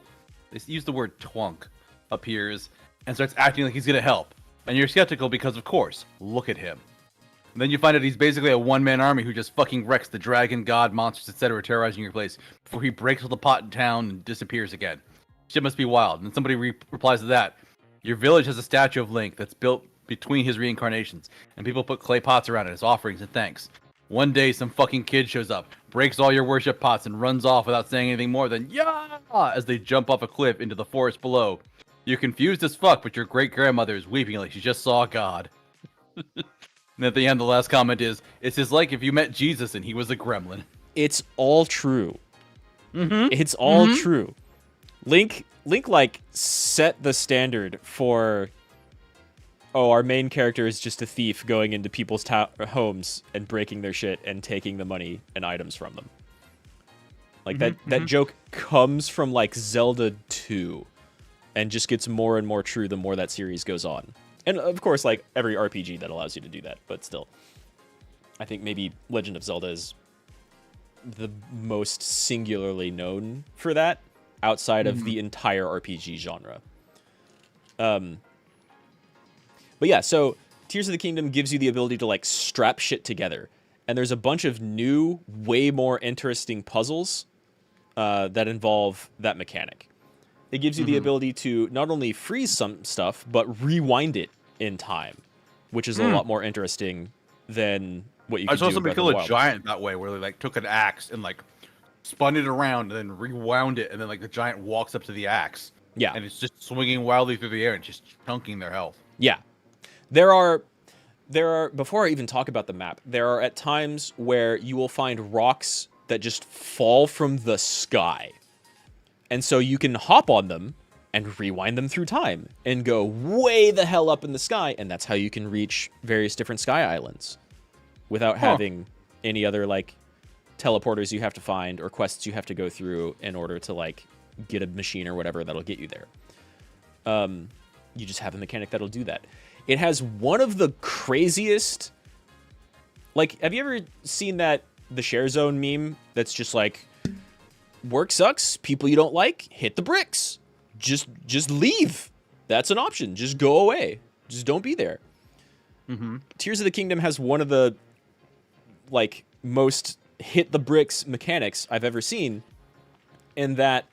Speaker 2: they use the word twunk, appears and starts acting like he's going to help. And you're skeptical because, of course, look at him. And then you find out he's basically a one-man army who just fucking wrecks the dragon, god, monsters, etc., terrorizing your place before he breaks all the pot in town and disappears again. Shit must be wild. And somebody replies to that. Your village has a statue of Link that's built between his reincarnations, and people put clay pots around it as offerings and thanks. One day, some fucking kid shows up, breaks all your worship pots, and runs off without saying anything more than "yeah" as they jump off a cliff into the forest below. You're confused as fuck, but your great-grandmother is weeping like she just saw God. And at the end, the last comment is, it's just like if you met Jesus and he was a gremlin.
Speaker 1: It's all true. It's all true. Link like set the standard for, oh, our main character is just a thief going into people's homes and breaking their shit and taking the money and items from them. Like that joke comes from like Zelda 2 and just gets more and more true the more that series goes on. And of course, like every RPG that allows you to do that, but still, I think maybe Legend of Zelda is the most singularly known for that outside of the entire RPG genre. But yeah, so Tears of the Kingdom gives you the ability to like strap shit together. And there's a bunch of new, way more interesting puzzles that involve that mechanic. It gives you the ability to not only freeze some stuff, but rewind it in time, which is a lot more interesting than what you can do.
Speaker 2: I saw somebody kill a giant that way, where they like took an axe and like spun it around and then rewound it, and then like the giant walks up to the axe.
Speaker 1: Yeah.
Speaker 2: And it's just swinging wildly through the air and just chunking their health.
Speaker 1: Yeah. There are, before I even talk about the map, there are at times where you will find rocks that just fall from the sky. And so you can hop on them and rewind them through time and go way the hell up in the sky. And that's how you can reach various different sky islands without having any other like teleporters you have to find or quests you have to go through in order to like get a machine or whatever that'll get you there. You just have a mechanic that'll do that. It has one of the craziest, like, have you ever seen that the share zone meme that's just like, work sucks, people you don't like, hit the bricks, just leave. That's an option. Just go away. Just don't be there. Tears of the Kingdom has one of the like most hit the bricks mechanics I've ever seen, in that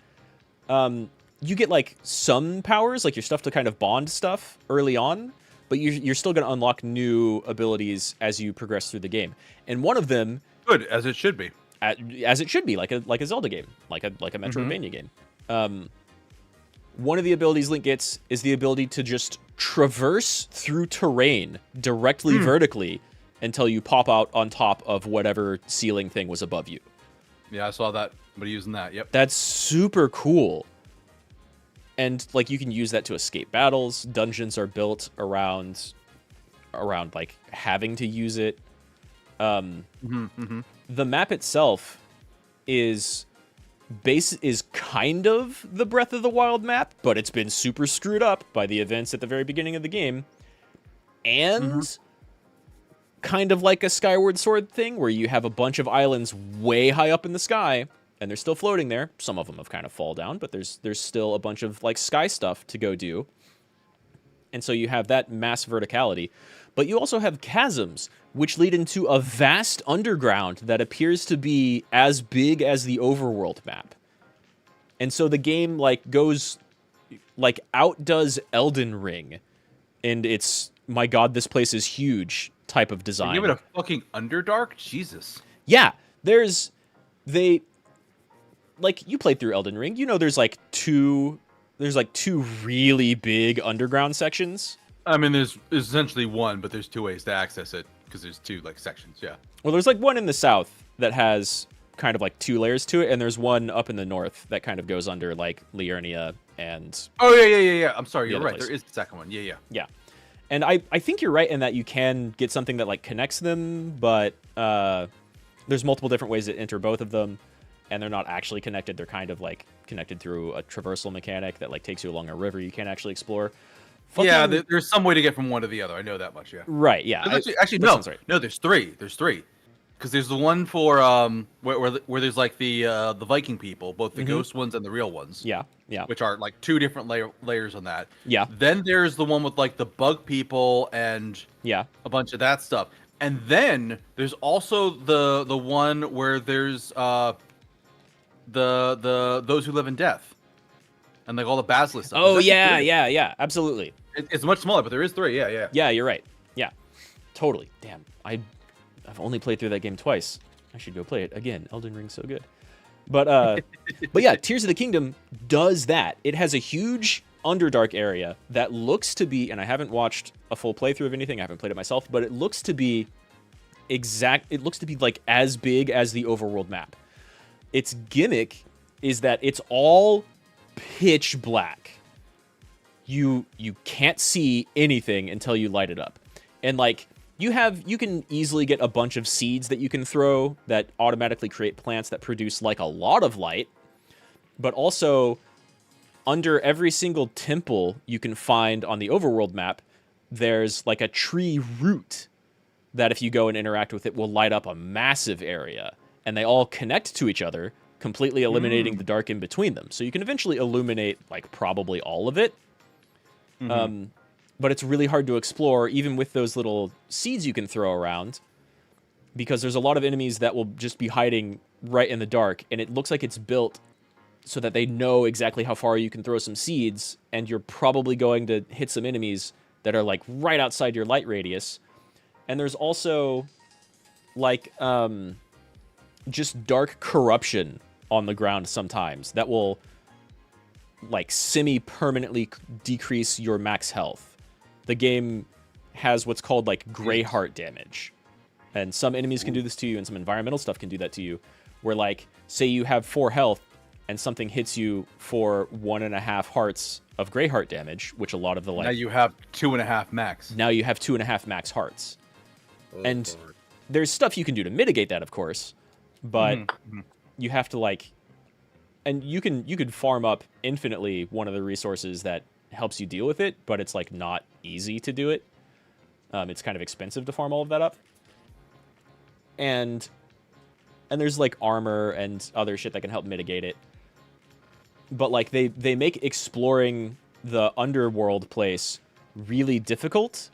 Speaker 1: you get like some powers, like your stuff to kind of bond stuff early on, but you're still going to unlock new abilities as you progress through the game. And one of them,
Speaker 2: good as it should be,
Speaker 1: as it should be, like a Zelda game, like a Metroidvania game. One of the abilities Link gets is the ability to just traverse through terrain directly vertically until you pop out on top of whatever ceiling thing was above you.
Speaker 2: Yeah, I saw that. But using that, yep.
Speaker 1: That's super cool. And like you can use that to escape battles. Dungeons are built around like having to use it. The map itself is kind of the Breath of the Wild map, but it's been super screwed up by the events at the very beginning of the game. And kind of like a Skyward Sword thing where you have a bunch of islands way high up in the sky and they're still floating there. Some of them have kind of fall down, but there's still a bunch of like sky stuff to go do. And so you have that mass verticality, but you also have chasms, which lead into a vast underground that appears to be as big as the overworld map. And so the game like goes, like outdoes Elden Ring, and it's, my God, this place is huge type of design.
Speaker 2: Give it a fucking Underdark? Jesus.
Speaker 1: Yeah, like, you played through Elden Ring, you know there's like two really big underground sections.
Speaker 2: I mean, there's essentially one, but there's two ways to access it, because there's two, like, sections, yeah.
Speaker 1: Well, there's like one in the south that has kind of like 2 layers to it, and there's one up in the north that kind of goes under like Liurnia and...
Speaker 2: Oh, yeah. I'm sorry, you're right.
Speaker 1: place.
Speaker 2: There is the second one. Yeah.
Speaker 1: Yeah. And I think you're right in that you can get something that like connects them, but there's multiple different ways to enter both of them, and they're not actually connected. They're kind of like connected through a traversal mechanic that like takes you along a river you can't actually explore.
Speaker 2: Yeah, there's some way to get from one to the other. I know that much, yeah.
Speaker 1: Right, yeah.
Speaker 2: Actually, no. No, there's three. Because there's the one for where there's like the Viking people, both the ghost ones and the real ones.
Speaker 1: Yeah.
Speaker 2: Which are like 2 different layers on that.
Speaker 1: Yeah.
Speaker 2: Then there's the one with like the bug people and a bunch of that stuff. And then there's also the one where there's those who live in death, and like all the basilisk stuff.
Speaker 1: Oh yeah, absolutely.
Speaker 2: It's much smaller, but there is 3. Yeah.
Speaker 1: Yeah, you're right. Yeah, totally. Damn, I've only played through that game twice. I should go play it again. Elden Ring's so good. But yeah, Tears of the Kingdom does that. It has a huge Underdark area that looks to be, and I haven't watched a full playthrough of anything. I haven't played it myself, but it looks to be like as big as the overworld map. Its gimmick is that it's all pitch black. You can't see anything until you light it up. And like you can easily get a bunch of seeds that you can throw that automatically create plants that produce like a lot of light. But also under every single temple you can find on the overworld map, there's like a tree root that if you go and interact with it will light up a massive area, and they all connect to each other, completely eliminating the dark in between them. So you can eventually illuminate like probably all of it. But it's really hard to explore, even with those little seeds you can throw around, because there's a lot of enemies that will just be hiding right in the dark, and it looks like it's built so that they know exactly how far you can throw some seeds, and you're probably going to hit some enemies that are like right outside your light radius. And there's also like just dark corruption on the ground sometimes that will like semi-permanently decrease your max health. The game has what's called like gray heart damage, and some enemies can do this to you, and some environmental stuff can do that to you, where like say you have 4 health and something hits you for 1.5 hearts of gray heart damage, which a lot of the like...
Speaker 2: Now you have 2.5 max.
Speaker 1: Now you have 2.5 max hearts. And there's stuff you can do to mitigate that, of course, but you have to like... And you can farm up infinitely one of the resources that helps you deal with it, but it's like not easy to do it. It's kind of expensive to farm all of that up. And there's like armor and other shit that can help mitigate it. But like they make exploring the underworld place really difficult.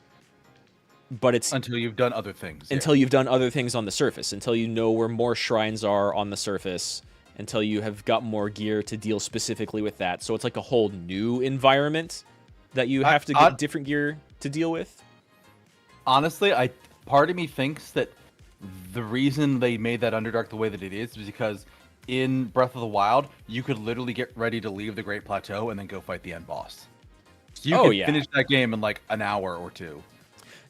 Speaker 1: But it's
Speaker 2: until you've done other things.
Speaker 1: Until you've done other things on the surface. Until you know where more shrines are on the surface. Until you have got more gear to deal specifically with that. So it's like a whole new environment that you have to get different gear to deal with.
Speaker 2: Honestly, part of me thinks that the reason they made that Underdark the way that it is because in Breath of the Wild, you could literally get ready to leave the Great Plateau and then go fight the end boss. So you could finish that game in like an hour or 2.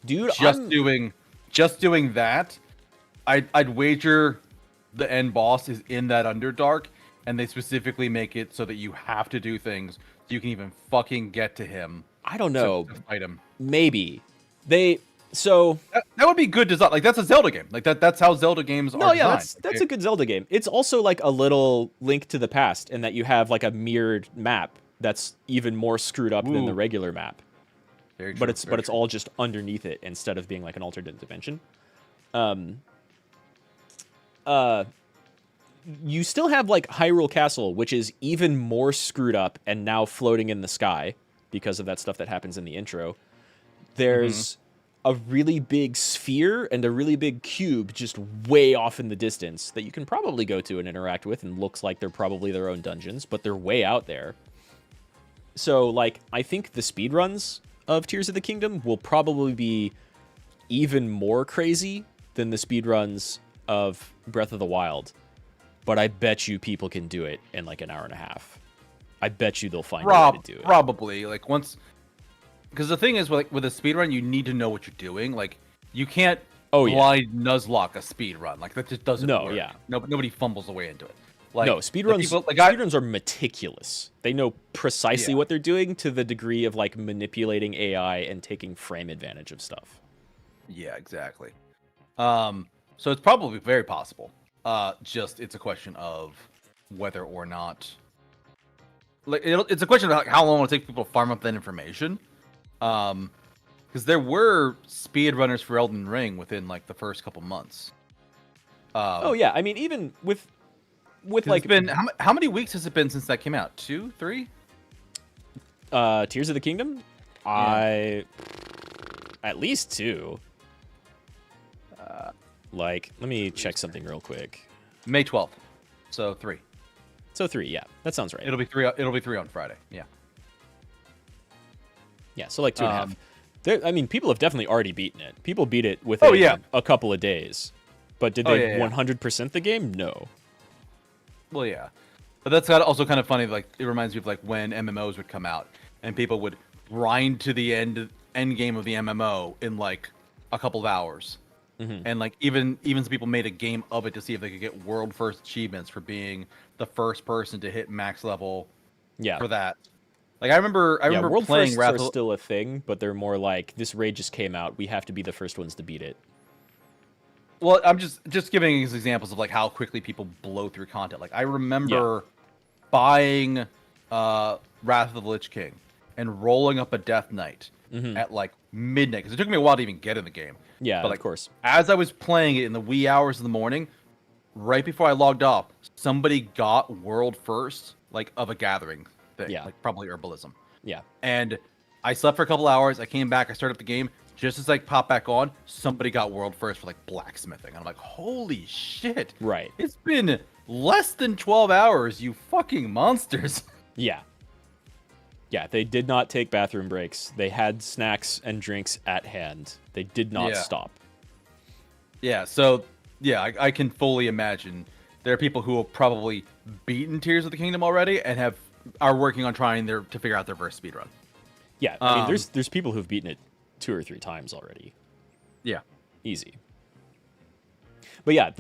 Speaker 1: Dude,
Speaker 2: just doing that, I'd wager the end boss is in that Underdark, and they specifically make it so that you have to do things so you can even fucking get to him.
Speaker 1: I don't know.
Speaker 2: To fight him.
Speaker 1: Maybe.
Speaker 2: So that would be good design. Like that's a Zelda game. Like that's how Zelda games are designed.
Speaker 1: Yeah, that's a good Zelda game. It's also like a little Link to the Past in that you have like a mirrored map that's even more screwed up than the regular map.
Speaker 2: Very true,
Speaker 1: but it's all just underneath it instead of being like an alternate dimension. you still have like Hyrule Castle, which is even more screwed up and now floating in the sky because of that stuff that happens in the intro. There's a really big sphere and a really big cube just way off in the distance that you can probably go to and interact with, and looks like they're probably their own dungeons, but they're way out there. So, like, I think the speedruns of Tears of the Kingdom will probably be even more crazy than the speedruns of Breath of the Wild. But I bet you people can do it in like an hour and a half. I bet you they'll find a way to do it.
Speaker 2: Probably. Like, once... Because the thing is, like, with a speedrun, you need to know what you're doing. Like, you can't blind Nuzlocke a speedrun. Like, that just doesn't work.
Speaker 1: Yeah.
Speaker 2: Nobody fumbles their way into it. Like,
Speaker 1: no, speedruns are meticulous. They know precisely what they're doing, to the degree of, like, manipulating AI and taking frame advantage of stuff.
Speaker 2: Yeah, exactly. So it's probably very possible. Just, it's a question of whether or not... Like, it's a question of like, how long it will take people to farm up that information. Because there were speedrunners for Elden Ring within like the first couple months.
Speaker 1: Oh yeah, I mean, even with like,
Speaker 2: it's been how many weeks has it been since that came out? 2, 3?
Speaker 1: Tears of the Kingdom, at least 2. Like, let me check something real quick.
Speaker 2: May 12th, so 3.
Speaker 1: So 3, yeah, that sounds right.
Speaker 2: It'll be 3. It'll be 3 on Friday. Yeah.
Speaker 1: Yeah, so like 2.5. I mean, people have definitely already beaten it. People beat it within a couple of days. But did they 100% the game? No.
Speaker 2: Well, yeah. But that's also kind of funny. Like, it reminds me of like when MMOs would come out and people would grind to the end game of the MMO in like a couple of hours. And like even some people made a game of it to see if they could get world first achievements for being the first person to hit max level. For that. Like I remember
Speaker 1: world
Speaker 2: playing
Speaker 1: firsts are still a thing, but they're more like, this raid just came out, we have to be the first ones to beat it.
Speaker 2: Well, I'm just giving examples of like how quickly people blow through content. Like I remember buying Wrath of the Lich King and rolling up a Death Knight at like midnight, because it took me a while to even get in the game.
Speaker 1: Yeah,
Speaker 2: but like,
Speaker 1: of course.
Speaker 2: As I was playing it in the wee hours of the morning, right before I logged off, somebody got world first, like of a gathering thing, like probably herbalism.
Speaker 1: Yeah.
Speaker 2: And I slept for a couple hours. I came back. I started up the game. Just as I popped back on, somebody got world first for like blacksmithing. And I'm like, holy shit.
Speaker 1: Right.
Speaker 2: It's been less than 12 hours, you fucking monsters.
Speaker 1: Yeah. Yeah, they did not take bathroom breaks. They had snacks and drinks at hand. They did not stop.
Speaker 2: Yeah, so, yeah, I can fully imagine there are people who have probably beaten Tears of the Kingdom already and are working on trying to figure out their first speedrun.
Speaker 1: Yeah, I mean, there's people who've beaten it 2 or 3 times already.
Speaker 2: Yeah.
Speaker 1: Easy. But yeah,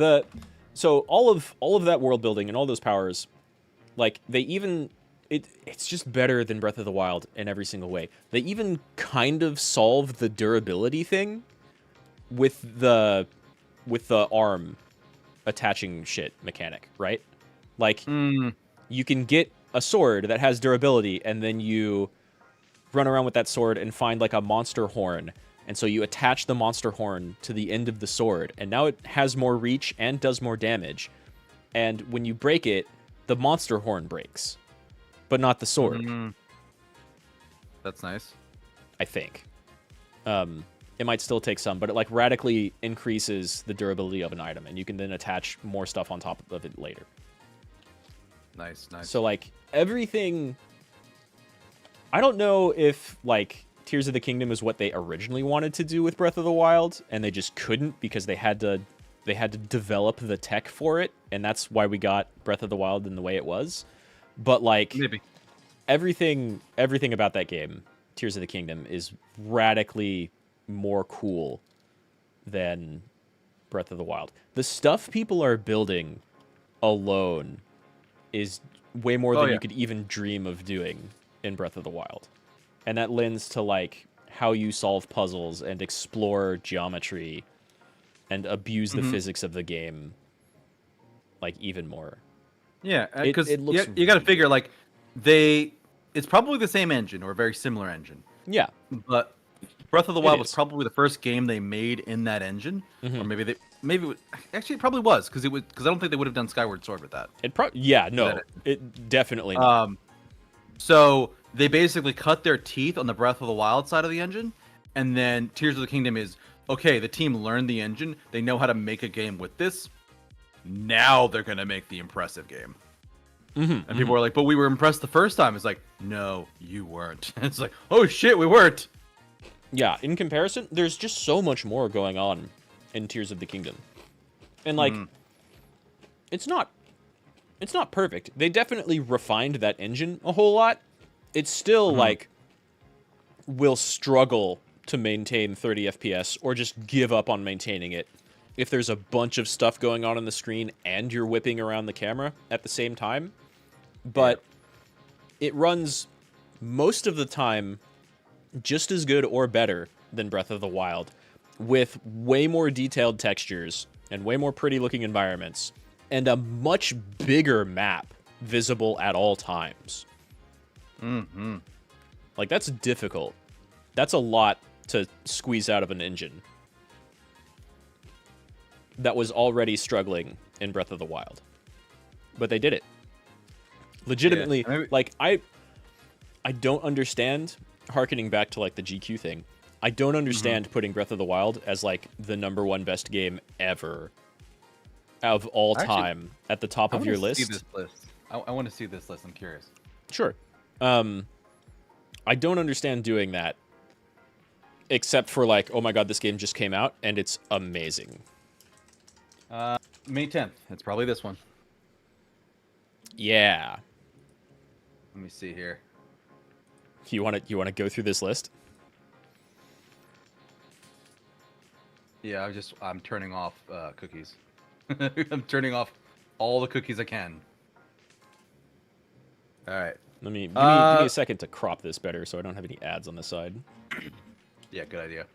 Speaker 1: so all of that world building and all those powers, like, they even... It's just better than Breath of the Wild in every single way. They even kind of solve the durability thing with the arm attaching shit mechanic, right? Like, you can get a sword that has durability, and then you run around with that sword and find, like, a monster horn. And so you attach the monster horn to the end of the sword, and now it has more reach and does more damage. And when you break it, the monster horn breaks. But not the sword.
Speaker 2: That's nice.
Speaker 1: I think. It might still take some, but it like radically increases the durability of an item, and you can then attach more stuff on top of it later.
Speaker 2: Nice.
Speaker 1: So like everything... I don't know if like Tears of the Kingdom is what they originally wanted to do with Breath of the Wild, and they just couldn't because they had to develop the tech for it, and that's why we got Breath of the Wild in the way it was. But like
Speaker 2: maybe
Speaker 1: everything about that game, Tears of the Kingdom, is radically more cool than Breath of the Wild. The stuff people are building alone is way more than you could even dream of doing in Breath of the Wild. And that lends to like how you solve puzzles and explore geometry and abuse the physics of the game like even more.
Speaker 2: Yeah, because you got to figure like it's probably the same engine or a very similar engine.
Speaker 1: Yeah,
Speaker 2: but Breath of the Wild was probably the first game they made in that engine, or maybe maybe actually it probably was because I don't think they would have done Skyward Sword with that.
Speaker 1: It definitely not.
Speaker 2: So they basically cut their teeth on the Breath of the Wild side of the engine, and then Tears of the Kingdom is okay. The team learned the engine; they know how to make a game with this. Now they're gonna make the impressive game. And people were like, "But we were impressed the first time." It's like, "No, you weren't." It's like, "Oh shit, we weren't."
Speaker 1: Yeah, in comparison, there's just so much more going on in Tears of the Kingdom. And like it's not perfect. They definitely refined that engine a whole lot. It's still like will struggle to maintain 30 FPS or just give up on maintaining it if there's a bunch of stuff going on the screen and you're whipping around the camera at the same time. But it runs most of the time just as good or better than Breath of the Wild, with way more detailed textures and way more pretty looking environments and a much bigger map visible at all times. Like, that's difficult. That's a lot to squeeze out of an engine that was already struggling in Breath of the Wild. But they did it. Legitimately, like, I don't understand, harkening back to, like, the GQ thing, I don't understand putting Breath of the Wild as, like, the #1 best game ever of all time at the top of your list.
Speaker 2: See this list. I want to see this list. I'm curious.
Speaker 1: Sure. I don't understand doing that, except for, like, oh my god, this game just came out, and it's amazing.
Speaker 2: May 10th. It's probably this one.
Speaker 1: Yeah.
Speaker 2: Let me see here.
Speaker 1: You want to go through this list?
Speaker 2: Yeah, I'm turning off cookies. I'm turning off all the cookies I can. All right.
Speaker 1: Give me a second to crop this better so I don't have any ads on the side.
Speaker 2: Yeah, good idea.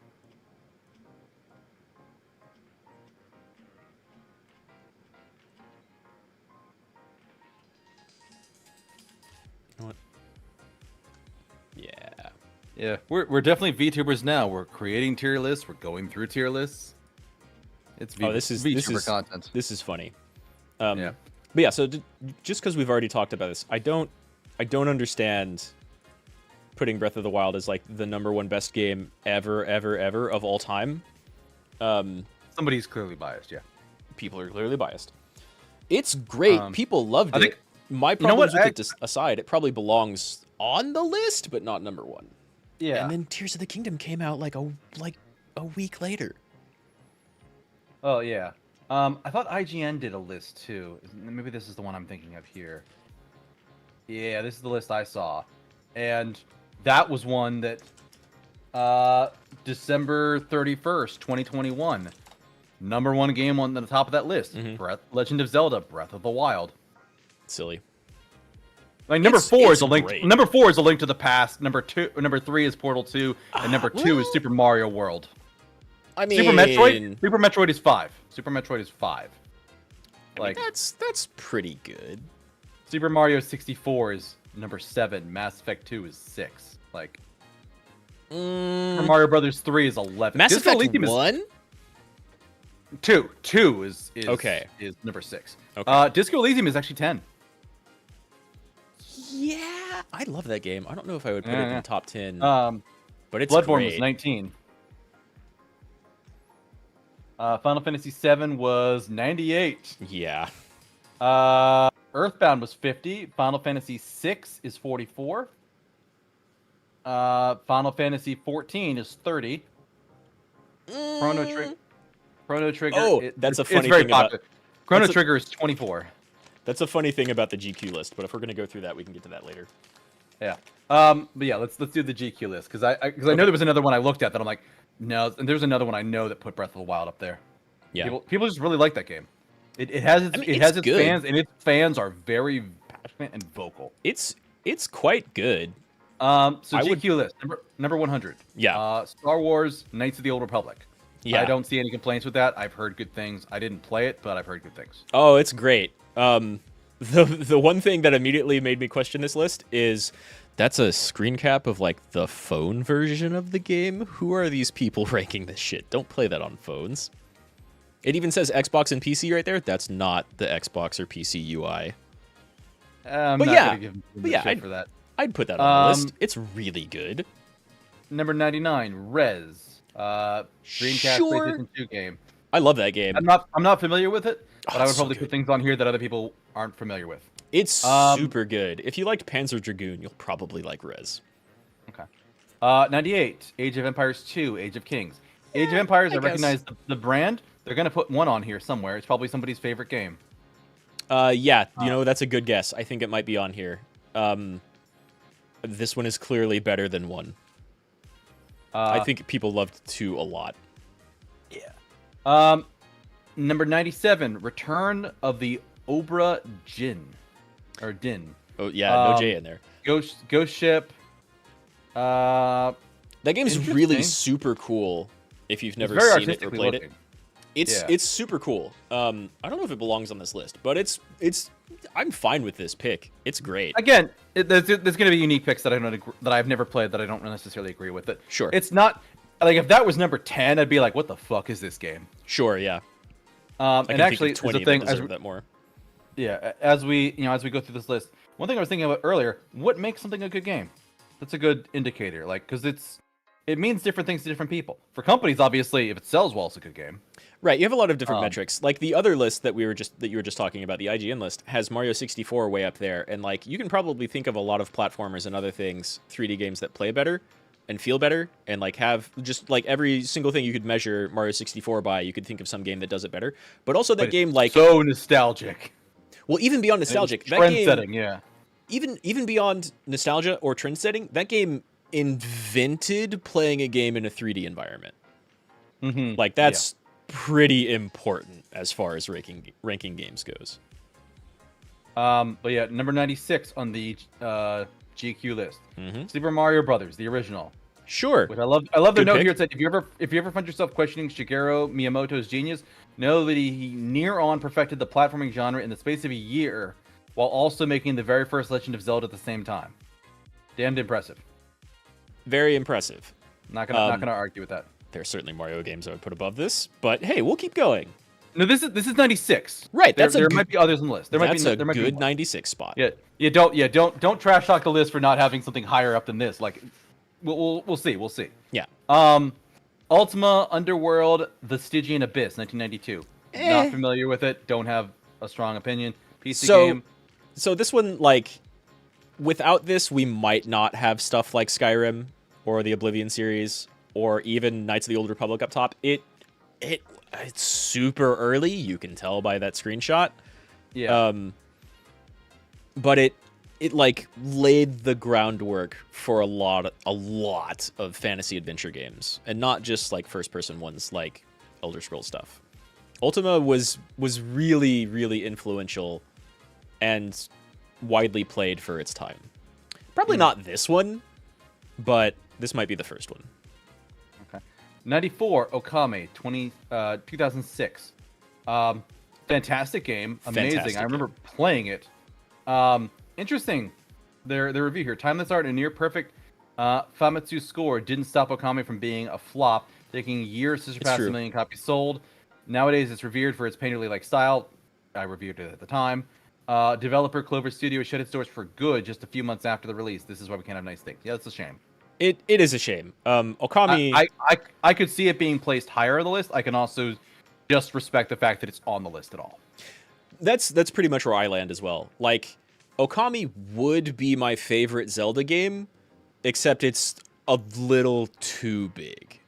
Speaker 1: You know what? Yeah.
Speaker 2: Yeah, we're definitely VTubers now. We're creating tier lists. We're going through tier lists. It's VTuber content.
Speaker 1: This is funny.
Speaker 2: Yeah.
Speaker 1: But yeah, so just because we've already talked about this, I don't understand putting Breath of the Wild as like the #1 best game ever of all time.
Speaker 2: Somebody's clearly biased. Yeah.
Speaker 1: People are clearly biased. It's great. People loved it. My problems with it aside, it probably belongs on the list, but not #1.
Speaker 2: Yeah.
Speaker 1: And then Tears of the Kingdom came out like a week later.
Speaker 2: Oh yeah. I thought IGN did a list too. Maybe this is the one I'm thinking of here. Yeah, this is the list I saw, and that was one that December 31st, 2021, #1 game on the top of that list. Legend of Zelda: Breath of the Wild.
Speaker 1: Silly.
Speaker 2: Like number 4 is a link. Number 4 is a link to the past. Number 3 is Portal 2, and number 2 is Super Mario World.
Speaker 1: I mean,
Speaker 2: Super Metroid is 5. Super Metroid is 5.
Speaker 1: Like, that's pretty good.
Speaker 2: Super Mario 64 is number 7. Mass Effect 2 is 6. Like, Super Mario Brothers 3 is 11.
Speaker 1: Mass Effect 1?
Speaker 2: 2 is
Speaker 1: okay.
Speaker 2: Is number 6.
Speaker 1: Okay.
Speaker 2: Disco Elysium is actually 10.
Speaker 1: Yeah, I love that game. I don't know if I would put it in top 10. But it's
Speaker 2: Bloodborne
Speaker 1: great.
Speaker 2: was 19. Final Fantasy 7 was 98.
Speaker 1: Yeah.
Speaker 2: Earthbound was 50. Final Fantasy 6 is 44. Final Fantasy 14 is 30. Chrono Trigger.
Speaker 1: Oh, that's a funny thing about
Speaker 2: Chrono Trigger is 24.
Speaker 1: That's a funny thing about the GQ list, but if we're gonna go through that, we can get to that later.
Speaker 2: Yeah. But yeah, let's do the GQ list because I know there was another one I looked at that I'm like, no, and there's another one I know that put Breath of the Wild up there.
Speaker 1: Yeah.
Speaker 2: People just really like that game. It has its fans, and its fans are very passionate and vocal.
Speaker 1: It's quite good.
Speaker 2: So GQ list number 100.
Speaker 1: Yeah.
Speaker 2: Star Wars: Knights of the Old Republic.
Speaker 1: Yeah.
Speaker 2: I don't see any complaints with that. I've heard good things. I didn't play it, but I've heard good things.
Speaker 1: Oh, it's great. The one thing that immediately made me question this list is that's a screen cap of like the phone version of the game. Who are these people ranking this shit? Don't play that on phones. It even says Xbox and PC right there. That's not the Xbox or PC UI.
Speaker 2: I'm
Speaker 1: But
Speaker 2: not
Speaker 1: yeah,
Speaker 2: gonna give him
Speaker 1: but yeah,
Speaker 2: shit for that.
Speaker 1: I'd put that on the list. It's really good.
Speaker 2: Number 99, Rez. Dreamcast
Speaker 1: Sure.
Speaker 2: PlayStation 2 game.
Speaker 1: I love that game.
Speaker 2: I'm not familiar with it, but I would
Speaker 1: it's so
Speaker 2: probably put
Speaker 1: good.
Speaker 2: things on here that other people aren't familiar with.
Speaker 1: It's super good. If you liked Panzer Dragoon, you'll probably like Rez.
Speaker 2: Okay. 98, Age of Empires 2, Age of Kings. Age of Empires, I
Speaker 1: guess.
Speaker 2: recognize the brand. They're gonna put one on here somewhere. It's probably somebody's favorite game.
Speaker 1: Yeah, you know, that's a good guess. I think it might be on here. This one is clearly better than 1. I think people loved 2 a lot.
Speaker 2: Yeah. Number 97, Return of the Obra Dinn. Or Din.
Speaker 1: Oh, yeah, no J in there.
Speaker 2: Ghost Ship.
Speaker 1: That game's
Speaker 2: interesting.
Speaker 1: really super cool if you've never
Speaker 2: very
Speaker 1: seen it or
Speaker 2: artistically
Speaker 1: played
Speaker 2: looking.
Speaker 1: it. It's super cool. I don't know if it belongs on this list, but it's I'm fine with this pick. It's great.
Speaker 2: Again, there's going to be unique picks that I've never played that I don't necessarily agree with it.
Speaker 1: Sure.
Speaker 2: It's not like if that was number 10, I'd be like, what the fuck is this game?
Speaker 1: Sure, yeah.
Speaker 2: And actually,
Speaker 1: think of 20
Speaker 2: there's a thing
Speaker 1: that deserve that more.
Speaker 2: Yeah, as we go through this list, one thing I was thinking about earlier, what makes something a good game? That's a good indicator, like, because it means different things to different people. For companies, obviously, if it sells well, it's a good game.
Speaker 1: Right, you have a lot of different metrics. Like the other list that you were just talking about, the IGN list, has Mario 64 way up there, and like you can probably think of a lot of platformers and other things, 3D games that play better and feel better, and like have just like every single thing you could measure Mario 64 by, you could think of some game that does it better. But also that game, like,
Speaker 2: so nostalgic.
Speaker 1: Well, even beyond nostalgic, that
Speaker 2: Trend
Speaker 1: game,
Speaker 2: setting, yeah.
Speaker 1: Even beyond nostalgia or trend setting, that game invented playing a game in a 3D environment.
Speaker 2: Mm-hmm.
Speaker 1: Like that's pretty important as far as ranking games goes.
Speaker 2: But yeah, number 96 on the GQ list.
Speaker 1: Mm-hmm.
Speaker 2: Super Mario Brothers, the original.
Speaker 1: Sure.
Speaker 2: Which I love the
Speaker 1: Good
Speaker 2: note
Speaker 1: pick.
Speaker 2: here. It said, if you ever find yourself questioning Shigeru Miyamoto's genius, know that he near on perfected the platforming genre in the space of a year, while also making the very first Legend of Zelda at the same time. Damned impressive.
Speaker 1: Very impressive.
Speaker 2: Not gonna argue with that.
Speaker 1: There are certainly Mario games I would put above this, but hey, we'll keep going.
Speaker 2: No, this is 96.
Speaker 1: Right,
Speaker 2: There might be others on the list. There might
Speaker 1: That's
Speaker 2: be
Speaker 1: a good
Speaker 2: more.
Speaker 1: 96 spot.
Speaker 2: Don't trash talk the list for not having something higher up than this. Like, we'll see.
Speaker 1: Yeah.
Speaker 2: Ultima, Underworld, The Stygian Abyss, 1992. Not familiar with it. Don't have a strong opinion. PC game.
Speaker 1: So this one, like, without this, we might not have stuff like Skyrim or the Oblivion series or even Knights of the Old Republic up top. It's super early. You can tell by that screenshot.
Speaker 2: Yeah.
Speaker 1: But it like laid the groundwork for a lot of fantasy adventure games, and not just like first person ones like Elder Scrolls stuff. Ultima was really, really influential and widely played for its time. Probably not this one, but this might be the first one.
Speaker 2: Okay. 94, Okami, 2006. Fantastic game. Amazing.
Speaker 1: Fantastic
Speaker 2: I remember playing it. Interesting. Their review here. Timeless art and near perfect Famitsu score didn't stop Okami from being a flop, taking years to surpass
Speaker 1: true.
Speaker 2: 1 million copies sold. Nowadays, it's revered for its painterly-like style. I reviewed it at the time. Developer Clover Studio shut its doors for good just a few months after the release. This is why we can't have nice things. Yeah, that's a shame.
Speaker 1: It is a shame. Okami.
Speaker 2: I could see it being placed higher on the list. I can also just respect the fact that it's on the list at all.
Speaker 1: That's pretty much where I land as well. Like, Okami would be my favorite Zelda game, except it's a little too big.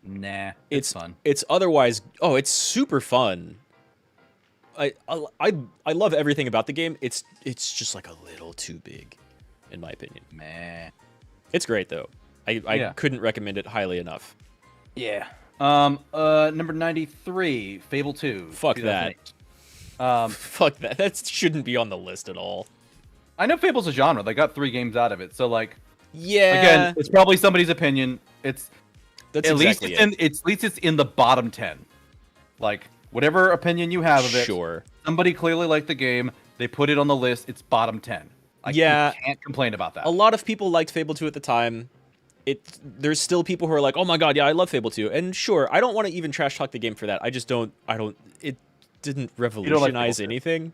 Speaker 2: Nah, it's fun.
Speaker 1: It's otherwise. Oh, it's super fun. I love everything about the game. It's just like a little too big, in my opinion.
Speaker 2: Meh.
Speaker 1: It's great though. I couldn't recommend it highly enough.
Speaker 2: Yeah. Number 93, Fable 2.
Speaker 1: Fuck that. Fuck that. That shouldn't be on the list at all.
Speaker 2: I know Fable's a genre. They got 3 games out of it. So like,
Speaker 1: yeah.
Speaker 2: Again, it's probably somebody's opinion.
Speaker 1: That's
Speaker 2: at
Speaker 1: exactly
Speaker 2: least it's in the bottom 10. Like, whatever opinion you have of it.
Speaker 1: Sure.
Speaker 2: Somebody clearly liked the game. They put it on the list. It's bottom 10. You can't complain about that.
Speaker 1: A lot of people liked Fable 2 at the time. there's still people who are like, oh my god, yeah, I love Fable 2, and sure, I don't want to even trash talk the game for that. I just don't. It didn't revolutionize anything.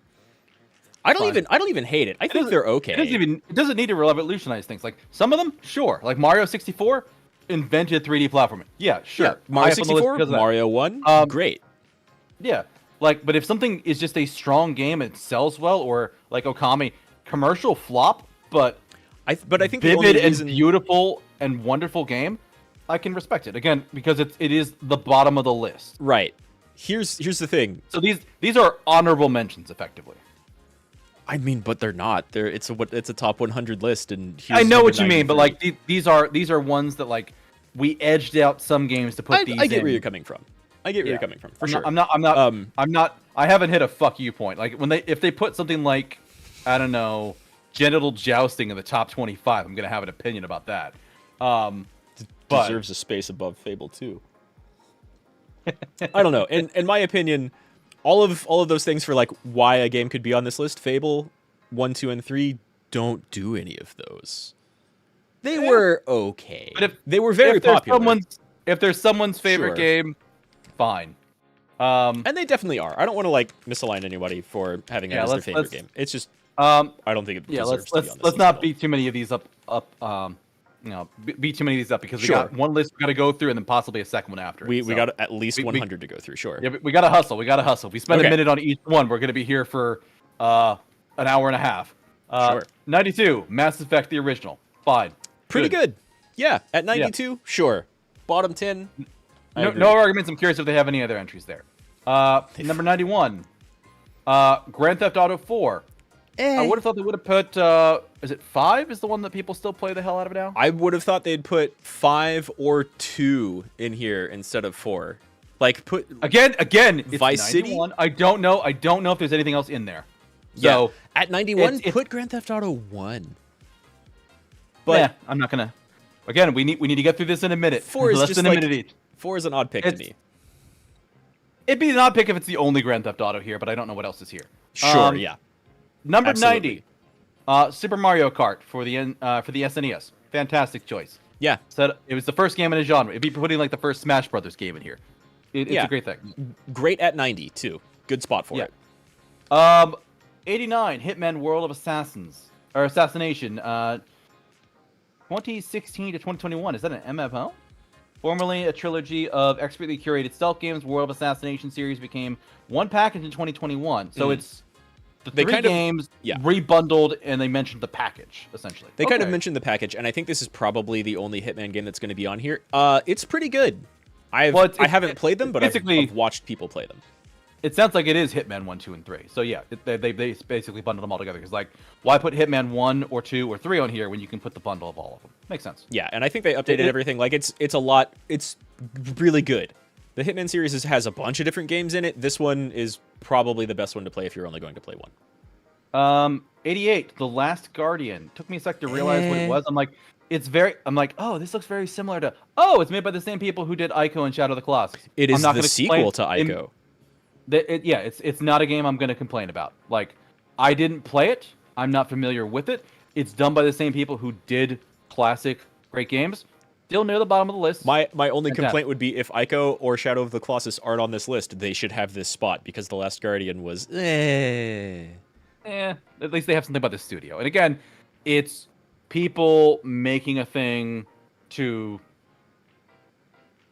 Speaker 1: I don't even hate it. I think they're okay.
Speaker 2: It doesn't need to revolutionize things. Like some of them, sure. Like Mario 64 invented 3D platforming. Yeah, sure.
Speaker 1: Yeah, Mario 64, Mario 1, great.
Speaker 2: Yeah, like, but if something is just a strong game, it sells well, or like Okami, commercial flop, but
Speaker 1: I think
Speaker 2: vivid and beautiful and wonderful game, I can respect it again because it is the bottom of the list.
Speaker 1: Right. Here's the thing.
Speaker 2: So these are honorable mentions, effectively.
Speaker 1: I mean, but they're not. It's a top 100 list, and
Speaker 2: I know what you mean, but like these are ones that like we edged out some games to put these.
Speaker 1: I get where you're coming from. I get where you're coming from. For sure.
Speaker 2: I'm not. I haven't hit a fuck you point. Like if they put something like, I don't know, genital jousting in the top 25, I'm gonna have an opinion about that.
Speaker 1: Deserves a space above Fable 2. I don't know. In my opinion, all of those things for like why a game could be on this list, Fable 1, 2, and 3 don't do any of those. They were okay. But they were very popular.
Speaker 2: If there's someone's favorite game, fine.
Speaker 1: And they definitely are. I don't want to like misalign anybody for having it as their favorite game. It's just I don't think it deserves to be on this list.
Speaker 2: Let's not beat too many of these up. Beat too many of these up because we got one list we got to go through and then possibly a second one after.
Speaker 1: We got at least 100 to go through. Sure.
Speaker 2: Yeah, we got to hustle. If we spend a minute on each one, we're going to be here for an hour and a half.
Speaker 1: Sure.
Speaker 2: 92, Mass Effect the original. Fine.
Speaker 1: Pretty good. Yeah, at 92, sure. Bottom 10.
Speaker 2: No arguments. I'm curious if they have any other entries there. Number 91, Grand Theft Auto 4. I would have thought they would have put. Is it 5? Is the one that people still play the hell out of now?
Speaker 1: I would have thought they'd put 5 or 2 in here instead of 4. Like put
Speaker 2: again. It's
Speaker 1: Vice
Speaker 2: 91.
Speaker 1: City.
Speaker 2: I don't know if there's anything else in there. So
Speaker 1: yeah. At 91, put Grand Theft Auto 1.
Speaker 2: But I'm not gonna. Again, we need to get through this in a minute.
Speaker 1: 4 is
Speaker 2: less
Speaker 1: just
Speaker 2: than a minute each.
Speaker 1: 4 is an odd pick to me.
Speaker 2: It'd be an odd pick if it's the only Grand Theft Auto here, but I don't know what else is here.
Speaker 1: Sure, yeah.
Speaker 2: Number
Speaker 1: Absolutely.
Speaker 2: 90, Super Mario Kart for the SNES. Fantastic choice.
Speaker 1: Yeah.
Speaker 2: So it was the first game in a genre. It'd be putting like the first Smash Brothers game in here. It's a great thing.
Speaker 1: Great at 90 too. Good spot for it.
Speaker 2: 89, Hitman World of Assassins or Assassination. 2016 to 2021. Is that an MMO? Formerly a trilogy of expertly curated stealth games, World of Assassination series became one package in 2021. So it's the three games rebundled, and they mentioned the package, essentially.
Speaker 1: They kind of mentioned the package, and I think this is probably the only Hitman game that's going to be on here. It's pretty good. I haven't played them, but I've watched people play them.
Speaker 2: It sounds like it is Hitman 1, 2, and 3. So yeah, they basically bundled them all together. Because like, why put Hitman 1 or 2 or 3 on here when you can put the bundle of all of them? Makes sense.
Speaker 1: Yeah, and I think they updated everything. Like it's a lot. It's really good. The Hitman series has a bunch of different games in it. This one is probably the best one to play if you're only going to play one.
Speaker 2: 88, The Last Guardian. Took me a sec to realize what it was. I'm like, oh, this looks very similar to. Oh, it's made by the same people who did Ico and Shadow of the Colossus.
Speaker 1: It is the sequel to Ico.
Speaker 2: It's not a game I'm going to complain about. Like, I didn't play it. I'm not familiar with it. It's done by the same people who did classic great games. Still near the bottom of the list.
Speaker 1: My only complaint would be if Ico or Shadow of the Colossus aren't on this list, they should have this spot because The Last Guardian was
Speaker 2: at least they have something about the studio. And again, it's people making a thing to.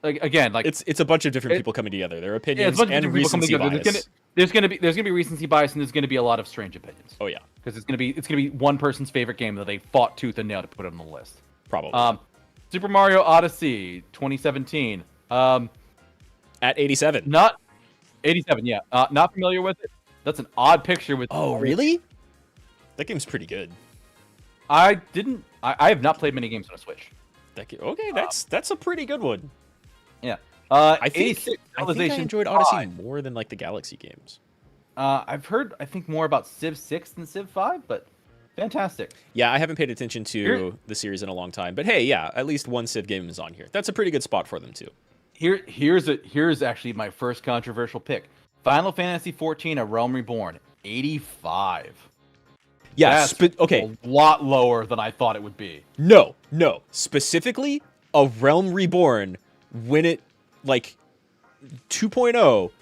Speaker 2: Again, like
Speaker 1: it's a bunch of different people coming together. Their opinions and recency bias.
Speaker 2: There's gonna be recency bias, and there's gonna be a lot of strange opinions.
Speaker 1: Oh yeah,
Speaker 2: because it's gonna be one person's favorite game that they fought tooth and nail to put it on the list.
Speaker 1: Probably.
Speaker 2: Super Mario Odyssey 2017.
Speaker 1: At 87.
Speaker 2: Not 87. Yeah. Not familiar with it. That's an odd picture with.
Speaker 1: Oh really? That game's pretty good.
Speaker 2: I have not played many games on a Switch.
Speaker 1: Okay, that's a pretty good one.
Speaker 2: Yeah.
Speaker 1: I think I enjoyed Odyssey more than like the Galaxy games.
Speaker 2: I've heard I think more about Civ 6 than Civ 5, but fantastic.
Speaker 1: Yeah, I haven't paid attention to the series in a long time, but hey, yeah, at least one Civ game is on here. That's a pretty good spot for them too.
Speaker 2: Here's actually my first controversial pick. Final Fantasy 14: A Realm Reborn, 85.
Speaker 1: Yeah,
Speaker 2: That's
Speaker 1: okay.
Speaker 2: a lot lower than I thought it would be.
Speaker 1: No. Specifically, A Realm Reborn, when it, like, 2.0,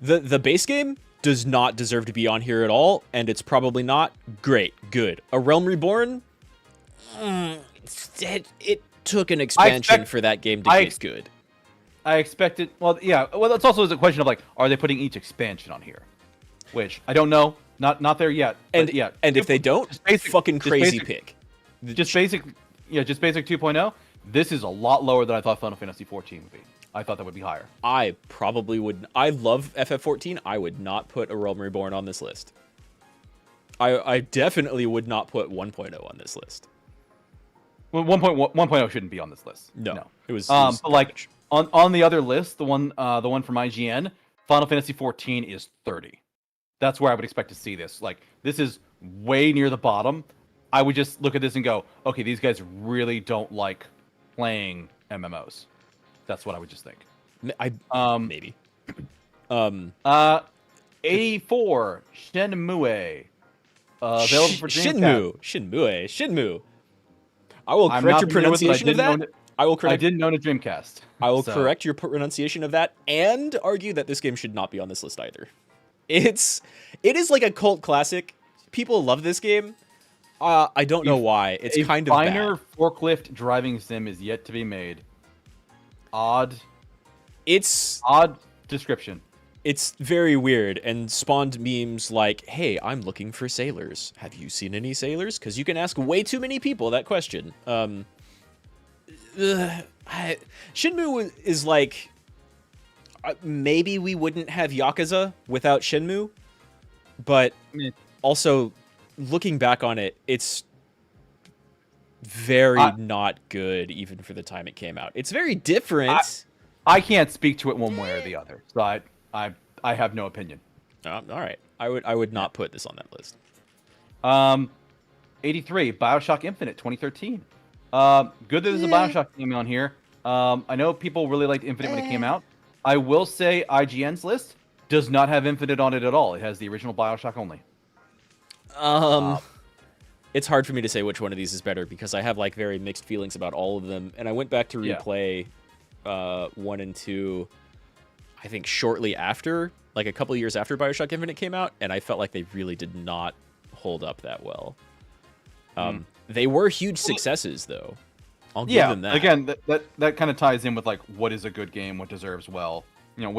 Speaker 1: the base game does not deserve to be on here at all, and it's probably not great. Good. A Realm Reborn, it took an expansion for that game to get good.
Speaker 2: I expected. Well, yeah. Well, that's also a question of like, are they putting each expansion on here? Which I don't know. Not there yet.
Speaker 1: And
Speaker 2: yeah.
Speaker 1: And if they don't, fucking crazy pick.
Speaker 2: Just basic 2.0. This is a lot lower than I thought Final Fantasy 14 would be. I thought that would be higher.
Speaker 1: I probably would. I love FF14. I would not put A Realm Reborn on this list. I definitely would not put 1.0 on this list.
Speaker 2: Well, 1.0 shouldn't be on this list.
Speaker 1: No. It was
Speaker 2: but like on the other list, the one from IGN, Final Fantasy 14 is 30. That's where I would expect to see this. Like, this is way near the bottom. I would just look at this and go, okay, these guys really don't like playing MMOs. That's what I would just think.
Speaker 1: Maybe.
Speaker 2: 84 Shenmue. Available for Dreamcast.
Speaker 1: Shenmue. I will correct your pronunciation of that.
Speaker 2: I didn't own a Dreamcast.
Speaker 1: I will correct your pronunciation of that and argue that this game should not be on this list either. It is like a cult classic. People love this game. I don't know why. It's kind of bad. A finer
Speaker 2: forklift driving sim is yet to be made. Odd description.
Speaker 1: It's very weird and spawned memes like, hey, I'm looking for sailors. Have you seen any sailors? Because you can ask way too many people that question. Shenmue is like... maybe we wouldn't have Yakuza without Shenmue, but also, looking back on it, it's very not good, even for the time it came out. It's very different.
Speaker 2: I can't speak to it one way or the other, so I have no opinion.
Speaker 1: All right, I would not put this on that list.
Speaker 2: 83 BioShock Infinite 2013. Good that there's a BioShock game on here. I know people really liked Infinite when it came out. I will say IGN's list does not have Infinite on it at all. It has the original BioShock only.
Speaker 1: It's hard for me to say which one of these is better because I have like very mixed feelings about all of them. And I went back to replay 1 and 2, I think shortly after, like a couple of years after BioShock Infinite came out, and I felt like they really did not hold up that well. They were huge successes, though. I'll give them that.
Speaker 2: Again, that kind of ties in with like what is a good game, what deserves what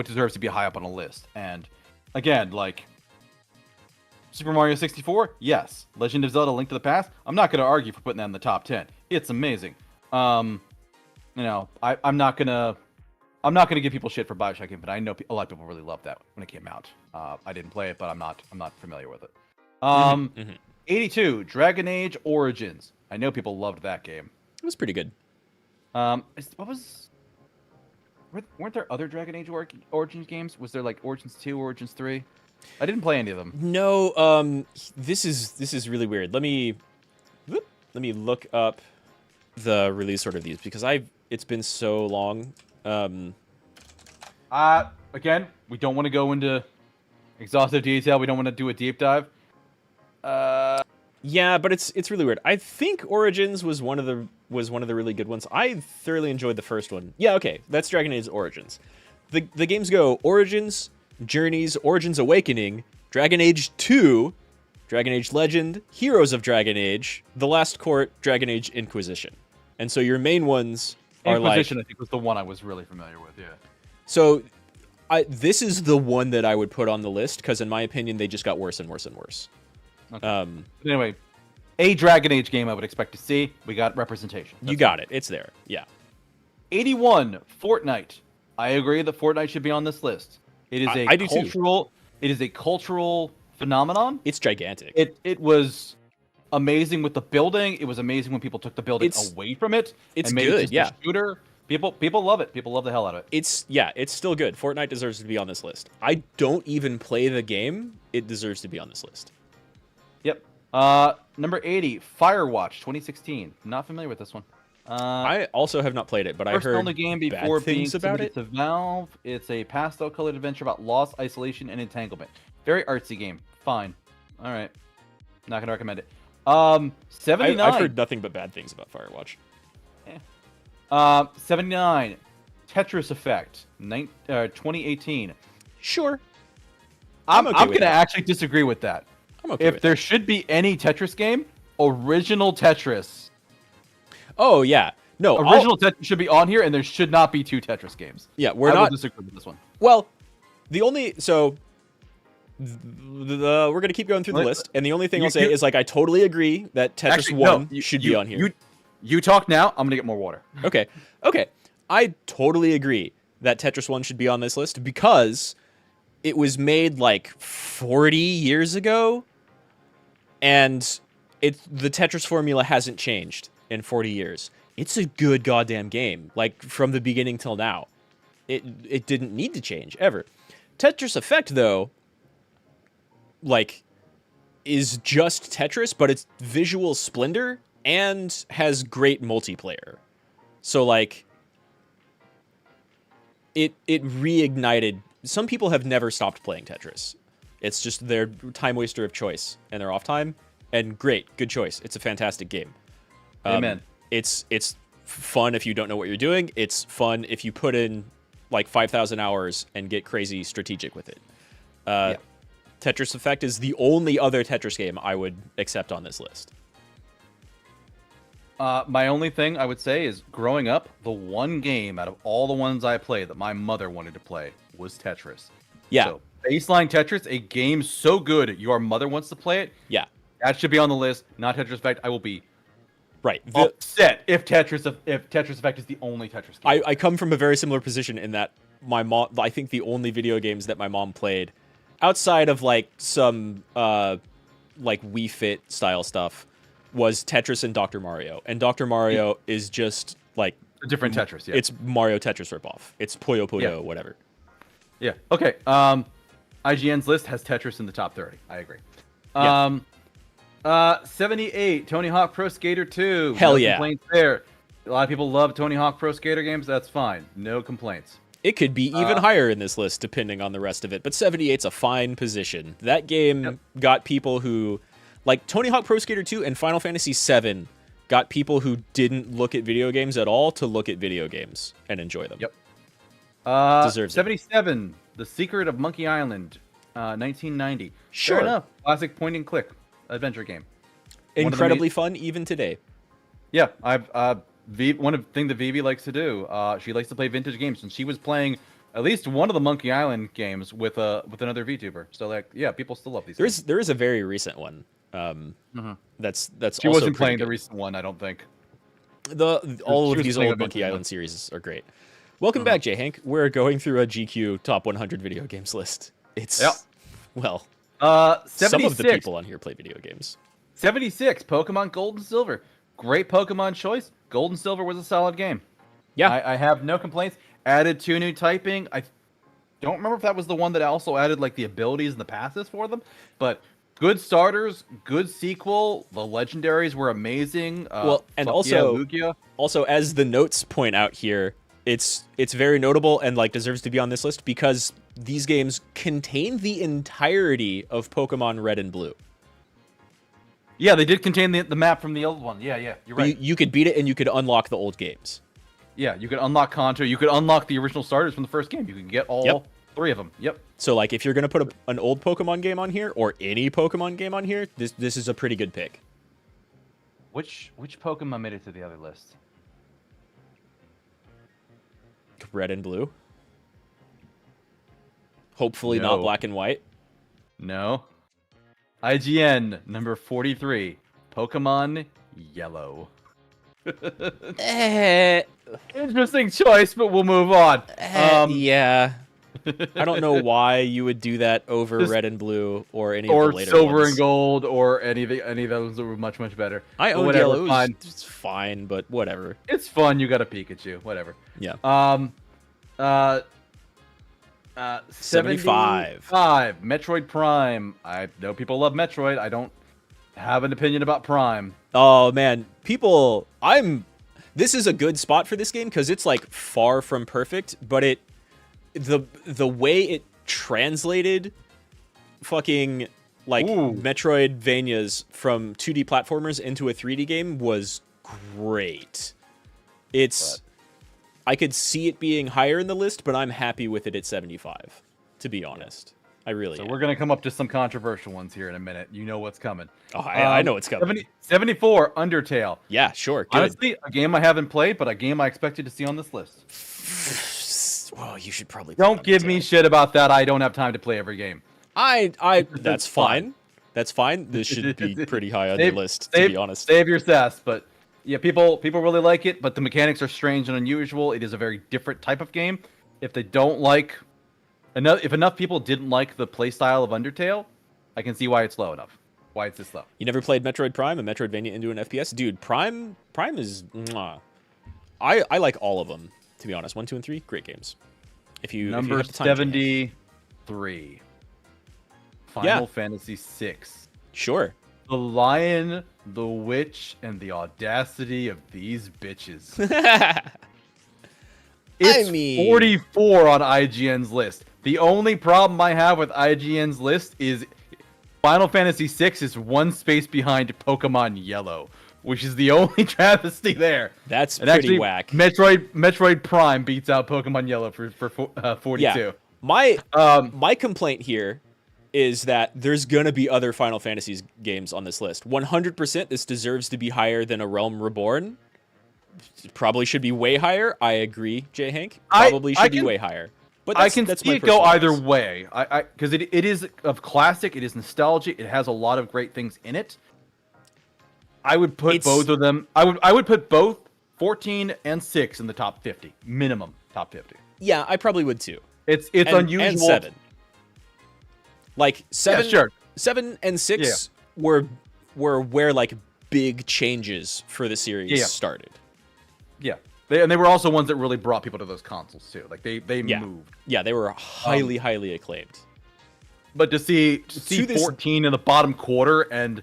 Speaker 2: deserves to be high up on a list. And again, like Super Mario 64, yes. Legend of Zelda: Link to the Past, I'm not going to argue for putting that in the top 10. It's amazing. I'm not gonna give people shit for BioShock Infinite. I know a lot of people really loved that when it came out. I didn't play it, but I'm not familiar with it. 82 Dragon Age Origins. I know people loved that game.
Speaker 1: It was pretty good.
Speaker 2: Weren't there other Dragon Age Origins games? Was there like Origins 2, Origins 3? I didn't play any of them.
Speaker 1: No, this is really weird. Let me look up the release order of these because it's been so long.
Speaker 2: Again, we don't want to go into exhaustive detail. We don't want to do a deep dive.
Speaker 1: Yeah, but it's really weird. I think Origins was one of the really good ones. I thoroughly enjoyed the first one. Yeah, okay, that's Dragon Age Origins. The games go Origins, Journeys, Origins Awakening, Dragon Age 2, Dragon Age Legend, Heroes of Dragon Age, The Last Court, Dragon Age Inquisition. And so your main ones are like...
Speaker 2: Inquisition, I think, was the one I was really familiar with, yeah.
Speaker 1: So this is the one that I would put on the list, because in my opinion, they just got worse and worse and worse.
Speaker 2: Okay. Anyway, a Dragon Age game I would expect to see. We got representation.
Speaker 1: You got it. It's there. Yeah.
Speaker 2: 81 Fortnite. I agree that Fortnite should be on this list. It is It is a cultural phenomenon.
Speaker 1: It's gigantic.
Speaker 2: It was amazing with the building. It was amazing when people took the building away from it.
Speaker 1: It's
Speaker 2: and made
Speaker 1: good.
Speaker 2: It just a shooter. People love it. People love the hell out of it.
Speaker 1: It's still good. Fortnite deserves to be on this list. I don't even play the game. It deserves to be on this list.
Speaker 2: Yep. Number 80, Firewatch 2016. Not familiar with this one.
Speaker 1: I also have not played it, but I heard
Speaker 2: only game before
Speaker 1: bad things about it.
Speaker 2: To Valve. It's a pastel-colored adventure about loss, isolation, and entanglement. Very artsy game. Fine. All right. Not gonna recommend it. 79.
Speaker 1: I've heard nothing but bad things about Firewatch.
Speaker 2: 79. Tetris Effect. 2018.
Speaker 1: Sure.
Speaker 2: I'm
Speaker 1: okay
Speaker 2: going
Speaker 1: with
Speaker 2: to
Speaker 1: that.
Speaker 2: actually disagree with that.
Speaker 1: I'm okay
Speaker 2: If
Speaker 1: with
Speaker 2: there
Speaker 1: that.
Speaker 2: should be any Tetris game, original Tetris.
Speaker 1: Oh, yeah. No,
Speaker 2: Original Tetris should be on here, and there should not be 2 Tetris games.
Speaker 1: Yeah,
Speaker 2: I will disagree with this one.
Speaker 1: Well, the only... So... we're going to keep going through the list, and the only thing I'll say is, like, I totally agree that Tetris
Speaker 2: Actually,
Speaker 1: 1
Speaker 2: no,
Speaker 1: should be on here.
Speaker 2: You talk now, I'm going to get more water.
Speaker 1: Okay. I totally agree that Tetris 1 should be on this list because it was made like 40 years ago and the Tetris formula hasn't changed in 40 years. It's a good goddamn game, like from the beginning till now. It didn't need to change ever. Tetris Effect though, like, is just Tetris, but it's visual splendor and has great multiplayer. So like it reignited. Some people have never stopped playing Tetris. It's just their time waster of choice and their off time. And great, good choice. It's a fantastic game.
Speaker 2: Amen.
Speaker 1: It's fun if you don't know what you're doing. It's fun if you put in like 5,000 hours and get crazy strategic with it. Tetris Effect is the only other Tetris game I would accept on this list.
Speaker 2: My only thing I would say is, growing up, the one game out of all the ones I played that my mother wanted to play was Tetris.
Speaker 1: Yeah.
Speaker 2: So, baseline Tetris, a game so good your mother wants to play it.
Speaker 1: Yeah.
Speaker 2: That should be on the list, not Tetris Effect. I will be
Speaker 1: upset
Speaker 2: if Tetris Effect is the only Tetris game.
Speaker 1: I come from a very similar position in that my mom, I think the only video games that my mom played outside of like some like Wii Fit style stuff was Tetris and Dr. Mario. And Dr. Mario is just like
Speaker 2: a different Tetris, yeah.
Speaker 1: It's Mario Tetris ripoff. It's Puyo Puyo, whatever.
Speaker 2: Yeah. Okay. IGN's list has Tetris in the top 30. I agree.
Speaker 1: Yeah.
Speaker 2: 78, Tony Hawk Pro Skater 2.
Speaker 1: Hell
Speaker 2: no
Speaker 1: yeah.
Speaker 2: complaints there. A lot of people love Tony Hawk Pro Skater games. That's fine. No complaints.
Speaker 1: It could be even higher in this list, depending on the rest of it. But 78's a fine position. That game got people who... Like, Tony Hawk Pro Skater 2 and Final Fantasy VII got people who didn't look at video games at all to look at video games and enjoy them.
Speaker 2: Yep.
Speaker 1: Deserves
Speaker 2: 77, The Secret of Monkey Island, 1990.
Speaker 1: Sure.
Speaker 2: Fair enough. Classic point-and-click adventure game.
Speaker 1: Incredibly fun, even today.
Speaker 2: Yeah, one of the things that Vivi likes to do, she likes to play vintage games, and she was playing at least one of the Monkey Island games with another VTuber. So like, yeah, people still love these.
Speaker 1: There is a very recent one. That's
Speaker 2: she
Speaker 1: also
Speaker 2: wasn't playing
Speaker 1: good.
Speaker 2: the recent one, I don't think.
Speaker 1: All
Speaker 2: she
Speaker 1: of
Speaker 2: was
Speaker 1: these
Speaker 2: playing
Speaker 1: old
Speaker 2: a
Speaker 1: Monkey
Speaker 2: vintage
Speaker 1: Island
Speaker 2: one.
Speaker 1: series are great. Welcome back, J Hank. We're going through a GQ top 100 video games list. It's well, some of the
Speaker 2: 76.
Speaker 1: people on here play video games.
Speaker 2: 76, Pokemon Gold and Silver. Great Pokemon choice. Gold and Silver was a solid game.
Speaker 1: Yeah.
Speaker 2: I have no complaints. Added 2 new typing. I don't remember if that was the one that also added like the abilities and the passes for them, but good starters, good sequel. The legendaries were amazing.
Speaker 1: Well, and
Speaker 2: Lugia.
Speaker 1: also as the notes point out here, it's very notable and like deserves to be on this list because these games contain the entirety of Pokemon Red and Blue.
Speaker 2: Yeah, they did contain the map from the old one. Yeah, you're right.
Speaker 1: You could beat it and you could unlock the old games.
Speaker 2: Yeah, you could unlock Kanto. You could unlock the original starters from the first game. You can get all 3 of them. Yep.
Speaker 1: So like if you're gonna put an old Pokemon game on here or any Pokemon game on here, this is a pretty good pick.
Speaker 2: Which Pokemon made it to the other list?
Speaker 1: Red and Blue. Hopefully
Speaker 2: No.
Speaker 1: not Black and White.
Speaker 2: No. IGN number 43, Pokemon Yellow. Interesting choice, but we'll move on.
Speaker 1: Yeah. I don't know why you would do that over Red and Blue or any of the later
Speaker 2: Silver
Speaker 1: ones.
Speaker 2: and Gold or any of those that were much much better.
Speaker 1: I
Speaker 2: But
Speaker 1: owned
Speaker 2: whatever,
Speaker 1: Yellow.
Speaker 2: fine.
Speaker 1: It's fine, but whatever.
Speaker 2: It's fun. You got a Pikachu. Whatever.
Speaker 1: Yeah.
Speaker 2: 75. Metroid Prime. I know people love Metroid. I don't have an opinion about Prime.
Speaker 1: Oh man, people, this is a good spot for this game because it's like far from perfect, but the way it translated fucking like
Speaker 2: Ooh.
Speaker 1: Metroidvanias from 2D platformers into a 3D game was great. It's I could see it being higher in the list, but I'm happy with it at 75, to be honest. I really am.
Speaker 2: We're going to come up to some controversial ones here in a minute. You know what's coming.
Speaker 1: Oh, I know it's coming.
Speaker 2: 74, Undertale.
Speaker 1: Yeah, sure. Good.
Speaker 2: Honestly, a game I haven't played, but a game I expected to see on this list.
Speaker 1: Well, you should probably
Speaker 2: Don't give me shit about that. I don't have time to play every game.
Speaker 1: That's fine. That's fine. This should be pretty high on your list, to be honest.
Speaker 2: Save your sass, but yeah, people really like it, but the mechanics are strange and unusual. It is a very different type of game. If they don't like if enough people didn't like the playstyle of Undertale, I can see why it's low enough. Why it's this low.
Speaker 1: You never played Metroid Prime, a Metroidvania into an FPS? Dude, Prime is mwah. I like all of them, to be honest. 1, 2, and 3, great games. If you
Speaker 2: Number
Speaker 1: have the time,
Speaker 2: 73. Final Fantasy VI.
Speaker 1: Sure.
Speaker 2: The Lion, the Witch, and the audacity of these bitches. It's 44 on IGN's list. The only problem I have with IGN's list is Final Fantasy VI is one space behind Pokemon Yellow, which is the only travesty there.
Speaker 1: That's
Speaker 2: and
Speaker 1: pretty
Speaker 2: actually,
Speaker 1: whack.
Speaker 2: Metroid Prime beats out Pokemon Yellow for 42.
Speaker 1: Yeah. My complaint here is that there's gonna be other Final Fantasy games on this list. 100%, this deserves to be higher than A Realm Reborn. It probably should be way higher. I agree, J. Hank. Probably should be way higher. But
Speaker 2: I can see it go either way. Because it is of classic. It is nostalgic. It has a lot of great things in it. I would put both of them. I would put both 14 and 6 in the top 50 minimum. Top 50.
Speaker 1: Yeah, I probably would too.
Speaker 2: It's unusual.
Speaker 1: And 7. Like 7.
Speaker 2: Yeah, sure.
Speaker 1: 7 and 6 were where like big changes for the series started.
Speaker 2: Yeah. They were also ones that really brought people to those consoles too. Like they moved.
Speaker 1: Yeah, they were highly acclaimed.
Speaker 2: But to see 14 in the bottom quarter and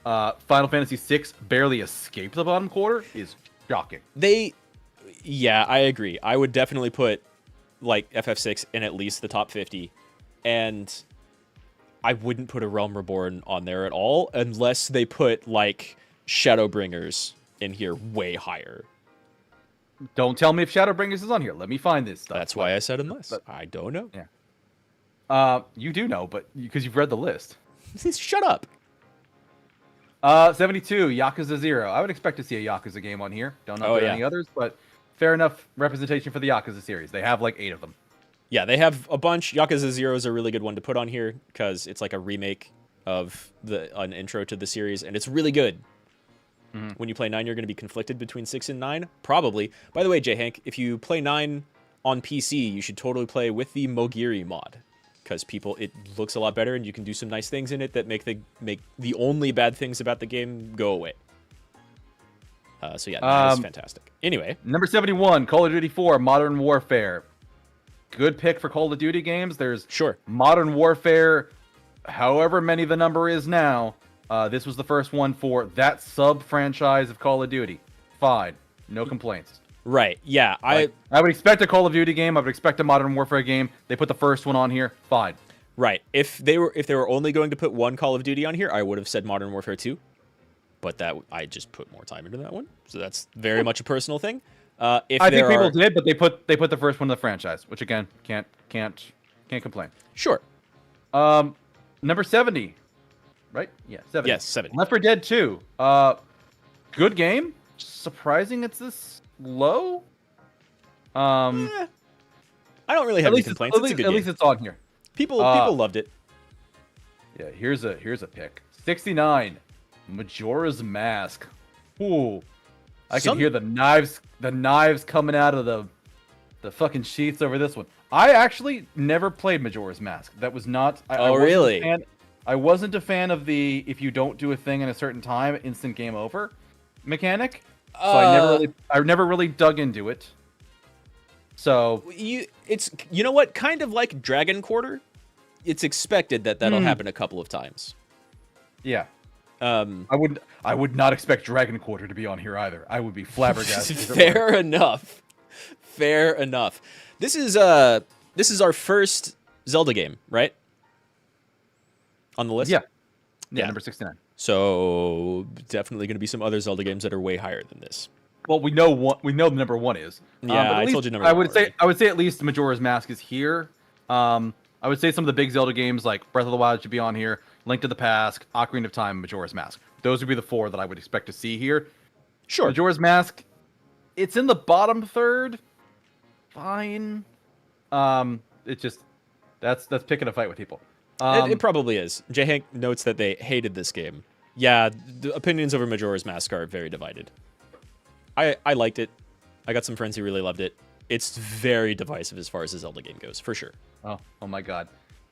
Speaker 2: Final Fantasy VI barely escape the bottom quarter is shocking.
Speaker 1: Yeah, I agree. I would definitely put like FF6 in at least the top 50, and I wouldn't put A Realm Reborn on there at all unless they put like Shadowbringers in here way higher.
Speaker 2: Don't tell me if Shadowbringers is on here. Let me find this stuff.
Speaker 1: That's why I said unless. I don't know.
Speaker 2: Yeah. You do know, but because you've read the list.
Speaker 1: Shut up.
Speaker 2: 72, Yakuza 0. I would expect to see a Yakuza game on here. Don't know if there are any others, but fair enough representation for the Yakuza series. They have like 8 of them.
Speaker 1: Yeah, they have a bunch. Yakuza 0 is a really good one to put on here because it's like a remake of an intro to the series, and it's really good. When you play 9, you're going to be conflicted between 6 and 9? Probably. By the way, J. Hank, if you play 9 on PC, you should totally play with the Mogiri mod. Because it looks a lot better, and you can do some nice things in it that make the only bad things about the game go away. So yeah, that is fantastic. Anyway.
Speaker 2: Number 71, Call of Duty 4, Modern Warfare. Good pick for Call of Duty games. There's Modern Warfare, however many the number is now. This was the first one for that sub-franchise of Call of Duty. Fine. No complaints.
Speaker 1: Right. Yeah.
Speaker 2: I would expect a Call of Duty game. I would expect a Modern Warfare game. They put the first one on here. Fine.
Speaker 1: Right. If they were only going to put one Call of Duty on here, I would have said Modern Warfare 2. But I just put more time into that one. So that's very much a personal thing. I think
Speaker 2: people did, but they put the first one in the franchise, which again can't complain.
Speaker 1: Sure.
Speaker 2: Number 70. Right? Yeah, 70.
Speaker 1: Yes, 70.
Speaker 2: Left 4 Dead 2. Good game. Surprising it's this low.
Speaker 1: I don't really have any complaints. It's a good game.
Speaker 2: At least it's on here.
Speaker 1: People loved it.
Speaker 2: Yeah, here's a pick. 69. Majora's Mask. Ooh. I can hear the knives coming out of the fucking sheets over this one. I actually never played Majora's Mask. That was not
Speaker 1: really?
Speaker 2: I wasn't a fan of the if you don't do a thing in a certain time, instant game over mechanic. So I never really dug into it. So
Speaker 1: you know what? Kind of like Dragon Quarter. It's expected that'll happen a couple of times.
Speaker 2: Yeah. I would not expect Dragon Quarter to be on here either. I would be flabbergasted.
Speaker 1: Fair enough. Fair enough. This is our first Zelda game, right? On the list?
Speaker 2: Yeah. Yeah, number 69.
Speaker 1: So definitely going to be some other Zelda games that are way higher than this.
Speaker 2: Well, we know the number one is.
Speaker 1: Yeah,
Speaker 2: but
Speaker 1: I
Speaker 2: at
Speaker 1: told you
Speaker 2: least
Speaker 1: number
Speaker 2: I
Speaker 1: one
Speaker 2: would say
Speaker 1: already.
Speaker 2: I would say at least Majora's Mask is here. I would say some of the big Zelda games like Breath of the Wild should be on here. Link to the Past, Ocarina of Time, Majora's Mask. Those would be the four that I would expect to see here.
Speaker 1: Sure.
Speaker 2: Majora's Mask, it's in the bottom third. Fine. It's just that's picking a fight with people.
Speaker 1: It probably is. J. Hank notes that they hated this game. Yeah, the opinions over Majora's Mask are very divided. I liked it. I got some friends who really loved it. It's very divisive as far as the Zelda game goes, for sure.
Speaker 2: Oh my God.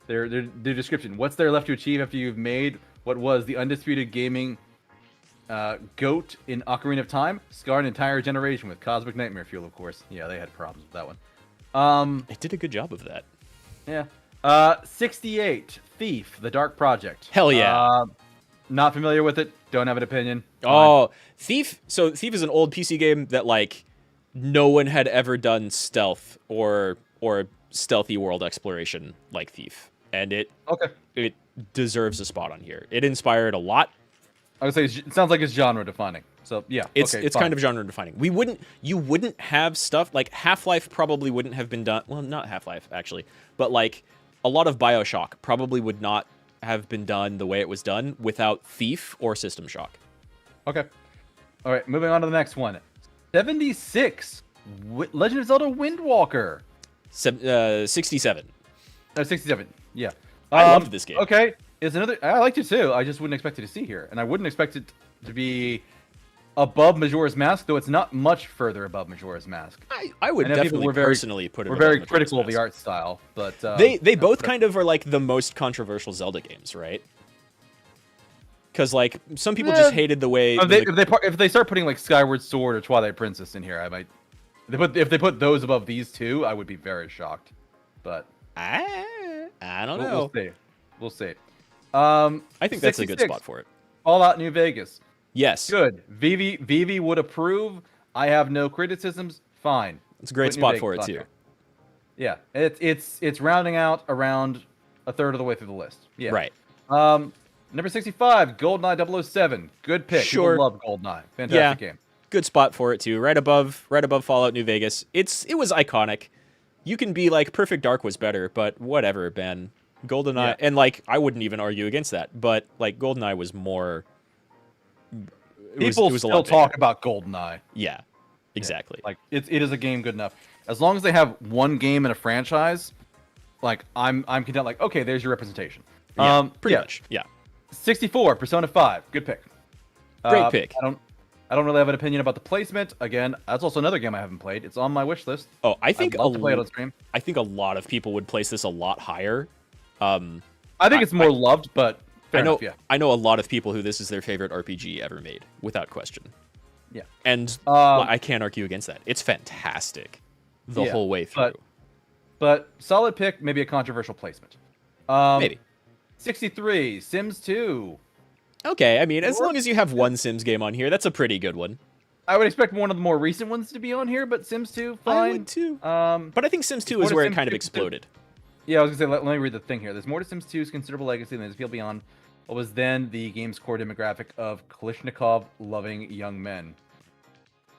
Speaker 2: Their description. What's there left to achieve after you've made what was the undisputed gaming GOAT in Ocarina of Time? Scar an entire generation with Cosmic Nightmare fuel, of course. Yeah, they had problems with that one.
Speaker 1: It did a good job of that.
Speaker 2: Yeah. 68. Thief, The Dark Project.
Speaker 1: Hell yeah.
Speaker 2: Not familiar with it. Don't have an opinion.
Speaker 1: Oh, Thief. So Thief is an old PC game that like no one had ever done stealth or stealthy world exploration like Thief, and it deserves a spot on here. It inspired a lot.
Speaker 2: I would say it sounds like it's genre defining. So yeah,
Speaker 1: it's kind of genre defining. You wouldn't have stuff like Half-Life probably wouldn't have been done. Well, not Half-Life actually, but like a lot of BioShock probably would not have been done the way it was done without Thief or System Shock.
Speaker 2: Okay. All right, moving on to the next one. 76. Legend of Zelda Wind Walker.
Speaker 1: 67.
Speaker 2: 67. Yeah.
Speaker 1: I loved this game.
Speaker 2: Okay. Is another. I liked it too. I just wouldn't expect it to see here, and I wouldn't expect it to be above Majora's Mask, though it's not much further above Majora's Mask.
Speaker 1: I would definitely personally put it.
Speaker 2: We're
Speaker 1: above
Speaker 2: very
Speaker 1: Majora's
Speaker 2: critical
Speaker 1: Mask.
Speaker 2: of the art style, but
Speaker 1: they both kind of are like the most controversial Zelda games, right? Because like some people just hated the way
Speaker 2: if they start putting like Skyward Sword or Twilight Princess in here, I might. If they put those above these two, I would be very shocked. But
Speaker 1: I don't know.
Speaker 2: We'll see.
Speaker 1: I think that's a good
Speaker 2: 66.
Speaker 1: spot for it.
Speaker 2: Fallout New Vegas.
Speaker 1: Yes.
Speaker 2: Good. Vivi would approve. I have no criticisms. Fine.
Speaker 1: It's a great spot for it too.
Speaker 2: Yeah, it's rounding out around a third of the way through the list. Yeah.
Speaker 1: Right.
Speaker 2: Number 65, GoldenEye 007. Good pick.
Speaker 1: Sure.
Speaker 2: People love GoldenEye. Fantastic game.
Speaker 1: Good spot for it too. Right above Fallout New Vegas. It was iconic. You can be like Perfect Dark was better, but whatever, Ben. GoldenEye and like I wouldn't even argue against that, but like GoldenEye was more.
Speaker 2: People still talk about GoldenEye.
Speaker 1: Yeah, exactly.
Speaker 2: Yeah. Like it is a game good enough. As long as they have one game in a franchise, like I'm content. Like okay, there's your representation.
Speaker 1: Yeah, pretty much. Yeah.
Speaker 2: 64, Persona 5. Good pick.
Speaker 1: Great pick.
Speaker 2: I don't really have an opinion about the placement. Again, that's also another game I haven't played. It's on my wish list.
Speaker 1: Oh, I think
Speaker 2: I'd love to play it on stream.
Speaker 1: I think a lot of people would place this a lot higher.
Speaker 2: I think it's more loved, but fair enough, yeah.
Speaker 1: I know a lot of people who this is their favorite RPG ever made, without question.
Speaker 2: Yeah.
Speaker 1: And I can't argue against that. It's fantastic the whole way through.
Speaker 2: But solid pick, maybe a controversial placement.
Speaker 1: Maybe.
Speaker 2: 63, Sims 2.
Speaker 1: Okay, I mean, as long as you have one Sims game on here, that's a pretty good one.
Speaker 2: I would expect one of the more recent ones to be on here, but Sims 2, fine.
Speaker 1: I would too. But I think Sims 2 is where it kind of exploded.
Speaker 2: Yeah, I was going to say, let me read the thing here. There's more to Sims 2's considerable legacy than is appeal beyond what was then the game's core demographic of Kalishnikov-loving young men.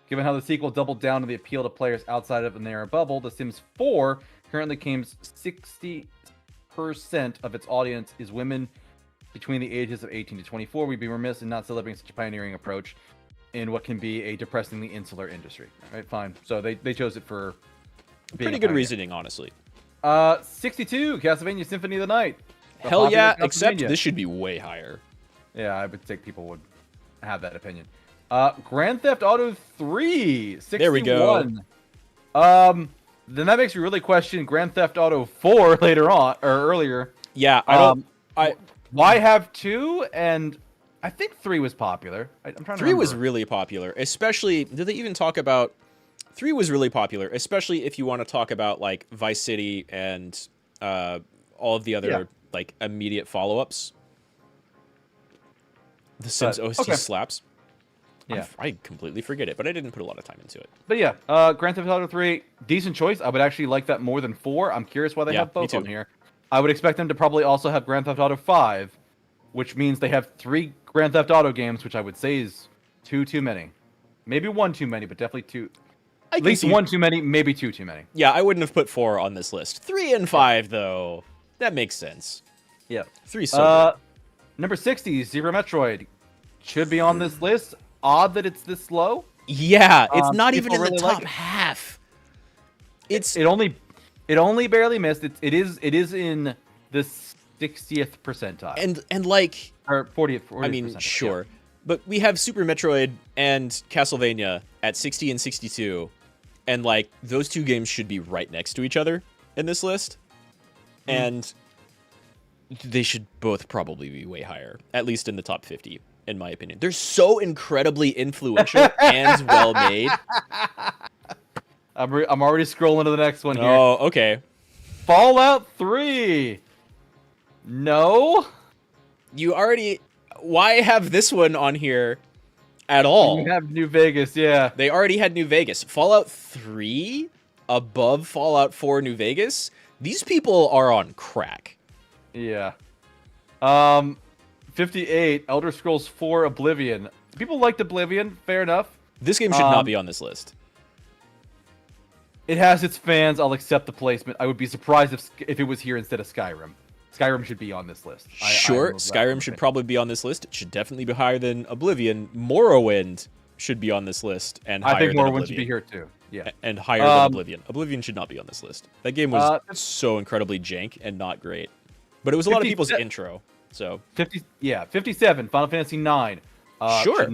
Speaker 2: Given how the sequel doubled down on the appeal to players outside of the narrow bubble, The Sims 4 currently claims 60% of its audience is women between the ages of 18 to 24. We'd be remiss in not celebrating such a pioneering approach in what can be a depressingly insular industry. All right, fine. So they chose it for being
Speaker 1: pretty good reasoning, honestly.
Speaker 2: 62, Castlevania Symphony of the Night.
Speaker 1: Hell yeah, except this should be way higher.
Speaker 2: Yeah, I would think people would have that opinion. Grand Theft Auto 3, 61.
Speaker 1: There we go.
Speaker 2: Then that makes me really question Grand Theft Auto 4 later on, or earlier.
Speaker 1: Yeah,
Speaker 2: Why have 2? And I think 3 was popular. I'm trying to remember.
Speaker 1: 3 was really popular, especially, did they even talk about, 3 was really popular, especially if you want to talk about, like, Vice City and all of the other, like, immediate follow-ups. The Sims OST slaps.
Speaker 2: Yeah.
Speaker 1: I completely forget it, but I didn't put a lot of time into it.
Speaker 2: But yeah, Grand Theft Auto 3, decent choice. I would actually like that more than 4. I'm curious why they have both on here. I would expect them to probably also have Grand Theft Auto 5 which means they have 3 Grand Theft Auto games, which I would say is 2 too many. Maybe 1 too many, but definitely 2. At least 1 too many, maybe 2 too many.
Speaker 1: Yeah, I wouldn't have put 4 on this list. 3 and 5, though. That makes sense.
Speaker 2: Yeah.
Speaker 1: 3 so good.
Speaker 2: Number 60, Zero Metroid. Should be on this list. Odd that it's this low.
Speaker 1: Yeah, it's not even in
Speaker 2: really
Speaker 1: the top
Speaker 2: like
Speaker 1: half. It's
Speaker 2: it only barely missed. It is in the 60th percentile.
Speaker 1: And like,
Speaker 2: or 40th.
Speaker 1: I mean, sure. Yeah. But we have Super Metroid and Castlevania at 60 and 62. And like those 2 games should be right next to each other in this list. And they should both probably be way higher, at least in the top 50, in my opinion. They're so incredibly influential and well made.
Speaker 2: I'm already scrolling to the next one here.
Speaker 1: Oh, okay.
Speaker 2: Fallout 3. No.
Speaker 1: You already. Why have this one on here at all?
Speaker 2: You have New Vegas, yeah.
Speaker 1: They already had New Vegas. Fallout 3 above Fallout 4 New Vegas? These people are on crack.
Speaker 2: Yeah. 58, Elder Scrolls 4 Oblivion. People liked Oblivion, fair enough.
Speaker 1: This game should not be on this list.
Speaker 2: It has its fans, I'll accept the placement. I would be surprised if it was here instead of Skyrim. Skyrim should be on this list.
Speaker 1: Sure, Skyrim should probably be on this list. It should definitely be higher than Oblivion. Morrowind should be on this list, and higher than Oblivion. I think Morrowind
Speaker 2: should be here too. Yeah,
Speaker 1: and higher than Oblivion. Oblivion should not be on this list. That game was so incredibly jank and not great, but it was a lot of people's intro. So
Speaker 2: 57. Final Fantasy 9.
Speaker 1: Sure,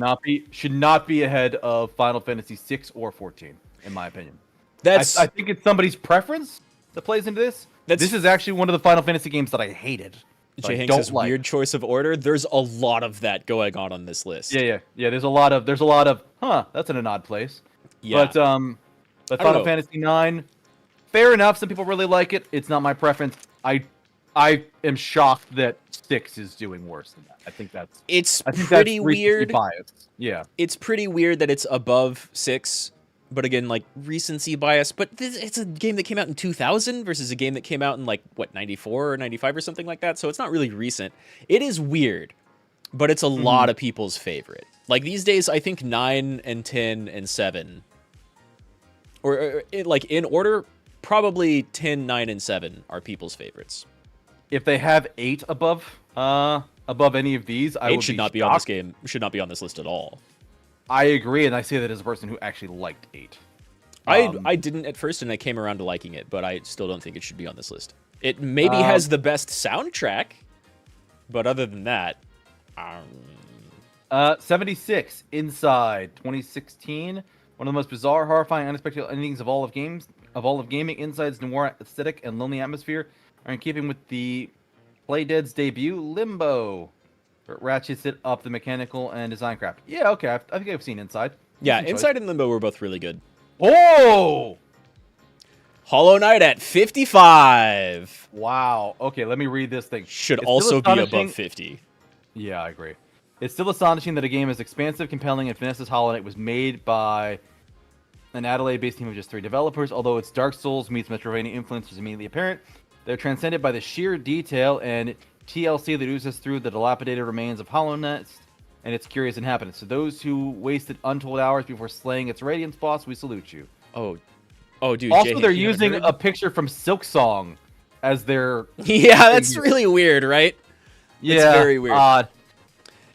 Speaker 2: should not be ahead of Final Fantasy 6 or 14, in my opinion. I think it's somebody's preference that plays into this. This is actually one of the Final Fantasy games that I hated.
Speaker 1: Jay Hanks says weird choice of order. There's a lot of that going on this list.
Speaker 2: Yeah. There's a lot of that's in an odd place. Yeah. But Final Fantasy 9, fair enough. Some people really like it. It's not my preference. I am shocked that 6 is doing worse than that. I think that's
Speaker 1: pretty weird.
Speaker 2: Biased. Yeah.
Speaker 1: It's pretty weird that it's above 6. But again, like, recency bias. But it's a game that came out in 2000 versus a game that came out in, like, what, 94 or 95 or something like that? So it's not really recent. It is weird, but it's a lot of people's favorite. Like, these days, I think 9 and 10 and 7, like, in order, probably 10, 9, and 7 are people's favorites.
Speaker 2: If they have 8 above any of these, I would
Speaker 1: should not be on this game. Should not be on this list at all.
Speaker 2: I agree, and I say that as a person who actually liked 8.
Speaker 1: I didn't at first, and I came around to liking it, but I still don't think it should be on this list. It maybe has the best soundtrack, but other than that,
Speaker 2: 76, Inside, 2016. One of the most bizarre, horrifying, unexpected endings of all of gaming. Inside's noir aesthetic and lonely atmosphere are in keeping with the Playdead's debut, Limbo. Ratchets it up the mechanical and design craft. Yeah, okay. I think I've seen Inside.
Speaker 1: Yeah, Inside and Limbo were both really good.
Speaker 2: Oh!
Speaker 1: Hollow Knight at 55.
Speaker 2: Wow. Okay, let me read this thing.
Speaker 1: Should also be above 50.
Speaker 2: Yeah, I agree. It's still astonishing that a game as expansive, compelling, and finesse as Hollow Knight was made by an Adelaide-based team of just 3 developers. Although its Dark Souls meets Metroidvania influence is immediately apparent, they're transcended by the sheer detail and TLC that oozes through the dilapidated remains of Hollow Knight and its curious inhabitants. To those who wasted untold hours before slaying its Radiance boss, we salute you.
Speaker 1: Oh, dude.
Speaker 2: Also, they're using a picture from Silksong as their...
Speaker 1: Yeah, that's really weird, right?
Speaker 2: Yeah,
Speaker 1: it's very weird.
Speaker 2: Odd.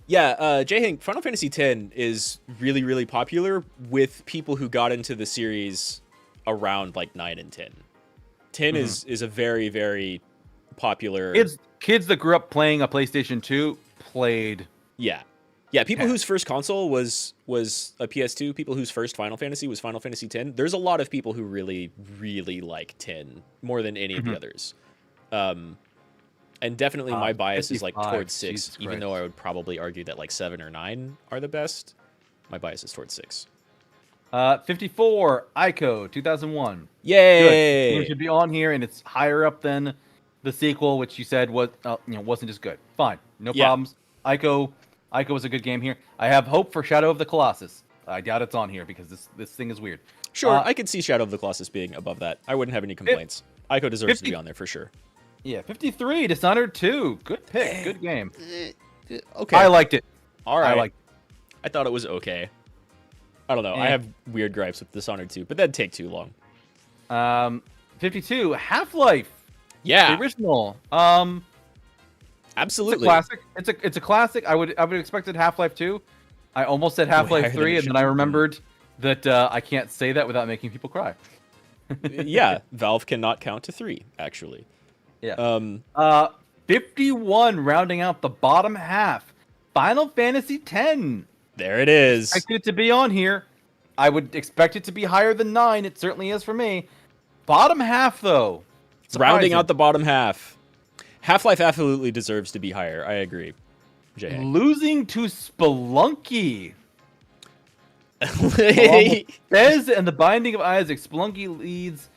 Speaker 1: Yeah, J-Hank, Final Fantasy X is really, really popular with people who got into the series around, like, 9 and 10. 10 is a very, very popular...
Speaker 2: Kids that grew up playing a PlayStation 2 played...
Speaker 1: Yeah. People whose first console was a PS2, people whose first Final Fantasy was Final Fantasy X. There's a lot of people who really, really like 10 more than any of the others. And definitely my bias is like towards 6, even though I would probably argue that like 7 or 9 are the best. My bias is towards 6.
Speaker 2: 54, Ico, 2001.
Speaker 1: Yay!
Speaker 2: Good. It should be on here, and it's higher up than the sequel, which you said was wasn't as good. Fine, no problems. Ico was a good game here. I have hope for Shadow of the Colossus. I doubt it's on here because this thing is weird.
Speaker 1: Sure, I could see Shadow of the Colossus being above that. I wouldn't have any complaints. Ico deserves to be on there for sure.
Speaker 2: Yeah, 53, Dishonored 2. Good pick. Good game.
Speaker 1: Okay.
Speaker 2: I liked it.
Speaker 1: All right.
Speaker 2: I liked
Speaker 1: I thought it was okay. I don't know. I
Speaker 2: Eh.
Speaker 1: have weird gripes with Dishonored 2, but that'd take too long.
Speaker 2: 52, Half-Life.
Speaker 1: Yeah,
Speaker 2: The original.
Speaker 1: absolutely.
Speaker 2: It's a classic. It's a classic. I would have expected Half-Life 2. I almost said
Speaker 1: higher
Speaker 2: Half-Life
Speaker 1: than
Speaker 2: 3,
Speaker 1: it
Speaker 2: and
Speaker 1: should
Speaker 2: then I
Speaker 1: be.
Speaker 2: remembered that I can't say that without making people cry.
Speaker 1: Yeah, Valve cannot count to 3, actually.
Speaker 2: Yeah. 51, rounding out the bottom half. Final Fantasy X.
Speaker 1: There it is.
Speaker 2: Expected it to be on here. I would expect it to be higher than 9. It certainly is for me. Bottom half, though.
Speaker 1: Rounding
Speaker 2: Surprising.
Speaker 1: out the bottom half. Half-Life absolutely deserves to be higher. I agree. Jay.
Speaker 2: Losing to Spelunky. Bez and the Binding of Isaac. Spelunky leads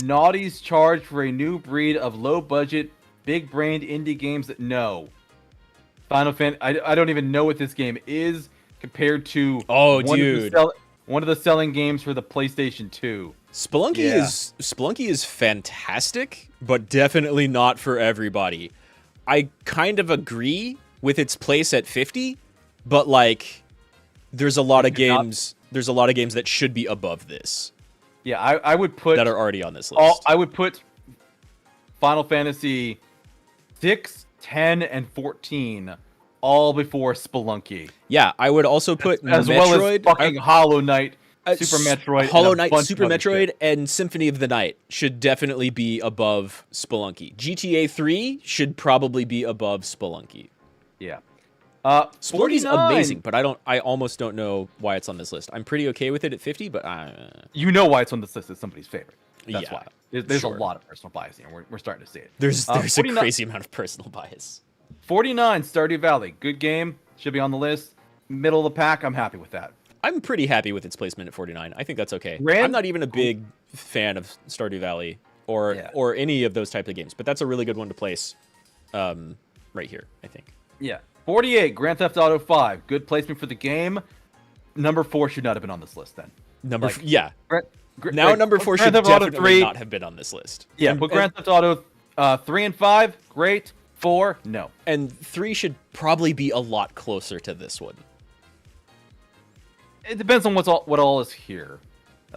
Speaker 2: Naughty's charge for a new breed of low-budget, big-brained indie games that know. Final Fantasy. I don't even know what this game is compared to one of the selling games for the PlayStation 2.
Speaker 1: Spelunky is fantastic, but definitely not for everybody. I kind of agree with its place at 50, but like there's a lot of games that should be above this.
Speaker 2: Yeah, I would put
Speaker 1: that are already on this list.
Speaker 2: I would put Final Fantasy 6, 10, and 14 all before Spelunky.
Speaker 1: Yeah, I would also put
Speaker 2: as
Speaker 1: Metroid,
Speaker 2: well as fucking Hollow Knight, Super Metroid,
Speaker 1: Hollow
Speaker 2: and a
Speaker 1: Knight,
Speaker 2: bunch
Speaker 1: Super
Speaker 2: of other
Speaker 1: Metroid,
Speaker 2: shit.
Speaker 1: and Symphony of the Night should definitely be above Spelunky. GTA 3 should probably be above Spelunky.
Speaker 2: Yeah.
Speaker 1: Spelunky's
Speaker 2: 49.
Speaker 1: amazing, but I almost don't know why it's on this list. I'm pretty okay with it at 50, but
Speaker 2: You know why it's on this list. It's somebody's favorite. That's
Speaker 1: Yeah,
Speaker 2: why. There's
Speaker 1: sure.
Speaker 2: a lot of personal bias here. We're starting to see it.
Speaker 1: there's a
Speaker 2: 49
Speaker 1: crazy amount of personal bias.
Speaker 2: 49, Stardew Valley. Good game. Should be on the list. Middle of the pack. I'm happy with that.
Speaker 1: I'm pretty happy with its placement at 49. I think that's okay.
Speaker 2: Grand-
Speaker 1: I'm not even a big fan of Stardew Valley or any of those type of games, but that's a really good one to place right here, I think.
Speaker 2: Yeah. 48, Grand Theft Auto 5. Good placement for the game. Number 4 should not have been on this list then.
Speaker 1: Number
Speaker 2: Like,
Speaker 1: yeah.
Speaker 2: Now
Speaker 1: Number 4 should
Speaker 2: Theft Auto
Speaker 1: definitely
Speaker 2: 3,
Speaker 1: not have been on this list.
Speaker 2: Yeah,
Speaker 1: And-
Speaker 2: but Grand Theft Auto 3 and 5, great. 4, no.
Speaker 1: and 3 should probably be a lot closer to this one.
Speaker 2: It depends on what all is here.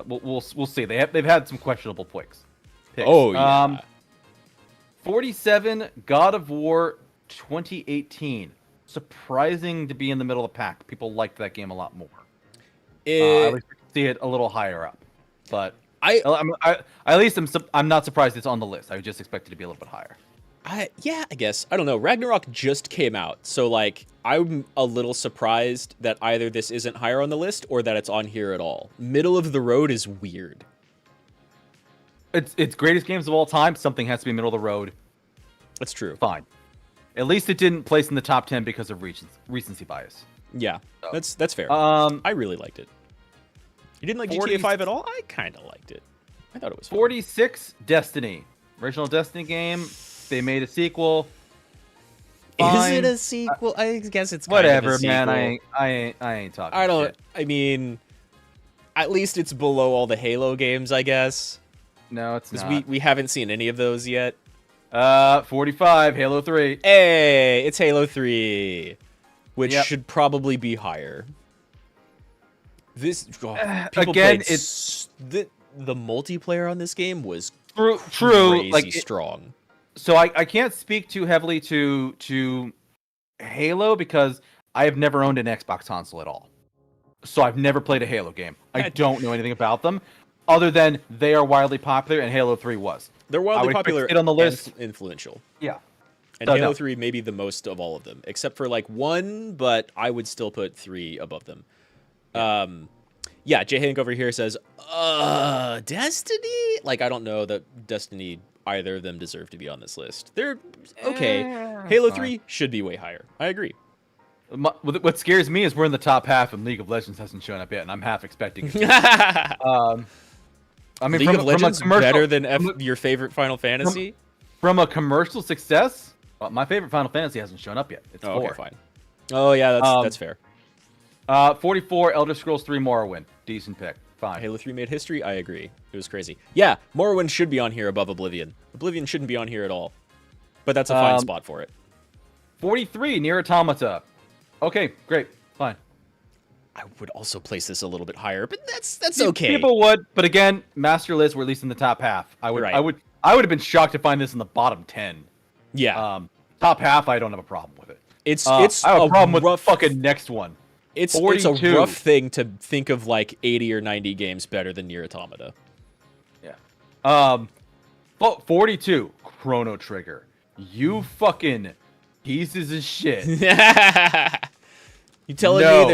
Speaker 2: We'll see. They've had some questionable picks.
Speaker 1: Oh yeah.
Speaker 2: 47, God of War 2018. Surprising to be in the middle of the pack. People liked that game a lot more. I would see it a little higher up, but I'm not surprised it's on the list. I would just expect it to be a little bit higher.
Speaker 1: I guess. I don't know. Ragnarok just came out, so like I'm a little surprised that either this isn't higher on the list or that it's on here at all. Middle of the road is weird.
Speaker 2: It's greatest games of all time. Something has to be middle of the road.
Speaker 1: That's true.
Speaker 2: Fine. At least it didn't place in the top 10 because of recency bias.
Speaker 1: Yeah, that's fair. I really liked it. You didn't like GTA 5 at all? I kind of liked it. I thought it was fun.
Speaker 2: 46, Destiny. Original Destiny game. They made a sequel.
Speaker 1: Is
Speaker 2: Fine.
Speaker 1: it a sequel? I guess it's kind
Speaker 2: Whatever,
Speaker 1: of a
Speaker 2: man.
Speaker 1: sequel.
Speaker 2: I ain't talking.
Speaker 1: I don't.
Speaker 2: Shit.
Speaker 1: I mean, at least it's below all the Halo games, I guess.
Speaker 2: No, it's
Speaker 1: Because
Speaker 2: not.
Speaker 1: we haven't seen any of those yet.
Speaker 2: 45, Halo 3.
Speaker 1: Hey, it's Halo 3, which
Speaker 2: Yep.
Speaker 1: should probably be higher. This people
Speaker 2: again,
Speaker 1: played the multiplayer on this game was
Speaker 2: True.
Speaker 1: crazy
Speaker 2: Like
Speaker 1: strong.
Speaker 2: So I can't speak too heavily to Halo because I have never owned an Xbox console at all. So I've never played a Halo game. I don't know anything about them, other than they are wildly popular, and Halo 3 was.
Speaker 1: They're
Speaker 2: I
Speaker 1: wildly
Speaker 2: would expect
Speaker 1: popular
Speaker 2: it on the list.
Speaker 1: and influential.
Speaker 2: Yeah.
Speaker 1: And
Speaker 2: So,
Speaker 1: Halo
Speaker 2: no.
Speaker 1: 3 may be the most of all of them, except for like 1, but I would still put 3 above them. Yeah, Jay Hank over here says, Destiny? Like, I don't know that Destiny, either of them deserve to be on this list. They're okay. Halo 3 should be way higher. I agree.
Speaker 2: What scares me is we're in the top half and League of Legends hasn't shown up yet, and I'm half expecting it. I mean,
Speaker 1: League of Legends better than
Speaker 2: from
Speaker 1: your favorite Final Fantasy?
Speaker 2: from a commercial success, well, my favorite Final Fantasy hasn't shown up yet. It's 4.
Speaker 1: Okay, fine. Oh, yeah, that's fair.
Speaker 2: 44, Elder Scrolls 3 Morrowind. Decent pick. Fine.
Speaker 1: Halo 3 made history? I agree. It was crazy. Yeah, Morrowind should be on here above Oblivion. Oblivion shouldn't be on here at all. But that's a fine spot for it.
Speaker 2: 43, Nier Automata. Okay, great, fine.
Speaker 1: I would also place this a little bit higher, but that's okay.
Speaker 2: People would, but again, master list, we're at least in the top half. I would have been shocked to find this in the bottom 10.
Speaker 1: Yeah.
Speaker 2: Top half, I don't have a problem with it.
Speaker 1: It's
Speaker 2: I have a problem with the
Speaker 1: rough,
Speaker 2: fucking next one.
Speaker 1: It's a rough thing to think of like 80 or 90 games better than Nier Automata.
Speaker 2: Yeah. But 42, Chrono Trigger. You fucking pieces of shit.
Speaker 1: You telling me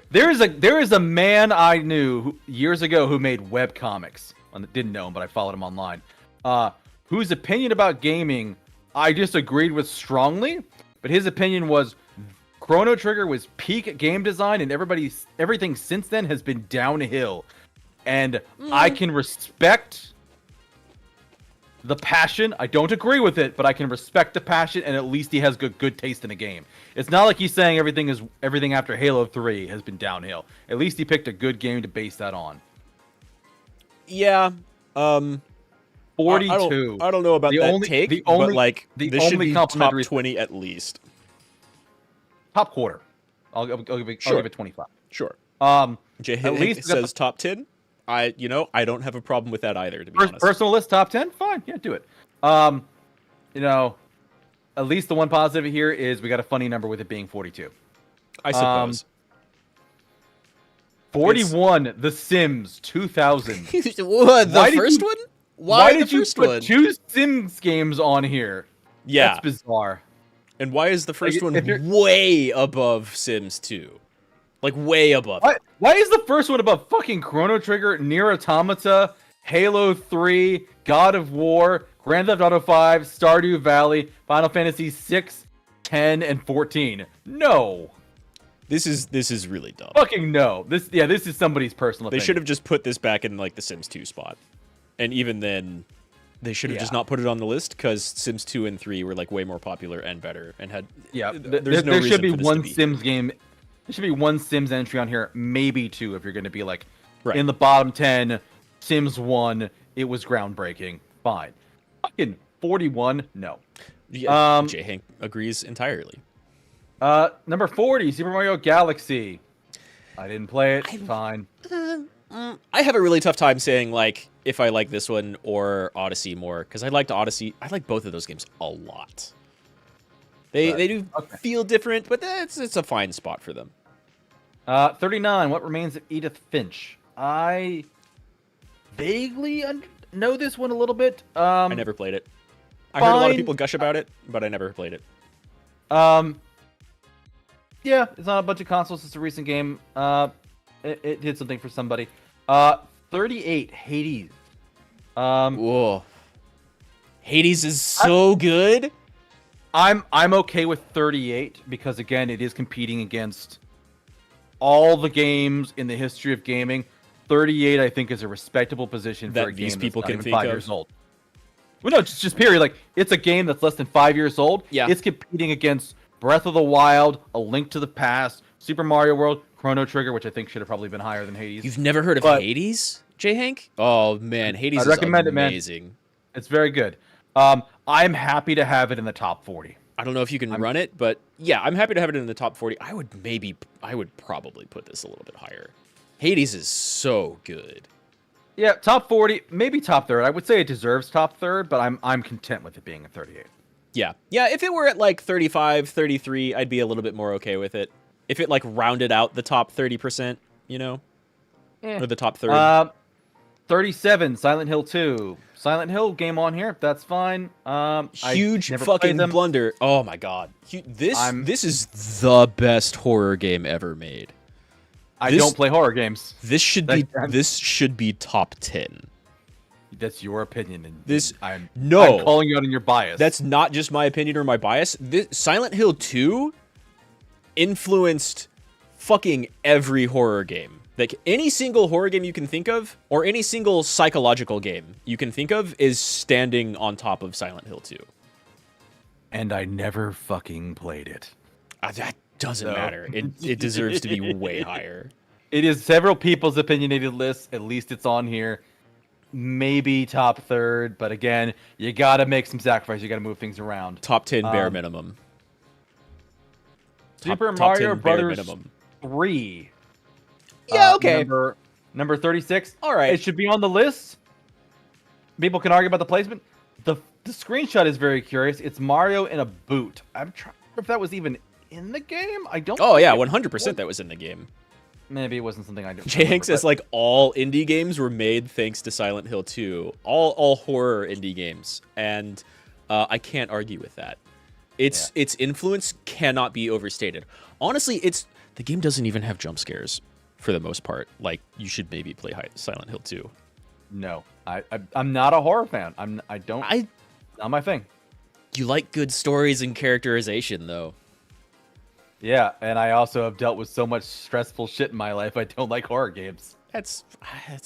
Speaker 2: there is a man I knew years ago who made web comics. I didn't know him, but I followed him online. Whose opinion about gaming I disagreed with strongly, but his opinion was Chrono Trigger was peak game design, and everything since then has been downhill. And I can respect the passion. I don't agree with it, but I can respect the passion, and at least he has good taste in the game. It's not like he's saying everything after Halo 3 has been downhill. At least he picked a good game to base that on.
Speaker 1: Yeah.
Speaker 2: 42.
Speaker 1: I don't know about that take, but like this should be top 20 at least.
Speaker 2: Top quarter. I'll give it 25.
Speaker 1: Sure. Jay
Speaker 2: at least
Speaker 1: says top 10. I don't have a problem with that either, to be honest.
Speaker 2: Personal list top 10? Fine. Yeah, do it. At least the one positive here is we got a funny number with it being 42.
Speaker 1: I suppose.
Speaker 2: 41, The Sims 2000.
Speaker 1: What, the first one?
Speaker 2: Why did you put two Sims games on here?
Speaker 1: Yeah.
Speaker 2: That's bizarre.
Speaker 1: And why is the first one way above Sims 2? Like, way above.
Speaker 2: Why is the first one above fucking Chrono Trigger, Nier Automata, Halo 3, God of War, Grand Theft Auto 5, Stardew Valley, Final Fantasy 6, 10, and 14? No.
Speaker 1: This is really dumb.
Speaker 2: Fucking no. This is somebody's personal opinion.
Speaker 1: They should have just put this back in, like, the Sims 2 spot. And even then, they should have just not put it on the list, because Sims 2 and 3 were, like, way more popular and better, and had...
Speaker 2: Yeah,
Speaker 1: there's no
Speaker 2: there
Speaker 1: reason
Speaker 2: should be
Speaker 1: for this
Speaker 2: one
Speaker 1: to be.
Speaker 2: Sims game... There should be one Sims entry on here, maybe two, if you're going to be, like,
Speaker 1: Right.
Speaker 2: in the bottom 10, Sims 1, it was groundbreaking. Fine. Fucking 41, no.
Speaker 1: Yeah, J. Hank agrees entirely.
Speaker 2: Number 40, Super Mario Galaxy. I didn't play it. Fine.
Speaker 1: I have a really tough time saying, like, if I like this one or Odyssey more, because I liked Odyssey. I like both of those games a lot. They do feel different, but it's a fine spot for them.
Speaker 2: 39, What Remains of Edith Finch. I vaguely know this one a little bit.
Speaker 1: I never played it. I heard a lot of people gush about it, but I never played it.
Speaker 2: Yeah, it's on a bunch of consoles. It's a recent game. It did something for somebody. 38, Hades.
Speaker 1: Whoa. Hades is so good.
Speaker 2: I'm okay with 38 because again, it is competing against all the games in the history of gaming. 38, I think, is a respectable position for a game
Speaker 1: these people
Speaker 2: that's not
Speaker 1: can
Speaker 2: even
Speaker 1: think
Speaker 2: 5
Speaker 1: of.
Speaker 2: years old. Well, no, just period. Like, it's a game that's less than 5 years old.
Speaker 1: Yeah.
Speaker 2: It's competing against Breath of the Wild, A Link to the Past, Super Mario World, Chrono Trigger, which I think should have probably been higher than Hades.
Speaker 1: You've never heard of Hades, J. Hank? Oh man, Hades is
Speaker 2: recommend
Speaker 1: amazing.
Speaker 2: it, man. It's very good. I'm happy to have it in the top 40.
Speaker 1: I don't know if you can run it, but yeah, I'm happy to have it in the top 40. I would probably put this a little bit higher. Hades is so good.
Speaker 2: Yeah, top 40, maybe top third. I would say it deserves top third, but I'm content with it being a 38.
Speaker 1: Yeah. Yeah, if it were at like 35, 33, I'd be a little bit more okay with it. If it like rounded out the top 30%, you know? Or the top third.
Speaker 2: 37, Silent Hill 2. Silent Hill game on here, that's fine.
Speaker 1: Huge fucking blunder. Oh my god. This is the best horror game ever made.
Speaker 2: I don't play horror games.
Speaker 1: This should be top 10.
Speaker 2: That's your opinion, and I'm
Speaker 1: No.
Speaker 2: calling you out on your bias.
Speaker 1: That's not just my opinion or my bias. Silent Hill 2 influenced fucking every horror game. Like, any single horror game you can think of, or any single psychological game you can think of, is standing on top of Silent Hill 2.
Speaker 2: And I never fucking played it.
Speaker 1: That doesn't matter. It deserves to be way higher.
Speaker 2: It is several people's opinionated lists. At least it's on here. Maybe top third, but again, you gotta make some sacrifice. You gotta move things around.
Speaker 1: Top 10 bare minimum.
Speaker 2: Super
Speaker 1: top
Speaker 2: Mario
Speaker 1: 10 bare
Speaker 2: Brothers
Speaker 1: minimum.
Speaker 2: 3.
Speaker 1: Yeah, okay.
Speaker 2: Number 36.
Speaker 1: All right.
Speaker 2: It should be on the list. People can argue about the placement. The screenshot is very curious. It's Mario in a boot. I'm trying to remember if that was even in the game. I don't.
Speaker 1: Oh
Speaker 2: think
Speaker 1: yeah,
Speaker 2: it
Speaker 1: 100% that was in the game.
Speaker 2: Maybe it wasn't something I did.
Speaker 1: Jay says like all indie games were made thanks to Silent Hill 2. All horror indie games, and I can't argue with that. Its influence cannot be overstated. Honestly, the game doesn't even have jump scares for the most part. Like you should maybe play Silent Hill 2.
Speaker 2: No, I'm not a horror fan. Not my thing.
Speaker 1: You like good stories and characterization though.
Speaker 2: Yeah, and I also have dealt with so much stressful shit in my life. I don't like horror games.
Speaker 1: That's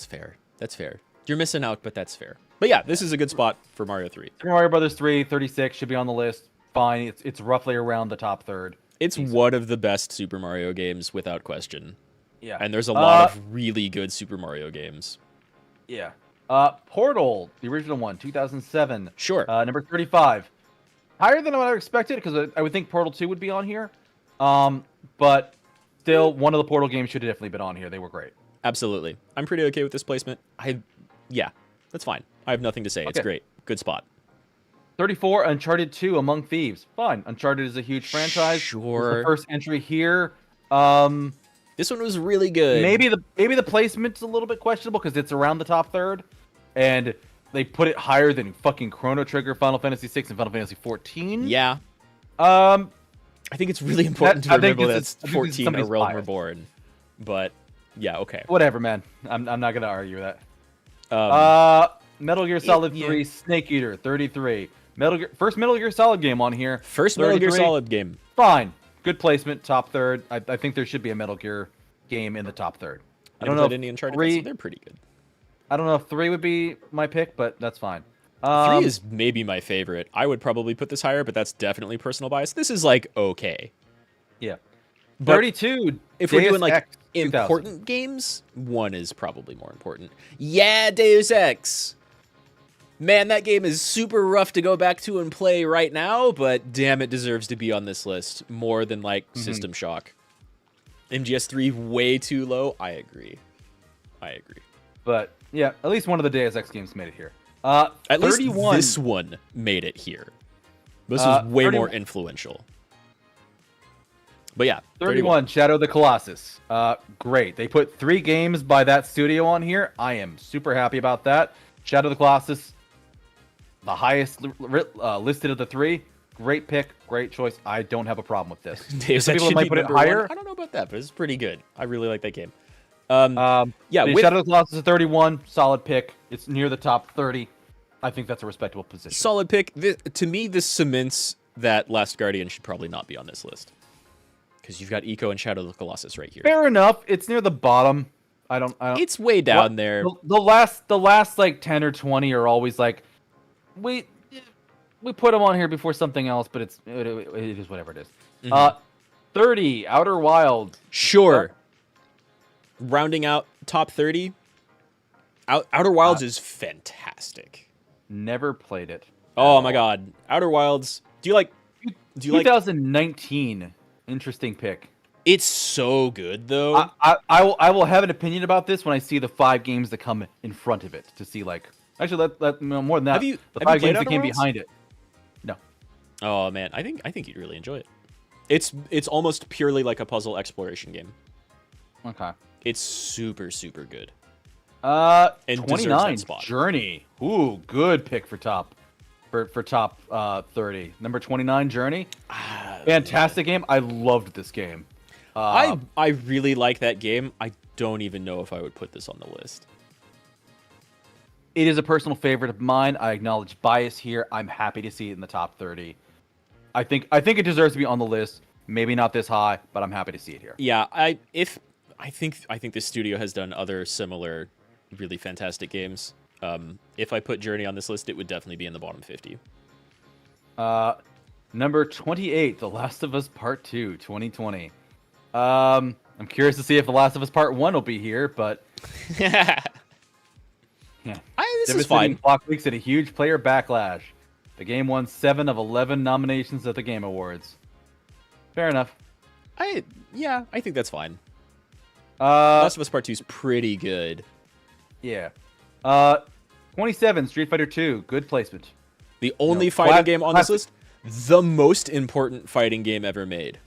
Speaker 1: fair. That's fair. You're missing out, but that's fair. But yeah, this is a good spot for Mario 3.
Speaker 2: Super Mario Brothers 3, 36 should be on the list. Fine, it's roughly around the top third.
Speaker 1: It's one of the best Super Mario games without question.
Speaker 2: Yeah,
Speaker 1: And there's a lot of really good Super Mario games.
Speaker 2: Yeah. Portal, the original one, 2007.
Speaker 1: Sure.
Speaker 2: Number 35. Higher than what I expected because I would think Portal 2 would be on here. But still, one of the Portal games should have definitely been on here. They were great.
Speaker 1: Absolutely. I'm pretty okay with this placement. Yeah, that's fine. I have nothing to say. It's great. Good spot.
Speaker 2: 34, Uncharted 2, Among Thieves. Fine. Uncharted is a huge franchise.
Speaker 1: Sure.
Speaker 2: The first entry here.
Speaker 1: This one was really good.
Speaker 2: Maybe the placement's a little bit questionable because it's around the top third, and they put it higher than fucking Chrono Trigger, Final Fantasy 6, and Final Fantasy 14.
Speaker 1: Yeah. I think it's really important to remember that's 14 A Realm Reborn. But yeah, okay.
Speaker 2: Whatever, man. I'm not gonna argue that. Metal Gear Solid 3, Snake Eater, 33. First Metal Gear Solid game on here.
Speaker 1: First Metal Gear Solid game.
Speaker 2: Fine. Good placement, top third. I think there should be a Metal Gear game in the top third. I don't know if
Speaker 1: any Uncharted. They're pretty good.
Speaker 2: I don't know if 3 would be my pick, but that's fine.
Speaker 1: 3 is maybe my favorite. I would probably put this higher, but that's definitely personal bias. This is like okay.
Speaker 2: Yeah.
Speaker 1: But
Speaker 2: 32.
Speaker 1: If we're doing like
Speaker 2: Ex
Speaker 1: important games, 1 is probably more important. Yeah, Deus Ex. Man, that game is super rough to go back to and play right now, but damn, it deserves to be on this list more than like System Shock. MGS3 way too low. I agree.
Speaker 2: But yeah, at least one of the Deus Ex games made it here.
Speaker 1: At
Speaker 2: 31.
Speaker 1: least this one made it here. This was way more influential. But yeah,
Speaker 2: 31, Shadow of the Colossus. Great. They put 3 games by that studio on here. I am super happy about that. Shadow of the Colossus, the highest listed of the 3. Great pick, great choice. I don't have a problem with this.
Speaker 1: Some people might put it higher. I don't know about that, but it's pretty good. I really like that game. Yeah,
Speaker 2: Shadow of the Colossus is 31, solid pick. It's near the top 30. I think that's a respectable position.
Speaker 1: Solid pick. To me, this cements that Last Guardian should probably not be on this list. Because you've got Eco and Shadow of the Colossus right here.
Speaker 2: Fair enough. It's near the bottom. I don't.
Speaker 1: It's way down there.
Speaker 2: The last like 10 or 20 are always like, we put them on here before something else, but it is whatever it is. 30, Outer Wilds.
Speaker 1: Sure. Rounding out top 30, Outer Wilds is fantastic.
Speaker 2: Never played it.
Speaker 1: Oh my god, Outer Wilds. Do you like?
Speaker 2: 2019. Interesting pick.
Speaker 1: It's so good though.
Speaker 2: I will have an opinion about this when I see the 5 games that come in front of it to see like. Actually, more than that. The 5 games that came behind it. No.
Speaker 1: Oh man, I think you'd really enjoy it. It's almost purely like a puzzle exploration game.
Speaker 2: Okay.
Speaker 1: It's super good.
Speaker 2: And 29 Journey. Ooh, good pick for top 30. Number 29 Journey. Fantastic game. I loved this game.
Speaker 1: I really like that game. I don't even know if I would put this on the list.
Speaker 2: It is a personal favorite of mine. I acknowledge bias here. I'm happy to see it in the top 30. I think it deserves to be on the list. Maybe not this high, but I'm happy to see it here.
Speaker 1: Yeah, I think this studio has done other similar really fantastic games. If I put Journey on this list, it would definitely be in the bottom 50.
Speaker 2: Number 28, The Last of Us Part 2, 2020. I'm curious to see if The Last of Us Part 1 will be here, but
Speaker 1: yeah. This is fine.
Speaker 2: Clock Weeks had a huge player backlash. The game won 7 of 11 nominations at the Game Awards. Fair enough.
Speaker 1: I think that's fine.
Speaker 2: Uh,
Speaker 1: Last of Us Part 2 is pretty good.
Speaker 2: yeah. 27, Street Fighter 2, good placement.
Speaker 1: The only fighting game on this list, the most important fighting game ever made.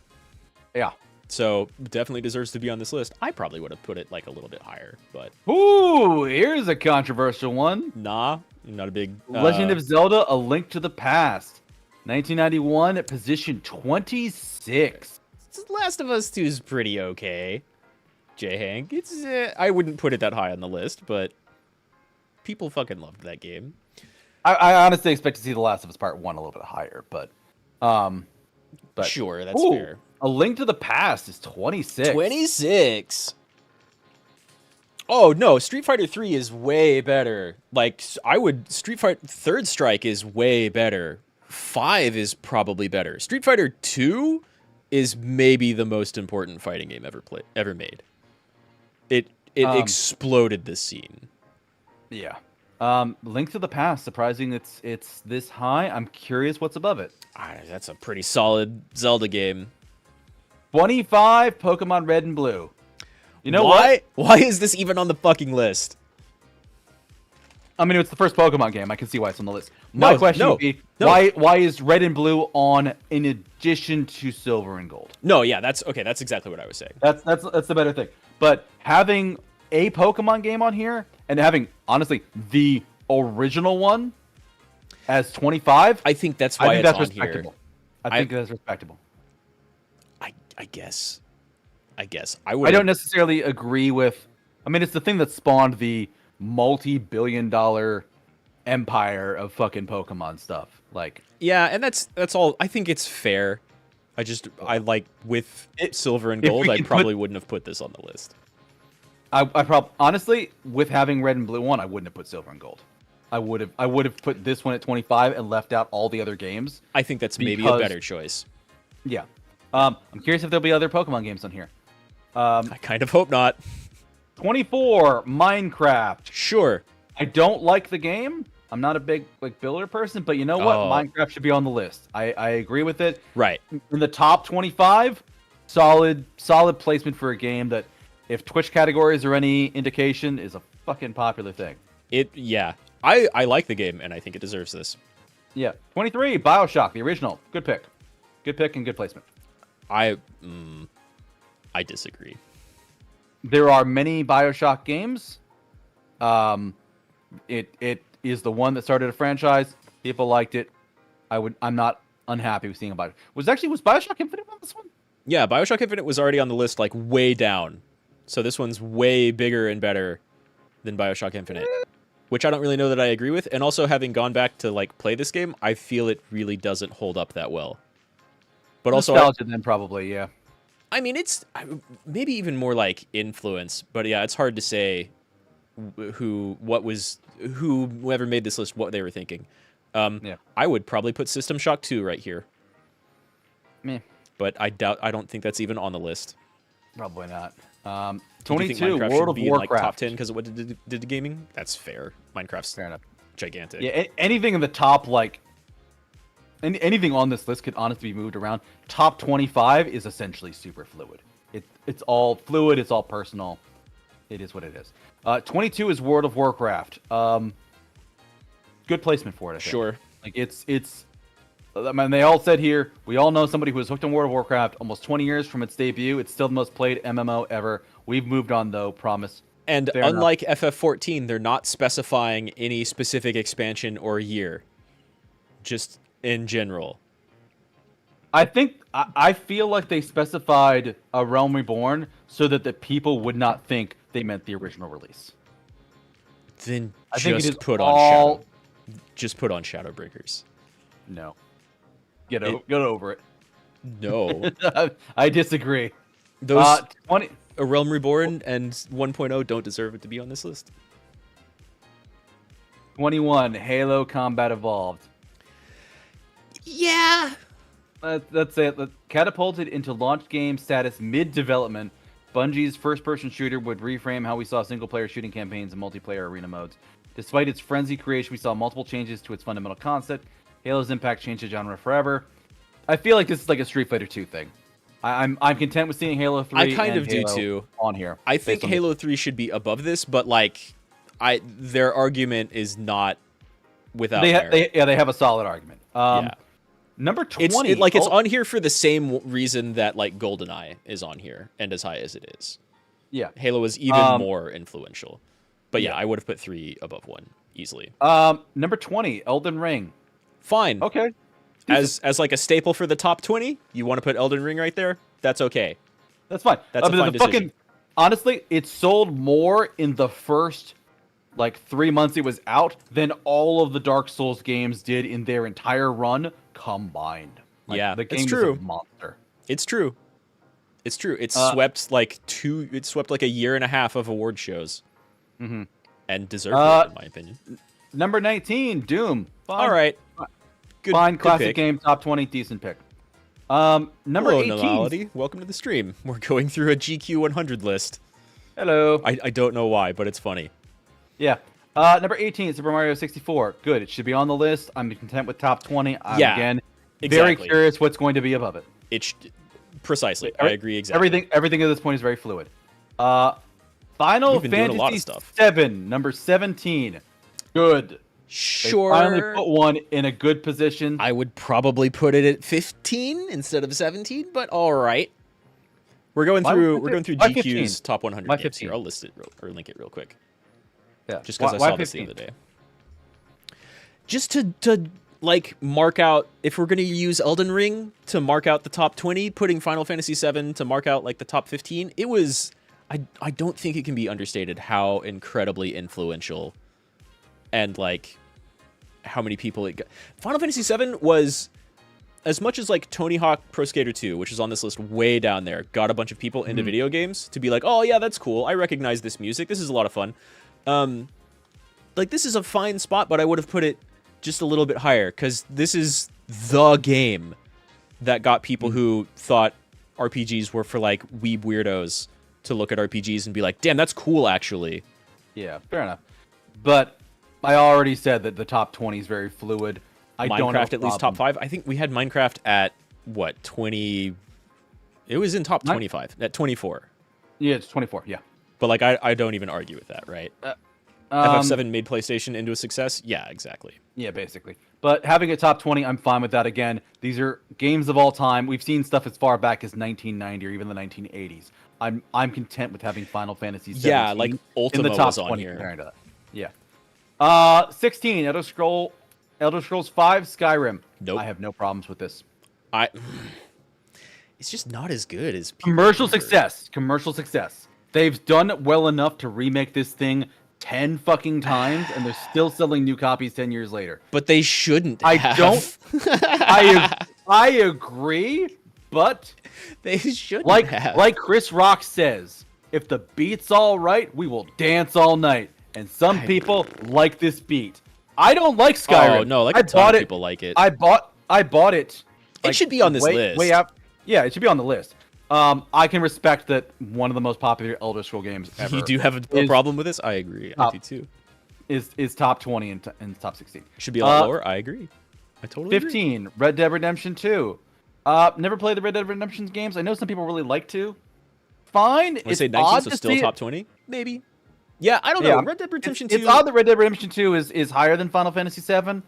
Speaker 2: Yeah.
Speaker 1: So definitely deserves to be on this list. I probably would have put it like a little bit higher, but
Speaker 2: Ooh, here's a controversial one.
Speaker 1: nah, I'm not a big
Speaker 2: Legend of Zelda: A Link to the Past, 1991 at position 26.
Speaker 1: Last of Us 2 is pretty okay. J-Hank, it's I wouldn't put it that high on the list, but people fucking loved that game.
Speaker 2: I honestly expect to see The Last of Us Part 1 a little bit higher, but
Speaker 1: Sure, that's fair.
Speaker 2: A Link to the Past is 26.
Speaker 1: 26. Oh no, Street Fighter 3 is way better. Like Street Fighter Third Strike is way better. 5 is probably better. Street Fighter 2 is maybe the most important fighting game ever made. It exploded the scene.
Speaker 2: Yeah. Link to the Past, surprising it's this high. I'm curious what's above it.
Speaker 1: That's a pretty solid Zelda game.
Speaker 2: 25, Pokemon Red and Blue. You know
Speaker 1: what? Why is this even on the fucking list?
Speaker 2: I mean, it's the first Pokemon game. I can see why it's on the list. My question would be, why is Red and Blue on in addition to Silver and Gold?
Speaker 1: No, yeah, that's okay. That's exactly what I was saying.
Speaker 2: That's the better thing. But having a Pokemon game on here and having, honestly, the original one as 25,
Speaker 1: I think that's why it's on
Speaker 2: respectable.
Speaker 1: Here.
Speaker 2: I think that's respectable.
Speaker 1: I guess. I
Speaker 2: don't necessarily agree with. I mean, it's the thing that spawned the multi-billion-dollar empire of fucking Pokemon stuff. Like,
Speaker 1: yeah, and that's all. I think it's fair. I like with Silver and Gold. I probably wouldn't have put this on the list.
Speaker 2: I honestly, with having Red and Blue one, I wouldn't have put Silver and Gold. I would have put this one at 25 and left out all the other games.
Speaker 1: I think that's maybe a better choice.
Speaker 2: Yeah. I'm curious if there'll be other Pokemon games on here.
Speaker 1: I kind of hope not.
Speaker 2: 24, Minecraft.
Speaker 1: Sure.
Speaker 2: I don't like the game. I'm not a big builder person, but you know what? Minecraft should be on the list. I agree with it.
Speaker 1: Right.
Speaker 2: In the top 25, solid placement for a game that, if Twitch categories are any indication, is a fucking popular thing.
Speaker 1: I like the game, and I think it deserves this.
Speaker 2: Yeah. 23, BioShock, the original. Good pick. Good pick and good placement.
Speaker 1: I disagree.
Speaker 2: There are many BioShock games. It is the one that started a franchise. People liked it. I'm not unhappy with seeing about it. Was BioShock Infinite on this one?
Speaker 1: Yeah, BioShock Infinite was already on the list, like way down. So this one's way bigger and better than BioShock Infinite, which I don't really know that I agree with. And also, having gone back to play this game, I feel it really doesn't hold up that well. But
Speaker 2: nostalgia, then probably, yeah.
Speaker 1: I mean, it's maybe even more like influence, but yeah, it's hard to say whoever made this list, what they were thinking.
Speaker 2: Yeah.
Speaker 1: I would probably put System Shock 2 right here.
Speaker 2: Meh.
Speaker 1: But I don't think that's even on the list.
Speaker 2: Probably not.
Speaker 1: Do
Speaker 2: 22,
Speaker 1: Minecraft
Speaker 2: World of
Speaker 1: be
Speaker 2: Warcraft.
Speaker 1: In, top 10 because of what it did to gaming? That's fair. Minecraft's
Speaker 2: fair enough.
Speaker 1: Gigantic.
Speaker 2: Yeah, anything in the top, anything on this list could honestly be moved around. Top 25 is essentially super fluid. It's all fluid. It's all personal. It is what it is. 22 is World of Warcraft. Good placement for it, I think.
Speaker 1: Sure.
Speaker 2: It's. I mean, they all said here, we all know somebody who was hooked on World of Warcraft almost 20 years from its debut. It's still the most played MMO ever. We've moved on, though, promise.
Speaker 1: And unlike FF14, they're not specifying any specific expansion or year. Just in general.
Speaker 2: I feel like they specified A Realm Reborn so that the people would not think they meant the original release.
Speaker 1: Then
Speaker 2: just
Speaker 1: put on Shadowbreakers.
Speaker 2: No. Get over it.
Speaker 1: No.
Speaker 2: I disagree.
Speaker 1: Those
Speaker 2: 20
Speaker 1: A Realm Reborn and 1.0 don't deserve it to be on this list.
Speaker 2: 21, Halo Combat Evolved.
Speaker 1: Yeah.
Speaker 2: Let's say it. Catapulted into launch game status mid-development, Bungie's first-person shooter would reframe how we saw single-player shooting campaigns and multiplayer arena modes. Despite its frenzy creation, we saw multiple changes to its fundamental concept. Halo's impact changed the genre forever. I feel like this is like a Street Fighter 2 thing. I'm content with seeing Halo 3.
Speaker 1: I kind
Speaker 2: and
Speaker 1: of do
Speaker 2: Halo
Speaker 1: too.
Speaker 2: on here.
Speaker 1: I think Halo 3 should be above this, but like, their argument is not without merit.
Speaker 2: They have a solid argument.
Speaker 1: Yeah.
Speaker 2: Number 20.
Speaker 1: It's on here for the same reason that like GoldenEye is on here and as high as it is.
Speaker 2: Yeah.
Speaker 1: Halo is even more influential. But yeah, I would have put 3 above 1 easily.
Speaker 2: Number 20, Elden Ring.
Speaker 1: Fine.
Speaker 2: Okay.
Speaker 1: As like a staple for the top 20, you want to put Elden Ring right there? That's okay.
Speaker 2: That's fine.
Speaker 1: That's a fine decision.
Speaker 2: Honestly, it sold more in the first like 3 months it was out than all of the Dark Souls games did in their entire run combined. Like,
Speaker 1: yeah,
Speaker 2: the game
Speaker 1: it's true.
Speaker 2: is a monster.
Speaker 1: It's true. It's true. It swept like a year and a half of award shows.
Speaker 2: Mm-hmm.
Speaker 1: And deserved it, in my opinion.
Speaker 2: Number 19, Doom. Fine.
Speaker 1: All right.
Speaker 2: Good, fine,
Speaker 1: good
Speaker 2: classic
Speaker 1: pick.
Speaker 2: game, top 20, decent pick. Number
Speaker 1: Hello,
Speaker 2: 18.
Speaker 1: Normality. Welcome to the stream. We're going through a GQ 100 list.
Speaker 2: Hello.
Speaker 1: I don't know why, but it's funny.
Speaker 2: Yeah. Number 18, Super Mario 64. Good. It should be on the list. I'm content with top 20. Again, very curious what's going to be above it.
Speaker 1: Precisely. I agree exactly.
Speaker 2: Everything at this point is very fluid. Final Fantasy VII, number 17. Good.
Speaker 1: Sure.
Speaker 2: They finally put one in a good position.
Speaker 1: I would probably put it at 15 instead of 17, but all right. We're going through GQ's top 100 games here. I'll list it or link it real quick.
Speaker 2: Yeah.
Speaker 1: Just because I saw this the other day. Just to like mark out, if we're going to use Elden Ring to mark out the top 20, putting Final Fantasy VII to mark out like the top 15, it was, I don't think it can be understated how incredibly influential and like how many people it got. Final Fantasy VII was, as much as like Tony Hawk Pro Skater 2, which is on this list way down there, got a bunch of people into video games to be like, oh yeah, that's cool. I recognize this music. This is a lot of fun. Like this is a fine spot, but I would have put it just a little bit higher because this is the game that got people who thought RPGs were for like weeb weirdos to look at RPGs and be like, damn, that's cool actually.
Speaker 2: Yeah, fair enough. But I already said that the top 20 is very fluid.
Speaker 1: Minecraft at least top 5. I think we had Minecraft at what, 20? It was in top 25 at 24.
Speaker 2: Yeah, it's 24. Yeah.
Speaker 1: But like I don't even argue with that, right? FF7 made PlayStation into a success. Yeah, exactly.
Speaker 2: Yeah, basically. But having a top 20, I'm fine with that. Again, these are games of all time. We've seen stuff as far back as 1990 or even the 1980s. I'm content with having Final Fantasy 17
Speaker 1: yeah, like Ultima
Speaker 2: in the top
Speaker 1: was on
Speaker 2: 20
Speaker 1: here.
Speaker 2: comparing to that. Yeah. 16, Elder Scrolls 5 Skyrim.
Speaker 1: Nope.
Speaker 2: I have no problems with this.
Speaker 1: It's just not as good as
Speaker 2: Commercial success. They've done well enough to remake this thing 10 fucking times, and they're still selling new copies 10 years later.
Speaker 1: But they shouldn't have.
Speaker 2: I agree, but
Speaker 1: they shouldn't have.
Speaker 2: Like Chris Rock says, if the beat's all right, we will dance all night. And some people like this beat. I don't like Skyrim.
Speaker 1: Oh no, like a ton of people like it.
Speaker 2: I bought it.
Speaker 1: It should be on this list.
Speaker 2: Way out. Yeah, it should be on the list. I can respect that one of the most popular Elder Scrolls games ever.
Speaker 1: You do have a problem with this? I agree. I do too.
Speaker 2: Is top 20 and top 16.
Speaker 1: Should be a lot lower. I agree. I totally
Speaker 2: 15,
Speaker 1: agree.
Speaker 2: Red Dead Redemption 2. Never played the Red Dead Redemption games. I know some people really like to. Fine.
Speaker 1: It's say 19, so still top 20? Maybe. Yeah, I don't know. Red Dead Redemption 2.
Speaker 2: It's odd that Red Dead Redemption 2 is higher than Final Fantasy 7.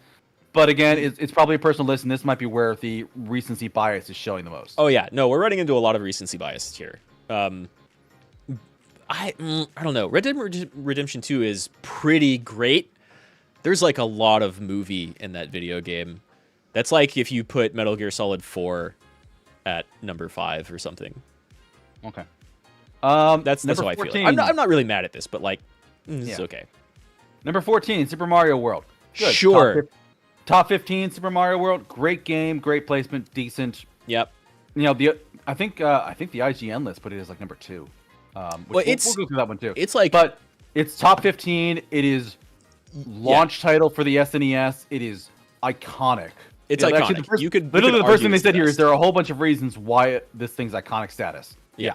Speaker 2: But again, it's probably a personal list, and this might be where the recency bias is showing the most.
Speaker 1: Oh yeah, no, we're running into a lot of recency bias here. I don't know. Red Dead Redemption 2 is pretty great. There's like a lot of movie in that video game. That's like if you put Metal Gear Solid 4 at number 5 or something.
Speaker 2: Okay.
Speaker 1: That's how I feel. I'm not really mad at this, but like, it's okay.
Speaker 2: Number 14, Super Mario World. Good.
Speaker 1: Sure.
Speaker 2: Top 15, Super Mario World. Great game, great placement, decent.
Speaker 1: Yep.
Speaker 2: You know, I think the IGN list put it as like number 2. Well, we'll go through that one too.
Speaker 1: It's like,
Speaker 2: but it's top 15. It is launch title for the SNES. It is iconic.
Speaker 1: It's iconic.
Speaker 2: Actually, the first thing they said here is there are a whole bunch of reasons why this thing's iconic status. Yeah.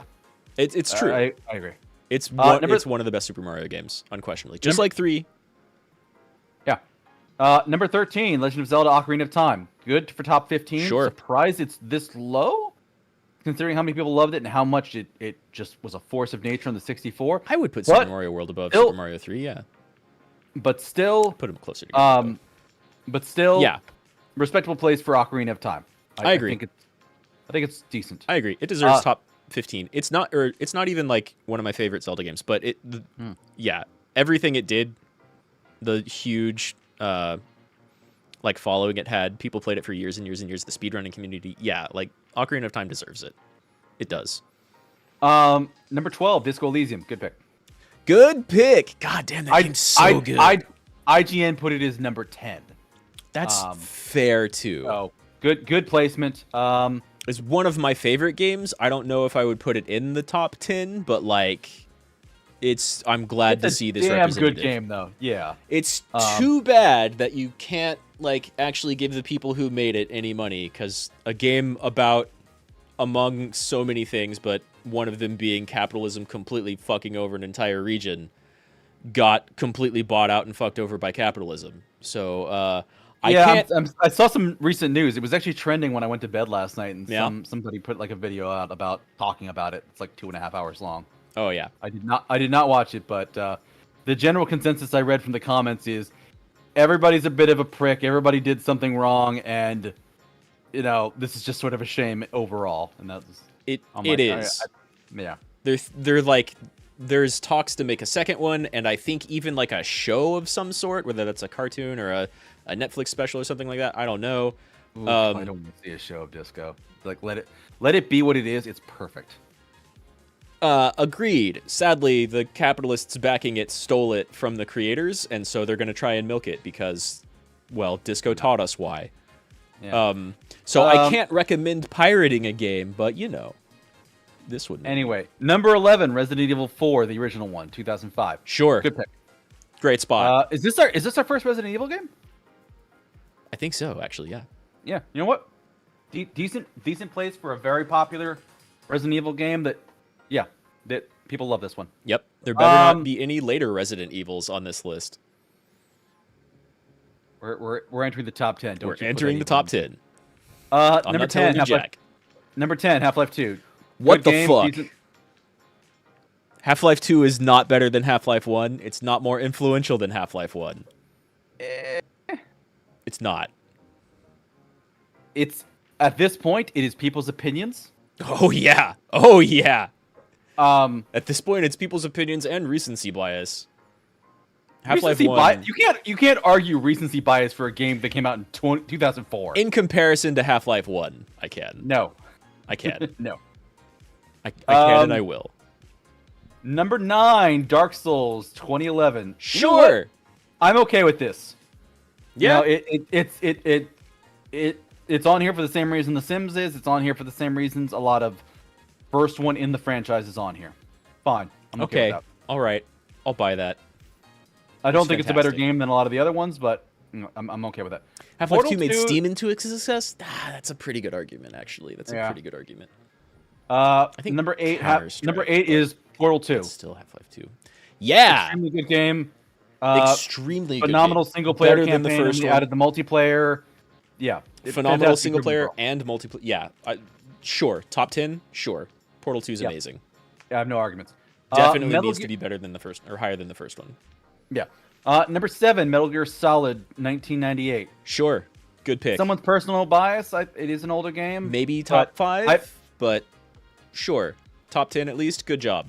Speaker 1: It's true.
Speaker 2: I agree.
Speaker 1: It's one of the best Super Mario games, unquestionably. Just like 3.
Speaker 2: Yeah. Number 13, Legend of Zelda: Ocarina of Time. Good for top 15.
Speaker 1: Sure.
Speaker 2: Surprised it's this low, considering how many people loved it and how much it just was a force of nature on the 64.
Speaker 1: I would put Super Mario World above Super Mario 3, yeah.
Speaker 2: But still,
Speaker 1: put them closer together.
Speaker 2: But still,
Speaker 1: yeah,
Speaker 2: respectable place for Ocarina of Time.
Speaker 1: I agree.
Speaker 2: I think it's decent.
Speaker 1: I agree. It deserves top 15. It's not even like one of my favorite Zelda games, but yeah, everything it did, the huge like following it had, people played it for years and years and years. The speedrunning community, yeah, like Ocarina of Time deserves it. It does.
Speaker 2: Number 12, Disco Elysium. Good pick.
Speaker 1: Good pick. God damn, that game's so good.
Speaker 2: IGN put it as number 10.
Speaker 1: That's fair too.
Speaker 2: Oh, good placement.
Speaker 1: It's one of my favorite games. I don't know if I would put it in the top 10, but like, I'm glad to see this represented.
Speaker 2: Damn good game though. Yeah.
Speaker 1: It's too bad that you can't like actually give the people who made it any money, because a game about, among so many things, but one of them being capitalism completely fucking over an entire region, got completely bought out and fucked over by capitalism. So
Speaker 2: I saw some recent news. It was actually trending when I went to bed last night, and somebody put like a video out about talking about it. It's like 2.5 hours long.
Speaker 1: Oh yeah.
Speaker 2: I did not watch it, but the general consensus I read from the comments is everybody's a bit of a prick. Everybody did something wrong, and you know, this is just sort of a shame overall. And that's
Speaker 1: it. It is.
Speaker 2: Yeah.
Speaker 1: They're like, there's talks to make a second one, and I think even like a show of some sort, whether that's a cartoon or a Netflix special or something like that. I don't know.
Speaker 2: Ooh, I don't want to see a show of Disco. Like, let it be what it is. It's perfect.
Speaker 1: Agreed. Sadly, the capitalists backing it stole it from the creators, and so they're going to try and milk it because, well, Disco taught us why.
Speaker 2: Yeah.
Speaker 1: So I can't recommend pirating a game, but you know, this would.
Speaker 2: Anyway, number 11, Resident Evil 4, the original one, 2005.
Speaker 1: Sure.
Speaker 2: Good pick.
Speaker 1: Great spot.
Speaker 2: Is this our first Resident Evil game?
Speaker 1: I think so, actually. Yeah.
Speaker 2: Yeah. You know what? Decent place for a very popular Resident Evil game. That people love this one.
Speaker 1: Yep. There better not be any later Resident Evils on this list.
Speaker 2: We're entering the top 10.
Speaker 1: We're entering the top 10.
Speaker 2: Number 10, Number 10, Half-Life 2.
Speaker 1: What the fuck? Half-Life 2 is not better than Half-Life 1. It's not more influential than Half-Life 1. It's not.
Speaker 2: It's, at this point, it is people's opinions.
Speaker 1: Oh yeah. Oh yeah.
Speaker 2: At
Speaker 1: this point, it's people's opinions and recency bias. Half-Life 1.
Speaker 2: You can't argue recency bias for a game that came out in 2004.
Speaker 1: In comparison to Half-Life 1, I can.
Speaker 2: No.
Speaker 1: I can.
Speaker 2: No.
Speaker 1: I can and I will.
Speaker 2: Number 9, Dark Souls 2011.
Speaker 1: Sure.
Speaker 2: I'm okay with this.
Speaker 1: Yeah.
Speaker 2: You know, it's on here for the same reason The Sims is. It's on here for the same reasons a lot of first one in the franchise is on here. Fine. I'm okay with that.
Speaker 1: All right. I'll buy that.
Speaker 2: I don't think it's a better game than a lot of the other ones, but you know, I'm okay with that.
Speaker 1: Half-Life 2 made Steam into a success? That's a pretty good argument, actually. That's a pretty good argument.
Speaker 2: I think number 8 is Portal 2.
Speaker 1: It's still Half-Life 2. Yeah.
Speaker 2: Extremely good game.
Speaker 1: Extremely good
Speaker 2: phenomenal
Speaker 1: game.
Speaker 2: single player campaign.
Speaker 1: Than the first one.
Speaker 2: Added the multiplayer. Yeah.
Speaker 1: Phenomenal single player and multiplayer. Yeah. Sure. Top 10? Sure. Portal 2 is amazing.
Speaker 2: I have no arguments.
Speaker 1: Definitely needs to be better than the first, or higher than the first one.
Speaker 2: Yeah. Number 7, Metal Gear Solid 1998.
Speaker 1: Sure. Good pick.
Speaker 2: Someone's personal bias. It is an older game.
Speaker 1: Maybe top 5, but sure. Top 10 at least. Good job.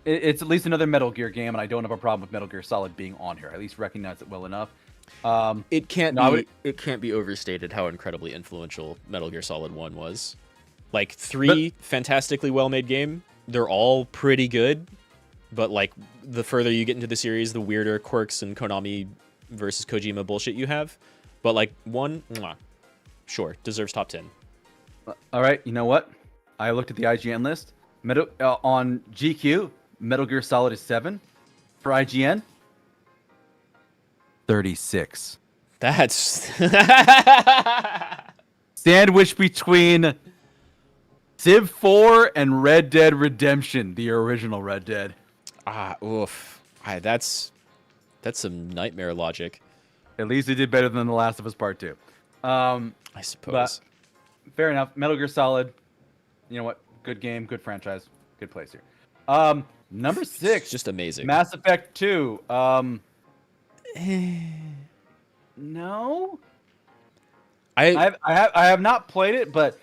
Speaker 2: It's at least another Metal Gear game, and I don't have a problem with Metal Gear Solid being on here. I at least recognize it well enough.
Speaker 1: It can't be overstated how incredibly influential Metal Gear Solid 1 was. Like, 3 fantastically well-made game. They're all pretty good, but like the further you get into the series, the weirder quirks and Konami versus Kojima bullshit you have. But like 1, sure, deserves top 10.
Speaker 2: All right, you know what? I looked at the IGN list. On GQ, Metal Gear Solid is 7. For IGN, 36.
Speaker 1: That's
Speaker 2: sandwiched between Civ 4 and Red Dead Redemption, the original Red Dead.
Speaker 1: Oof. That's some nightmare logic.
Speaker 2: At least it did better than The Last of Us Part 2.
Speaker 1: I suppose.
Speaker 2: But fair enough. Metal Gear Solid, you know what? Good game, good franchise, good place here. Number 6,
Speaker 1: It's just amazing.
Speaker 2: Mass Effect 2. No, I have not played it, but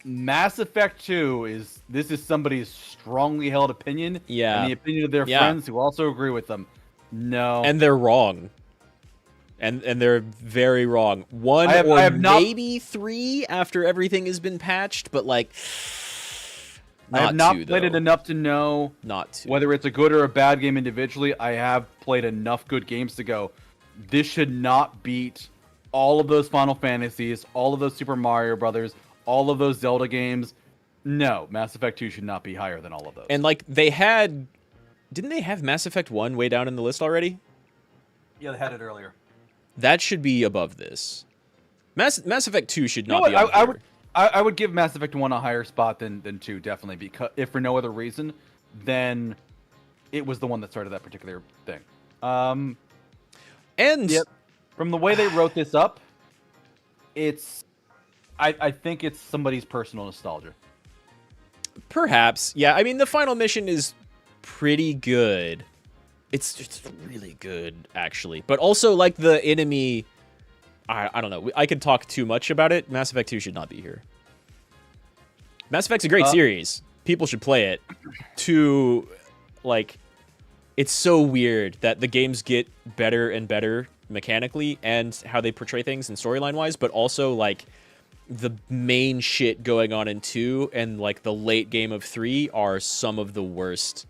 Speaker 2: Mass Effect 2 is somebody's strongly held opinion,
Speaker 1: Yeah.
Speaker 2: and the opinion of their friends who also agree with them. No,
Speaker 1: And they're wrong. And they're very wrong. Maybe 3 after everything has been patched, but like
Speaker 2: I have not played
Speaker 1: though.
Speaker 2: it enough to know whether it's a good or a bad game individually. I have played enough good games to go, this should not beat all of those Final Fantasies, all of those Super Mario Brothers, all of those Zelda games. No, Mass Effect 2 should not be higher than all of those.
Speaker 1: And like didn't they have Mass Effect 1 way down in the list already?
Speaker 2: Yeah, they had it earlier.
Speaker 1: That should be above this. Mass Effect 2 should not be up here.
Speaker 2: I would give Mass Effect 1 a higher spot than 2, definitely, because if for no other reason, then it was the one that started that particular thing.
Speaker 1: And
Speaker 2: yep, from the way they wrote this up, I think it's somebody's personal nostalgia.
Speaker 1: Perhaps. Yeah, I mean, the final mission is pretty good. It's really good, actually. But also, like, the enemy... I don't know. I could talk too much about it. Mass Effect 2 should not be here. Mass Effect's a great series. People should play it. It's so weird that the games get better and better mechanically and how they portray things and storyline-wise, but also, like, the main shit going on in 2 and, like, the late game of 3 are some of the worst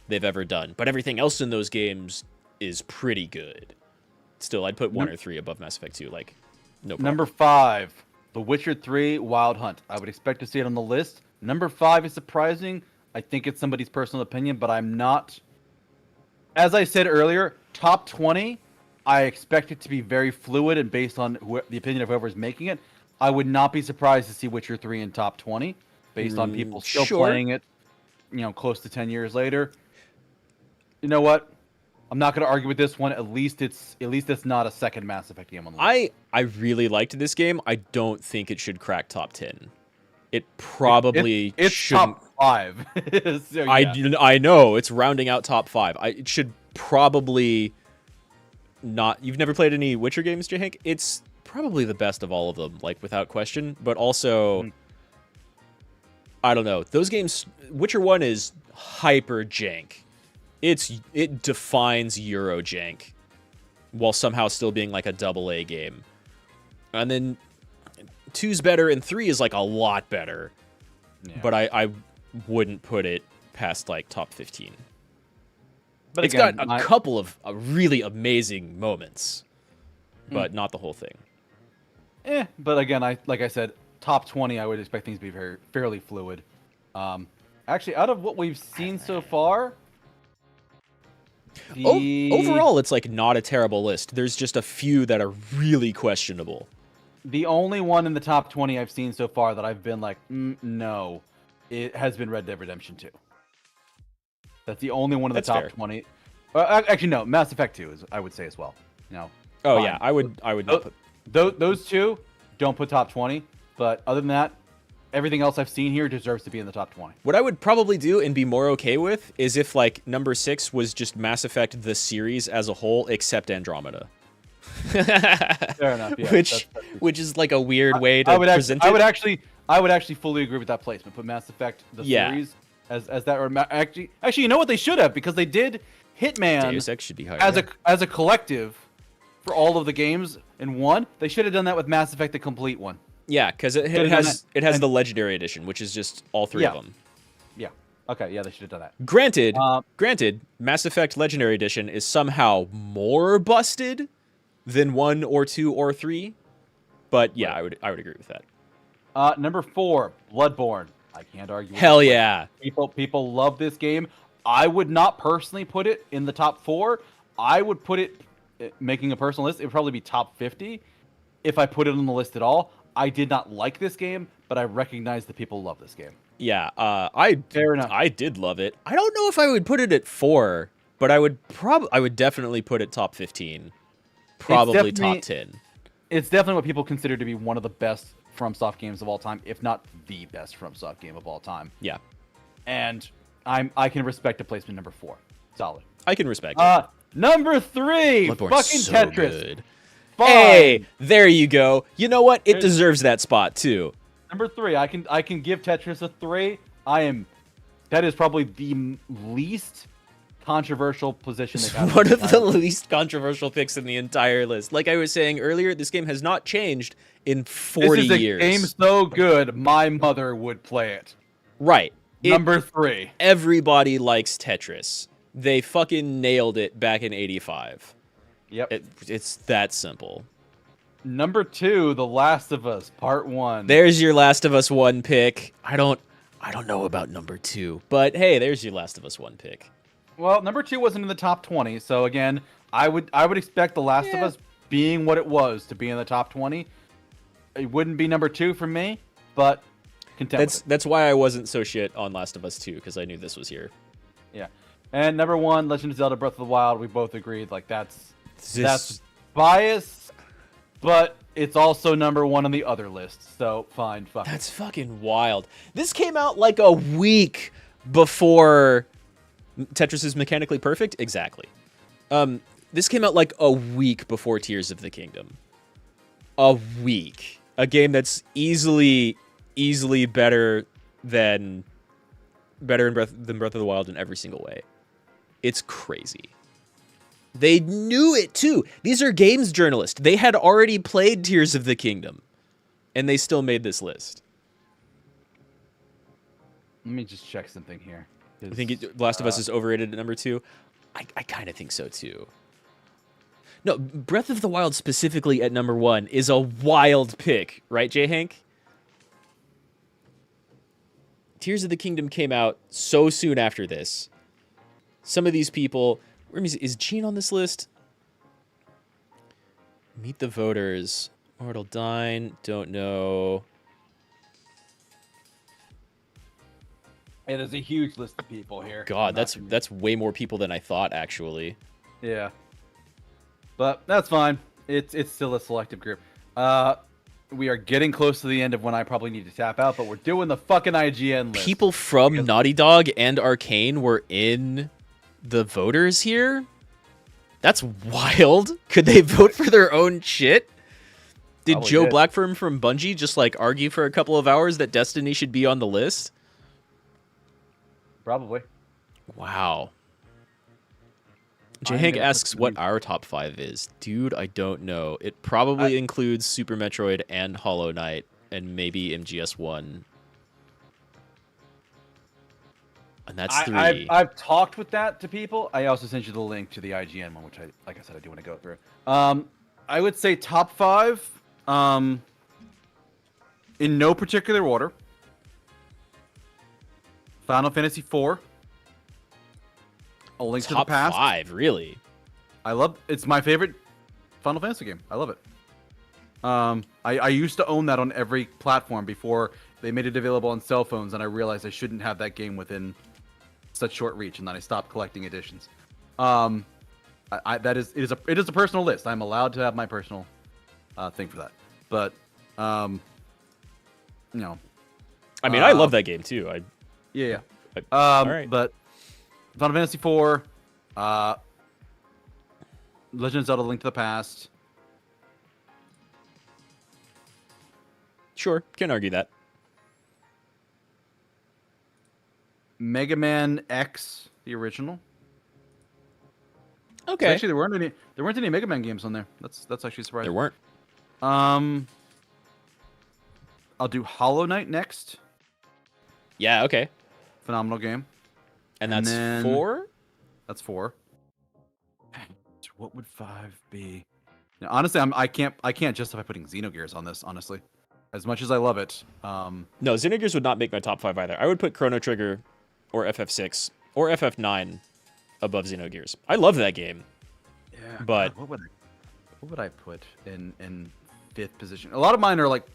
Speaker 1: they've ever done. But everything else in those games is pretty good. Still, I'd put 1 or 3 above Mass Effect 2, like, no problem.
Speaker 2: Number 5, The Witcher 3 Wild Hunt. I would expect to see it on the list. Number 5 is surprising. I think it's somebody's personal opinion, but I'm not... As I said earlier, top 20, I expect it to be very fluid and based on the opinion of whoever's making it. I would not be surprised to see Witcher 3 in top 20, based on people still playing it, close to 10 years later. You know what? I'm not going to argue with this one. At least it's not a second Mass Effect game on the list.
Speaker 1: I really liked this game. I don't think it should crack top 10. It probably
Speaker 2: it's
Speaker 1: shouldn't.
Speaker 2: Top 5. So, yeah.
Speaker 1: I know it's rounding out top 5. It should probably not. You've never played any Witcher games, J. Hank? It's probably the best of all of them, like without question. But also, I don't know. Those games, Witcher 1 is hyper jank. It defines Euro jank, while somehow still being like a AA game. And then 2's better, and 3 is like a lot better. Yeah. But I wouldn't put it past like top 15. But it's got a couple of really amazing moments, but not the whole thing.
Speaker 2: But again, like I said, top 20, I would expect things to be fairly fluid. Actually, out of what we've seen so far,
Speaker 1: overall, it's like not a terrible list. There's just a few that are really questionable.
Speaker 2: The only one in the top 20 I've seen so far that I've been like, no, it has been Red Dead Redemption 2. That's the only one in the top 20. Actually, no, Mass Effect 2 is, I would say, as well.
Speaker 1: Oh
Speaker 2: fine.
Speaker 1: Yeah, I would not put
Speaker 2: those two. Don't put top 20. But other than that, everything else I've seen here deserves to be in the top 20.
Speaker 1: What I would probably do and be more okay with is if like number 6 was just Mass Effect the series as a whole, except Andromeda.
Speaker 2: Fair enough. Yeah,
Speaker 1: which is like a weird way to present it.
Speaker 2: I would actually fully agree with that placement. Put Mass Effect the series as that, or actually, you know what they should have, because they did Hitman
Speaker 1: Deus Ex should be higher
Speaker 2: as a collective for all of the games in one. They should have done that with Mass Effect the complete one.
Speaker 1: Yeah, because it has the Legendary Edition, which is just all 3 of them.
Speaker 2: Yeah. Okay. Yeah, they should have done that.
Speaker 1: Granted, Mass Effect Legendary Edition is somehow more busted than 1 or 2 or 3, but yeah, I would agree with that.
Speaker 2: Number 4, Bloodborne. I can't argue.
Speaker 1: Hell yeah!
Speaker 2: People love this game. I would not personally put it in the top 4. I would put it, making a personal list, it would probably be top 50 if I put it on the list at all. I did not like this game, but I recognize that people love this game.
Speaker 1: Yeah, fair enough. I did love it. I don't know if I would put it at 4, but I would definitely put it top 15. Probably top 10.
Speaker 2: It's definitely what people consider to be one of the best FromSoft games of all time, if not the best FromSoft game of all time.
Speaker 1: Yeah.
Speaker 2: And I can respect a placement number 4. Solid.
Speaker 1: I can respect it.
Speaker 2: Number 3,
Speaker 1: Bloodborne's
Speaker 2: fucking
Speaker 1: so
Speaker 2: Tetris.
Speaker 1: good.
Speaker 2: Fine.
Speaker 1: Hey, there you go. You know what? It deserves that spot too.
Speaker 2: Number 3, I can give Tetris a 3. That is probably the least controversial position they got.
Speaker 1: One of the least controversial picks in the entire list. Like I was saying earlier, this game has not changed in 40
Speaker 2: this is
Speaker 1: years.
Speaker 2: a game so good, my mother would play it.
Speaker 1: Right.
Speaker 2: Number 3.
Speaker 1: Everybody likes Tetris. They fucking nailed it back in 85.
Speaker 2: Yep.
Speaker 1: It's that simple.
Speaker 2: Number 2, The Last of Us Part 1.
Speaker 1: There's your Last of Us 1 pick. I don't know about number 2, but hey, there's your Last of Us 1 pick.
Speaker 2: Well, number 2 wasn't in the top 20, so again, I would expect The Last of Us being what it was to be in the top 20. It wouldn't be number 2 for me, but
Speaker 1: That's why I wasn't so shit on Last of Us 2, because I knew this was here.
Speaker 2: Yeah. And number 1, Legend of Zelda Breath of the Wild, we both agreed, like that's bias, but it's also number 1 on the other list, so fine, fuck.
Speaker 1: That's fucking wild. This came out like a week before Tetris is Mechanically Perfect? Exactly. This came out like a week before Tears of the Kingdom. A week. A game that's easily better than Breath of the Wild in every single way. It's crazy. They knew it too. These are games journalists. They had already played Tears of the Kingdom, and they still made this list.
Speaker 2: Let me just check something here.
Speaker 1: I think Last of Us is overrated at number 2. I kind of think so too. No, Breath of the Wild specifically at number 1 is a wild pick, right, J. Hank? Tears of the Kingdom came out so soon after this. Some of these people... Is Gene on this list? Meet the Voters. Mortal Dine. Don't know.
Speaker 2: It is a huge list of people here.
Speaker 1: God, that's way more people than I thought, actually.
Speaker 2: Yeah. But that's fine. It's still a selective group. We are getting close to the end of when I probably need to tap out, but we're doing the fucking IGN list.
Speaker 1: People from Naughty Dog and Arcane were in the voters here? That's wild. Could they vote for their own shit? Did
Speaker 2: Probably
Speaker 1: Joe
Speaker 2: did.
Speaker 1: Blackfirm from Bungie just like argue for a couple of hours that Destiny should be on the list?
Speaker 2: Probably.
Speaker 1: Wow. J.
Speaker 2: I'm
Speaker 1: Hank
Speaker 2: gonna
Speaker 1: asks
Speaker 2: put
Speaker 1: what our top 5 is. Dude, I don't know. It probably includes Super Metroid and Hollow Knight and maybe MGS1. And that's 3.
Speaker 2: I've talked with that to people. I also sent you the link to the IGN one, which like I said, I do want to go through. I would say top 5, in no particular order. Final Fantasy IV. A Link to the
Speaker 1: top
Speaker 2: Past.
Speaker 1: 5, really?
Speaker 2: It's my favorite Final Fantasy game. I love it. I used to own that on every platform before they made it available on cell phones, and I realized I shouldn't have that game within such short reach, and then I stopped collecting editions. It is a personal list. I'm allowed to have my personal thing for that. But I
Speaker 1: mean, I love that game too.
Speaker 2: Yeah.
Speaker 1: All right.
Speaker 2: But Final Fantasy IV, Legend of Zelda: Link to the Past.
Speaker 1: Sure, can't argue that.
Speaker 2: Mega Man X, the original.
Speaker 1: Okay.
Speaker 2: So actually, there weren't any Mega Man games on there. That's actually surprising.
Speaker 1: There weren't.
Speaker 2: I'll do Hollow Knight next.
Speaker 1: Yeah, okay.
Speaker 2: Phenomenal game.
Speaker 1: And that's
Speaker 2: then-
Speaker 1: 4?
Speaker 2: That's 4. What would 5 be? Now, honestly, I can't justify putting Xenogears on this. Honestly, as much as I love it.
Speaker 1: No, Xenogears would not make my top 5 either. I would put Chrono Trigger or FF6 or FF9 above Xenogears. I love that game.
Speaker 2: Yeah.
Speaker 1: But-
Speaker 2: God, what would I put in 5th position? A lot of mine are like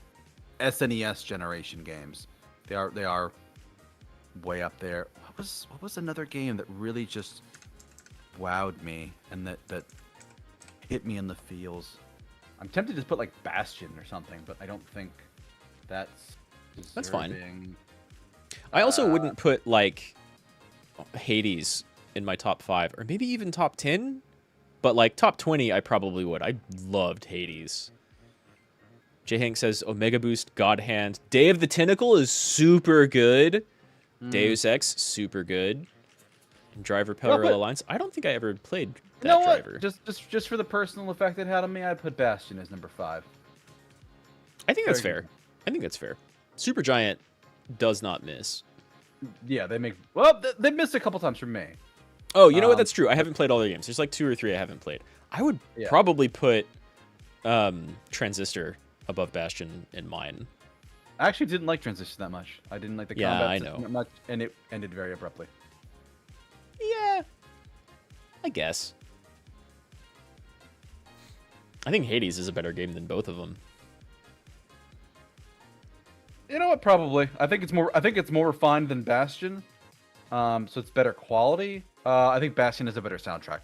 Speaker 2: SNES generation games. They are way up there. What was another game that really just wowed me and that hit me in the feels? I'm tempted to put like Bastion or something, but I don't think That's
Speaker 1: fine.
Speaker 2: deserving.
Speaker 1: I also wouldn't put like Hades in my top 5 or maybe even top 10, but like top 20 I probably would. I loved Hades. J Hank says Omega Boost, God Hand. Day of the Tentacle is super good. Deus Ex, super good. And Driver Parallel Alliance. I don't think I ever played that driver.
Speaker 2: Just for the personal effect it had on me, I'd put Bastion as number 5.
Speaker 1: I think that's fair. I think that's fair. Supergiant does not miss.
Speaker 2: Yeah, they missed a couple times from me.
Speaker 1: Oh, you know what? That's true. I haven't played all their games. There's like 2 or 3 I haven't played. I would probably put Transistor above Bastion in mine.
Speaker 2: I actually didn't like Transition that much. I didn't like the combat
Speaker 1: I
Speaker 2: system
Speaker 1: know.
Speaker 2: that much, and it ended very abruptly.
Speaker 1: Yeah, I guess. I think Hades is a better game than both of them.
Speaker 2: You know what? Probably. I think it's more refined than Bastion. So it's better quality. I think Bastion is a better soundtrack.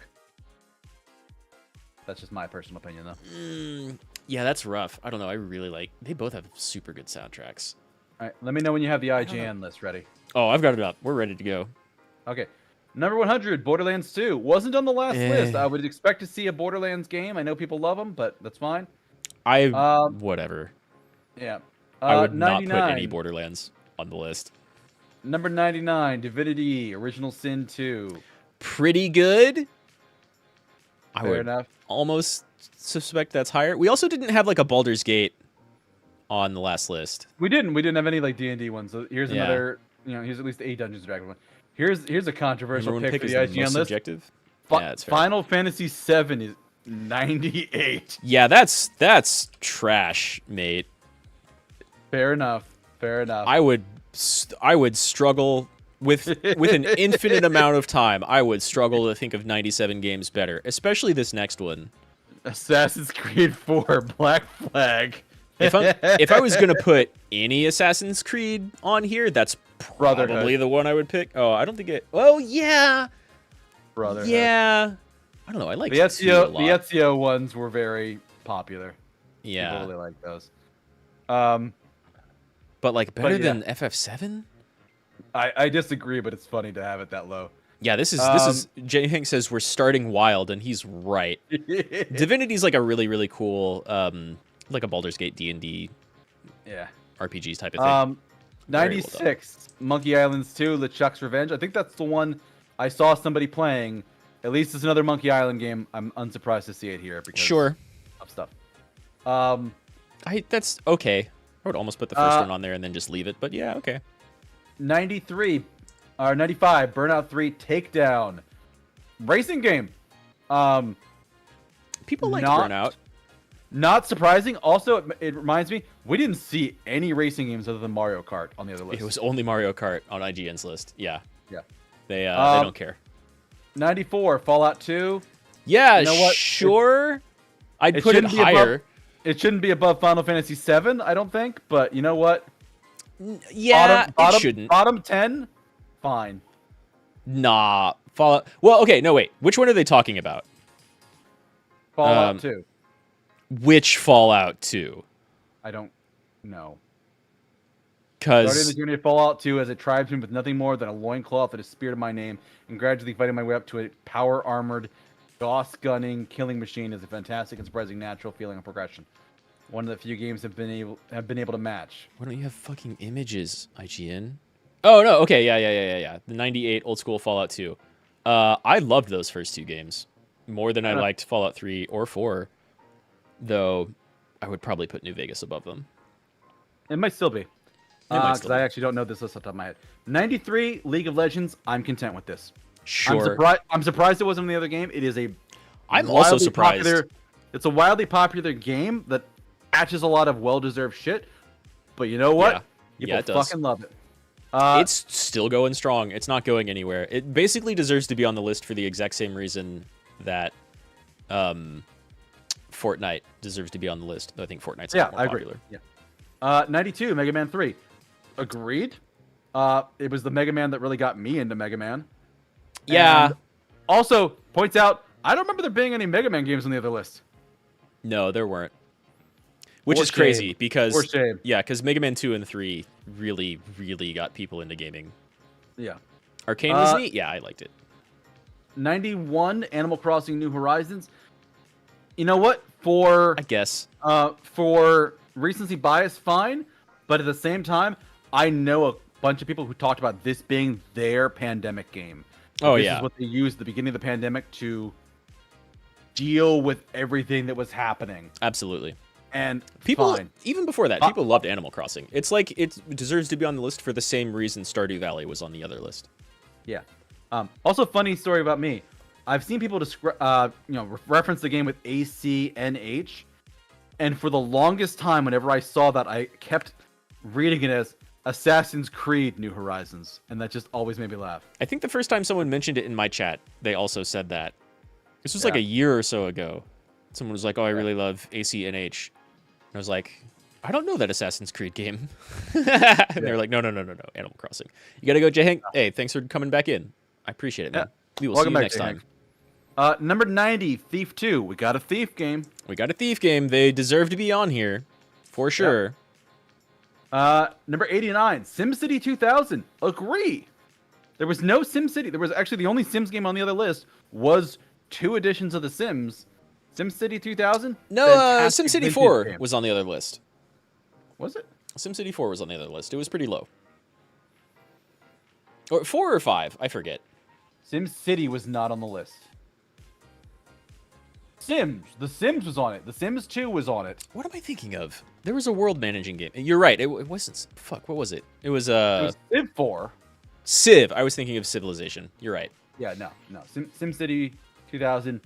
Speaker 2: That's just my personal opinion, though.
Speaker 1: Yeah, that's rough. I don't know. I really like. They both have super good soundtracks.
Speaker 2: All right, let me know when you have the IGN list ready.
Speaker 1: Oh, I've got it up. We're ready to go.
Speaker 2: Okay. Number 100, Borderlands 2. Wasn't on the last list. I would expect to see a Borderlands game. I know people love them, but that's fine.
Speaker 1: Whatever.
Speaker 2: Yeah.
Speaker 1: I would
Speaker 2: 99.
Speaker 1: not put any Borderlands on the list.
Speaker 2: Number 99, Divinity, Original Sin 2.
Speaker 1: Pretty good.
Speaker 2: Fair enough.
Speaker 1: Almost suspect that's higher. We also didn't have like a Baldur's Gate on the last list.
Speaker 2: We didn't have any like D&D ones. So here's another, here's at least a Dungeons & Dragons one. Here's a controversial pick for the IGN list.
Speaker 1: Subjective?
Speaker 2: Yeah, it's fair. Final Fantasy 7 is 98.
Speaker 1: Yeah, that's trash, mate.
Speaker 2: Fair enough.
Speaker 1: I would struggle with an infinite amount of time. I would struggle to think of 97 games better, especially this next one.
Speaker 2: Assassin's Creed 4 Black Flag.
Speaker 1: If I was gonna put any Assassin's Creed on here, that's probably the one I would pick. Oh, I don't think it. Oh yeah,
Speaker 2: Brotherhood.
Speaker 1: Yeah, I don't know. I like
Speaker 2: the Ezio ones were very popular.
Speaker 1: Yeah,
Speaker 2: people really like those.
Speaker 1: But like better than FF7?
Speaker 2: I disagree, but it's funny to have it that low.
Speaker 1: Yeah, this is J Hank says we're starting wild, and he's right. Divinity's like a really cool like a Baldur's Gate D&D RPGs type of thing.
Speaker 2: 96 Monkey Islands 2 LeChuck's Revenge. I think that's the one I saw somebody playing. At least it's another Monkey Island game. I'm unsurprised to see it here because of stuff.
Speaker 1: That's okay. I would almost put the first one on there and then just leave it, but yeah, okay.
Speaker 2: 95 Burnout 3 Takedown. Racing game.
Speaker 1: People like Burnout.
Speaker 2: Not surprising. Also, it reminds me, we didn't see any racing games other than Mario Kart on the other list.
Speaker 1: It was only Mario Kart on IGN's list. Yeah.
Speaker 2: Yeah.
Speaker 1: They don't care.
Speaker 2: 94 Fallout 2.
Speaker 1: Yeah, you know what? Sure. I'd put it higher.
Speaker 2: It shouldn't be above Final Fantasy 7, I don't think, but you know what?
Speaker 1: Yeah, it shouldn't.
Speaker 2: Bottom 10? Fine.
Speaker 1: Nah. Fallout. Well, okay, no, wait. Which one are they talking about?
Speaker 2: Fallout 2.
Speaker 1: Which Fallout 2?
Speaker 2: I don't know.
Speaker 1: Because
Speaker 2: starting the journey of Fallout 2 as a tribesman with nothing more than a loincloth and a spear to my name, and gradually fighting my way up to a power-armored, DOS-gunning killing machine is a fantastic and surprising natural feeling of progression. One of the few games have been able to match.
Speaker 1: Why don't you have fucking images, IGN? Oh no, okay, yeah. The 98 old school Fallout 2. I loved those first two games more than I liked Fallout 3 or 4. Though I would probably put New Vegas above them.
Speaker 2: It might still be. Because I actually don't know this list off the top of my head. 93 League of Legends. I'm content with this.
Speaker 1: Sure.
Speaker 2: I'm surprised it wasn't in the other game. It is a.
Speaker 1: I'm also surprised.
Speaker 2: It's a wildly popular game that catches a lot of well-deserved shit. But you know what? People fucking love it.
Speaker 1: It's still going strong. It's not going anywhere. It basically deserves to be on the list for the exact same reason that Fortnite deserves to be on the list. I think Fortnite's more popular.
Speaker 2: Yeah. 92 Mega Man 3. Agreed. It was the Mega Man that really got me into Mega Man.
Speaker 1: Yeah.
Speaker 2: And also, points out, I don't remember there being any Mega Man games on the other list.
Speaker 1: No, there weren't. Which
Speaker 2: For
Speaker 1: is crazy
Speaker 2: shame.
Speaker 1: because
Speaker 2: For shame.
Speaker 1: yeah, because Mega Man 2 and 3 really, really got people into gaming.
Speaker 2: Yeah.
Speaker 1: Arcane was neat. Yeah, I liked it.
Speaker 2: 91, Animal Crossing New Horizons. You know what? For
Speaker 1: I guess.
Speaker 2: for recency bias, fine. But at the same time, I know a bunch of people who talked about this being their pandemic game.
Speaker 1: Oh,
Speaker 2: This
Speaker 1: yeah.
Speaker 2: is what they used at the beginning of the pandemic to deal with everything that was happening.
Speaker 1: Absolutely.
Speaker 2: And
Speaker 1: People,
Speaker 2: fine.
Speaker 1: even before that, people loved Animal Crossing. It's like it deserves to be on the list for the same reason Stardew Valley was on the other list.
Speaker 2: Yeah. Also, funny story about me. I've seen people reference the game with ACNH, and for the longest time, whenever I saw that, I kept reading it as Assassin's Creed New Horizons, and that just always made me laugh.
Speaker 1: I think the first time someone mentioned it in my chat, they also said that. This was like a year or so ago. Someone was like, "Oh, I really love ACNH," and I was like, "I don't know that Assassin's Creed game." And they were like, "No, Animal Crossing. You gotta go, Jay Hank. Hey, thanks for coming back in. I appreciate it, man. We will see you next time."
Speaker 2: Number 90, Thief 2. We got a Thief game.
Speaker 1: We got a Thief game. They deserve to be on here, for sure.
Speaker 2: Number 89, SimCity 2000. Agree. There was no SimCity. There was actually the only Sims game on the other list was 2 editions of The Sims. SimCity 2000?
Speaker 1: No,
Speaker 2: Fantastic
Speaker 1: SimCity
Speaker 2: vintage
Speaker 1: 4
Speaker 2: game.
Speaker 1: was on the other list.
Speaker 2: Was it?
Speaker 1: SimCity 4 was on the other list. It was pretty low. Or 4 or 5, I forget.
Speaker 2: SimCity was not on the list. The Sims was on it. The Sims 2 was on it.
Speaker 1: What am I thinking of? There was a world managing game. You're right. It wasn't. Fuck. What was it? It was
Speaker 2: It was Civ 4.
Speaker 1: Civ. I was thinking of Civilization. You're right.
Speaker 2: Yeah, no. SimCity 2000.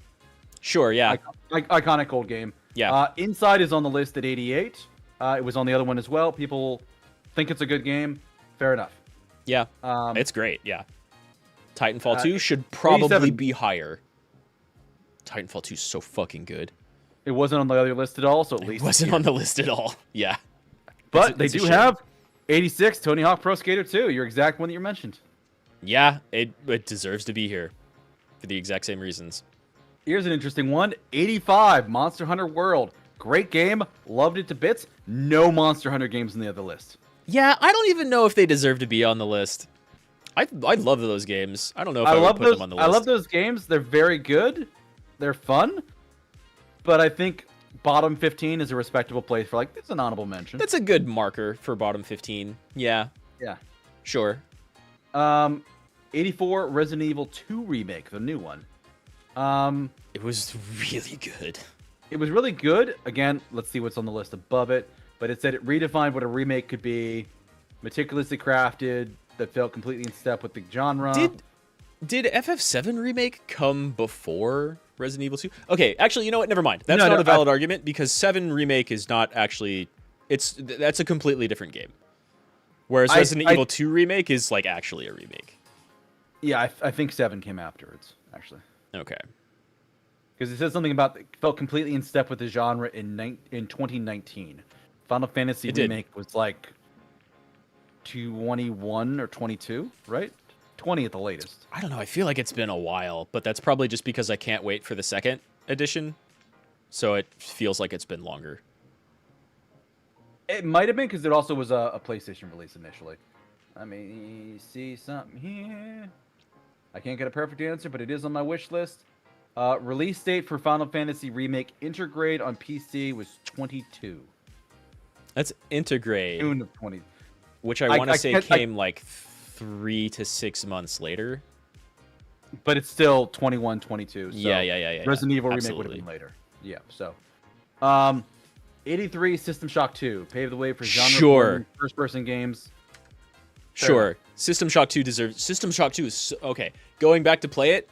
Speaker 1: Sure. Yeah.
Speaker 2: Iconic old game.
Speaker 1: Yeah.
Speaker 2: Inside is on the list at 88. It was on the other one as well. People think it's a good game. Fair enough.
Speaker 1: Yeah. It's great. Yeah. Titanfall 2 should probably
Speaker 2: 87.
Speaker 1: be higher. Titanfall 2 is so fucking good.
Speaker 2: It wasn't on the other list at all, so at
Speaker 1: It
Speaker 2: least
Speaker 1: wasn't on the list at all. Yeah.
Speaker 2: But they
Speaker 1: it's a
Speaker 2: do
Speaker 1: shame.
Speaker 2: have 86 Tony Hawk Pro Skater 2, your exact one that you mentioned.
Speaker 1: Yeah. It deserves to be here for the exact same reasons.
Speaker 2: Here's an interesting one. 85 Monster Hunter World. Great game. Loved it to bits. No Monster Hunter games on the other list.
Speaker 1: Yeah, I don't even know if they deserve to be on the list. I love those games. I don't know if I would put them on the list.
Speaker 2: I love those games. They're very good. They're fun. But I think bottom 15 is a respectable place for, like, it's an honorable mention.
Speaker 1: That's a good marker for bottom 15. Yeah.
Speaker 2: Yeah.
Speaker 1: Sure.
Speaker 2: 84 Resident Evil 2 Remake, the new one.
Speaker 1: It was really good.
Speaker 2: It was really good. Again, let's see what's on the list above it. But it said it redefined what a remake could be. Meticulously crafted, that felt completely in step with the genre.
Speaker 1: Did FF7 Remake come before Resident Evil 2? Okay, actually, you know what? Never mind. That's not a valid argument because 7 Remake is not actually... That's a completely different game. Whereas Resident Evil 2 Remake is, like, actually a remake.
Speaker 2: Yeah, I think 7 came afterwards, actually.
Speaker 1: Okay.
Speaker 2: Because it says something about felt completely in step with the genre in 2019. Final Fantasy Remake was like 21 or 22, right? 20 at the latest.
Speaker 1: I don't know. I feel like it's been a while, but that's probably just because I can't wait for the second edition. So it feels like it's been longer.
Speaker 2: It might have been because it also was a PlayStation release initially. Let me see something here. I can't get a perfect answer, but it is on my wish list. Release date for Final Fantasy Remake Intergrade on PC was 22.
Speaker 1: That's Intergrade.
Speaker 2: June of 20.
Speaker 1: Which I want to say came like 3 to 6 months later.
Speaker 2: But it's still 21, 22. So
Speaker 1: yeah.
Speaker 2: Resident Evil
Speaker 1: Absolutely.
Speaker 2: Remake would have been later. Yeah, so. 83 System Shock 2. Paved the way for genre first-person games.
Speaker 1: Sure. System Shock 2 deserves... System Shock 2 is... Okay. Going back to play it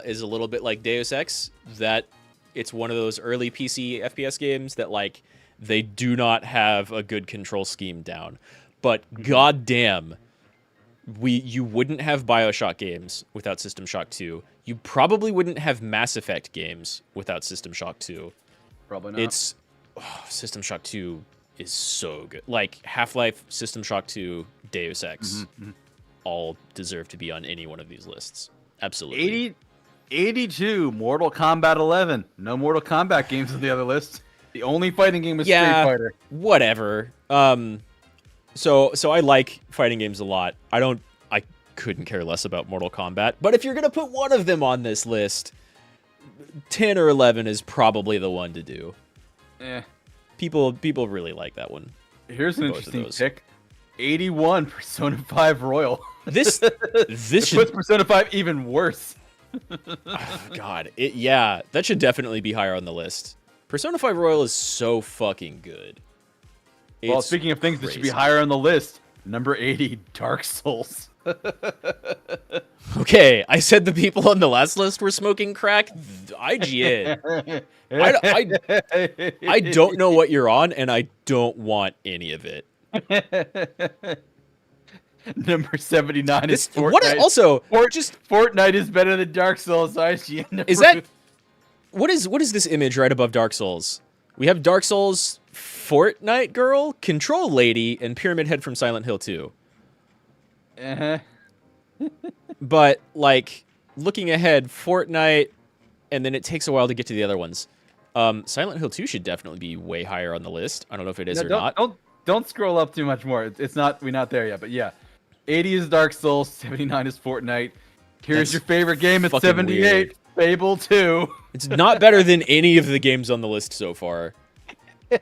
Speaker 1: is a little bit like Deus Ex. That it's one of those early PC FPS games that, like, they do not have a good control scheme down. But goddamn, you wouldn't have BioShock games without System Shock 2. You probably wouldn't have Mass Effect games without System Shock 2.
Speaker 2: Probably not.
Speaker 1: System Shock 2 is so good. Like, Half-Life, System Shock 2, Deus Ex, all deserve to be on any one of these lists. Absolutely.
Speaker 2: 82 Mortal Kombat 11. No Mortal Kombat games on the other list. The only fighting game is
Speaker 1: Yeah,
Speaker 2: Street Fighter.
Speaker 1: whatever. So I like fighting games a lot. I couldn't care less about Mortal Kombat. But if you're gonna put one of them on this list, 10 or 11 is probably the one to do.
Speaker 2: Eh.
Speaker 1: People really like that one.
Speaker 2: Here's an
Speaker 1: Both of
Speaker 2: interesting
Speaker 1: those.
Speaker 2: pick. 81 Persona 5 Royal.
Speaker 1: This
Speaker 2: It
Speaker 1: should
Speaker 2: puts Persona 5 even worse.
Speaker 1: oh, God, that should definitely be higher on the list. Persona 5 Royal is so fucking good.
Speaker 2: Well,
Speaker 1: It's
Speaker 2: speaking of things that should be
Speaker 1: crazy.
Speaker 2: higher on the list, number 80, Dark Souls.
Speaker 1: Okay, I said the people on the last list were smoking crack. IGN. I don't know what you're on, and I don't want any of it.
Speaker 2: Number 79 is Fortnite.
Speaker 1: What also just
Speaker 2: Fortnite is better than Dark Souls. IGN.
Speaker 1: is that what is this image right above Dark Souls? We have Dark Souls, Fortnite girl, Control Lady, and Pyramid Head from Silent Hill 2.
Speaker 2: Uh-huh.
Speaker 1: But like looking ahead, Fortnite, and then it takes a while to get to the other ones. Silent Hill 2 should definitely be way higher on the list. I don't know if it is or not.
Speaker 2: Don't scroll up too much more. It's not. We're not there yet. But yeah, 80 is Dark Souls. 79 is Fortnite. Here's
Speaker 1: That's
Speaker 2: your favorite game at
Speaker 1: fucking
Speaker 2: 78.
Speaker 1: weird.
Speaker 2: Fable 2.
Speaker 1: It's not better than any of the games on the list so far.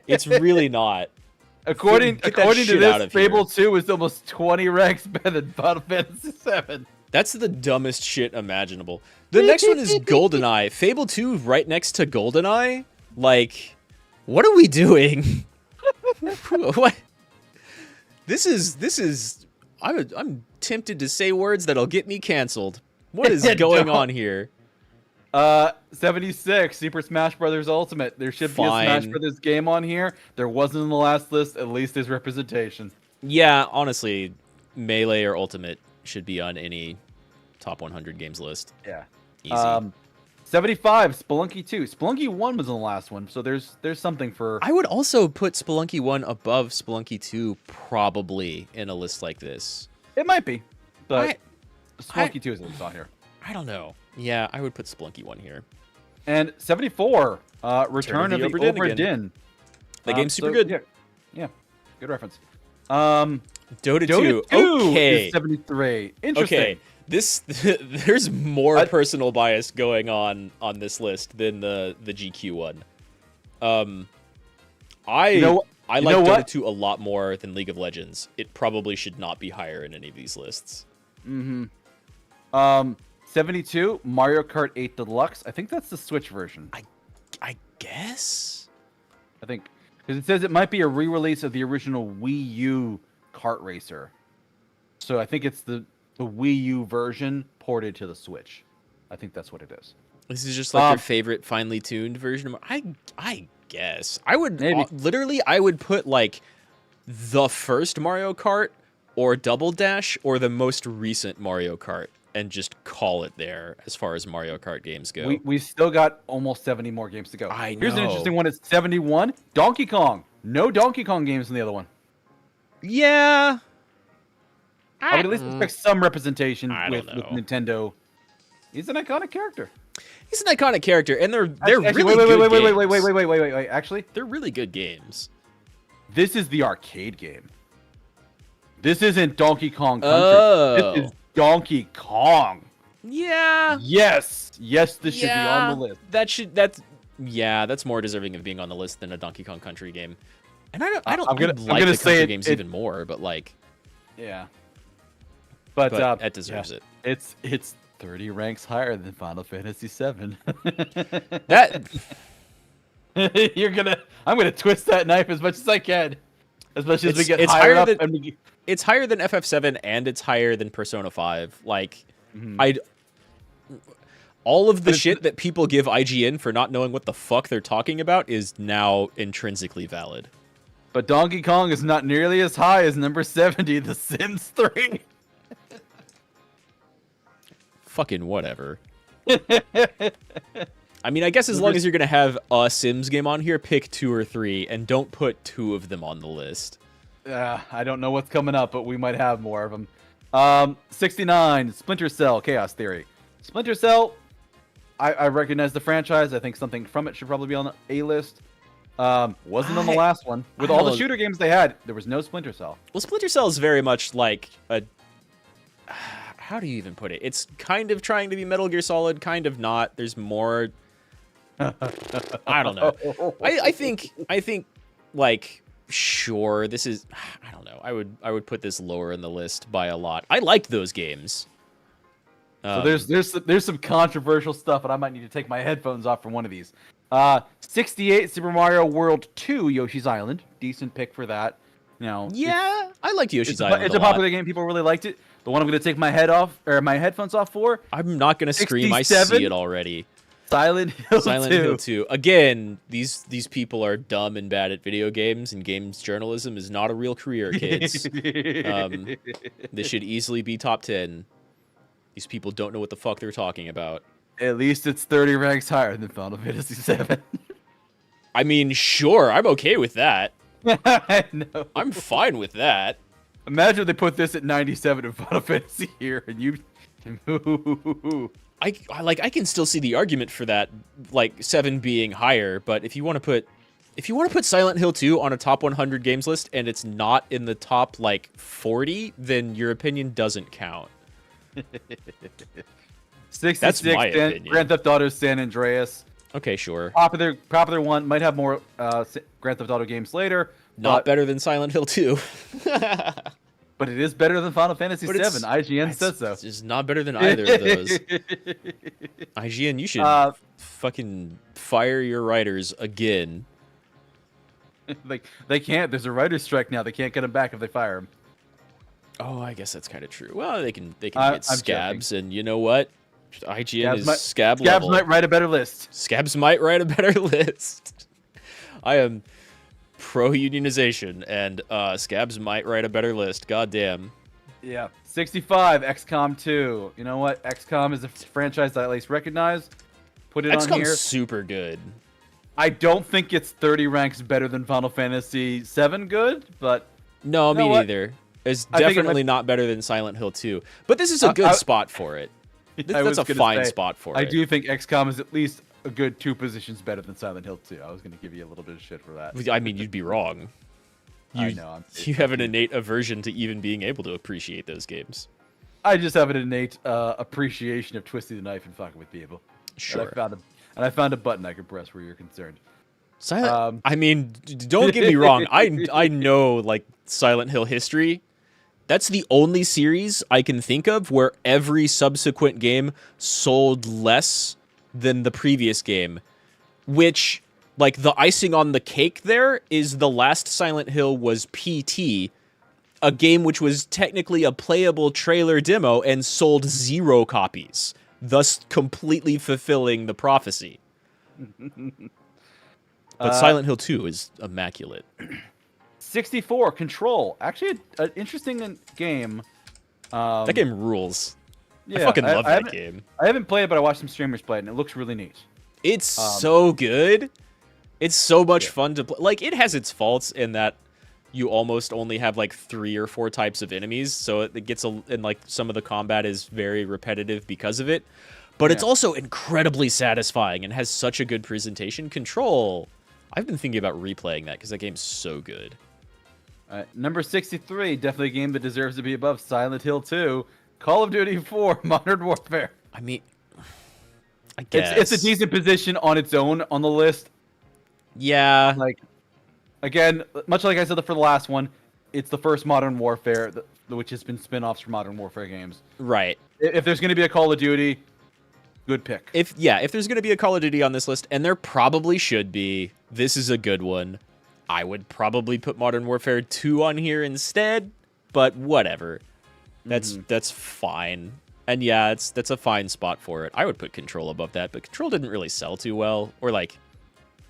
Speaker 1: It's really not.
Speaker 2: According
Speaker 1: Get that
Speaker 2: to
Speaker 1: shit out
Speaker 2: this,
Speaker 1: of
Speaker 2: Fable
Speaker 1: here.
Speaker 2: 2 is almost 20 ranks better than Final Fantasy 7.
Speaker 1: That's the dumbest shit imaginable. The next one is GoldenEye. Fable 2 right next to GoldenEye? Like, what are we doing? What? This is I'm tempted to say words that'll get me canceled. What is going on here?
Speaker 2: 76, Super Smash Bros. Ultimate. There should be a Smash
Speaker 1: Fine.
Speaker 2: Bros. Game on here. There wasn't in the last list. At least there's representation.
Speaker 1: Yeah, honestly, Melee or Ultimate should be on any top 100 games list.
Speaker 2: Yeah.
Speaker 1: Easy.
Speaker 2: 75, Spelunky 2. Spelunky 1 was in the last one, so there's something for...
Speaker 1: I would also put Spelunky 1 above Spelunky 2 probably in a list like this.
Speaker 2: It might be, but
Speaker 1: I-
Speaker 2: Spelunky 2 is what we saw here.
Speaker 1: I don't know. Yeah, I would put Spelunky 1 here.
Speaker 2: And 74, Return of the
Speaker 1: Obra Dinn
Speaker 2: Obra
Speaker 1: again.
Speaker 2: Dinn.
Speaker 1: That game's super
Speaker 2: so,
Speaker 1: good.
Speaker 2: Yeah, good reference.
Speaker 1: Dota 2.
Speaker 2: Dota 2
Speaker 1: Okay.
Speaker 2: is 73. Interesting.
Speaker 1: Okay. There's more personal bias going on this list than the GQ one. I
Speaker 2: You know
Speaker 1: like
Speaker 2: know
Speaker 1: Dota
Speaker 2: what?
Speaker 1: 2 a lot more than League of Legends. It probably should not be higher in any of these lists.
Speaker 2: 72, Mario Kart 8 Deluxe. I think that's the Switch version.
Speaker 1: I guess.
Speaker 2: I think because it says it might be a re-release of the original Wii U kart racer. So I think it's the Wii U version ported to the Switch. I think that's what it is.
Speaker 1: This is just like your favorite finely tuned version of I guess. I would
Speaker 2: Maybe.
Speaker 1: literally I would put like the first Mario Kart or Double Dash or the most recent Mario Kart and just call it there as far as Mario Kart games go.
Speaker 2: We still got almost 70 more games to go.
Speaker 1: I
Speaker 2: Here's an
Speaker 1: know.
Speaker 2: interesting one. It's 71, Donkey Kong. No Donkey Kong games in the other one.
Speaker 1: Yeah.
Speaker 2: I would at least expect some representation
Speaker 1: I
Speaker 2: with
Speaker 1: don't know.
Speaker 2: Nintendo. He's an iconic character.
Speaker 1: He's an iconic character, and they're
Speaker 2: Actually,
Speaker 1: really good games.
Speaker 2: wait. Actually,
Speaker 1: They're really good games.
Speaker 2: this is the arcade game. This isn't Donkey Kong Country.
Speaker 1: Oh.
Speaker 2: This is Donkey Kong.
Speaker 1: Yeah.
Speaker 2: Yes, this should be on the list.
Speaker 1: That's more deserving of being on the list than a Donkey Kong Country game. And I
Speaker 2: I'm
Speaker 1: like
Speaker 2: gonna
Speaker 1: the
Speaker 2: say
Speaker 1: country
Speaker 2: it-
Speaker 1: games
Speaker 2: it-
Speaker 1: even more, but like
Speaker 2: Yeah, but
Speaker 1: that deserves it.
Speaker 2: It's 30 ranks higher than Final Fantasy VII.
Speaker 1: That
Speaker 2: I'm gonna twist that knife as much as I can, as much as we get
Speaker 1: it's
Speaker 2: higher
Speaker 1: higher
Speaker 2: up.
Speaker 1: than-
Speaker 2: And we,
Speaker 1: it's higher than FF7 and it's higher than Persona 5. Like all of the shit that people give IGN for not knowing what the fuck they're talking about is now intrinsically valid.
Speaker 2: but Donkey Kong is not nearly as high as number 70, The Sims 3.
Speaker 1: Fucking whatever. I mean, I guess as long as you're going to have a Sims game on here, pick 2 or 3 and don't put 2 of them on the list.
Speaker 2: I don't know what's coming up, but we might have more of them. 69, Splinter Cell, Chaos Theory. Splinter Cell, I recognize the franchise. I think something from it should probably be on the A list. Wasn't on the last one. With all the shooter games they had, there was no Splinter Cell.
Speaker 1: Well, Splinter Cell is very much like a... How do you even put it? It's kind of trying to be Metal Gear Solid, kind of not. There's more... I don't know. I think, like, sure, this is... I don't know. I would put this lower in the list by a lot. I liked those games.
Speaker 2: So there's some controversial stuff, and I might need to take my headphones off for one of these. 68 Super Mario World 2 Yoshi's Island, decent pick for that. You know,
Speaker 1: yeah, I liked Yoshi's Island.
Speaker 2: It's a popular game. People really liked it. The one I'm going to take my headphones off for.
Speaker 1: I'm not going to scream. I see it already.
Speaker 2: Silent Hill 2.
Speaker 1: Again, these people are dumb and bad at video games, and games journalism is not a real career, kids. This should easily be top 10. These people don't know what the fuck they're talking about.
Speaker 2: At least it's 30 ranks higher than Final Fantasy VII.
Speaker 1: I mean, sure, I'm okay with that.
Speaker 2: I know.
Speaker 1: I'm fine with that.
Speaker 2: Imagine if they put this at 97 in Final Fantasy here, and you...
Speaker 1: I can still see the argument for that, like 7 being higher, but if you want to put Silent Hill 2 on a top 100 games list and it's not in the top like 40, then your opinion doesn't count.
Speaker 2: 66
Speaker 1: That's my opinion.
Speaker 2: Grand Theft Auto San Andreas.
Speaker 1: Okay, sure.
Speaker 2: Popular one. Might have more Grand Theft Auto games later.
Speaker 1: Not better than Silent Hill 2.
Speaker 2: But it is better than Final Fantasy VII. IGN says so.
Speaker 1: It's just not better than either of those. IGN, you should fucking fire your writers again.
Speaker 2: Like they can't. There's a writer's strike now. They can't get them back if they fire them.
Speaker 1: Oh, I guess that's kind of true. Well, they can get scabs, and you know what? IGN is scab level.
Speaker 2: Scabs might write a better list.
Speaker 1: Scabs might write a better list. I am pro-unionization, and scabs might write a better list. God damn.
Speaker 2: Yeah. 65, XCOM 2. You know what? XCOM is a franchise that I at least recognize. Put it on here.
Speaker 1: XCOM's super good.
Speaker 2: I don't think it's 30 ranks better than Final Fantasy VII good, but...
Speaker 1: No, me neither. It's definitely not better than Silent Hill 2. But this is a good spot for it. That's a fine spot for it.
Speaker 2: I do think XCOM is at least a good 2 positions better than Silent Hill 2. I was going to give you a little bit of shit for that.
Speaker 1: I mean, you'd be wrong.
Speaker 2: I know.
Speaker 1: You have an innate aversion to even being able to appreciate those games.
Speaker 2: I just have an innate appreciation of twisting the knife and fucking with people.
Speaker 1: Sure.
Speaker 2: And I found a button I could press where you're concerned.
Speaker 1: I mean, don't get me wrong. I know, like, Silent Hill history. That's the only series I can think of where every subsequent game sold less than the previous game, which, like, the icing on the cake there is the last Silent Hill was PT, a game which was technically a playable trailer demo and sold 0 copies, thus completely fulfilling the prophecy. But Silent Hill 2 is immaculate.
Speaker 2: 64, Control. Actually, an interesting game.
Speaker 1: That game rules.
Speaker 2: Yeah,
Speaker 1: I fucking love that game.
Speaker 2: I haven't played it, but I watched some streamers play it, and it looks really neat.
Speaker 1: It's so good. It's so much fun to play. Like, it has its faults in that you almost only have, like, 3 or 4 types of enemies, so it gets, and, like, some of the combat is very repetitive because of it. But it's also incredibly satisfying and has such a good presentation. Control. I've been thinking about replaying that because that game's so good.
Speaker 2: Number 63, definitely a game that deserves to be above Silent Hill 2. Call of Duty 4, Modern Warfare.
Speaker 1: I mean, I guess.
Speaker 2: It's a decent position on its own on the list.
Speaker 1: Yeah.
Speaker 2: Like, again, much like I said for the last one, it's the first Modern Warfare, which has been spin-offs from Modern Warfare games.
Speaker 1: Right.
Speaker 2: If there's going to be a Call of Duty, good pick.
Speaker 1: If there's going to be a Call of Duty on this list, and there probably should be, this is a good one. I would probably put Modern Warfare 2 on here instead, but whatever. That's fine. And yeah, that's a fine spot for it. I would put Control above that, but Control didn't really sell too well or like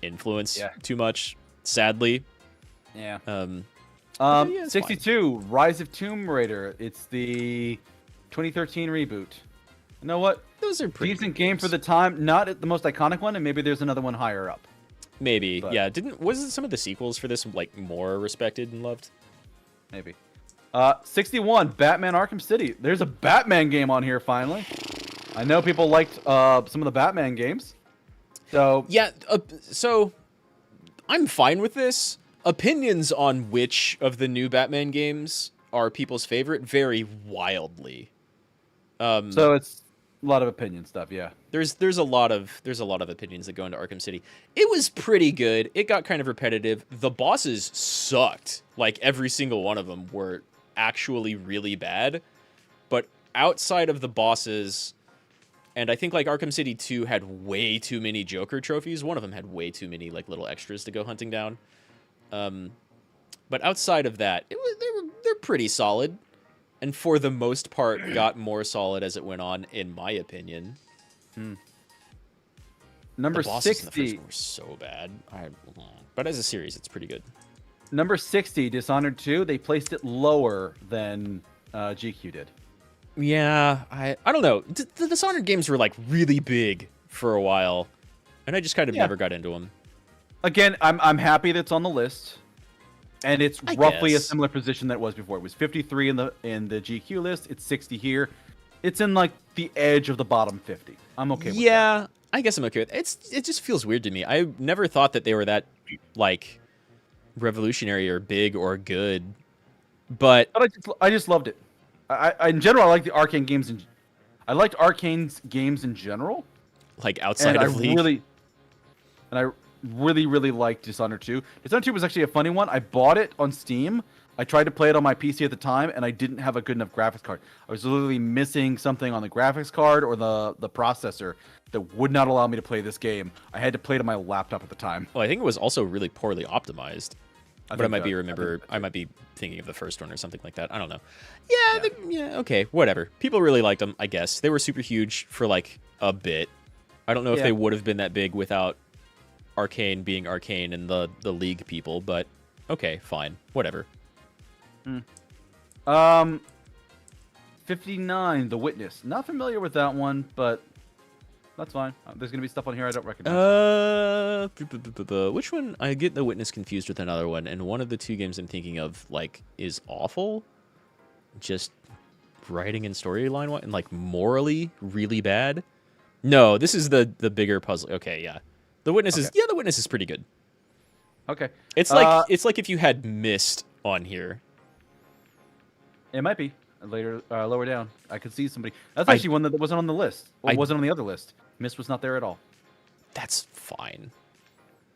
Speaker 1: influence too much, sadly.
Speaker 2: Yeah.
Speaker 1: fine.
Speaker 2: 62, Rise of Tomb Raider. It's the 2013 reboot. You know what?
Speaker 1: Those are pretty
Speaker 2: decent game for the time. Not the most iconic one, and maybe there's another one higher up.
Speaker 1: Maybe, but, yeah. Wasn't some of the sequels for this like more respected and loved?
Speaker 2: Maybe. 61, Batman Arkham City. There's a Batman game on here finally. I know people liked some of the Batman games. So
Speaker 1: yeah, so I'm fine with this. Opinions on which of the new Batman games are people's favorite vary wildly.
Speaker 2: So it's a lot of opinion stuff, yeah.
Speaker 1: There's a lot of opinions that go into Arkham City. It was pretty good. It got kind of repetitive. The bosses sucked. Like every single one of them were actually really bad. But outside of the bosses, and I think like Arkham City 2 had way too many Joker trophies. One of them had way too many like little extras to go hunting down. But outside of that, they're pretty solid. And for the most part, got more solid as it went on, in my opinion.
Speaker 2: Number
Speaker 1: the bosses
Speaker 2: 60.
Speaker 1: In the first one were so bad. But as a series, it's pretty good.
Speaker 2: Number 60, Dishonored 2. They placed it lower than GQ did.
Speaker 1: Yeah, I don't know. The Dishonored games were like really big for a while, and I just kind of never got into them.
Speaker 2: Again, I'm happy that it's on the list. And it's roughly a
Speaker 1: guess.
Speaker 2: similar position that it was before. It was 53 in the GQ list. It's 60 here. It's in like the edge of the bottom 50. I'm okay with that.
Speaker 1: Yeah, I guess I'm okay with it. It just feels weird to me. I never thought that they were that like revolutionary or big or good. But
Speaker 2: I just loved it. I in general, I like the Arcane games. I liked Arcane's games in general.
Speaker 1: Like outside of League.
Speaker 2: I really liked Dishonored 2. Dishonored 2 was actually a funny one. I bought it on Steam. I tried to play it on my PC at the time, and I didn't have a good enough graphics card. I was literally missing something on the graphics card or the processor that would not allow me to play this game. I had to play it on my laptop at the time.
Speaker 1: Well, I think it was also really poorly optimized. But I might be thinking of the first one or something like that. I don't know. Yeah, okay, whatever. People really liked them, I guess. They were super huge for like a bit. I don't know if they would have been that big without Arcane being Arcane and the League people, but okay, fine, whatever.
Speaker 2: 59, The Witness. Not familiar with that one, but that's fine. There's gonna be stuff on here I don't recognize.
Speaker 1: Which one? I get The Witness confused with another one, and one of the two games I'm thinking of like is awful, just writing and storyline and like morally really bad. No, this is the bigger puzzle. Okay, yeah. The Witness is The Witness is pretty good.
Speaker 2: Okay.
Speaker 1: It's like if you had Mist on here.
Speaker 2: It might be later, lower down. I could see somebody. That's actually one that wasn't on the list. Or wasn't on the other list. Mist was not there at all.
Speaker 1: That's fine.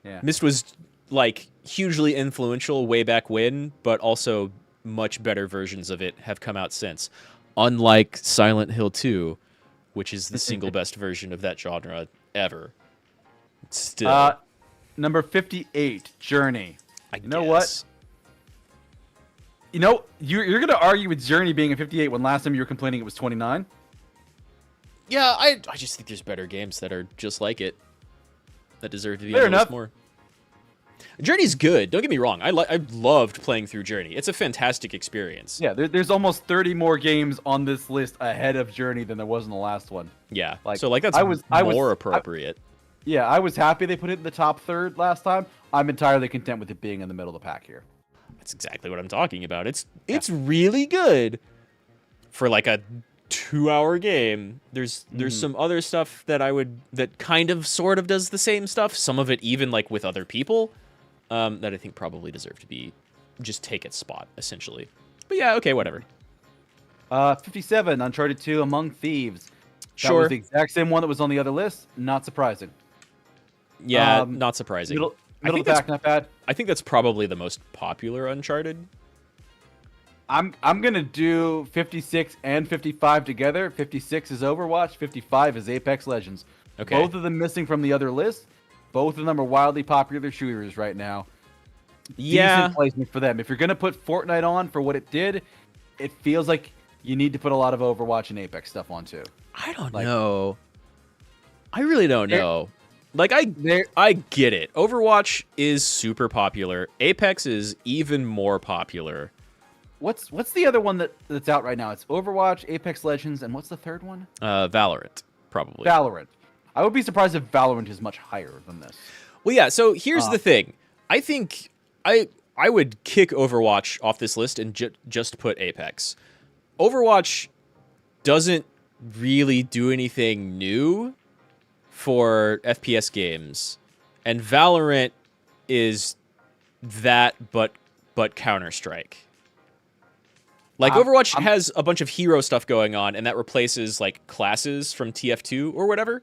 Speaker 2: Yeah.
Speaker 1: Mist was like hugely influential way back when, but also much better versions of it have come out since. Unlike Silent Hill 2, which is the single best version of that genre ever. Still.
Speaker 2: Number 58, Journey.
Speaker 1: You
Speaker 2: know what? You know, you're going to argue with Journey being a 58 when last time you were complaining it was 29?
Speaker 1: Yeah, I just think there's better games that are just like it that deserve to be
Speaker 2: Fair
Speaker 1: on the list
Speaker 2: enough.
Speaker 1: more. Journey's good. Don't get me wrong. I loved playing through Journey. It's a fantastic experience.
Speaker 2: Yeah, there's almost 30 more games on this list ahead of Journey than there was in the last one.
Speaker 1: Yeah,
Speaker 2: Like,
Speaker 1: so like that's more appropriate.
Speaker 2: Yeah, I was happy they put it in the top third last time. I'm entirely content with it being in the middle of the pack here.
Speaker 1: That's exactly what I'm talking about. It's really good for like a 2-hour game. There's some other stuff that kind of sort of does the same stuff. Some of it even like with other people that I think probably deserve to be just take its spot essentially. But yeah, okay, whatever.
Speaker 2: 57, Uncharted 2, Among Thieves. That
Speaker 1: Sure.
Speaker 2: was the exact same one that was on the other list. Not surprising.
Speaker 1: Yeah, not surprising.
Speaker 2: Middle of the pack, not bad.
Speaker 1: I think that's probably the most popular Uncharted.
Speaker 2: I'm gonna do 56 and 55 together. 56 is Overwatch. 55 is Apex Legends.
Speaker 1: Okay.
Speaker 2: Both of them missing from the other list. Both of them are wildly popular shooters right now.
Speaker 1: Yeah.
Speaker 2: Decent placement for them. If you're gonna put Fortnite on for what it did, it feels like you need to put a lot of Overwatch and Apex stuff on too.
Speaker 1: I don't know. I really don't know. Like I get it. Overwatch is super popular. Apex is even more popular.
Speaker 2: What's the other one that's out right now? It's Overwatch, Apex Legends, and what's the third one?
Speaker 1: Valorant, probably.
Speaker 2: Valorant. I would be surprised if Valorant is much higher than this.
Speaker 1: Well, yeah. So here's the thing. I think I would kick Overwatch off this list and just put Apex. Overwatch doesn't really do anything new for FPS games, and Valorant is that, but Counter-Strike. Like,
Speaker 2: I'm-
Speaker 1: Overwatch has a bunch of hero stuff going on, and that replaces, like, classes from TF2 or whatever.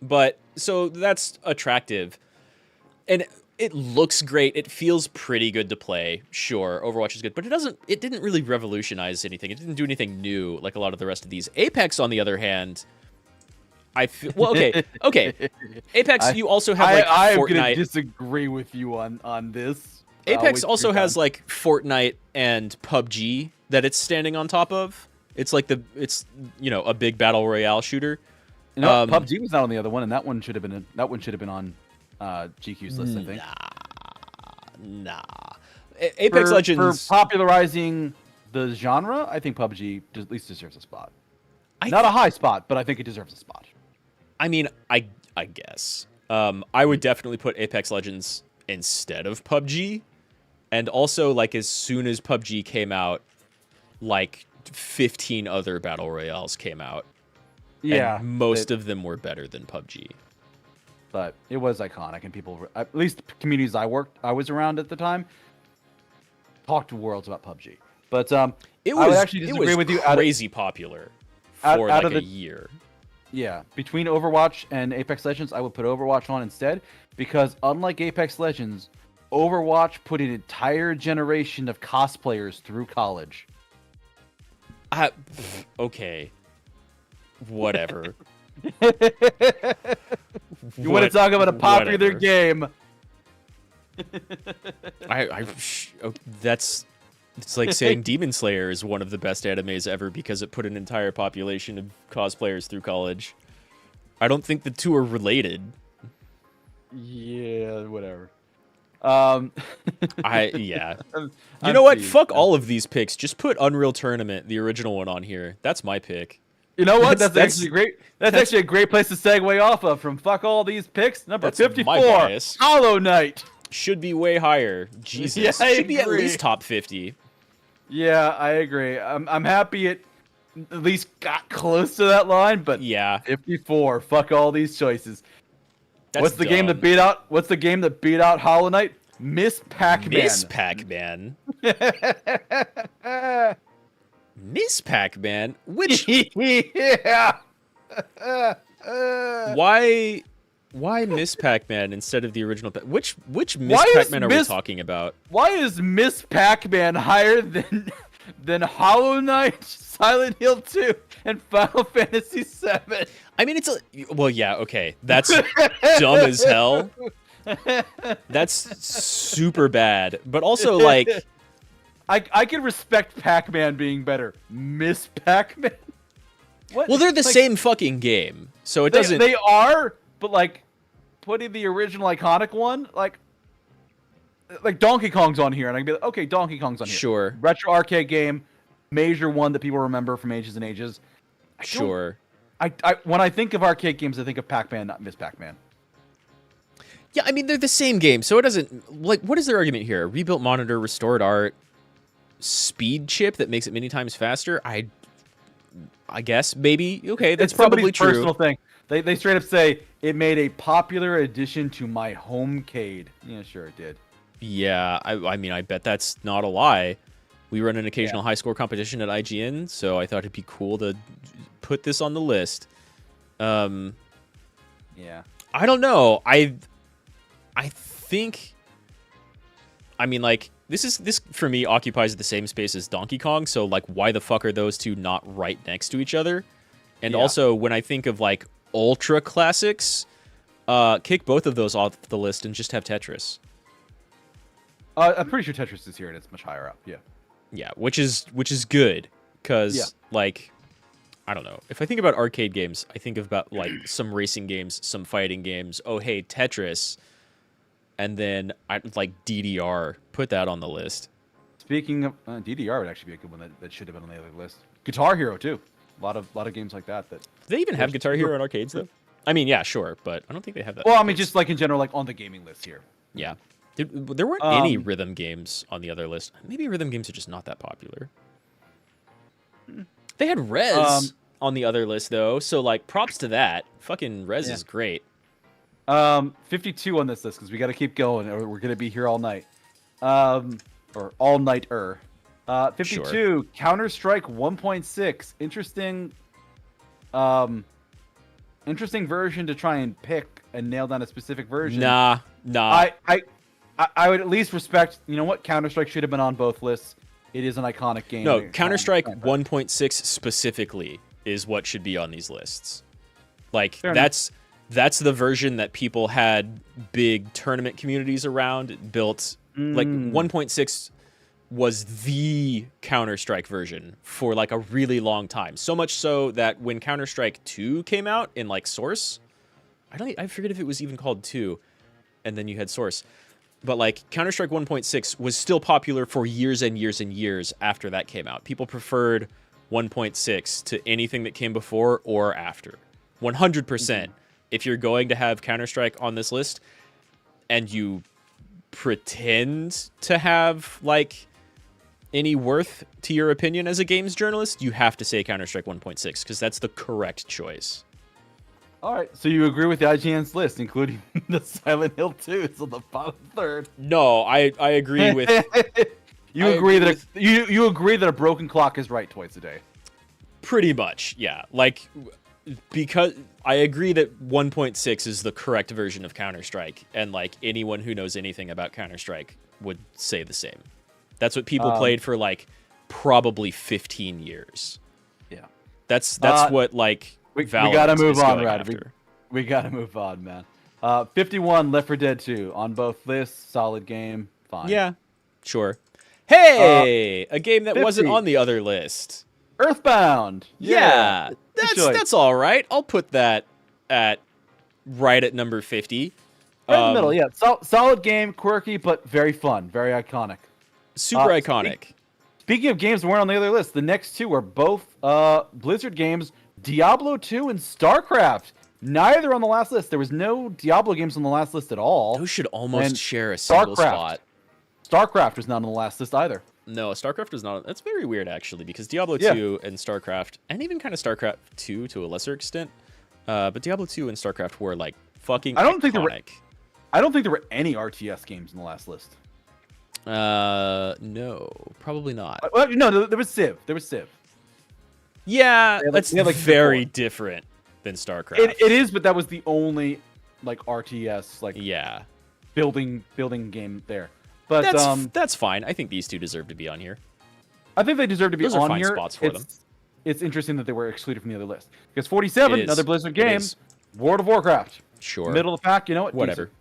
Speaker 1: But, so that's attractive. And it looks great. It feels pretty good to play. Sure, Overwatch is good, but it didn't really revolutionize anything. It didn't do anything new like a lot of the rest of these. Apex, on the other hand, I feel, well, okay. Apex, you also have, like,
Speaker 2: I am
Speaker 1: Fortnite.
Speaker 2: gonna disagree with you on this.
Speaker 1: Apex also has, like, Fortnite and PUBG that it's standing on top of. It's like it's a big battle royale shooter.
Speaker 2: You know, PUBG was not on the other one, and that one should have been on GQ's list, I think.
Speaker 1: Nah. Apex Legends
Speaker 2: for popularizing the genre, I think PUBG at least deserves a spot. Not a high spot, but I think it deserves a spot.
Speaker 1: I mean, I guess. I would definitely put Apex Legends instead of PUBG. And also, like, as soon as PUBG came out, like, 15 other battle royales came out.
Speaker 2: Yeah.
Speaker 1: And most of them were better than PUBG.
Speaker 2: But it was iconic, and people, at least communities I was around at the time, talked to worlds about PUBG. But I would actually disagree with you.
Speaker 1: Crazy popular for like a year.
Speaker 2: Yeah, between Overwatch and Apex Legends, I would put Overwatch on instead, because unlike Apex Legends, Overwatch put an entire generation of cosplayers through college.
Speaker 1: Okay. Whatever.
Speaker 2: You want to talk about a popular game?
Speaker 1: It's like saying Demon Slayer is one of the best animes ever because it put an entire population of cosplayers through college. I don't think the two are related.
Speaker 2: Yeah, whatever.
Speaker 1: Yeah. You know what? Fuck all of these picks. Just put Unreal Tournament, the original one, on here. That's my pick.
Speaker 2: You know what? That's actually great. That's actually a great place to segue off of from fuck all these picks. Number 54, Hollow Knight.
Speaker 1: Should be way higher. Jesus.
Speaker 2: Yeah, I
Speaker 1: should be at least top 50.
Speaker 2: Yeah, I agree. I'm happy it at least got close to that line, but
Speaker 1: yeah,
Speaker 2: 54. Fuck all these choices. What's the
Speaker 1: dumb.
Speaker 2: game that beat out? What's the game that beat out Hollow Knight? Miss Pac-Man.
Speaker 1: Miss Pac-Man. Miss Pac-Man? Which?
Speaker 2: Yeah.
Speaker 1: Why Miss Pac-Man instead of the original? Which Miss Pac-Man are we talking about?
Speaker 2: Why is Miss Pac-Man higher than Hollow Knight, Silent Hill 2, and Final Fantasy 7?
Speaker 1: I mean, yeah, okay. That's dumb as hell. That's super bad. But also, like,
Speaker 2: I can respect Pac-Man being better. Miss Pac-Man? What?
Speaker 1: Well, they're the same fucking game, so it doesn't.
Speaker 2: They are, but like putting the original iconic one, like Donkey Kong's on here, and I can be like, okay, Donkey Kong's on here.
Speaker 1: Sure.
Speaker 2: Retro arcade game, major one that people remember from ages and ages.
Speaker 1: Sure.
Speaker 2: When I think of arcade games, I think of Pac-Man, not Miss Pac-Man.
Speaker 1: Yeah, I mean, they're the same game, so it doesn't... Like, what is their argument here? Rebuilt monitor, restored art, speed chip that makes it many times faster? I guess, maybe. Okay, that's probably true.
Speaker 2: Personal thing. They straight up say, it made a popular addition to my homecade. Yeah, sure it did.
Speaker 1: Yeah, I mean, I bet that's not a lie. We run an occasional high score competition at IGN, so I thought it'd be cool to put this on the list.
Speaker 2: Yeah.
Speaker 1: I don't know. I think... I mean, like, this for me occupies the same space as Donkey Kong, so, like, why the fuck are those two not right next to each other? And also, when I think of, like, ultra classics, kick both of those off the list and just have Tetris.
Speaker 2: I'm pretty sure Tetris is here and it's much higher up. Yeah.
Speaker 1: Yeah, which is good, because, like, I don't know. If I think about arcade games, I think about, like, some racing games, some fighting games. Oh, hey, Tetris. And then, like, DDR. Put that on the list.
Speaker 2: Speaking of... DDR would actually be a good one that should have been on the other list. Guitar Hero, too. A lot of games like that.
Speaker 1: Do they even have Guitar Hero in arcades, though? I mean, yeah, sure, but I don't think they have that.
Speaker 2: Well, I mean, just, like, in general, like, on the gaming list here.
Speaker 1: Yeah. There weren't any rhythm games on the other list. Maybe rhythm games are just not that popular. They had Rez on the other list, though, so, like, props to that. Fucking Rez is great.
Speaker 2: 52 on this list because we got to keep going, or we're gonna be here all night. Or all nighter. 52.
Speaker 1: Sure.
Speaker 2: Counter-Strike 1.6. Interesting. Interesting version to try and pick and nail down a specific version.
Speaker 1: Nah.
Speaker 2: I would at least respect. You know what? Counter-Strike should have been on both lists. It is an iconic game.
Speaker 1: No, Counter-Strike 1.6 specifically is what should be on these lists. Like,
Speaker 2: Fair
Speaker 1: that's the version that people had big tournament communities around, built. Like, 1.6 was the Counter-Strike version for, like, a really long time. So much so that when Counter-Strike 2 came out in, like, Source, I forget if it was even called 2, and then you had Source. But, like, Counter-Strike 1.6 was still popular for years and years and years after that came out. People preferred 1.6 to anything that came before or after. 100%. If you're going to have Counter-Strike on this list, and you pretend to have, like, any worth to your opinion as a games journalist, you have to say Counter-Strike 1.6, because that's the correct choice.
Speaker 2: All right, so you agree with the IGN's list, including the Silent Hill 2, so the bottom third.
Speaker 1: No, I agree with...
Speaker 2: You agree that a broken clock is right twice a day.
Speaker 1: Pretty much, yeah. Like, because I agree that 1.6 is the correct version of Counter-Strike, and, like, anyone who knows anything about Counter-Strike would say the same. That's what people played for, like, probably 15 years.
Speaker 2: Yeah.
Speaker 1: That's what, like,
Speaker 2: we
Speaker 1: Valorant
Speaker 2: gotta move
Speaker 1: is
Speaker 2: on,
Speaker 1: going
Speaker 2: Rad.
Speaker 1: after.
Speaker 2: We gotta move on, man. 51, Left 4 Dead 2 on both lists. Solid game. Fine.
Speaker 1: Yeah, sure. Hey, a game that
Speaker 2: 50.
Speaker 1: wasn't on the other list.
Speaker 2: Earthbound.
Speaker 1: Yeah,
Speaker 2: Enjoy.
Speaker 1: that's all right. I'll put that right at number 50.
Speaker 2: Right in the middle, yeah. Solid game, quirky, but very fun, very iconic.
Speaker 1: Super iconic.
Speaker 2: Speaking of games that weren't on the other list, the next two are both Blizzard games, Diablo 2 and StarCraft. Neither on the last list. There was no Diablo games on the last list at all.
Speaker 1: Those should almost
Speaker 2: And
Speaker 1: share a single spot.
Speaker 2: StarCraft was not on the last list either.
Speaker 1: No, StarCraft was not. That's very weird, actually, because Diablo
Speaker 2: Yeah.
Speaker 1: 2 and StarCraft, and even kind of StarCraft 2 to a lesser extent, but Diablo 2 and StarCraft were, like, fucking
Speaker 2: I don't think there were any RTS games in the last list.
Speaker 1: No, probably not.
Speaker 2: Well, no, there was Civ.
Speaker 1: Yeah, that's
Speaker 2: they had, like,
Speaker 1: very
Speaker 2: Civ 4.
Speaker 1: different than StarCraft.
Speaker 2: It is, but that was the only like RTS like
Speaker 1: Yeah,
Speaker 2: building game there. But
Speaker 1: that's fine. I think these two deserve to be on here.
Speaker 2: I think they deserve to be
Speaker 1: Those are
Speaker 2: on
Speaker 1: fine
Speaker 2: here.
Speaker 1: spots for them.
Speaker 2: It's interesting that they were excluded from the other list. Because 47,
Speaker 1: It is.
Speaker 2: another Blizzard
Speaker 1: It
Speaker 2: game,
Speaker 1: is.
Speaker 2: World of Warcraft.
Speaker 1: Sure.
Speaker 2: Middle of the pack, you know what?
Speaker 1: Whatever.
Speaker 2: Decent.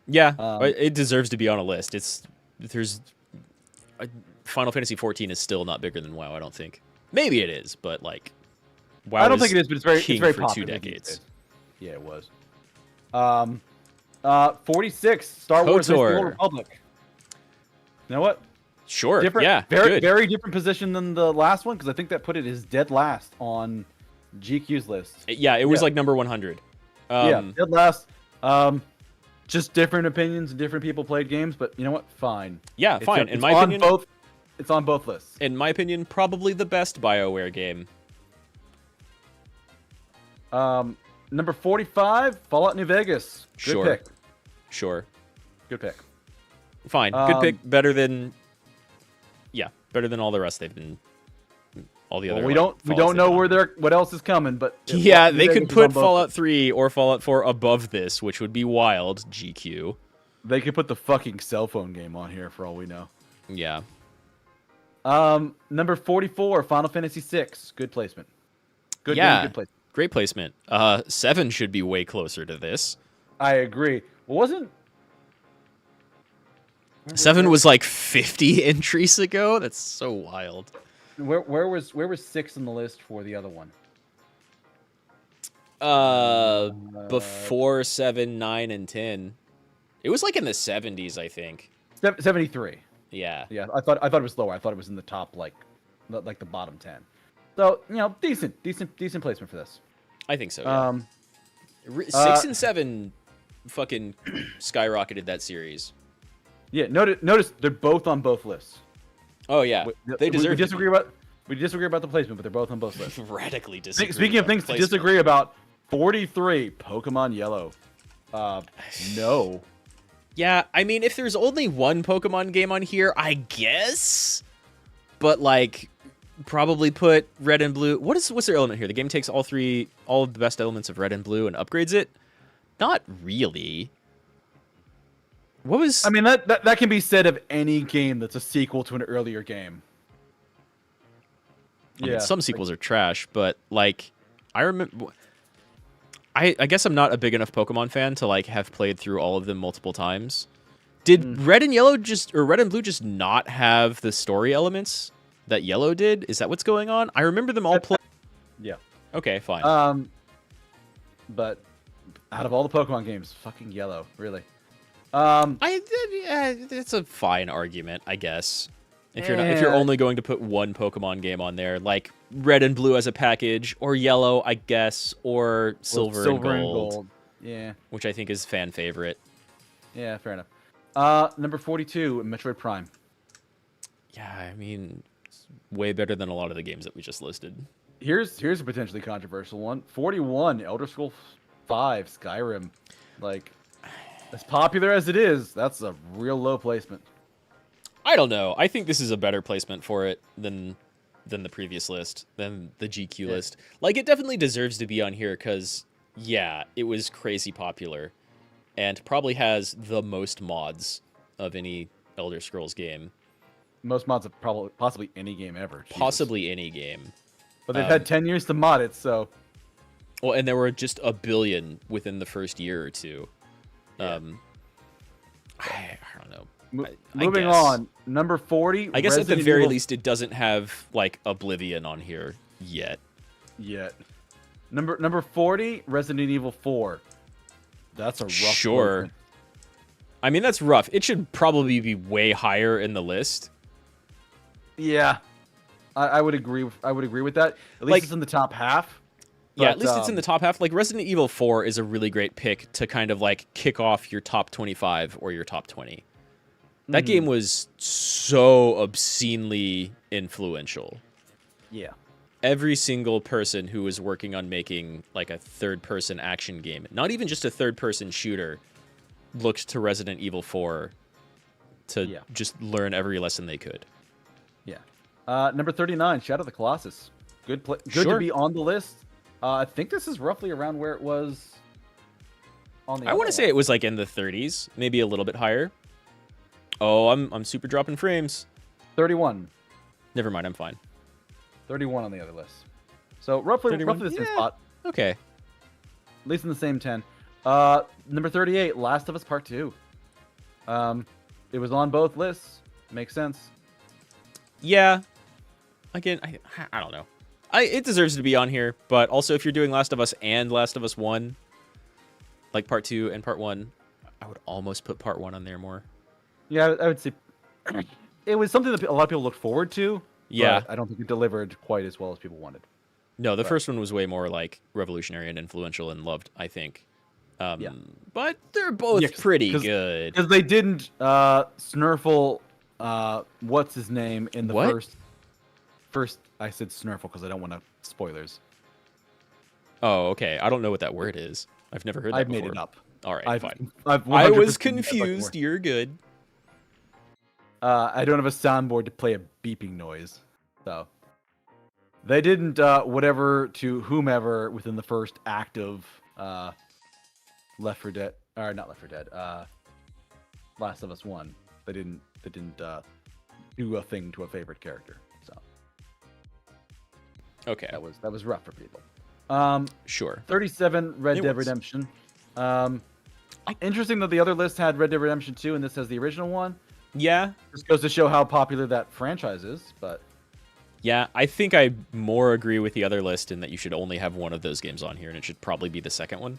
Speaker 1: Yeah, it deserves to be on a list. Final Fantasy 14 is still not bigger than WoW. I don't think. Maybe it is, but like, WoW.
Speaker 2: I don't think it is, but it's very
Speaker 1: for
Speaker 2: popular
Speaker 1: 2
Speaker 2: these
Speaker 1: decades.
Speaker 2: days. Yeah, it was. 46, Star Wars: The
Speaker 1: KOTOR.
Speaker 2: Old Republic. You know what?
Speaker 1: Sure.
Speaker 2: Different,
Speaker 1: Yeah.
Speaker 2: very
Speaker 1: good.
Speaker 2: very different position than the last one because I think that put it as dead last on GQ's list.
Speaker 1: Yeah, it was
Speaker 2: Yeah.
Speaker 1: like number 100.
Speaker 2: Yeah, dead last. Just different opinions and different people played games, but you know what? Fine.
Speaker 1: Yeah,
Speaker 2: It's
Speaker 1: fine.
Speaker 2: it's
Speaker 1: In my
Speaker 2: on
Speaker 1: opinion,
Speaker 2: both. It's on both lists.
Speaker 1: in my opinion, probably the best BioWare game.
Speaker 2: Number 45, Fallout New Vegas. Good
Speaker 1: Sure.
Speaker 2: pick.
Speaker 1: Sure.
Speaker 2: Good pick.
Speaker 1: Fine. Good pick. Better than all the rest they've been. All the other.
Speaker 2: We
Speaker 1: like,
Speaker 2: don't
Speaker 1: Fallouts
Speaker 2: know
Speaker 1: they've
Speaker 2: where
Speaker 1: done.
Speaker 2: what else is coming, but
Speaker 1: Yeah,
Speaker 2: Fallout New
Speaker 1: they
Speaker 2: Vegas
Speaker 1: could
Speaker 2: is
Speaker 1: put
Speaker 2: on both
Speaker 1: Fallout
Speaker 2: lists.
Speaker 1: 3 or Fallout 4 above this, which would be wild. GQ.
Speaker 2: They could put the fucking cell phone game on here for all we know.
Speaker 1: Yeah.
Speaker 2: Number 44, Final Fantasy 6. Good placement. Good
Speaker 1: Yeah.
Speaker 2: game, good placement.
Speaker 1: Great placement. 7 should be way closer to this.
Speaker 2: I agree. Well, wasn't
Speaker 1: 7 was like 50 entries ago. That's so wild.
Speaker 2: where was 6 on the list for the other one?
Speaker 1: Before 7, 9, and 10. It was like in the 70s, I think.
Speaker 2: 73.
Speaker 1: Yeah.
Speaker 2: Yeah, I thought it was lower. I thought it was in the top like the bottom 10. So, you know, decent placement for this.
Speaker 1: I think so. Yeah. 6 and 7 fucking skyrocketed that series.
Speaker 2: Yeah, notice they're both on both lists.
Speaker 1: Oh yeah, they deserve.
Speaker 2: We disagree about the placement, but they're both on both lists.
Speaker 1: radically disagree.
Speaker 2: Speaking of
Speaker 1: about
Speaker 2: things to
Speaker 1: placement.
Speaker 2: disagree about, 43, Pokemon Yellow. No.
Speaker 1: Yeah, I mean, if there's only one Pokemon game on here, I guess. But like, probably put Red and Blue. What's their element here? The game takes all of the best elements of Red and Blue and upgrades it. Not really. What was?
Speaker 2: I mean, that can be said of any game that's a sequel to an earlier game.
Speaker 1: I mean, some sequels are trash, but like, I remember. I guess I'm not a big enough Pokemon fan to like have played through all of them multiple times. Did Red and Blue just not have the story elements that Yellow did? Is that what's going on? I remember them all playing.
Speaker 2: Yeah.
Speaker 1: Okay, fine.
Speaker 2: But out of all the Pokemon games, fucking Yellow, really.
Speaker 1: It's a fine argument, I guess. If you're only going to put one Pokemon game on there, like Red and Blue as a package, or Yellow, I guess, or Silver and Gold.
Speaker 2: Yeah.
Speaker 1: Which I think is fan favorite.
Speaker 2: Yeah, fair enough. Number 42, Metroid Prime.
Speaker 1: Yeah, I mean, it's way better than a lot of the games that we just listed.
Speaker 2: Here's a potentially controversial one. 41, Elder Scrolls 5, Skyrim. Like, as popular as it is, that's a real low placement.
Speaker 1: I don't know. I think this is a better placement for it than the previous list, than the GQ list. Like, it definitely deserves to be on here because, yeah, it was crazy popular and probably has the most mods of any Elder Scrolls game.
Speaker 2: Most mods of possibly any game ever. Jesus.
Speaker 1: Possibly any game.
Speaker 2: But they've had 10 years to mod it, so...
Speaker 1: Well, and there were just a billion within the first year or two.
Speaker 2: Yeah.
Speaker 1: I don't know.
Speaker 2: Moving on, number 40.
Speaker 1: I guess at the very least, it doesn't have like Oblivion on here yet.
Speaker 2: Number 40, Resident Evil 4. That's a rough.
Speaker 1: Sure. Movement. I mean, that's rough. It should probably be way higher in the list.
Speaker 2: Yeah, I would agree. I would agree with that. At least it's in the top half.
Speaker 1: But, yeah, at least it's in the top half. Like Resident Evil 4 is a really great pick to kind of like kick off your top 25 or your top 20. That game was so obscenely influential.
Speaker 2: Yeah.
Speaker 1: Every single person who was working on making like a third-person action game, not even just a third-person shooter, looked to Resident Evil 4 to just learn every lesson they could.
Speaker 2: Yeah. Number 39, Shadow of the Colossus. Good to be on the list. I think this is roughly around where it was on the... I
Speaker 1: want to say it was like in the 30s, maybe a little bit higher. Oh, I'm super dropping frames.
Speaker 2: 31.
Speaker 1: Never mind, I'm fine.
Speaker 2: 31 on the other list. So roughly the same spot.
Speaker 1: Okay.
Speaker 2: At least in the same 10. Number 38, Last of Us Part 2. It was on both lists. Makes sense.
Speaker 1: Yeah. Again, I don't know. It deserves to be on here, but also if you're doing Last of Us and Last of Us 1, like Part 2 and Part 1, I would almost put Part 1 on there more.
Speaker 2: Yeah, I would say it was something that a lot of people looked forward to.
Speaker 1: Yeah.
Speaker 2: But I don't think it delivered quite as well as people wanted.
Speaker 1: No, the first one was way more like revolutionary and influential and loved, I think. But they're both pretty good.
Speaker 2: Because they didn't snurfle what's his name in the first. I said snurfle because I don't want to spoilers.
Speaker 1: Oh, okay. I don't know what that word is. I've never heard that before.
Speaker 2: I've made it up.
Speaker 1: All right, fine.
Speaker 2: I
Speaker 1: was confused. You're good.
Speaker 2: I don't have a soundboard to play a beeping noise, so they didn't whatever to whomever within the first act of Left 4 Dead, or not Left 4 Dead, Last of Us 1. They didn't do a thing to a favorite character. So
Speaker 1: okay,
Speaker 2: that was rough for people.
Speaker 1: Sure.
Speaker 2: 37, Red Dead Redemption. Interesting that the other list had Red Dead Redemption 2 and this has the original one.
Speaker 1: Yeah.
Speaker 2: This goes to show how popular that franchise is, but...
Speaker 1: Yeah, I think I more agree with the other list in that you should only have one of those games on here, and it should probably be the second one.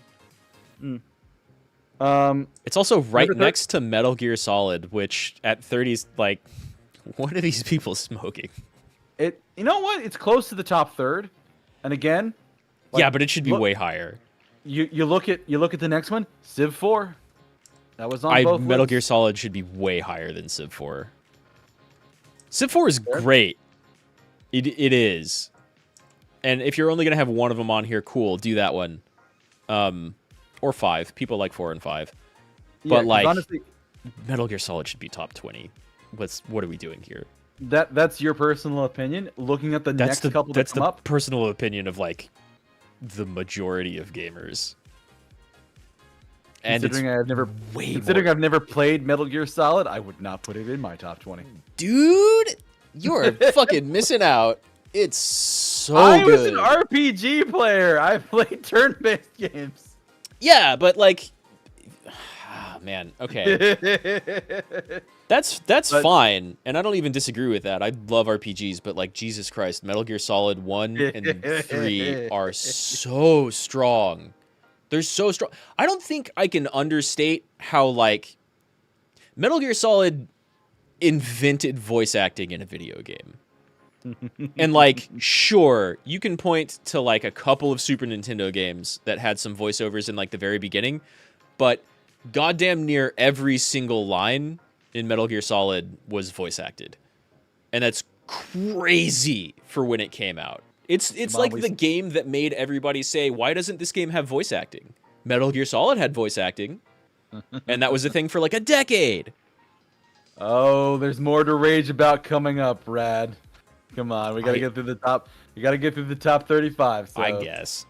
Speaker 1: It's also right next to Metal Gear Solid, which at 30's, like, what are these people smoking?
Speaker 2: You know what? It's close to the top third. And again...
Speaker 1: Like, yeah, but it should be way higher.
Speaker 2: You look at the next one, Civ 4. That was on both
Speaker 1: Metal
Speaker 2: lists.
Speaker 1: Gear Solid should be way higher than Civ 4. Civ 4 is great. It is. And if you're only going to have one of them on here, cool, do that one. or 5. People like 4 and 5.
Speaker 2: Yeah,
Speaker 1: But, like,
Speaker 2: honestly,
Speaker 1: Metal Gear Solid should be top 20. What are we doing here?
Speaker 2: that's your personal opinion. Looking at the next couple that come up,
Speaker 1: personal opinion of, like, the majority of gamers. And
Speaker 2: considering I've never played Metal Gear Solid, I would not put it in my top 20.
Speaker 1: Dude, you're fucking missing out. It's so
Speaker 2: I
Speaker 1: good.
Speaker 2: was an RPG player. I played turn-based games.
Speaker 1: Yeah, but like, man, okay. That's fine, and I don't even disagree with that. I love RPGs, but like, Jesus Christ, Metal Gear Solid 1 and 3 are so strong. They're so strong. I don't think I can understate how, like, Metal Gear Solid invented voice acting in a video game. And, like, sure, you can point to, like, a couple of Super Nintendo games that had some voiceovers in, like, the very beginning, but goddamn near every single line in Metal Gear Solid was voice acted. And that's crazy for when it came out. It's like the game that made everybody say, why doesn't this game have voice acting? Metal Gear Solid had voice acting, and that was a thing for like a decade.
Speaker 2: Oh, there's more to rage about coming up, Rad. Come on, we gotta get through the top. You gotta get through the top 35. So.
Speaker 1: I guess.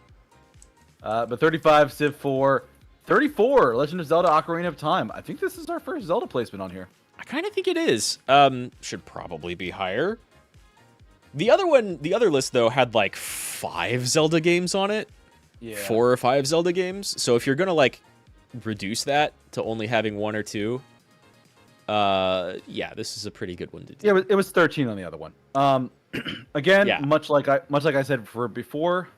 Speaker 2: But 35, Civ 4, 34, Legend of Zelda: Ocarina of Time. I think this is our first Zelda placement on here.
Speaker 1: I kind of think it is. Should probably be higher. The other list, though, had, like, 5 Zelda games on it.
Speaker 2: Yeah.
Speaker 1: 4 or 5 Zelda games. So if you're gonna, like, reduce that to only having 1 or 2, yeah, this is a pretty good one to do.
Speaker 2: Yeah, it was 13 on the other one. Again,
Speaker 1: Yeah.
Speaker 2: much like I said before,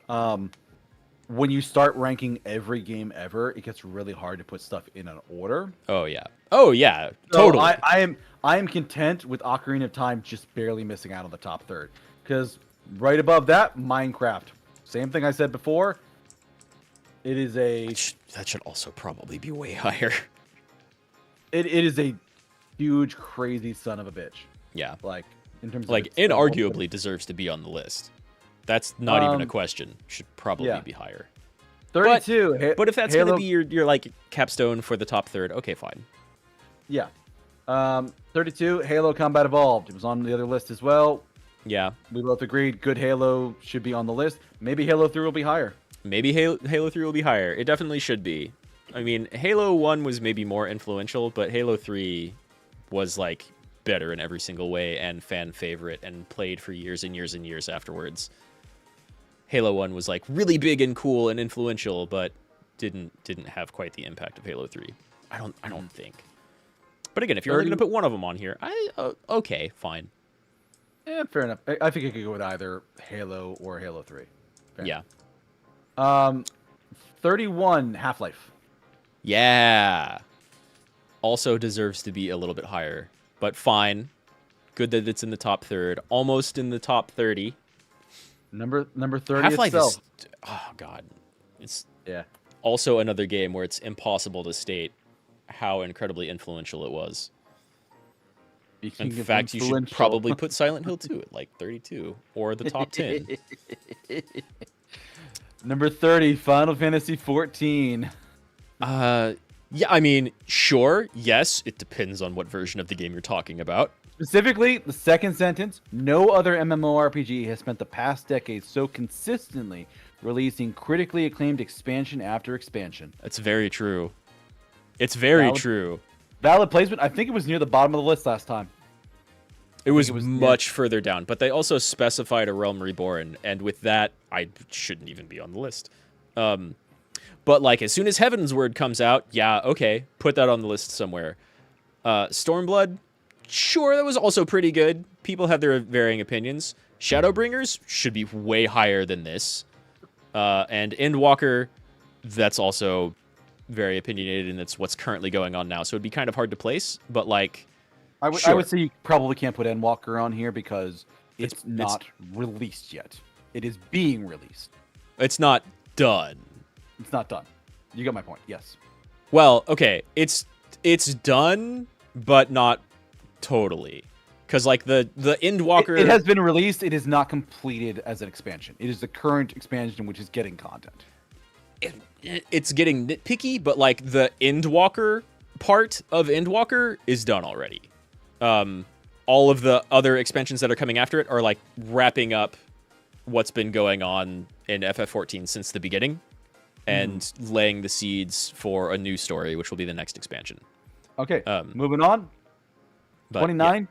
Speaker 2: when you start ranking every game ever, it gets really hard to put stuff in an order.
Speaker 1: Oh, yeah. Oh, yeah. Totally.
Speaker 2: So I am content with Ocarina of Time just barely missing out on the top third. Because right above that, Minecraft. Same thing I said before. It is a...
Speaker 1: That should also probably be way higher.
Speaker 2: It is a huge, crazy son of a bitch.
Speaker 1: Yeah.
Speaker 2: Like, in terms of...
Speaker 1: Like, inarguably deserves to be on the list. That's not even a question. Should probably be higher.
Speaker 2: 32.
Speaker 1: But if that's going to be your, like, capstone for the top third, okay, fine.
Speaker 2: Yeah. 32, Halo Combat Evolved. It was on the other list as well.
Speaker 1: Yeah.
Speaker 2: We both agreed good Halo should be on the list. Maybe Halo 3 will be higher.
Speaker 1: Maybe Halo 3 will be higher. It definitely should be. I mean, Halo 1 was maybe more influential, but Halo 3 was, like, better in every single way and fan favorite and played for years and years and years afterwards. Halo 1 was, like, really big and cool and influential, but didn't have quite the impact of Halo 3. I don't think. But again, if you're only going to put one of them on here, okay, fine.
Speaker 2: Yeah, fair enough. I think I could go with either Halo or Halo 3. Fair
Speaker 1: Yeah.
Speaker 2: 31, Half-Life.
Speaker 1: Yeah. Also deserves to be a little bit higher, but fine. Good that it's in the top third, almost in the top 30.
Speaker 2: Number 30
Speaker 1: Half-Life
Speaker 2: itself.
Speaker 1: is, oh god, it's
Speaker 2: Yeah.
Speaker 1: also another game where it's impossible to state how incredibly influential it was. In fact, you should probably put Silent Hill 2 at like 32 or the top 10.
Speaker 2: Number 30, Final Fantasy 14.
Speaker 1: Yeah, I mean, sure, yes, it depends on what version of the game you're talking about.
Speaker 2: Specifically, the second sentence, no other MMORPG has spent the past decade so consistently releasing critically acclaimed expansion after expansion.
Speaker 1: That's very true. It's very true.
Speaker 2: Valid placement. I think it was near the bottom of the list last time.
Speaker 1: It was much further down, but they also specified A Realm Reborn, and with that, I shouldn't even be on the list. But, like, as soon as Heaven's Word comes out, yeah, okay, put that on the list somewhere. Stormblood, sure, that was also pretty good. People have their varying opinions. Shadowbringers should be way higher than this. And Endwalker, that's also very opinionated, and it's what's currently going on now. So it'd be kind of hard to place, but, like,
Speaker 2: I would say you probably can't put Endwalker on here because it's not released yet. It is being released.
Speaker 1: It's not done.
Speaker 2: It's not done. You got my point. Yes.
Speaker 1: Well, okay, it's done, but not totally, because like the Endwalker,
Speaker 2: it has been released. It is not completed as an expansion. It is the current expansion which is getting content.
Speaker 1: it's getting nitpicky, but like the Endwalker part of Endwalker is done already. All of the other expansions that are coming after it are like wrapping up what's been going on in FF14 since the beginning and laying the seeds for a new story, which will be the next expansion.
Speaker 2: Okay, moving on. 29.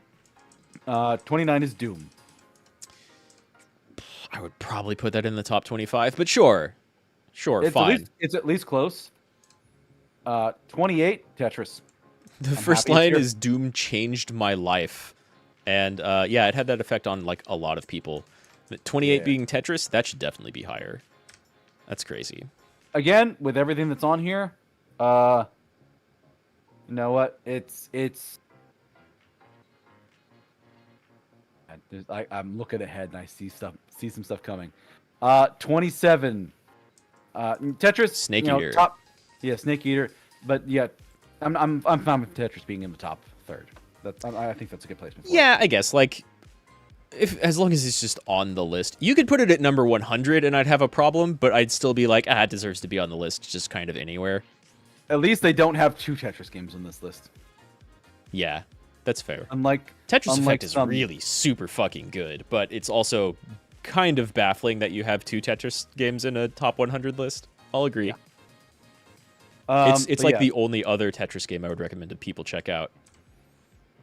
Speaker 1: Yeah.
Speaker 2: 29 is Doom.
Speaker 1: I would probably put that in the top 25, but sure, fine.
Speaker 2: It's at least close. 28, Tetris.
Speaker 1: The first line is Doom changed my life. And yeah, it had that effect on like a lot of people. 28 being Tetris, that should definitely be higher. That's crazy.
Speaker 2: Again, with everything that's on here, you know what? I'm looking ahead and I see some stuff coming. 27. Tetris.
Speaker 1: Snake Eater.
Speaker 2: Top, Snake Eater. But yeah, I'm fine with Tetris being in the top third. I think that's a good placement.
Speaker 1: Yeah, I guess like as long as it's just on the list, you could put it at number 100 and I'd have a problem, but I'd still be like, it deserves to be on the list, just kind of anywhere.
Speaker 2: At least they don't have 2 Tetris games on this list.
Speaker 1: Yeah, that's fair.
Speaker 2: Tetris
Speaker 1: Effect is really super fucking good, but it's also kind of baffling that you have 2 Tetris games in a top 100 list. I'll agree. Yeah. It's like the only other Tetris game I would recommend to people check out.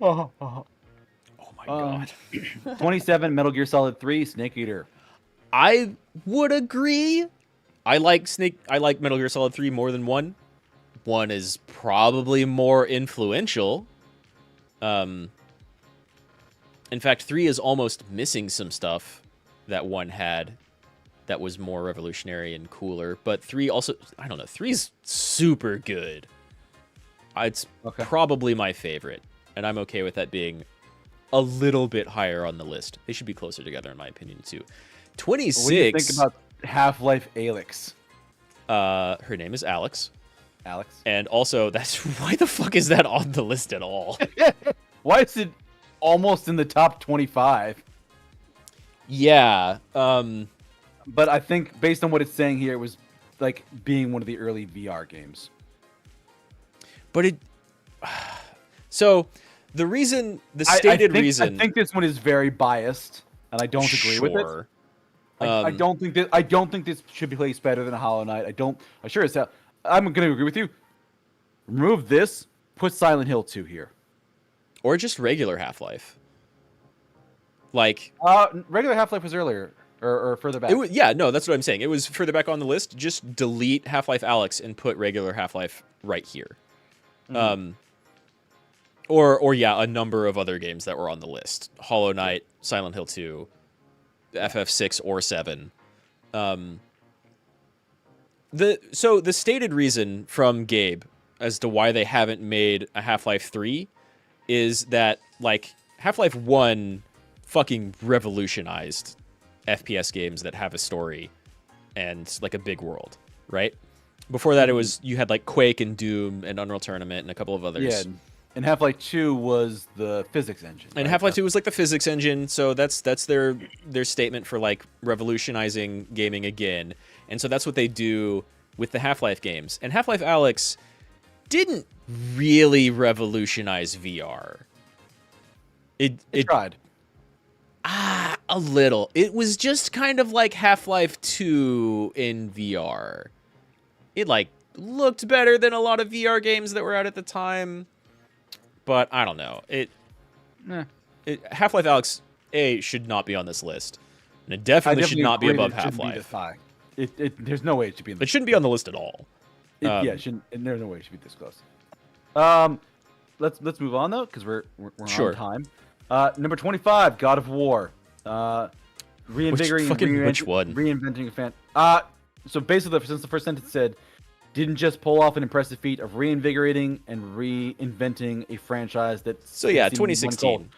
Speaker 1: Oh my god.
Speaker 2: 27, Metal Gear Solid 3, Snake Eater.
Speaker 1: I would agree. I like Metal Gear Solid 3 more than 1. 1 is probably more influential. In fact, 3 is almost missing some stuff that 1 had that was more revolutionary and cooler. But 3 also, I don't know, 3 is super good. It's probably my favorite, and I'm okay with that being a little bit higher on the list. They should be closer together, in my opinion, too. 26.
Speaker 2: What do you think about Half-Life Alyx?
Speaker 1: Her name is Alex.
Speaker 2: Alex.
Speaker 1: And also, why the fuck is that on the list at all?
Speaker 2: Why is it almost in the top 25?
Speaker 1: Yeah.
Speaker 2: But I think based on what it's saying here, it was like being one of the early VR games.
Speaker 1: But so the reason, the stated reason,
Speaker 2: I think this one is very biased, and I don't agree with it. I don't think this should be placed better than Hollow Knight. I'm going to agree with you. Remove this, put Silent Hill 2 here.
Speaker 1: Or just regular Half-Life. Like
Speaker 2: regular Half-Life was earlier or further back.
Speaker 1: No, that's what I'm saying. It was further back on the list. Just delete Half-Life Alyx and put regular Half-Life right here. Mm-hmm. Or a number of other games that were on the list. Hollow Knight, Silent Hill 2, FF6 or 7. The stated reason from Gabe as to why they haven't made a Half-Life 3 is that like Half-Life 1 fucking revolutionized FPS games that have a story and like a big world, right? Before that, you had like Quake and Doom and Unreal Tournament and a couple of others.
Speaker 2: Yeah, and Half-Life 2 was the physics engine.
Speaker 1: And right? Half-Life 2 was like the physics engine, so that's their statement for like revolutionizing gaming again. And so that's what they do with the Half-Life games. And Half-Life Alyx didn't really revolutionize VR. It
Speaker 2: tried.
Speaker 1: A little. It was just kind of like Half-Life 2 in VR. It like looked better than a lot of VR games that were out at the time. But I don't know. Half-Life Alyx should not be on this list. And it definitely should not be above Half-Life.
Speaker 2: There's no way it should be.
Speaker 1: It shouldn't be on the list at all.
Speaker 2: There's no way it should be this close. Let's move on though, because we're on time. Number 25, God of War. Reinvigorating.
Speaker 1: Which one?
Speaker 2: Reinventing a fan. So basically, since the first sentence said, didn't just pull off an impressive feat of reinvigorating and reinventing a franchise that.
Speaker 1: So yeah, 2016.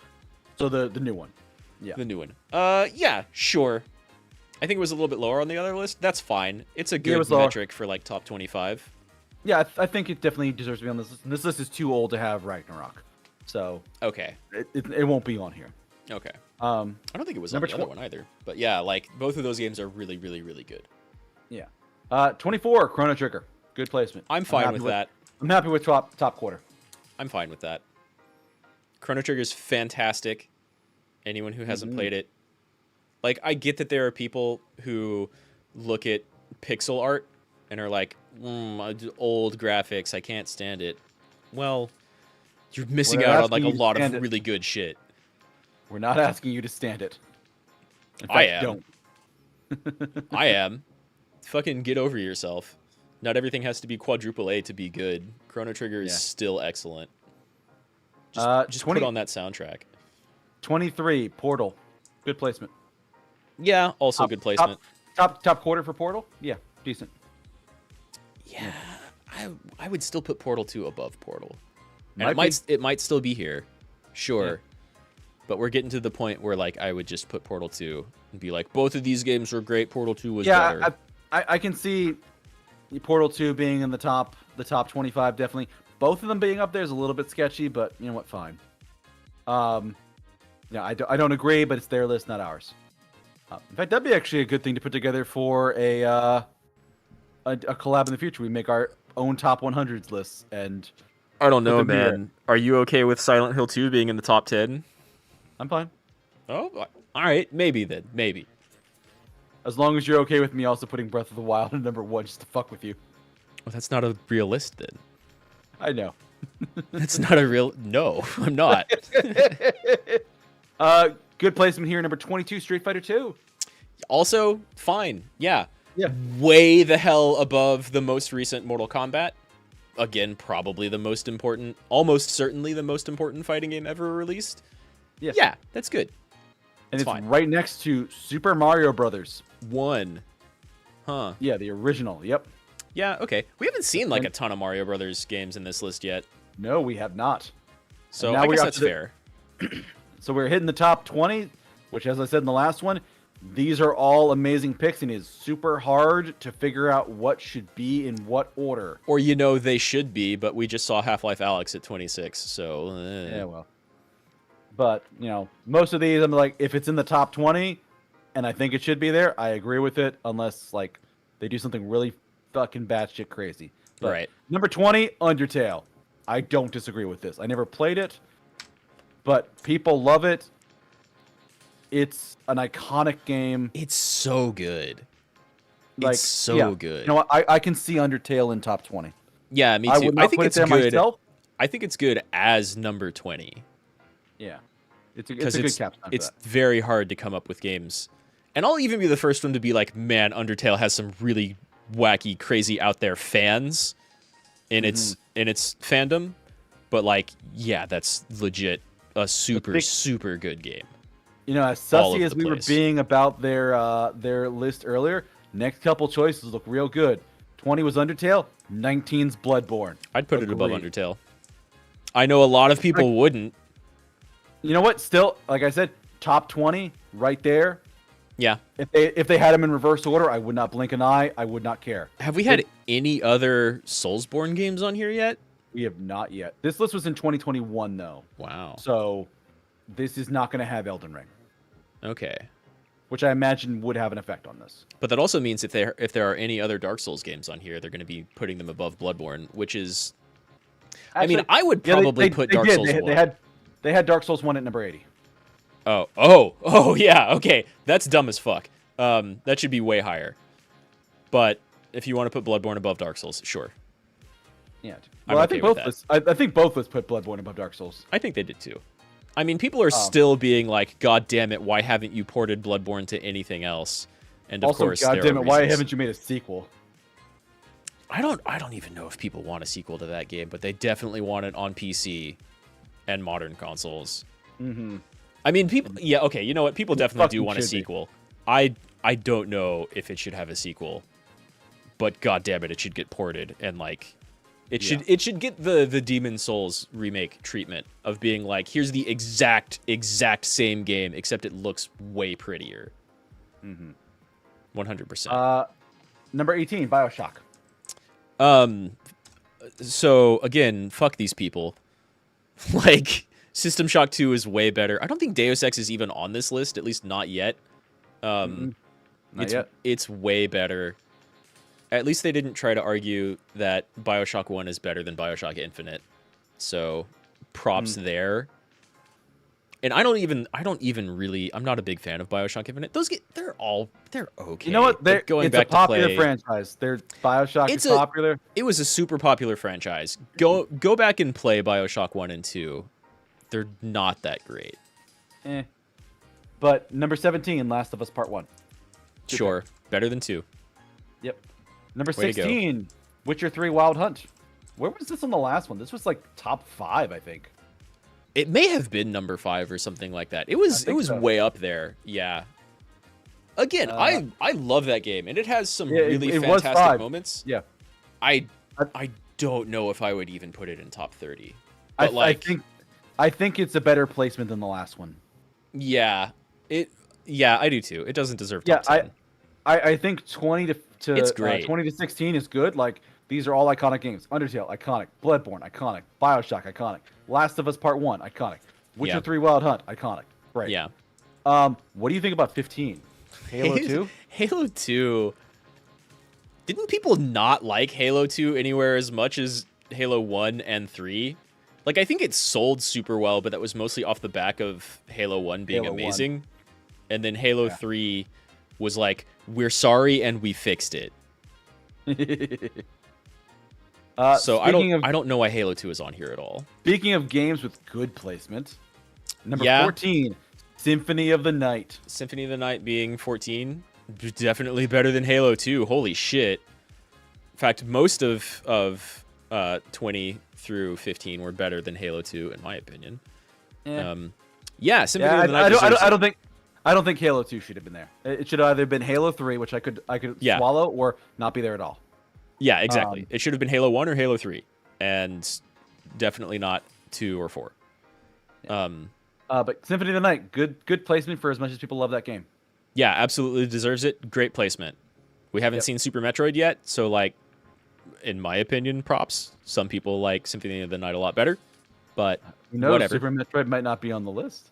Speaker 2: So the new one.
Speaker 1: Yeah. The new one. Yeah, sure. I think it was a little bit lower on the other list. That's fine. It's a good metric for like top 25.
Speaker 2: Yeah, I think it definitely deserves to be on this list. And this list is too old to have Ragnarok. So
Speaker 1: okay,
Speaker 2: it won't be on here.
Speaker 1: Okay. I don't think it was on the other one either. But yeah, like both of those games are really, really, really good.
Speaker 2: Yeah. 24, Chrono Trigger. Good placement.
Speaker 1: I'm fine with that.
Speaker 2: I'm happy with top quarter.
Speaker 1: I'm fine with that. Chrono Trigger's fantastic. Anyone who hasn't played it, like, I get that there are people who look at pixel art and are like, old graphics, I can't stand it. Well, you're missing out on like a lot of really good shit.
Speaker 2: We're not asking you to stand it. In fact,
Speaker 1: I am.
Speaker 2: Don't.
Speaker 1: I am. Fucking get over yourself. Not everything has to be quadruple A to be good. Chrono Trigger is still excellent. Just put on that soundtrack.
Speaker 2: 23, Portal. Good placement.
Speaker 1: Yeah, also good placement.
Speaker 2: Top quarter for Portal? Yeah, decent.
Speaker 1: Yeah, I would still put Portal 2 above Portal. And it might still be here. Sure. Yeah. But we're getting to the point where like I would just put Portal 2 and be like, both of these games were great, Portal 2 was better.
Speaker 2: I can see Portal 2 being in the top 25 definitely. Both of them being up there is a little bit sketchy, but you know what, fine. Yeah, I don't agree, but it's their list, not ours. In fact, that'd be actually a good thing to put together for a collab in the future. We make our own top 100s lists, and
Speaker 1: I don't know, man. Are you okay with Silent Hill 2 being in the top 10?
Speaker 2: I'm fine.
Speaker 1: Oh, all right. Maybe then. Maybe.
Speaker 2: As long as you're okay with me also putting Breath of the Wild at number 1 just to fuck with you.
Speaker 1: Well, that's not a real list then.
Speaker 2: I know.
Speaker 1: That's not a real... No, I'm not.
Speaker 2: Good placement here, number 22, Street Fighter 2.
Speaker 1: Also, fine. Yeah.
Speaker 2: Yeah.
Speaker 1: Way the hell above the most recent Mortal Kombat. Again, probably the most important, almost certainly the most important fighting game ever released.
Speaker 2: Yeah.
Speaker 1: Yeah, that's good.
Speaker 2: And it's
Speaker 1: fine.
Speaker 2: right next to Super Mario Brothers.
Speaker 1: 1. Huh.
Speaker 2: Yeah, the original. Yep.
Speaker 1: Yeah, okay. We haven't seen like a ton of Mario Brothers games in this list yet.
Speaker 2: No, we have not.
Speaker 1: So I guess that's fair.
Speaker 2: So we're hitting the top 20, which, as I said in the last one, these are all amazing picks, and it's super hard to figure out what should be in what order.
Speaker 1: Or, they should be, but we just saw Half-Life Alyx at 26, so...
Speaker 2: Yeah, well. But, most of these, I'm like, if it's in the top 20, and I think it should be there, I agree with it, unless, like, they do something really fucking batshit crazy. But
Speaker 1: right.
Speaker 2: Number 20, Undertale. I don't disagree with this. I never played it, but people love it. It's an iconic game.
Speaker 1: It's so good.
Speaker 2: Like,
Speaker 1: it's so good.
Speaker 2: I can see Undertale in top 20.
Speaker 1: Yeah, me too.
Speaker 2: I would not put it there myself.
Speaker 1: I think it's good as number 20.
Speaker 2: Yeah. It's a good capstone.
Speaker 1: It's very hard to come up with games. And I'll even be the first one to be like, man, Undertale has some really wacky, crazy out there fans in its fandom. But like, yeah, that's legit a super good game.
Speaker 2: As sussy as we were being about their list earlier, next couple choices look real good. 20 was Undertale, 19's Bloodborne.
Speaker 1: I'd put it above Undertale. I know a lot of people wouldn't.
Speaker 2: You know what? Still, like I said, top 20 right there.
Speaker 1: Yeah.
Speaker 2: If they had them in reverse order, I would not blink an eye. I would not care.
Speaker 1: Have we had any other Soulsborne games on here yet?
Speaker 2: We have not yet. This list was in 2021, though.
Speaker 1: Wow.
Speaker 2: So this is not going to have Elden Ring.
Speaker 1: Okay.
Speaker 2: Which I imagine would have an effect on this.
Speaker 1: But that also means if there are any other Dark Souls games on here, they're going to be putting them above Bloodborne, which is... Actually, I would probably put Dark Souls 1.
Speaker 2: They had Dark Souls 1 at number 80.
Speaker 1: Oh, yeah, okay. That's dumb as fuck. That should be way higher. But if you want to put Bloodborne above Dark Souls, sure.
Speaker 2: Yeah. Well, I think both lists put Bloodborne above Dark Souls.
Speaker 1: I think they did too. I mean, people are still being like, God damn it, why haven't you ported Bloodborne to anything else? And of course,
Speaker 2: God damn it, why haven't you made a sequel?
Speaker 1: I don't even know if people want a sequel to that game, but they definitely want it on PC and modern consoles.
Speaker 2: Mm-hmm.
Speaker 1: I mean, people... Yeah, okay, you know what? People definitely do want a sequel. I don't know if it should have a sequel, but God damn it, it should get ported and like... It should get the Demon Souls remake treatment of being like, here's the exact same game, except it looks way prettier. 100%.
Speaker 2: Number 18, BioShock.
Speaker 1: So again, fuck these people. Like, System Shock 2 is way better. I don't think Deus Ex is even on this list, at least not yet.
Speaker 2: Not yet.
Speaker 1: It's way better. At least they didn't try to argue that BioShock 1 is better than BioShock Infinite. So props there. And I don't even really, I'm not a big fan of BioShock Infinite. They're okay.
Speaker 2: You know what?
Speaker 1: But
Speaker 2: It's a popular franchise. BioShock is popular.
Speaker 1: It was a super popular franchise. Go back and play BioShock 1 and 2. They're not that great.
Speaker 2: But number 17, Last of Us Part 1.
Speaker 1: Sure. Better than 2.
Speaker 2: Yep. Number 16, Witcher 3 Wild Hunt. Where was this on the last one? This was like top 5, I think.
Speaker 1: It may have been number 5 or something like that. It was way up there. Yeah. Again, I love that game, and it has some really fantastic moments.
Speaker 2: Yeah.
Speaker 1: I don't know if I would even put it in top 30. But
Speaker 2: I think it's a better placement than the last one.
Speaker 1: Yeah. I do too. It doesn't deserve top 10.
Speaker 2: I think 20 to
Speaker 1: it's great.
Speaker 2: 20 to 16 is good. Like, these are all iconic games. Undertale, iconic. Bloodborne, iconic. BioShock, iconic. Last of Us Part 1, iconic. Witcher 3 Wild Hunt, iconic. Great.
Speaker 1: Yeah.
Speaker 2: What do you think about 15? Halo 2?
Speaker 1: Halo 2. Didn't people not like Halo 2 anywhere as much as Halo 1 and 3? Like, I think it sold super well, but that was mostly off the back of Halo 1 being amazing. And then Halo 3 was like, we're sorry and we fixed it. So I don't know why Halo 2 is on here at all.
Speaker 2: Speaking of games with good placement, number 14, Symphony of the Night.
Speaker 1: Symphony of the Night being 14, definitely better than Halo 2. Holy shit! In fact, most of 20 through 15 were better than Halo 2 in my opinion. Symphony of the Night.
Speaker 2: I don't think Halo 2 should have been there. It should have either been Halo 3, which I could swallow, or not be there at all.
Speaker 1: Yeah, exactly. It should have been Halo 1 or Halo 3, and definitely not 2 or 4.
Speaker 2: But Symphony of the Night, good placement for as much as people love that game.
Speaker 1: Yeah, absolutely deserves it. Great placement. We haven't seen Super Metroid yet, so like, in my opinion, props. Some people like Symphony of the Night a lot better, but whatever.
Speaker 2: Super Metroid might not be on the list.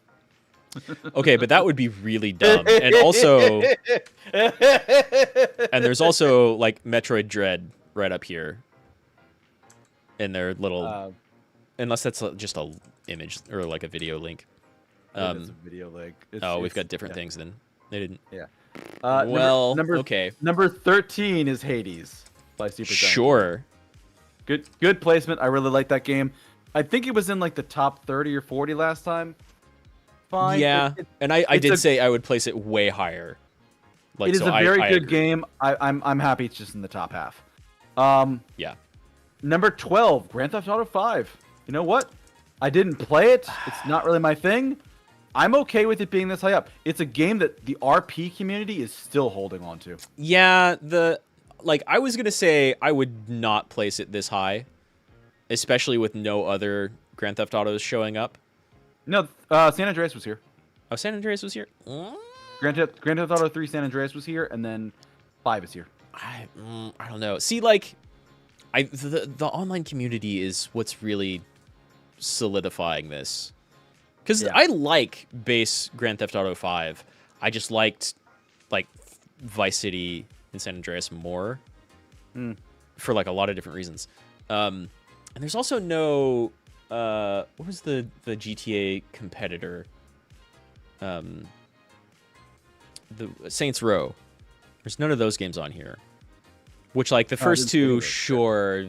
Speaker 1: Okay, but that would be really dumb. And also, and there's also like Metroid Dread right up here in their little, unless that's just a image or like a video link.
Speaker 2: It's a video link.
Speaker 1: We've got different things then. They didn't.
Speaker 2: Yeah.
Speaker 1: Okay.
Speaker 2: Number 13 is Hades by Super.
Speaker 1: Sure.
Speaker 2: Good placement. I really like that game. I think it was in like the top 30 or 40 last time. Fine.
Speaker 1: Yeah, and I did say I would place it way higher. Like,
Speaker 2: it is a very good game. I'm happy it's just in the top half.
Speaker 1: Yeah.
Speaker 2: Number 12, Grand Theft Auto 5. You know what? I didn't play it. It's not really my thing. I'm okay with it being this high up. It's a game that the RP community is still holding on to.
Speaker 1: Yeah, I was gonna say I would not place it this high, especially with no other Grand Theft Autos showing up.
Speaker 2: No, San Andreas was here.
Speaker 1: Oh, San Andreas was here?
Speaker 2: Grand Theft Auto 3 San Andreas was here, and then 5 is here.
Speaker 1: I don't know. See, like, the online community is what's really solidifying this. Because I like base Grand Theft Auto 5. I just liked, like, Vice City and San Andreas more. For, like, a lot of different reasons. And there's also no... what was the GTA competitor? The Saints Row. There's none of those games on here. Which, like, the first two, sure,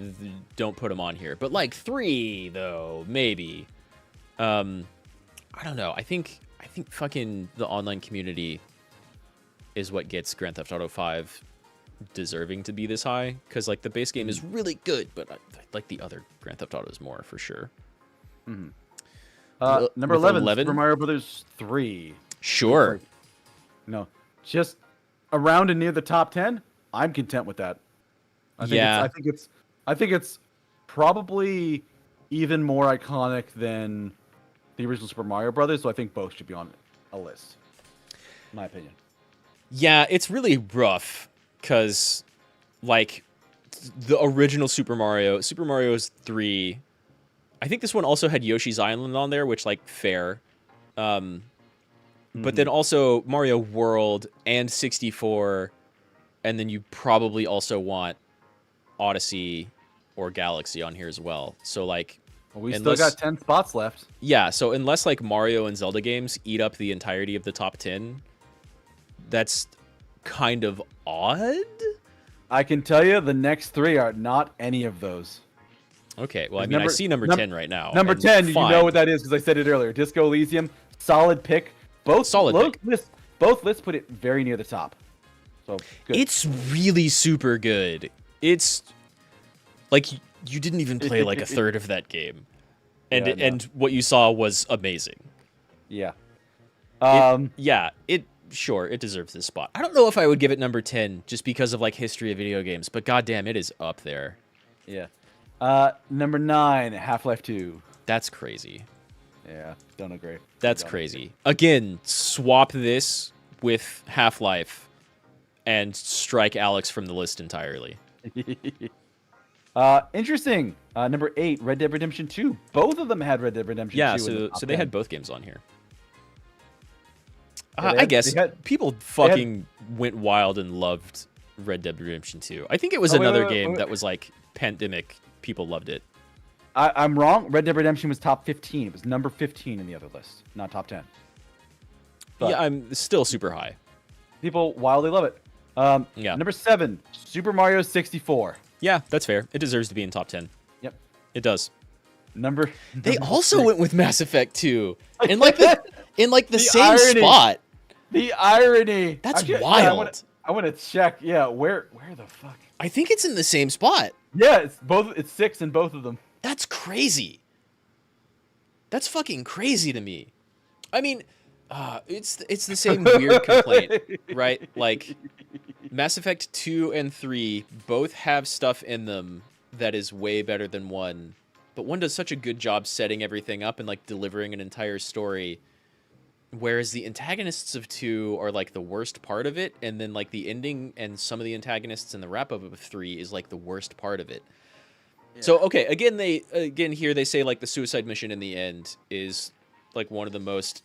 Speaker 1: don't put them on here. But, like, 3, though, maybe. I don't know. I think fucking the online community is what gets Grand Theft Auto 5 deserving to be this high. Because, like, the base game is really good, but I like the other Grand Theft Autos more, for sure.
Speaker 2: Number 11, Super Mario Brothers 3.
Speaker 1: Sure.
Speaker 2: No, just around and near the top 10. I'm content with that. I think it's probably even more iconic than the original Super Mario Brothers. So I think both should be on a list. In my opinion.
Speaker 1: Yeah, it's really rough because, like, the original Super Mario's 3. I think this one also had Yoshi's Island on there, which, like, fair. But then also Mario World and 64 and then you probably also want Odyssey or Galaxy on here as well. So like,
Speaker 2: Well, we still got 10 spots left.
Speaker 1: yeah. So unless like Mario and Zelda games eat up the entirety of the top 10, that's kind of odd.
Speaker 2: I can tell you the next 3 are not any of those.
Speaker 1: Okay, well, I mean, I see number 10 right now.
Speaker 2: Number
Speaker 1: and
Speaker 2: 10,
Speaker 1: fine.
Speaker 2: you know what that is because I said it earlier. Disco Elysium, solid pick. Both both lists put it very near the top. So good.
Speaker 1: It's really super good. It's like you didn't even play like a third of that game, and
Speaker 2: Yeah, no.
Speaker 1: and what you saw was amazing.
Speaker 2: Yeah.
Speaker 1: Sure, it deserves this spot. I don't know if I would give it number 10 just because of like history of video games, but goddamn, it is up there.
Speaker 2: Yeah. Number 9, Half-Life 2.
Speaker 1: That's crazy.
Speaker 2: Yeah, don't agree.
Speaker 1: That's
Speaker 2: Don't
Speaker 1: crazy. Again, swap this with Half-Life and strike Alex from the list entirely.
Speaker 2: agree. Interesting. Number 8, Red Dead Redemption 2. Both of them had Red Dead Redemption 2.
Speaker 1: Yeah,
Speaker 2: in the top
Speaker 1: so they
Speaker 2: 10.
Speaker 1: had both games on here.
Speaker 2: Yeah,
Speaker 1: I guess
Speaker 2: they had-
Speaker 1: people fucking went wild and loved Red Dead Redemption 2. I think it was
Speaker 2: Oh, wait,
Speaker 1: another
Speaker 2: wait,
Speaker 1: game
Speaker 2: wait.
Speaker 1: that was like pandemic. People loved it.
Speaker 2: I'm wrong. Red Dead Redemption was top 15. It was number 15 in the other list, not top 10. But
Speaker 1: Yeah, I'm still super high.
Speaker 2: people wildly love it.
Speaker 1: Yeah.
Speaker 2: Number 7, Super Mario 64.
Speaker 1: Yeah, that's fair. It deserves to be in top 10.
Speaker 2: Yep.
Speaker 1: It does. They
Speaker 2: number
Speaker 1: also
Speaker 2: 6.
Speaker 1: went with Mass Effect 2 in like the same
Speaker 2: irony.
Speaker 1: spot.
Speaker 2: The irony.
Speaker 1: That's
Speaker 2: Yeah,
Speaker 1: wild.
Speaker 2: I want to check. Yeah, where the fuck?
Speaker 1: I think it's in the same spot.
Speaker 2: Yeah, it's both. It's 6 in both of them.
Speaker 1: That's crazy. That's fucking crazy to me. I mean, it's the same weird complaint, right? Like, Mass Effect 2 and 3 both have stuff in them that is way better than 1, but 1 does such a good job setting everything up and like delivering an entire story, whereas the antagonists of 2 are like the worst part of it, and then like the ending and some of the antagonists in the wrap up of 3 is like the worst part of it. So okay, again here they say like the suicide mission in the end is like one of the most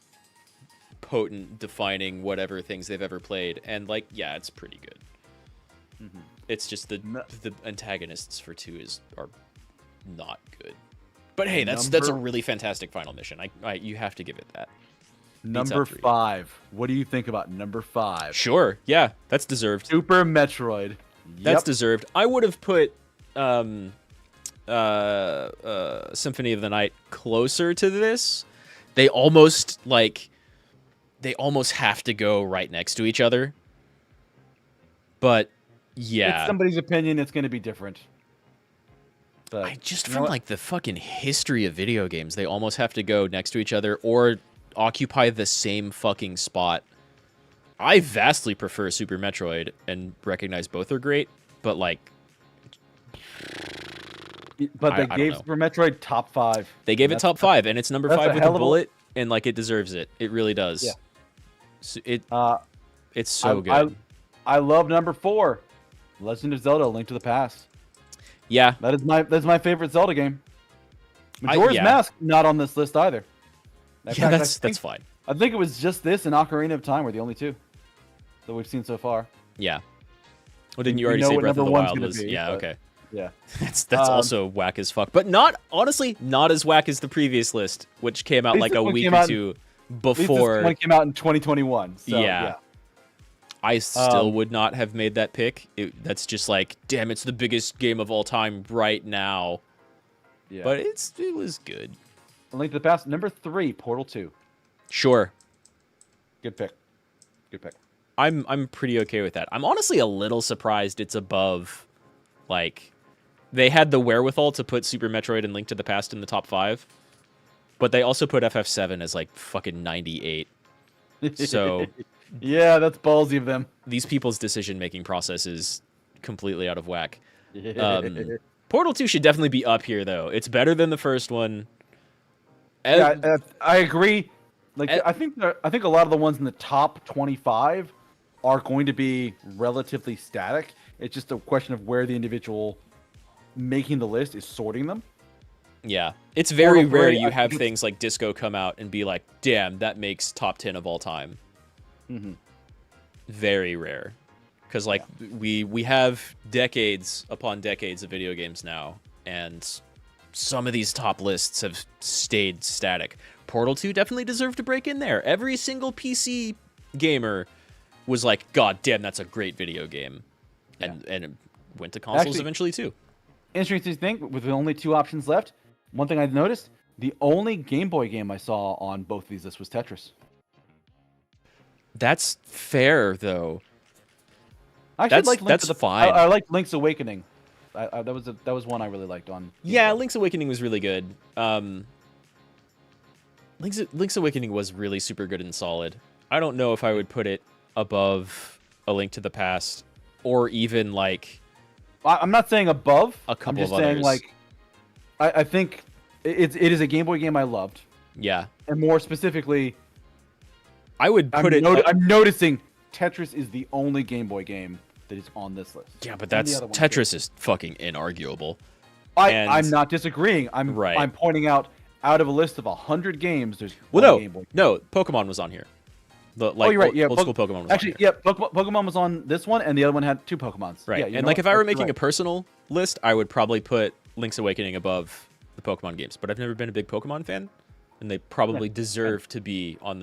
Speaker 1: potent, defining whatever things they've ever played, and like yeah, it's pretty good.
Speaker 2: Mhm.
Speaker 1: It's just the antagonists for 2 are not good. But hey, that's a really fantastic final mission. You have to give it that.
Speaker 2: Number
Speaker 1: up 3.
Speaker 2: 5. What do you think about number 5?
Speaker 1: Sure, yeah, that's deserved.
Speaker 2: Super Metroid.
Speaker 1: That's
Speaker 2: Yep.
Speaker 1: deserved. I would have put Symphony of the Night closer to this. They almost have to go right next to each other. But yeah,
Speaker 2: It's somebody's opinion. It's going to be different. But
Speaker 1: I just
Speaker 2: you know
Speaker 1: from
Speaker 2: what?
Speaker 1: like the fucking history of video games, they almost have to go next to each other or occupy the same fucking spot. I vastly prefer Super Metroid and recognize both are great, but like
Speaker 2: But
Speaker 1: I
Speaker 2: they
Speaker 1: don't
Speaker 2: gave
Speaker 1: know.
Speaker 2: Super Metroid top 5.
Speaker 1: they gave it
Speaker 2: That's-
Speaker 1: top 5, and it's number
Speaker 2: that's
Speaker 1: 5
Speaker 2: a
Speaker 1: with a
Speaker 2: hell of a-
Speaker 1: bullet, and like it deserves it. It really does.
Speaker 2: Yeah.
Speaker 1: So
Speaker 2: Uh,
Speaker 1: it's so
Speaker 2: I,
Speaker 1: good.
Speaker 2: I love number 4, Legend of Zelda: Link to the Past.
Speaker 1: Yeah,
Speaker 2: That's my favorite Zelda game. Majora's
Speaker 1: yeah.
Speaker 2: Mask not on this list either. In
Speaker 1: yeah,
Speaker 2: fact,
Speaker 1: that's fine.
Speaker 2: I think it was just this and Ocarina of Time were the only 2 that we've seen so far.
Speaker 1: Yeah. Well, didn't you
Speaker 2: We
Speaker 1: already
Speaker 2: know
Speaker 1: say
Speaker 2: what
Speaker 1: Breath of
Speaker 2: number
Speaker 1: the
Speaker 2: one's
Speaker 1: Wild
Speaker 2: gonna
Speaker 1: was?
Speaker 2: be,
Speaker 1: Yeah,
Speaker 2: but-
Speaker 1: okay.
Speaker 2: Yeah.
Speaker 1: That's
Speaker 2: Um,
Speaker 1: also whack as fuck, but not honestly not as whack as the previous list, which came out
Speaker 2: least
Speaker 1: like
Speaker 2: this
Speaker 1: a
Speaker 2: one
Speaker 1: week
Speaker 2: came
Speaker 1: or
Speaker 2: out-
Speaker 1: two
Speaker 2: At least this
Speaker 1: before.
Speaker 2: one came out in 2021. So,
Speaker 1: Yeah.
Speaker 2: yeah.
Speaker 1: I still would not have made that pick. That's just like, damn, it's the biggest game of all time right now.
Speaker 2: Yeah.
Speaker 1: But it was good.
Speaker 2: Link to the Past, number 3, Portal 2.
Speaker 1: Sure,
Speaker 2: Good pick. Good pick.
Speaker 1: I'm pretty okay with that. I'm honestly a little surprised it's above, like, they had the wherewithal to put Super Metroid and Link to the Past in the top 5, but they also put FF7 as like fucking 98. So
Speaker 2: Yeah, that's ballsy of them.
Speaker 1: these people's decision-making process is completely out of whack. Portal 2 should definitely be up here, though. It's better than the first one.
Speaker 2: Yeah, I agree. Like
Speaker 1: Eh.
Speaker 2: I think a lot of the ones in the top 25 are going to be relatively static. It's just a question of where the individual making the list is sorting them.
Speaker 1: Yeah. It's very
Speaker 2: Portal
Speaker 1: rare
Speaker 2: 3,
Speaker 1: you
Speaker 2: I
Speaker 1: have
Speaker 2: think
Speaker 1: things like Disco come out and be like, damn, that makes top 10 of all time.
Speaker 2: Mhm.
Speaker 1: Very rare. because like we have decades upon decades of video games now, and some of these top lists have stayed static. Portal 2 definitely deserved to break in there. Every single PC gamer was like, God damn, that's a great video game. And it went to consoles eventually too.
Speaker 2: Interesting thing, with only 2 options left, one thing I noticed, the only Game Boy game I saw on both of these lists was Tetris.
Speaker 1: That's fair, though.
Speaker 2: That's
Speaker 1: fine.
Speaker 2: I liked Link's Awakening. That was one I really liked on.
Speaker 1: Yeah, Link's Awakening was really good. Link's Awakening was really super good and solid. I don't know if I would put it above A Link to the Past, or even like.
Speaker 2: I'm not saying above.
Speaker 1: A couple
Speaker 2: I'm just
Speaker 1: of
Speaker 2: saying
Speaker 1: others.
Speaker 2: like. I think it is a Game Boy game I loved.
Speaker 1: Yeah.
Speaker 2: And more specifically,
Speaker 1: I would put
Speaker 2: I'm noticing Tetris is the only Game Boy game that is on this list.
Speaker 1: Yeah, but Tetris is fucking inarguable.
Speaker 2: I'm not disagreeing. I'm pointing out of a list of 100 games, there's one Game Boy game.
Speaker 1: No, Pokemon was on here. You're right. Yeah, old school Pokemon was
Speaker 2: actually
Speaker 1: on here.
Speaker 2: Yeah, Pokemon was on this one, and the other one had 2 Pokemons.
Speaker 1: Right,
Speaker 2: Yeah,
Speaker 1: and like if I were making a personal list, I would probably put Link's Awakening above the Pokemon games. But I've never been a big Pokemon fan, and they probably deserve to be on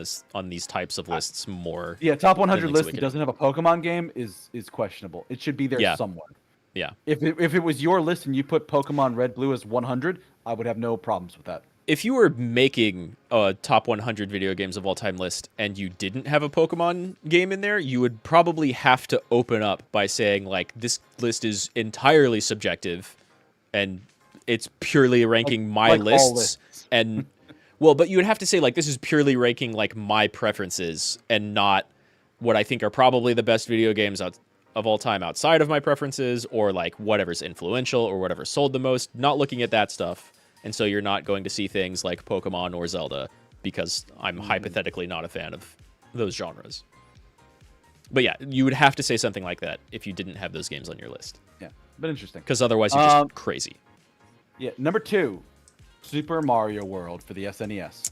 Speaker 1: these types of lists more.
Speaker 2: Yeah, top 100 list that doesn't have a Pokemon game is questionable. It should be there somewhere.
Speaker 1: Yeah.
Speaker 2: If it was your list and you put Pokemon Red Blue as 100, I would have no problems with that.
Speaker 1: If you were making a top 100 video games of all time list and you didn't have a Pokemon game in there, you would probably have to open up by saying like this list is entirely subjective and it's purely ranking my lists and well, but you would have to say like this is purely ranking like my preferences and not what I think are probably the best video games of all time outside of my preferences, or like whatever's influential or whatever sold the most, not looking at that stuff. And so you're not going to see things like Pokemon or Zelda because I'm hypothetically not a fan of those genres. But yeah, you would have to say something like that if you didn't have those games on your list.
Speaker 2: Yeah, but interesting.
Speaker 1: Because otherwise you're just crazy.
Speaker 2: Yeah, number 2, Super Mario World for the SNES.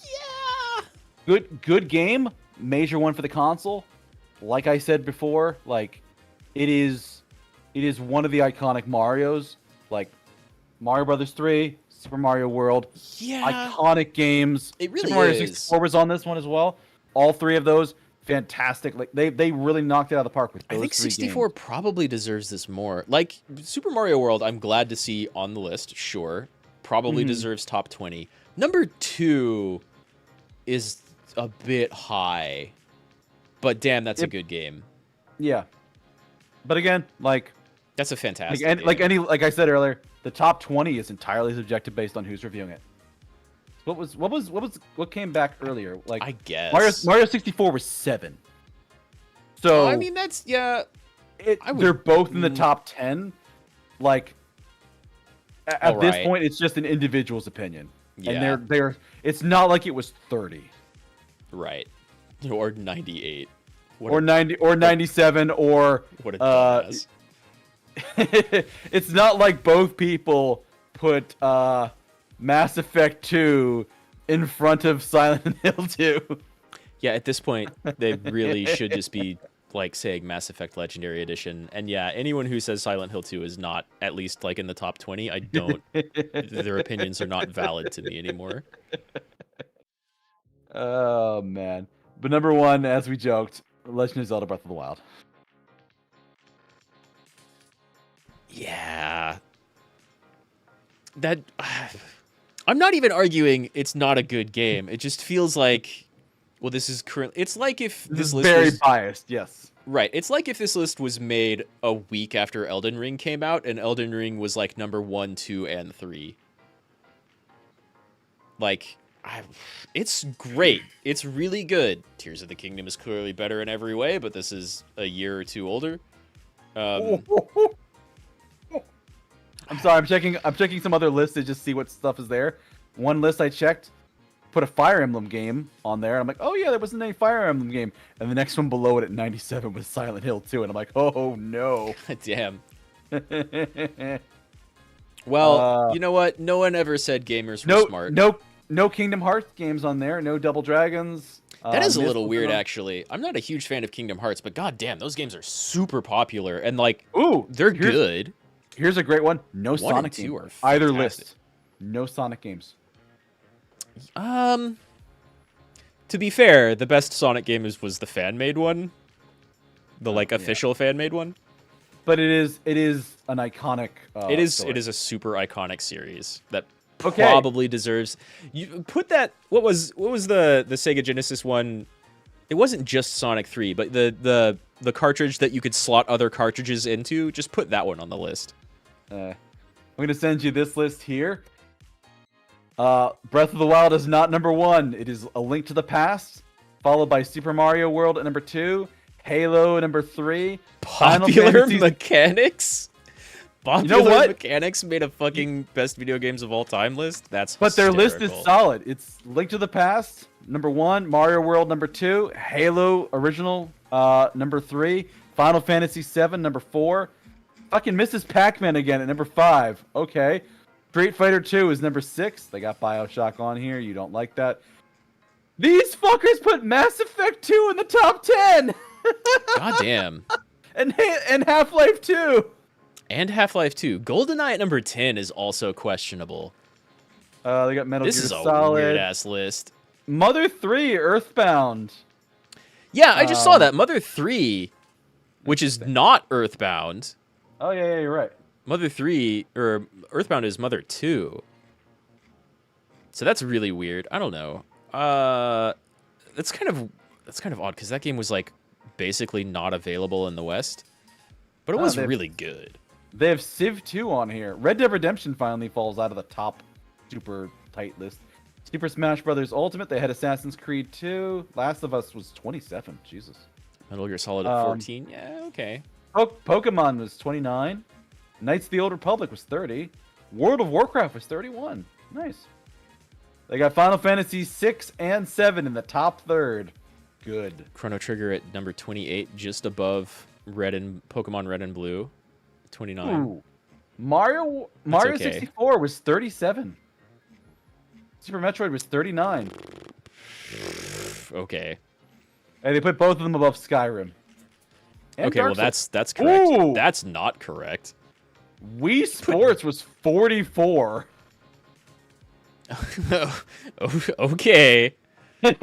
Speaker 1: Yeah!
Speaker 2: Good game, major one for the console. Like I said before, like it is one of the iconic Marios, like Mario Brothers 3, Super Mario World, iconic games.
Speaker 1: It really
Speaker 2: Super Mario
Speaker 1: is.
Speaker 2: 64 was on this one as well. All 3 of those, fantastic. Like they really knocked it out of the park with those 3 games.
Speaker 1: I think 64 probably deserves this more. Like Super Mario World, I'm glad to see on the list. Sure, probably deserves top 20. Number 2 is a bit high, but damn, that's a good game.
Speaker 2: Yeah, but again, like
Speaker 1: that's a fantastic game.
Speaker 2: Like I said earlier, the top 20 is entirely subjective based on who's reviewing it. What came back earlier? Like
Speaker 1: I guess
Speaker 2: Mario 64 was 7. So
Speaker 1: I mean that's
Speaker 2: they're both in the top 10. Like at this point, it's just an individual's opinion, and they're it's not like it was 30,
Speaker 1: right? Or 98,
Speaker 2: or 90, or 97, or
Speaker 1: what a dumbass.
Speaker 2: It's not like both people put Mass Effect 2 in front of Silent Hill 2.
Speaker 1: Yeah, at this point, they really should just be like saying Mass Effect Legendary Edition. And yeah, anyone who says Silent Hill 2 is not at least like in the top 20, their opinions are not valid to me anymore.
Speaker 2: Oh man. But number 1, as we joked, Legend of Zelda Breath of the Wild.
Speaker 1: Yeah. That I'm not even arguing it's not a good game. It just feels like this is currently it's like if this list
Speaker 2: very
Speaker 1: was
Speaker 2: biased, yes.
Speaker 1: Right. It's like if this list was made a week after Elden Ring came out and Elden Ring was like number 1, 2, and 3. Like it's great. It's really good. Tears of the Kingdom is clearly better in every way, but this is a year or 2 older.
Speaker 2: I'm sorry. I'm checking some other lists to just see what stuff is there. One list I checked put a Fire Emblem game on there. I'm like, oh yeah, there wasn't any Fire Emblem game. And the next one below it at 97 was Silent Hill 2, and I'm like, oh no.
Speaker 1: Damn. Well, you know what? No one ever said gamers were smart.
Speaker 2: No Kingdom Hearts games on there. No Double Dragons.
Speaker 1: That is a
Speaker 2: Myst
Speaker 1: little
Speaker 2: was
Speaker 1: weird,
Speaker 2: another-
Speaker 1: actually. I'm not a huge fan of Kingdom Hearts, but goddamn, those games are super popular and like
Speaker 2: Ooh,
Speaker 1: they're
Speaker 2: here's-
Speaker 1: good.
Speaker 2: Here's a great one. No
Speaker 1: 1
Speaker 2: Sonic
Speaker 1: and 2
Speaker 2: games.
Speaker 1: are
Speaker 2: Either
Speaker 1: fantastic.
Speaker 2: list. No Sonic games.
Speaker 1: To be fair, the best Sonic game was the fan-made one, the like
Speaker 2: yeah.
Speaker 1: official fan-made one.
Speaker 2: But it is an iconic. Story.
Speaker 1: It is a super iconic series that
Speaker 2: Okay.
Speaker 1: probably deserves. You put that. What was the Sega Genesis one? It wasn't just Sonic 3, but the cartridge that you could slot other cartridges into. Just put that one on the list.
Speaker 2: I'm gonna send you this list here. Breath of the Wild is not number 1. It is A Link to the Past, followed by Super Mario World at number 2, Halo at number 3, Final
Speaker 1: Popular
Speaker 2: Fantasy-
Speaker 1: mechanics. Popular
Speaker 2: what?
Speaker 1: mechanics made a fucking best video games of all time list. That's
Speaker 2: But their list is
Speaker 1: hysterical.
Speaker 2: solid. It's Link to the Past, number 1, Mario World, number 2, Halo Original, number 3, Final Fantasy 7, number 4, fucking Mrs. Pac-Man again at number 5. Okay. Street Fighter 2 is number 6. They got BioShock on here. You don't like that. These fuckers put Mass Effect 2 in the top 10!
Speaker 1: God damn.
Speaker 2: and Half-Life 2!
Speaker 1: And Half-Life 2. GoldenEye at number 10 is also questionable.
Speaker 2: They got Metal
Speaker 1: This
Speaker 2: Gear
Speaker 1: is a
Speaker 2: Solid.
Speaker 1: weird-ass list.
Speaker 2: Mother 3, Earthbound.
Speaker 1: Yeah, I just saw that. Mother 3, which is not Earthbound.
Speaker 2: Oh, yeah, you're right.
Speaker 1: Mother 3, or Earthbound is Mother 2. So that's really weird. I don't know. That's kind of odd, because that game was, like, basically not available in the West. But it was really good.
Speaker 2: They have Civ 2 on here. Red Dead Redemption finally falls out of the top super tight list. Super Smash Bros. Ultimate, they had Assassin's Creed 2. Last of Us was 27. Jesus.
Speaker 1: Metal Gear Solid at 14. Yeah, okay.
Speaker 2: Pokemon was 29. Knights of the Old Republic was 30. World of Warcraft was 31. Nice. They got Final Fantasy 6 and 7 in the top third. Good.
Speaker 1: Chrono Trigger at number 28, just above Pokemon Red and Blue. 29.
Speaker 2: Ooh. Mario
Speaker 1: okay.
Speaker 2: 64 was 37. Super Metroid was 39.
Speaker 1: Okay.
Speaker 2: And they put both of them above Skyrim. And
Speaker 1: Okay,
Speaker 2: Dark
Speaker 1: well
Speaker 2: Souls.
Speaker 1: that's correct.
Speaker 2: Ooh.
Speaker 1: That's not correct.
Speaker 2: Wii Sports was 44.
Speaker 1: Okay.
Speaker 2: They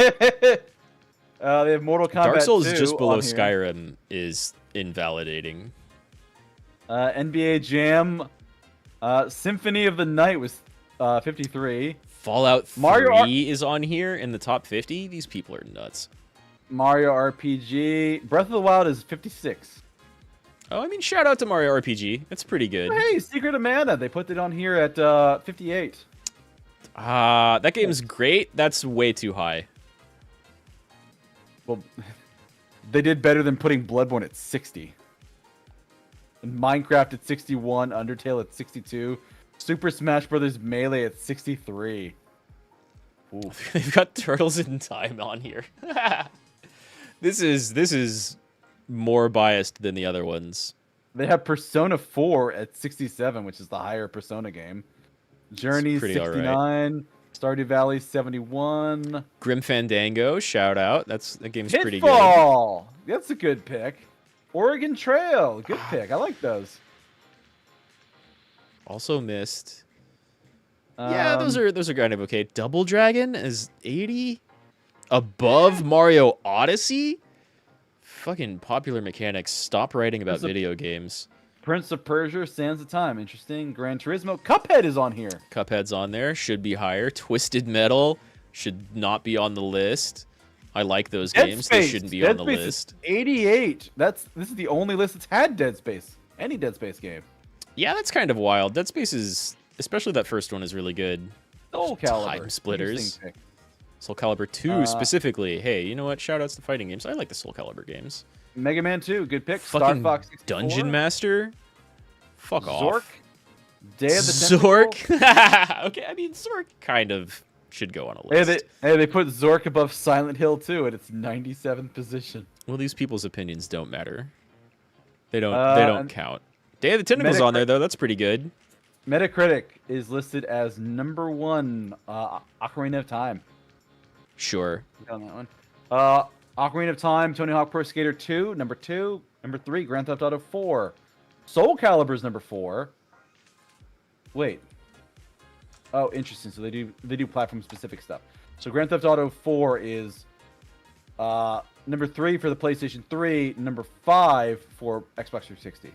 Speaker 2: have Mortal Kombat
Speaker 1: Dark Souls
Speaker 2: 2
Speaker 1: just below
Speaker 2: on here.
Speaker 1: Skyrim is invalidating.
Speaker 2: NBA Jam. Symphony of the Night was 53.
Speaker 1: Fallout 3
Speaker 2: Mario
Speaker 1: is on here in the top 50. These people are nuts.
Speaker 2: Mario RPG. Breath of the Wild is 56.
Speaker 1: Oh, I mean, shout out to Mario RPG. It's pretty good.
Speaker 2: Hey, Secret of Mana. They put it on here at 58.
Speaker 1: That game's great. That's way too high.
Speaker 2: Well, they did better than putting Bloodborne at 60. And Minecraft at 61, Undertale at 62, Super Smash Bros. Melee at 63. Ooh.
Speaker 1: They've got Turtles in Time on here. This is more biased than the other ones.
Speaker 2: They have Persona 4 at 67, which is the higher Persona game. Journey
Speaker 1: pretty all right.
Speaker 2: 69, Stardew Valley 71.
Speaker 1: Grim Fandango, shout out. That game's pretty good.
Speaker 2: Pitfall! That's a good pick. Oregon Trail, good pick. I like those.
Speaker 1: Also missed. Yeah, those are kind of okay. Double Dragon is 80, above Mario Odyssey. Fucking popular mechanics. Stop writing about video games.
Speaker 2: Prince of Persia, Sands of Time, interesting. Gran Turismo, Cuphead is on here.
Speaker 1: Cuphead's on there. Should be higher. Twisted Metal should not be on the list. I like those games. They shouldn't be on the list.
Speaker 2: 88. This is the only list that's had Dead Space. Any Dead Space game.
Speaker 1: Yeah, that's kind of wild. Dead Space is, especially that first one, is really good.
Speaker 2: Soul Calibur.
Speaker 1: Time Splitters.
Speaker 2: Interesting pick.
Speaker 1: Soul Calibur 2 specifically. Hey, you know what? Shoutouts to fighting games. I like the Soul Calibur games.
Speaker 2: Mega Man 2, good pick.
Speaker 1: Fucking
Speaker 2: Star Fox 64.
Speaker 1: Dungeon Master? Fuck
Speaker 2: Zork.
Speaker 1: off.
Speaker 2: Day of the Tentacle.
Speaker 1: Zork? Okay, I mean, Zork kind of should go on a list.
Speaker 2: They put Zork above Silent Hill 2 at its 97th position.
Speaker 1: Well, these people's opinions don't matter. They don't count. Day of the Tentacle's on there, though. That's pretty good.
Speaker 2: Metacritic is listed as number 1 Ocarina of Time.
Speaker 1: Sure.
Speaker 2: On that one. Ocarina of Time, Tony Hawk Pro Skater 2, number 2. Number 3, Grand Theft Auto 4. Soul Calibur's number 4. Wait. Oh, interesting. So they do platform specific stuff. So Grand Theft Auto 4 is number 3 for the PlayStation 3, number 5 for Xbox 360.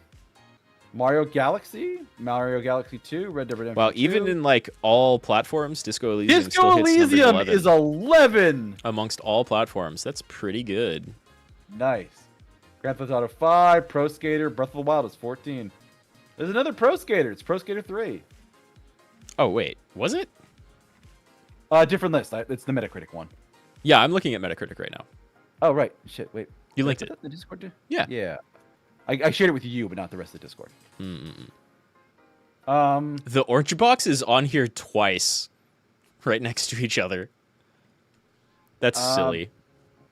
Speaker 2: Mario Galaxy 2, Red Dead Redemption.
Speaker 1: Wow,
Speaker 2: 2.
Speaker 1: even in like all platforms, Disco Elysium
Speaker 2: Disco
Speaker 1: still hits number
Speaker 2: Elysium
Speaker 1: 11
Speaker 2: is 11
Speaker 1: amongst all platforms. That's pretty good.
Speaker 2: Nice. Grand Theft Auto 5, Pro Skater, Breath of the Wild is 14. There's another Pro Skater. It's Pro Skater 3.
Speaker 1: Oh wait, was it?
Speaker 2: Different list. It's the Metacritic one.
Speaker 1: Yeah, I'm looking at Metacritic right now.
Speaker 2: Oh right. Shit. Wait.
Speaker 1: You
Speaker 2: Did I
Speaker 1: linked
Speaker 2: put
Speaker 1: it.
Speaker 2: that in the Discord too?
Speaker 1: Yeah.
Speaker 2: Yeah. I shared it with you, but not the rest of the Discord.
Speaker 1: Mm-mm.
Speaker 2: Um.
Speaker 1: The orange box is on here twice, right next to each other. That's silly.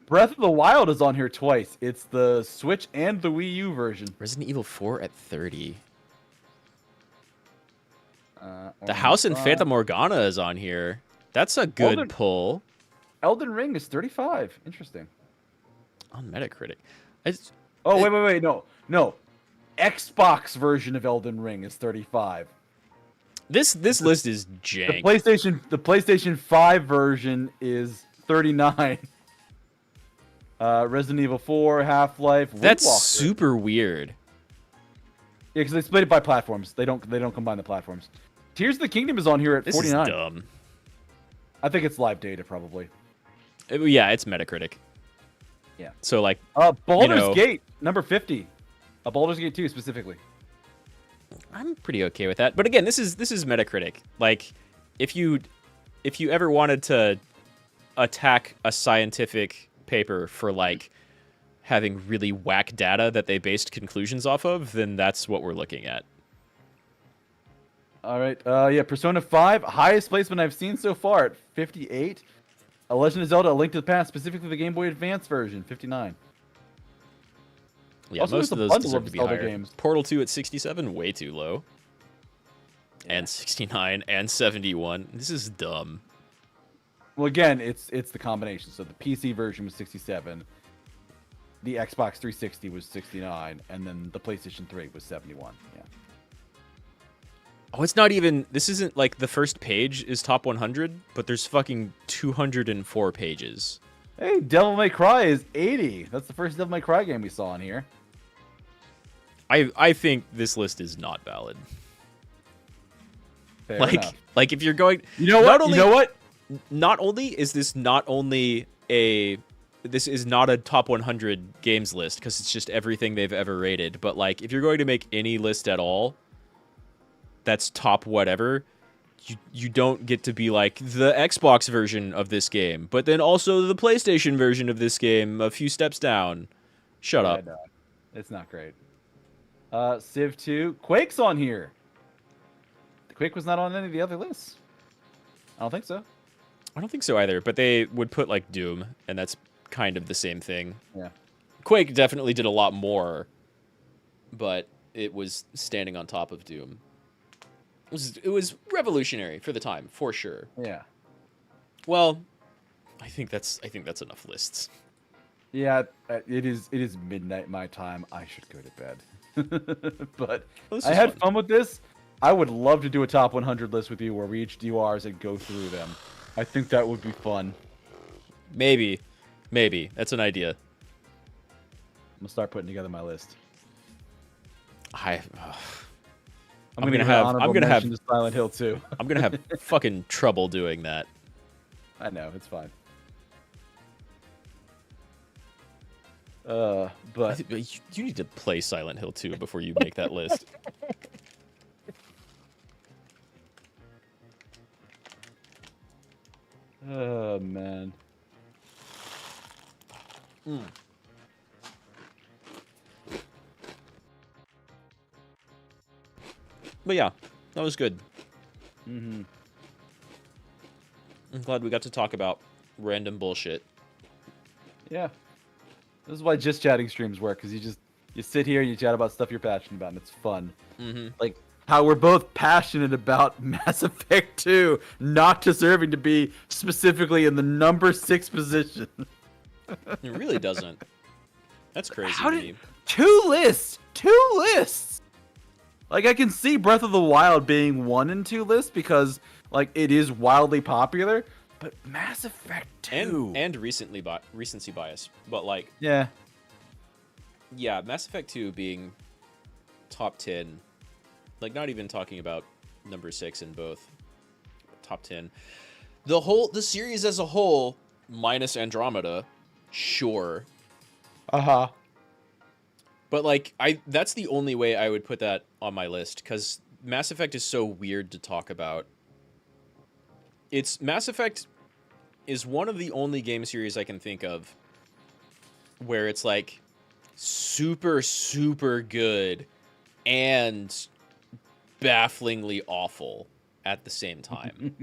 Speaker 2: Breath of the Wild is on here twice. It's the Switch and the Wii U version.
Speaker 1: Resident Evil 4 at 30. The
Speaker 2: Orange
Speaker 1: House in
Speaker 2: Box.
Speaker 1: Phantom Morgana is on here. That's a good
Speaker 2: Elden-
Speaker 1: pull
Speaker 2: Elden Ring is 35. Interesting.
Speaker 1: on Metacritic.
Speaker 2: Oh wait. No. Xbox version of Elden Ring is 35.
Speaker 1: This list is jank.
Speaker 2: The PlayStation 5 version is 39. Resident Evil 4, Half-Life.
Speaker 1: That's
Speaker 2: Windwalker.
Speaker 1: super weird.
Speaker 2: Yeah, because they split it by platforms. They don't combine the platforms. Tears of the Kingdom is on here at
Speaker 1: This
Speaker 2: 49.
Speaker 1: is dumb.
Speaker 2: I think it's live data probably.
Speaker 1: Yeah, it's Metacritic.
Speaker 2: Yeah.
Speaker 1: So like,
Speaker 2: Baldur's Gate number 50. Baldur's Gate 2 specifically.
Speaker 1: I'm pretty okay with that. But again, this is Metacritic. Like, if you ever wanted to attack a scientific paper for like having really whack data that they based conclusions off of, then that's what we're looking at.
Speaker 2: All right. Yeah, Persona 5, highest placement I've seen so far at 58. A Legend of Zelda: A Link to the Past, specifically the Game Boy Advance version, 59.
Speaker 1: Yeah,
Speaker 2: Also,
Speaker 1: most
Speaker 2: there's
Speaker 1: of
Speaker 2: a
Speaker 1: those
Speaker 2: bundle
Speaker 1: deserve
Speaker 2: of
Speaker 1: to be
Speaker 2: Zelda
Speaker 1: higher.
Speaker 2: games.
Speaker 1: Portal 2 at 67, way too low. And 69 and 71. This is dumb.
Speaker 2: Well, again, it's the combination. So the PC version was 67, the Xbox 360 was 69, and then the PlayStation 3 was 71. Yeah.
Speaker 1: Oh, it's not even... This isn't like the first page is top 100, but there's fucking 204 pages.
Speaker 2: Hey, Devil May Cry is 80. That's the first Devil May Cry game we saw in here.
Speaker 1: I think this list is not valid.
Speaker 2: Fair enough.
Speaker 1: Like if you're going...
Speaker 2: You know what?
Speaker 1: Not only is this not only a... This is not a top 100 games list, because it's just everything they've ever rated. But like, if you're going to make any list at all that's top whatever, you don't get to be like the Xbox version of this game, but then also the PlayStation version of this game a few steps down. Shut up.
Speaker 2: No, it's not great. Civ 2. Quake's on here. Quake was not on any of the other lists. I don't think so.
Speaker 1: I don't think so either, but they would put like Doom, and that's kind of the same thing.
Speaker 2: Yeah.
Speaker 1: Quake definitely did a lot more, but it was standing on top of Doom. It was revolutionary for the time, for sure.
Speaker 2: Yeah.
Speaker 1: Well, I think that's enough lists.
Speaker 2: Yeah, it is midnight my time. I should go to bed. But
Speaker 1: Well, this
Speaker 2: I
Speaker 1: is
Speaker 2: had
Speaker 1: fun.
Speaker 2: fun with this. I would love to do a top 100 list with you where we each do ours and go through them. I think that would be fun.
Speaker 1: Maybe that's an idea.
Speaker 2: I'm gonna start putting together my list. I'm gonna have Silent Hill 2.
Speaker 1: I'm gonna have fucking trouble doing that.
Speaker 2: I know, it's fine. But
Speaker 1: You need to play Silent Hill 2 before you make that list.
Speaker 2: oh man.
Speaker 1: But yeah, that was good.
Speaker 2: Mm-hmm.
Speaker 1: I'm glad we got to talk about random bullshit.
Speaker 2: Yeah. This is why just chatting streams work, because you sit here and you chat about stuff you're passionate about, and it's fun.
Speaker 1: Mm-hmm.
Speaker 2: Like how we're both passionate about Mass Effect 2 not deserving to be specifically in the number 6 position.
Speaker 1: It really doesn't. That's crazy
Speaker 2: How
Speaker 1: to
Speaker 2: did
Speaker 1: me.
Speaker 2: 2 lists? 2 lists. Like I can see Breath of the Wild being 1 and 2 lists because like it is wildly popular, but Mass Effect 2
Speaker 1: And recency bias. But like,
Speaker 2: yeah.
Speaker 1: yeah, Mass Effect 2 being top 10, like not even talking about number 6 in both, top 10. The series as a whole, minus Andromeda, sure.
Speaker 2: Uh-huh.
Speaker 1: But like that's the only way I would put that on my list, because Mass Effect is so weird to talk about. Mass Effect is one of the only game series I can think of where it's like super, super good and bafflingly awful at the same time.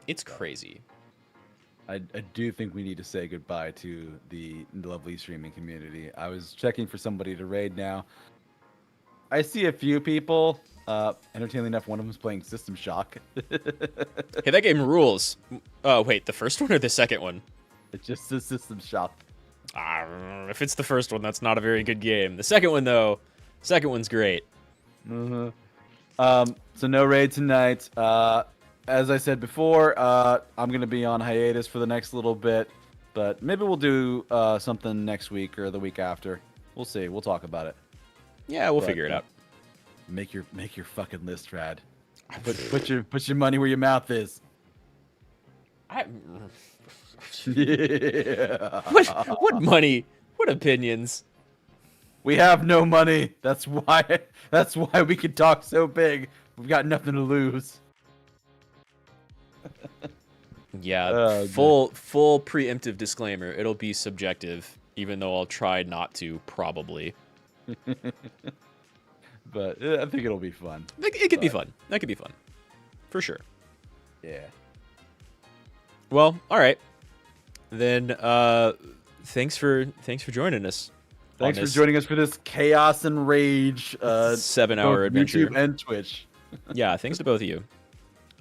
Speaker 1: It's crazy.
Speaker 2: I do think we need to say goodbye to the lovely streaming community. I was checking for somebody to raid now. I see a few people. Entertainingly enough, one of them is playing System Shock.
Speaker 1: Hey, that game rules. Oh, wait, the first one or the second one?
Speaker 2: It's just a System Shock.
Speaker 1: If it's the first one, that's not a very good game. The second one, though, second one's great.
Speaker 2: So no raid tonight. As I said before, I'm gonna be on hiatus for the next little bit, but maybe we'll do something next week or the week after. We'll see. We'll talk about it.
Speaker 1: Yeah, we'll figure it out.
Speaker 2: Make your fucking list, Rad. Put your money where your mouth is. Yeah.
Speaker 1: What money? What opinions?
Speaker 2: We have no money. That's why we can talk so big. We've got nothing to lose.
Speaker 1: Yeah, full preemptive disclaimer. It'll be subjective, even though I'll try not to, probably.
Speaker 2: But I think it'll be fun.
Speaker 1: It could be fun. That could be fun, for sure.
Speaker 2: Yeah.
Speaker 1: Well, all right. Then thanks for joining us.
Speaker 2: Thanks for joining us for this chaos and rage
Speaker 1: 7-hour adventure.
Speaker 2: YouTube and Twitch.
Speaker 1: Yeah, thanks to both of you.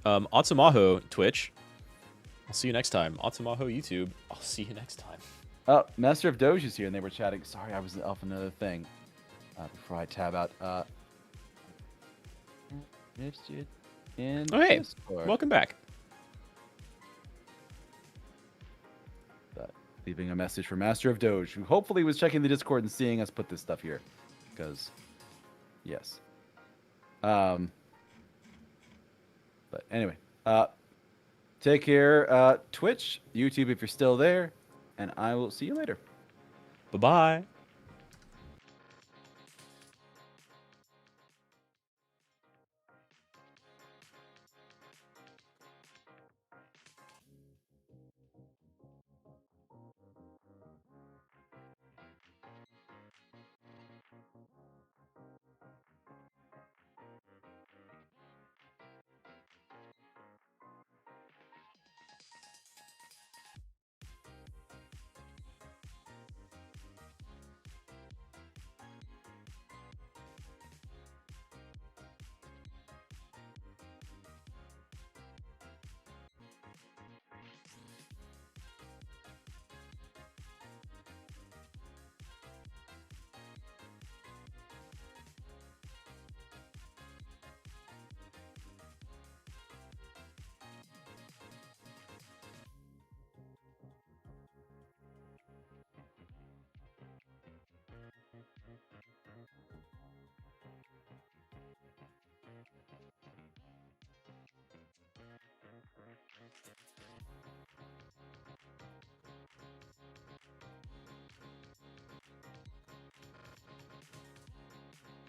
Speaker 1: Atsumaho Twitch. I'll see you next time. Atsumaho YouTube. I'll see you next time.
Speaker 2: Oh, Master of Doge is here, and they were chatting. Sorry, I was off another thing. Before I tab out. In
Speaker 1: Oh, hey.
Speaker 2: Discord.
Speaker 1: Welcome back.
Speaker 2: Leaving a message for Master of Doge, who hopefully was checking the Discord and seeing us put this stuff here. Because, yes. But anyway, take care, Twitch, YouTube if you're still there, and I will see you later.
Speaker 1: Bye-bye.